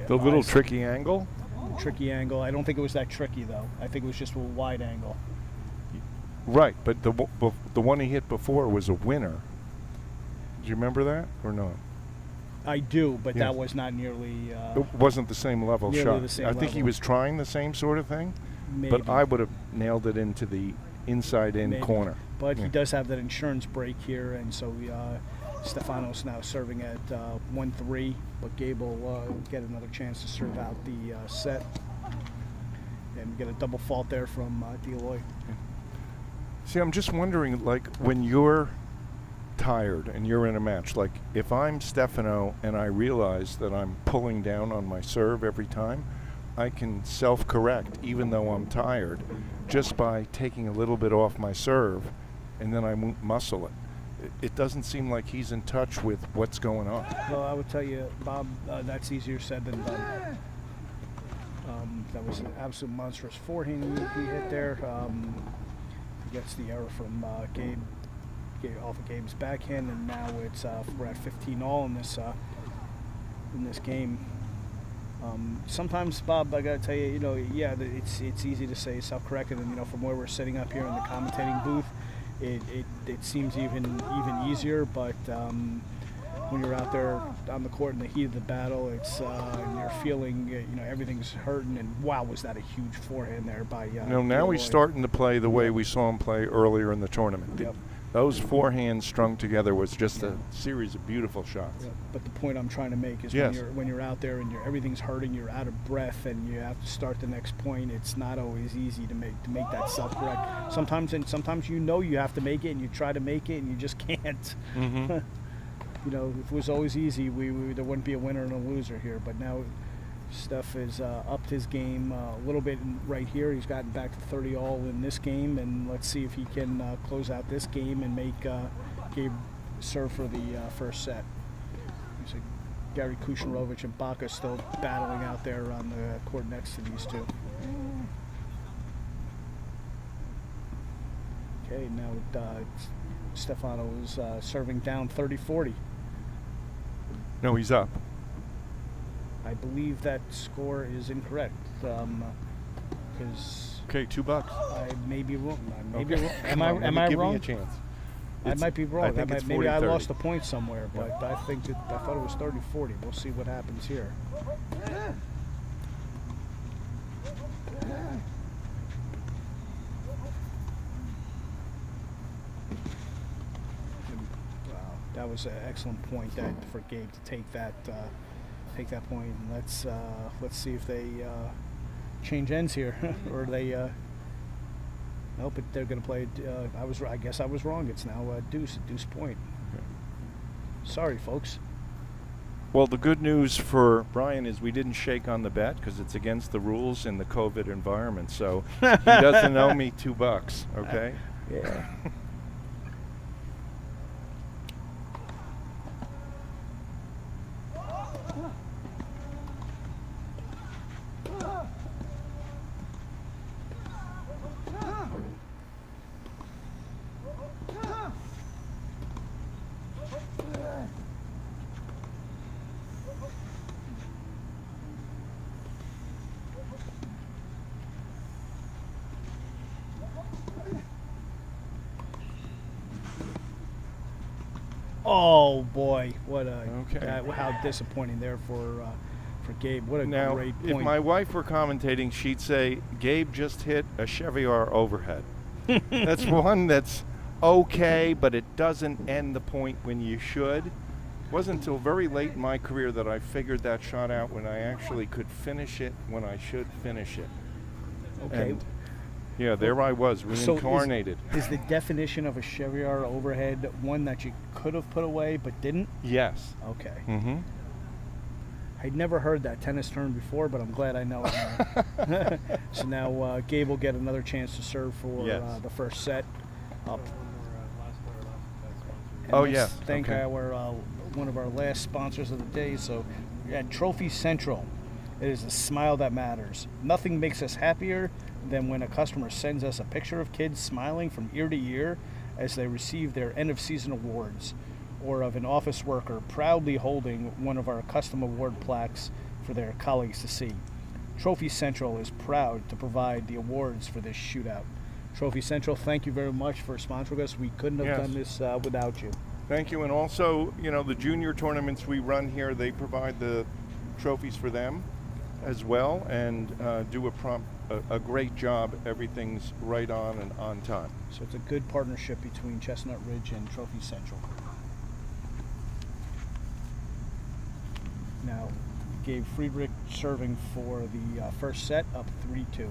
The little tricky angle? Tricky angle. I don't think it was that tricky though. I think it was just a wide angle. Right, but the one he hit before was a winner. Do you remember that or no? I do, but Yeah. that was not nearly. It wasn't the same level Nearly shot. the same I think he level. was trying the same sort of thing, Maybe. but I would have nailed it into the inside-in Maybe. corner. But Yeah. he does have that insurance break here, and so Stefano's now serving at 1-3, but Gabe will get another chance to serve out the set. And get a double fault there from DiAloy. See, I'm just wondering, like, when you're tired and you're in a match, like, if I'm Stefano and I realize that I'm pulling down on my serve every time, I can self-correct, even though I'm tired, just by taking a little bit off my serve, and then I won't muscle it. It doesn't seem like he's in touch with what's going on. Well, I would tell you, Bob, that's easier said than done. That was an absolute monstrous forehand he hit there. He gets the error from Gabe off of Gabe's backhand, and now it's we're at 15 all in this game. Sometimes, Bob, I gotta tell you, yeah, it's easy to say self-corrected, and from where we're sitting up here in the commentating booth, it seems even easier. But when you're out there on the court in the heat of the battle, it's and you're feeling everything's hurting. And wow, was that a huge forehand there by Now DiAloy. he's starting to play the way we saw him play earlier in the tournament. Yep. Those forehands strung together was just a series of beautiful shots. Yeah, but the point I'm trying to make is Yes. when you're out there and everything's hurting, you're out of breath, and you have to start the next point. It's not always easy to make that self-correct. Sometimes you have to make it, and you try to make it, and you just can't. Mm-hmm. If it was always easy, there wouldn't be a winner and a loser here. But now Steph has upped his game a little bit right here. He's gotten back to 30 all in this game, and let's see if he can close out this game and make Gabe serve for the first set. So Gary Kushnerovich and Bhakar still battling out there on the court next to these two. Okay, now Stefano is serving down 30-40. No, he's up. I believe that score is incorrect. Because Okay, $2. I may be wrong. Okay. Am Come on, I give wrong? Me a chance. I might be wrong. I think it's Maybe I 40-30. lost a point somewhere, but I thought it was 30-40. We'll see what happens here. Wow, that was an excellent point for Gabe to take that point. And let's see if they change ends here, or they. Nope, but they're going to play. I guess I was wrong. It's now a deuce point. Okay. Sorry, folks. Well, the good news for Brian is we didn't shake on the bet because it's against the rules in the COVID environment. So he doesn't owe me $2. Okay. Yeah. Oh boy, what a Okay. how disappointing there for Gabe. What a Now, great if point. my wife were commentating, she'd say, Gabe just hit a Chevy R overhead. That's one that's okay, but it doesn't end the point when you should. It wasn't until very late in my career that I figured that shot out when I actually could finish it when I should finish it. Okay. And, yeah, there I was, So reincarnated. is the definition of a Chevy R overhead one that you could have put away but didn't? Yes. Okay. Mm-hmm. I'd never heard that tennis term before, but I'm glad I know it now. So now Gabe will get another chance to serve for Yes. the first set. Up. And Oh, let's yeah. Thank Okay. our one of our last sponsors of the day. So at Trophy Central, it is the smile that matters. Nothing makes us happier than when a customer sends us a picture of kids smiling from ear to ear as they receive their end of season awards, or of an office worker proudly holding one of our custom award plaques for their colleagues to see. Trophy Central is proud to provide the awards for this shootout. Trophy Central, thank you very much for sponsoring us. We couldn't have Yes. done this without you. Thank you. And also, the junior tournaments we run here, they provide the trophies for them as well, and do a great job. Everything's right on and on time. So it's a good partnership between Chestnut Ridge and Trophy Central. Now, Gabe Friedrich serving for the first set, up 3-2.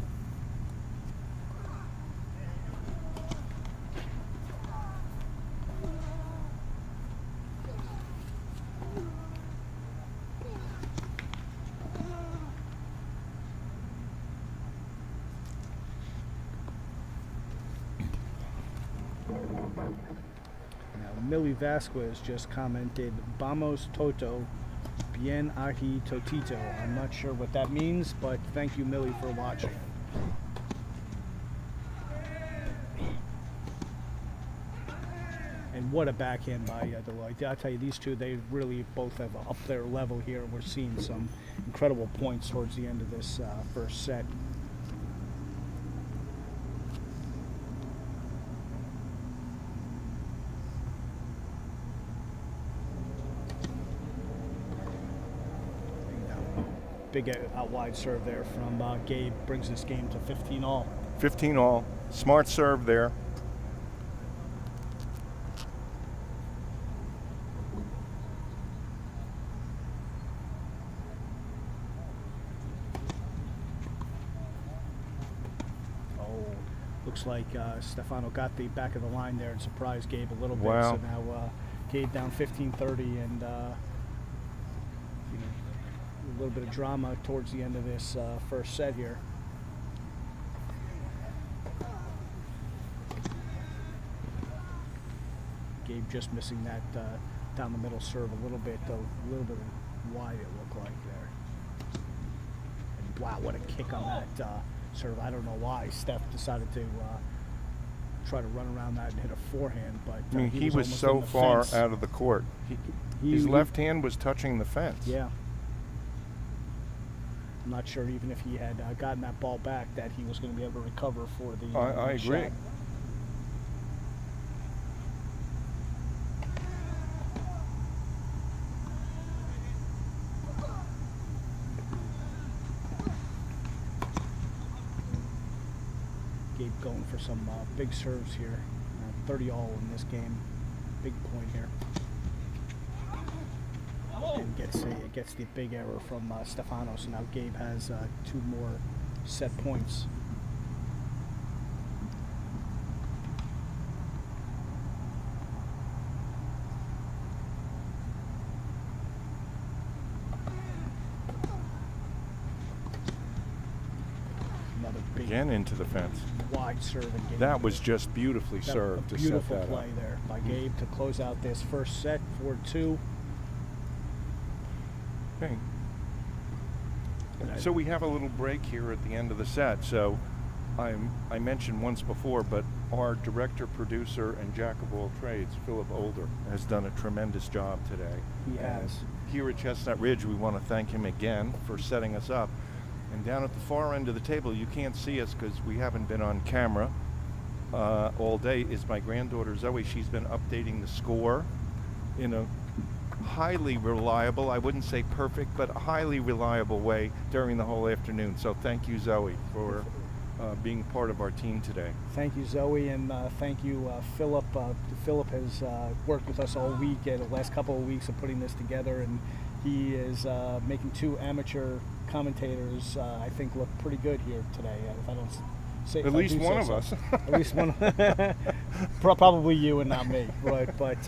Now, Millie Vasquez just commented, "Vamos Toto, bien ahi totito." I'm not sure what that means, but thank you, Millie, for watching. And what a backhand by DiAloy. I'll tell you, these two, they really both have upped their level here. We're seeing some incredible points towards the end of this first set. Big out wide serve there from Gabe, brings this game to 15 all. 15 all. Smart serve there. Looks like Stefano got the back of the line there and surprised Gabe a little bit. Wow. So now Gabe down 15-30, and a little bit of drama towards the end of this first set here. Gabe just missing that down the middle serve a little bit wide, it looked like there. And wow, what a kick on that serve. I don't know why Steph decided to try to run around that and hit a forehand, but I mean, he was almost so in the far fence. out of the court. His left hand was touching the fence. Yeah. I'm not sure even if he had gotten that ball back that he was going to be able to recover for the I agree. shot. Gabe going for some big serves here. 30 all in this game. Big point here. And gets the big error from Stefano. So now Gabe has 2 more set points. Another big Again into the fence. wide serve and Gabe. That was just beautifully That- served a to set beautiful that play up. there by Gabe to close out this first set, 4-2. Okay. So we have a little break here at the end of the set. So I mentioned once before, but our director, producer, and jack of all trades, Philip Older, has done a tremendous job today. He And has. here at Chestnut Ridge, we want to thank him again for setting us up. And down at the far end of the table, you can't see us because we haven't been on camera all day, is my granddaughter Zoe. She's been updating the score in a highly reliable, I wouldn't say perfect, but a highly reliable way during the whole afternoon. So thank you, Zoe, for being part of our team today. Thank you, Zoe, and thank you, Philip. Philip has worked with us all week, the last couple of weeks of putting this together, and he is making 2 amateur commentators, I think, look pretty good here today. If I don't say, At least one of us. At least one. Probably you and not me. But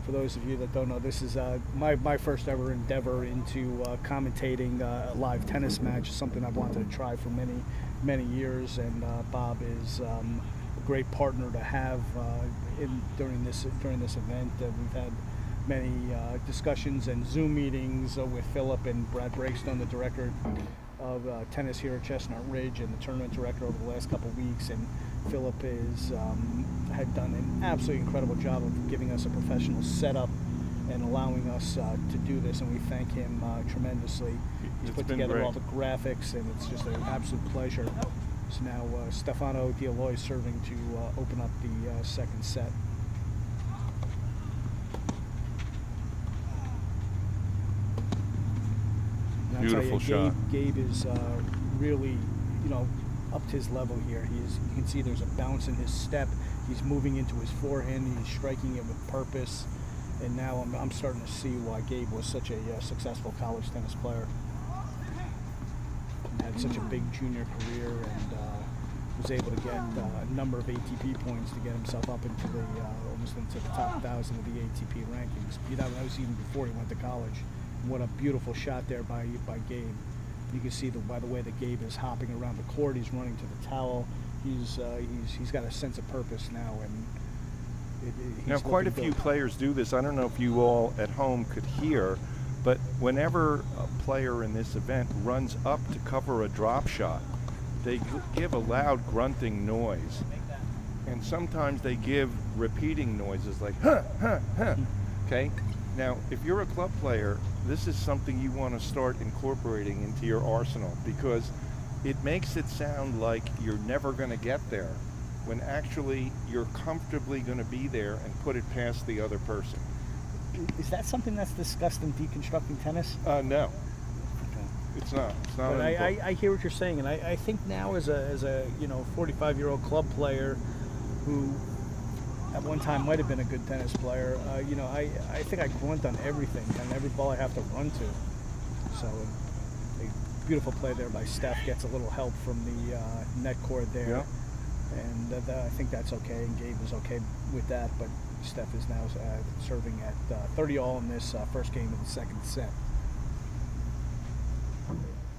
for those of you that don't know, this is my first ever endeavor into commentating a live tennis match. Something I've wanted to try for many years, and Bob is a great partner to have during this event. We've had many discussions and Zoom meetings with Philip and Brad Breakstone, the director of tennis here at Chestnut Ridge and the tournament director over the last couple of weeks. And Philip had done an absolutely incredible job of giving us a professional setup and allowing us to do this, and we thank him tremendously. He's put together great. all the graphics, and it's just an absolute pleasure. So now Stefano DiAloy serving to open up the second set. And I'll tell Beautiful you, shot. Gabe is really, up to his level here. You can see there's a bounce in his step. He's moving into his forehand. He's striking it with purpose. And now I'm starting to see why Gabe was such a successful college tennis player. And had such a big junior career, and was able to get a number of ATP points to get himself up into almost into the top 1,000 of the ATP rankings. That was even before he went to college. And what a beautiful shot there by Gabe. You can see by the way that Gabe is hopping around the court. He's running to the towel. He's got a sense of purpose now, and now quite a few players do this. I don't know if you all at home could hear, but whenever a player in this event runs up to cover a drop shot, they give a loud grunting noise, and sometimes they give repeating noises like huh, huh, huh. Okay, now if you're a club player, this is something you want to start incorporating into your arsenal, because it makes it sound like you're never going to get there, when actually you're comfortably going to be there and put it past the other person. Is that something that's discussed in Deconstructing Tennis? No. It's not. It's not. But I hear what you're saying, and I think now as a 45-year-old club player who at one time might have been a good tennis player, I think I grunt on everything and every ball I have to run to. So a beautiful play there by Steph, gets a little help from the net cord there. Yeah. And I think that's okay, and Gabe is okay with that, but Steph is now serving at 30-all in this first game of the second set.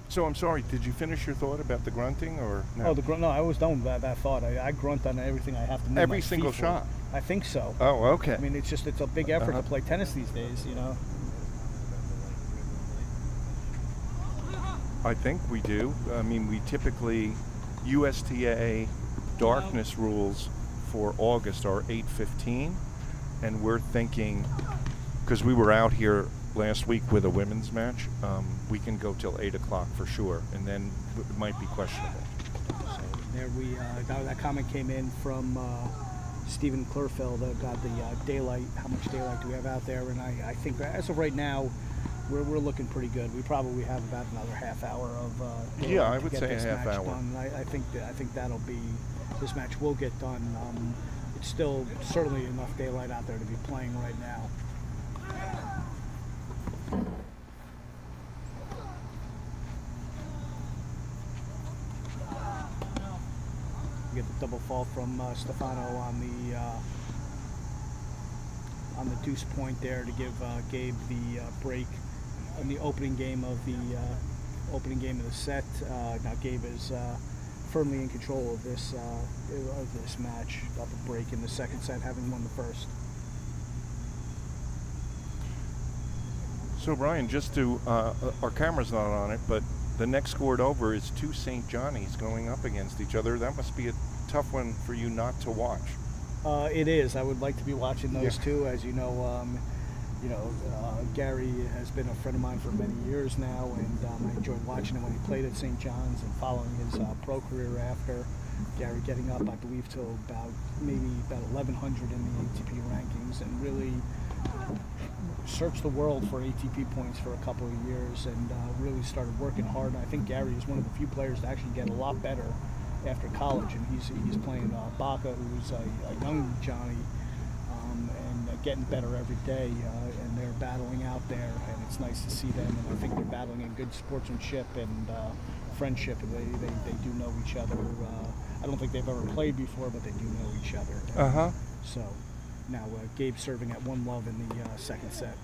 So I'm sorry, did you finish your thought about the grunting, or no? Oh, no, I was done with that thought. I grunt on everything I have to move Every my single feet for. shot? I think so. Oh, okay. I mean, it's a big effort to play tennis these days, I think we do. I mean, we typically, USTA darkness rules for August are 8:15, and we're thinking, because we were out here last week with a women's match, we can go till 8 o'clock for sure, and then it might be questionable. So there that comment came in from Stephen Klurfeld about the daylight. How much daylight do we have out there? And I think as of right now, we're looking pretty good. We probably have about another half hour of Yeah, I to would get say this a half match hour. done. I think that'll be, this match will get done. It's still certainly enough daylight out there to be playing right now. You get the double fault from Stefano on the deuce point there to give Gabe the break in the opening game of the set. Now Gabe is firmly in control of this match, up a break in the second set, having won the first. So Brian, just to, our camera's not on it, but the next court over is two St. Johnnies going up against each other. That must be a tough one for you not to watch. It is. I would like to be watching those two. As you know, Gary has been a friend of mine for many years now, and I enjoyed watching him when he played at St. John's and following his pro career after. Gary getting up, I believe, to about 1,100 in the ATP rankings, and really searched the world for ATP points for a couple of years and really started working hard. And I think Gary is one of the few players to actually get a lot better after college, and he's playing Bhakar, who's a young Johnny, and getting better every day, and they're battling out there, and it's nice to see them, and I think they're battling in good sportsmanship and friendship, and they do know each other. I don't think they've ever played before, but they do know each other. So now Gabe serving at 1-love in the second set.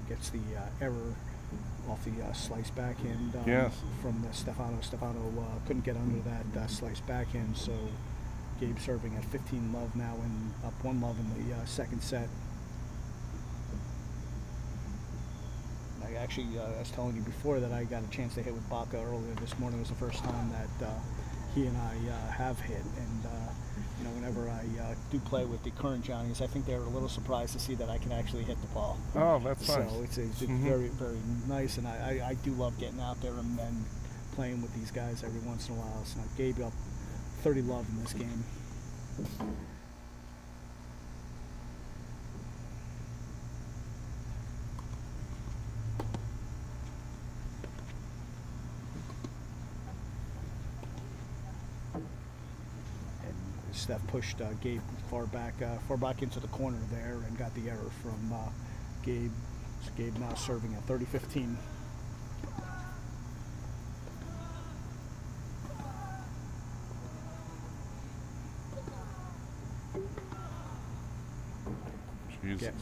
Gets the error off the slice backhand from Stefano. Stefano couldn't get under that slice backhand, so Gabe serving at 15-love now and up 1-love in the second set. I actually, I was telling you before that I got a chance to hit with Bhakar earlier this morning. It was the first time that he and I have hit, and you know, whenever I do play with the current Johnnies, I think they're a little surprised to see that I can actually hit the ball. Oh, that's so nice. So it's very, very nice, and I do love getting out there and playing with these guys every once in a while. So Gabe up 30-love in this game. Steph pushed Gabe far back into the corner there and got the error from Gabe. So Gabe now serving at 30-15. Jesus. Yes.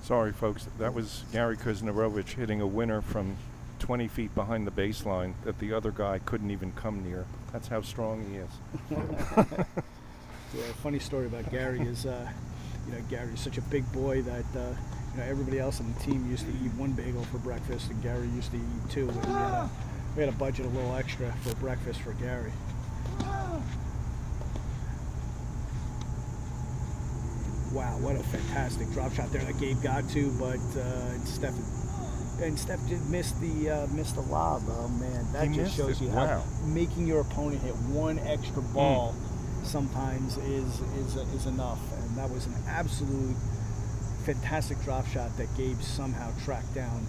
Sorry, folks. That was Gary Kuznarovich hitting a winner from 20 feet behind the baseline that the other guy couldn't even come near. That's how strong he is. Yeah, funny story about Gary is, you know, Gary's such a big boy that you know, everybody else on the team used to eat one bagel for breakfast, and Gary used to eat two. And we had to budget a little extra for breakfast for Gary. Wow, what a fantastic drop shot there that Gabe got to, but Steph did miss the lob. Oh man, that just shows you how making your opponent hit one extra ball sometimes is enough. And that was an absolute fantastic drop shot that Gabe somehow tracked down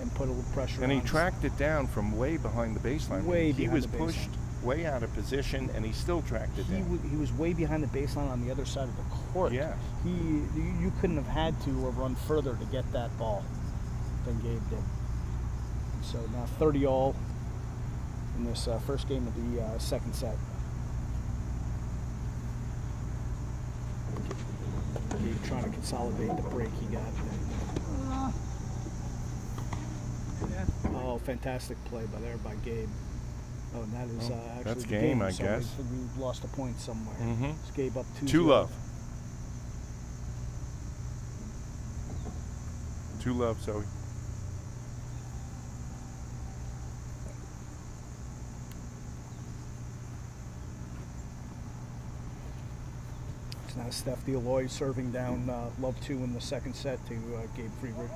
and put a little pressure on. And he tracked it down from way behind the baseline. He was pushed way out of position, and he still tracked it down. He was way behind the baseline on the other side of the court. Yeah. You couldn't have had to or run further to get that ball than Gabe did. So now 30-all in this first game of the second set. Gabe trying to consolidate the break he got. Oh, fantastic play by Gabe. Oh, and that is actually that's the game, I so guess. We lost a point somewhere. It's Gabe up 2-0. 2-love. 2-love, Zoe. It's now Steph DiAloy serving down love 2 in the second set to Gabe Friedrich.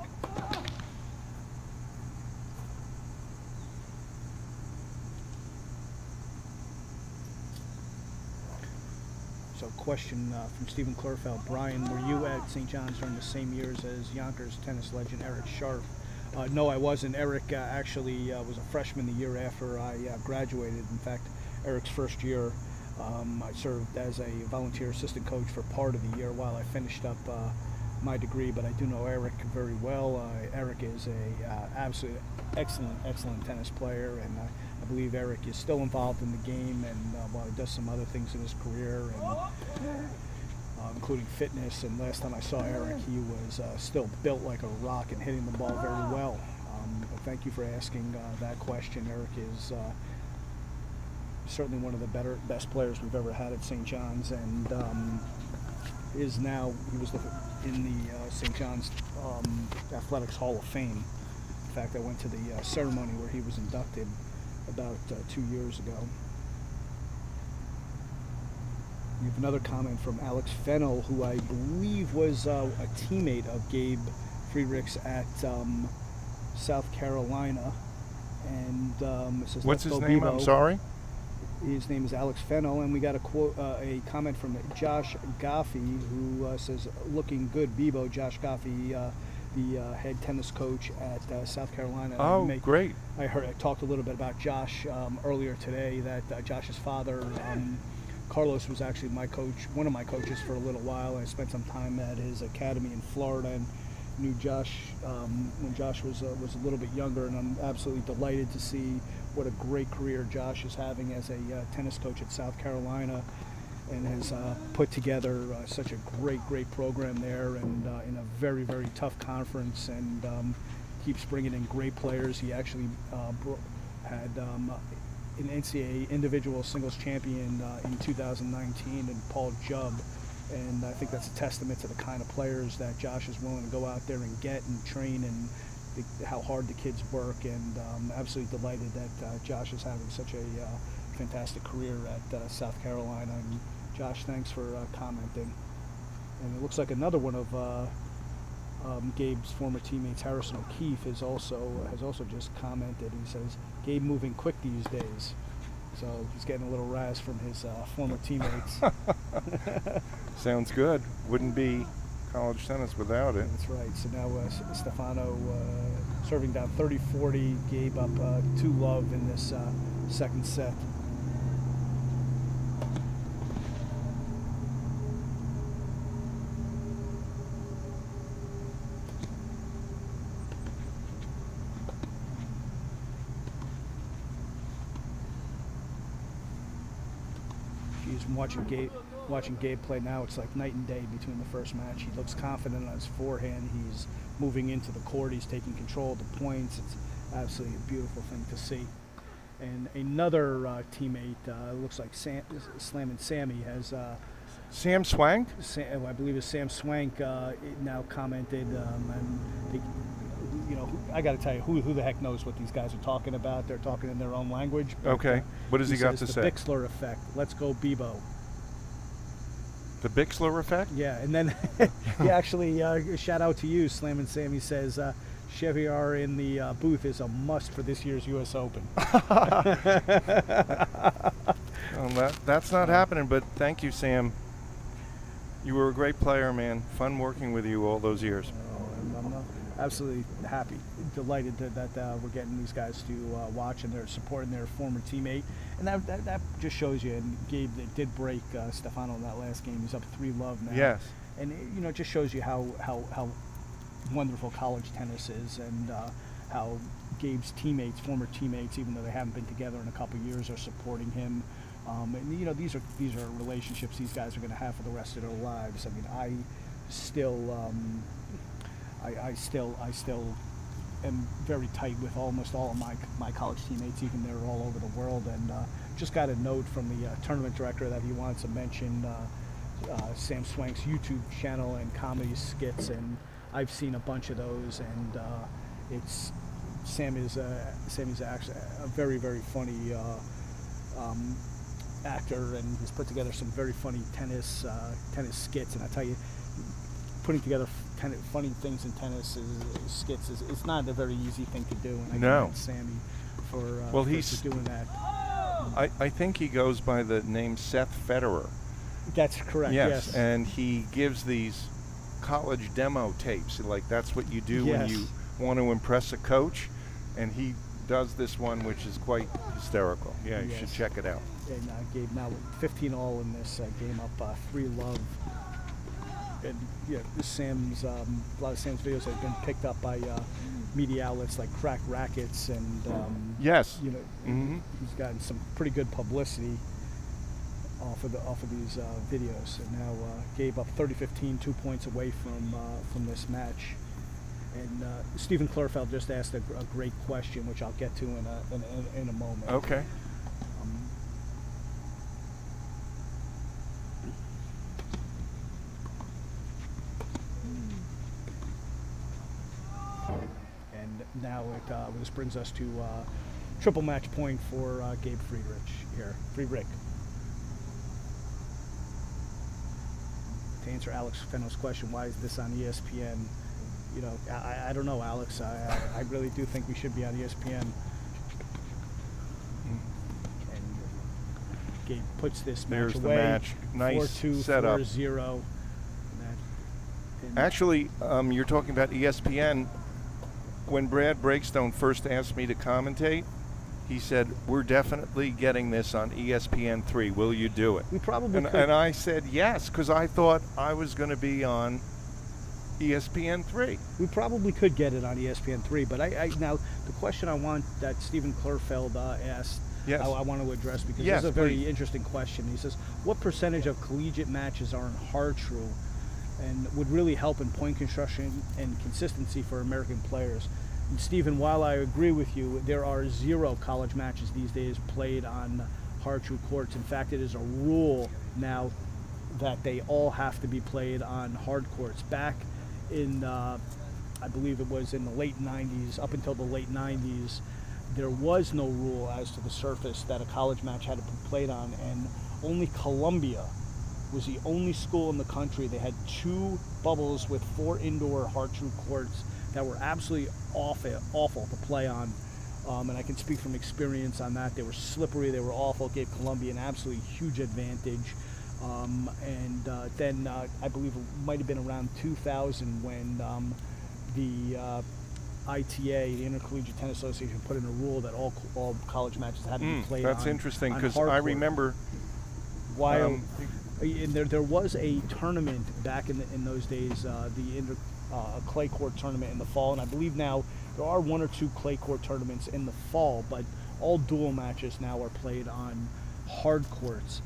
So question from Stephen Klurfeld. Brian, were you at St. John's during the same years as Yonkers tennis legend Eric Scharf? No, I wasn't. Eric actually was a freshman the year after I graduated. In fact, Eric's first year, I served as a volunteer assistant coach for part of the year while I finished up my degree, but I do know Eric very well. Eric is a absolute excellent tennis player, and I believe Eric is still involved in the game, and while he does some other things in his career, and including fitness. And last time I saw Eric, he was still built like a rock and hitting the ball very well. Thank you for asking that question. Eric is certainly one of the best players we've ever had at St. John's, and he was in the St. John's Athletics Hall of Fame. In fact, I went to the ceremony where he was inducted about 2 years ago. We have another comment from Alex Fennell, who I believe was a teammate of Gabe Friedrich's at South Carolina. And it says, what's his name? I'm sorry. His name is Alex Fennell, and we got a comment from Josh Goffey, who says, "Looking good, Bebo." Josh Goffey, the head tennis coach at South Carolina. Oh, great! I talked a little bit about Josh earlier today. That Josh's father, Carlos, was actually my coach, one of my coaches for a little while. I spent some time at his academy in Florida and knew Josh when Josh was a little bit younger, and I'm absolutely delighted to see what a great career Josh is having as a tennis coach at South Carolina, and has put together such a great program there, and in a very tough conference, and keeps bringing in great players. He actually had an NCAA individual singles champion in 2019, and Paul Jubb. And I think that's a testament to the kind of players that Josh is willing to go out there and get and train, and how hard the kids work. And absolutely delighted that Josh is having such a fantastic career at South Carolina. And Josh, thanks for commenting. And it looks like another one of Gabe's former teammates, Harrison O'Keefe, has also just commented. He says, "Gabe moving quick these days." So he's getting a little razz from his former teammates. Sounds good. Wouldn't be college tennis without it. That's right. So now Stefano serving down 30-40. Gabe up 2-love in this second set. Watching Gabe play now, it's like night and day between the first match. He looks confident on his forehand. He's moving into the court. He's taking control of the points. It's absolutely a beautiful thing to see. And another teammate, looks like Slam and Sammy, has Sam Swank? I believe it's Sam Swank now commented. And I got to tell you, who the heck knows what these guys are talking about? They're talking in their own language. But, okay. What does he got to say? The Bixler effect. Let's go, Bebo. The Bixler effect? Yeah, and then he actually, shout out to you, Slam and Sammy says, Chevier in the booth is a must for this year's U.S. Open. Well, that's not happening, but thank you, Sam. You were a great player, man. Fun working with you all those years. I'm absolutely happy, delighted that we're getting these guys to watch, and they're supporting their former teammate. And that just shows you, and Gabe did break Stefano in that last game. He's up 3-love now. Yes. And it just shows you how wonderful college tennis is, and how Gabe's former teammates, even though they haven't been together in a couple of years, are supporting him. And these are relationships these guys are going to have for the rest of their lives. I mean, I still am very tight with almost all of my college teammates, even they're all over the world. And just got a note from the tournament director that he wants to mention Sam Swank's YouTube channel and comedy skits, and I've seen a bunch of those, and Sammy's actually a very funny actor, and he's put together some very funny tennis skits. And I tell you, putting together kind of funny things in tennis skits is not a very easy thing to do. And I commend Sammy for doing that. I think he goes by the name Seth Federer. That's correct. Yes. And he gives these college demo tapes. Like, that's what you do when you want to impress a coach, and he does this one, which is quite hysterical. Yeah, you should check it out. And Gabe now 15-all in this game, up 3-love. And Sam's a lot of Sam's videos have been picked up by media outlets like Crack Rackets, and he's gotten some pretty good publicity off of these videos. And now Gabe up 30-15, 2 points away from this match. And Stephen Klurfeld just asked a great question, which I'll get to in a moment. Okay. And now this brings us to triple match point for Gabe Friedrich here. Friedrich. To answer Alex Fennell's question, why is this on ESPN? I don't know, Alex. I really do think we should be on ESPN. Gabe puts this There's match the away. match. Nice 4-2, setup. 4-0. Actually, you're talking about ESPN. When Brad Breakstone first asked me to commentate, he said, "We're definitely getting this on ESPN3. Will you do it?" We probably could. And I said yes, because I thought I was going to be on ESPN3. We probably could get it on ESPN3, but I now the question I want that Stephen Klurfeld asked, Yes. I want to address because Yes, this is a very please. interesting question. He says, "What percentage of collegiate matches are in hard true, and would really help in point construction and consistency for American players?" And Stephen, while I agree with you, there are 0 college matches these days played on hard true courts. In fact, it is a rule now that they all have to be played on hard courts. Back in, I believe it was in the late 90s, up until the late 90s, there was no rule as to the surface that a college match had to be played on, and only Columbia was the only school in the country. They had 2 bubbles with 4 indoor hard true courts that were absolutely awful to play on. And I can speak from experience on that. They were slippery, they were awful. It gave Columbia an absolutely huge advantage. Then I believe it might have been around 2000 when the ITA, the Intercollegiate Tennis Association, put in a rule that all college matches had to be played That's on interesting, on because hard I court. remember While and there was a tournament back in those days, a clay court tournament in the fall, and I believe now there are 1 or 2 clay court tournaments in the fall, but all dual matches now are played on hard courts.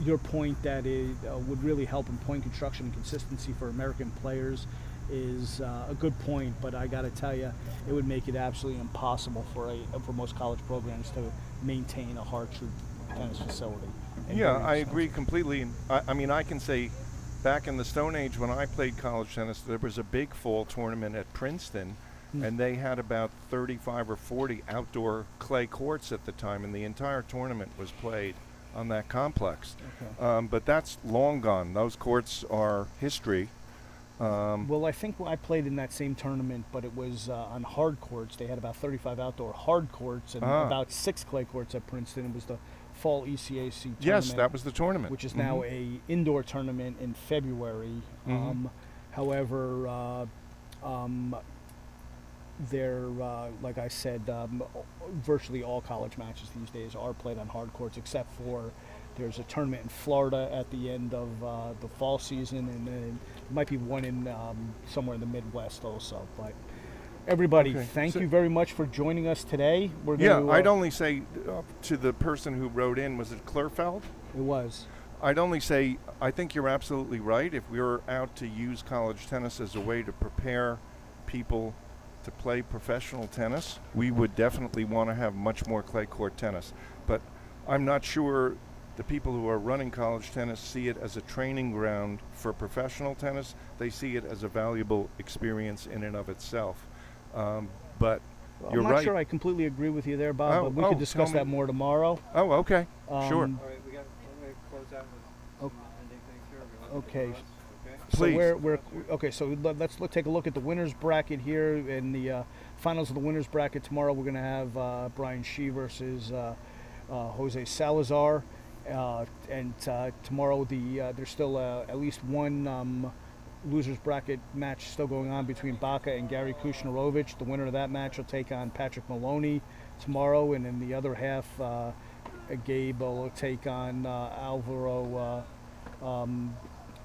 Your point that it would really help in point construction and consistency for American players is a good point, but I got to tell you, it would make it absolutely impossible for most college programs to maintain a hard true tennis facility. And Yeah, very I expensive. agree completely. I mean, I can say back in the Stone Age when I played college tennis, there was a big fall tournament at Princeton, and they had about 35 or 40 outdoor clay courts at the time, and the entire tournament was played on that complex. Okay. But that's long gone. Those courts are history. Well, I think I played in that same tournament, but it was on hard courts. They had about 35 outdoor hard courts and about 6 clay courts at Princeton. It was the fall ECAC tournament. Yes, that was the tournament. Which is now a indoor tournament in February. However, like I said, virtually all college matches these days are played on hard courts, except for there's a tournament in Florida at the end of the fall season, and then there might be one in somewhere in the Midwest also. But everybody, Okay. thank So- you very much for joining us today. We're Yeah, gonna, I'd only say to the person who wrote in, was it Klurfeld? It was. I'd only say, I think you're absolutely right. If we were out to use college tennis as a way to prepare people to play professional tennis, we would definitely want to have much more clay court tennis. But I'm not sure the people who are running college tennis see it as a training ground for professional tennis. They see it as a valuable experience in and of itself. But you're I'm not right. sure I completely agree with you there, Bob, but we oh, could discuss tell me. that more tomorrow. Oh, okay. Sure. All right, we got. Let me close out with some ending things here. We want to do Okay. those, okay. Please. So we're okay. So let's take a look at the winners bracket here in the finals of the winners bracket tomorrow. We're going to have Brian Shee versus Jose Salazar, and tomorrow there's still at least one losers bracket match still going on between Bhakar and Gary Kushnerovich. The winner of that match will take on Patrick Maloney tomorrow, and in the other half, Gabe will take on Alvaro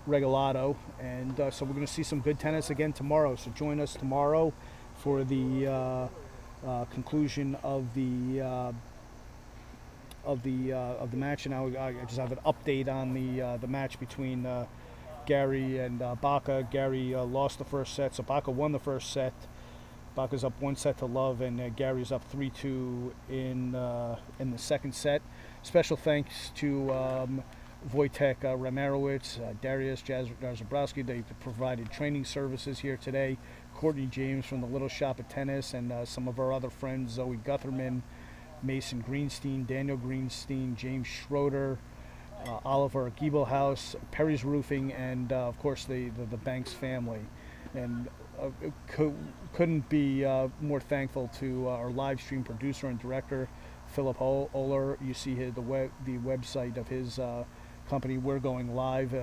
Regalado, and so we're going to see some good tennis again tomorrow. So join us tomorrow for the conclusion of the match. And I just have an update on the match between Gary and Bhakar. Gary lost the first set, so Bhakar won the first set. Bhakar's up 1-0, and Gary's up 3-2 in the second set. Special thanks to Wojtek Ramarowitz, Darius Jarzabrowski. They provided training services here today. Courtney James from the Little Shop of Tennis, and some of our other friends, Zoe Gutherman, Mason Greenstein, Daniel Greenstein, James Schroeder, Oliver Giebelhaus, Perry's Roofing, and of course the Banks family. And couldn't be more thankful to our live stream producer and director, Philip Oler. You see the website of his company, We're Going Live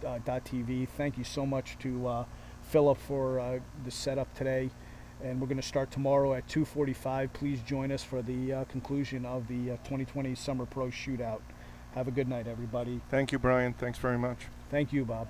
.tv. Thank you so much to Philip for the setup today. And we're going to start tomorrow at 2:45. Please join us for the conclusion of the 2020 Summer Pro Shootout. Have a good night, everybody. Thank you, Brian. Thanks very much. Thank you, Bob.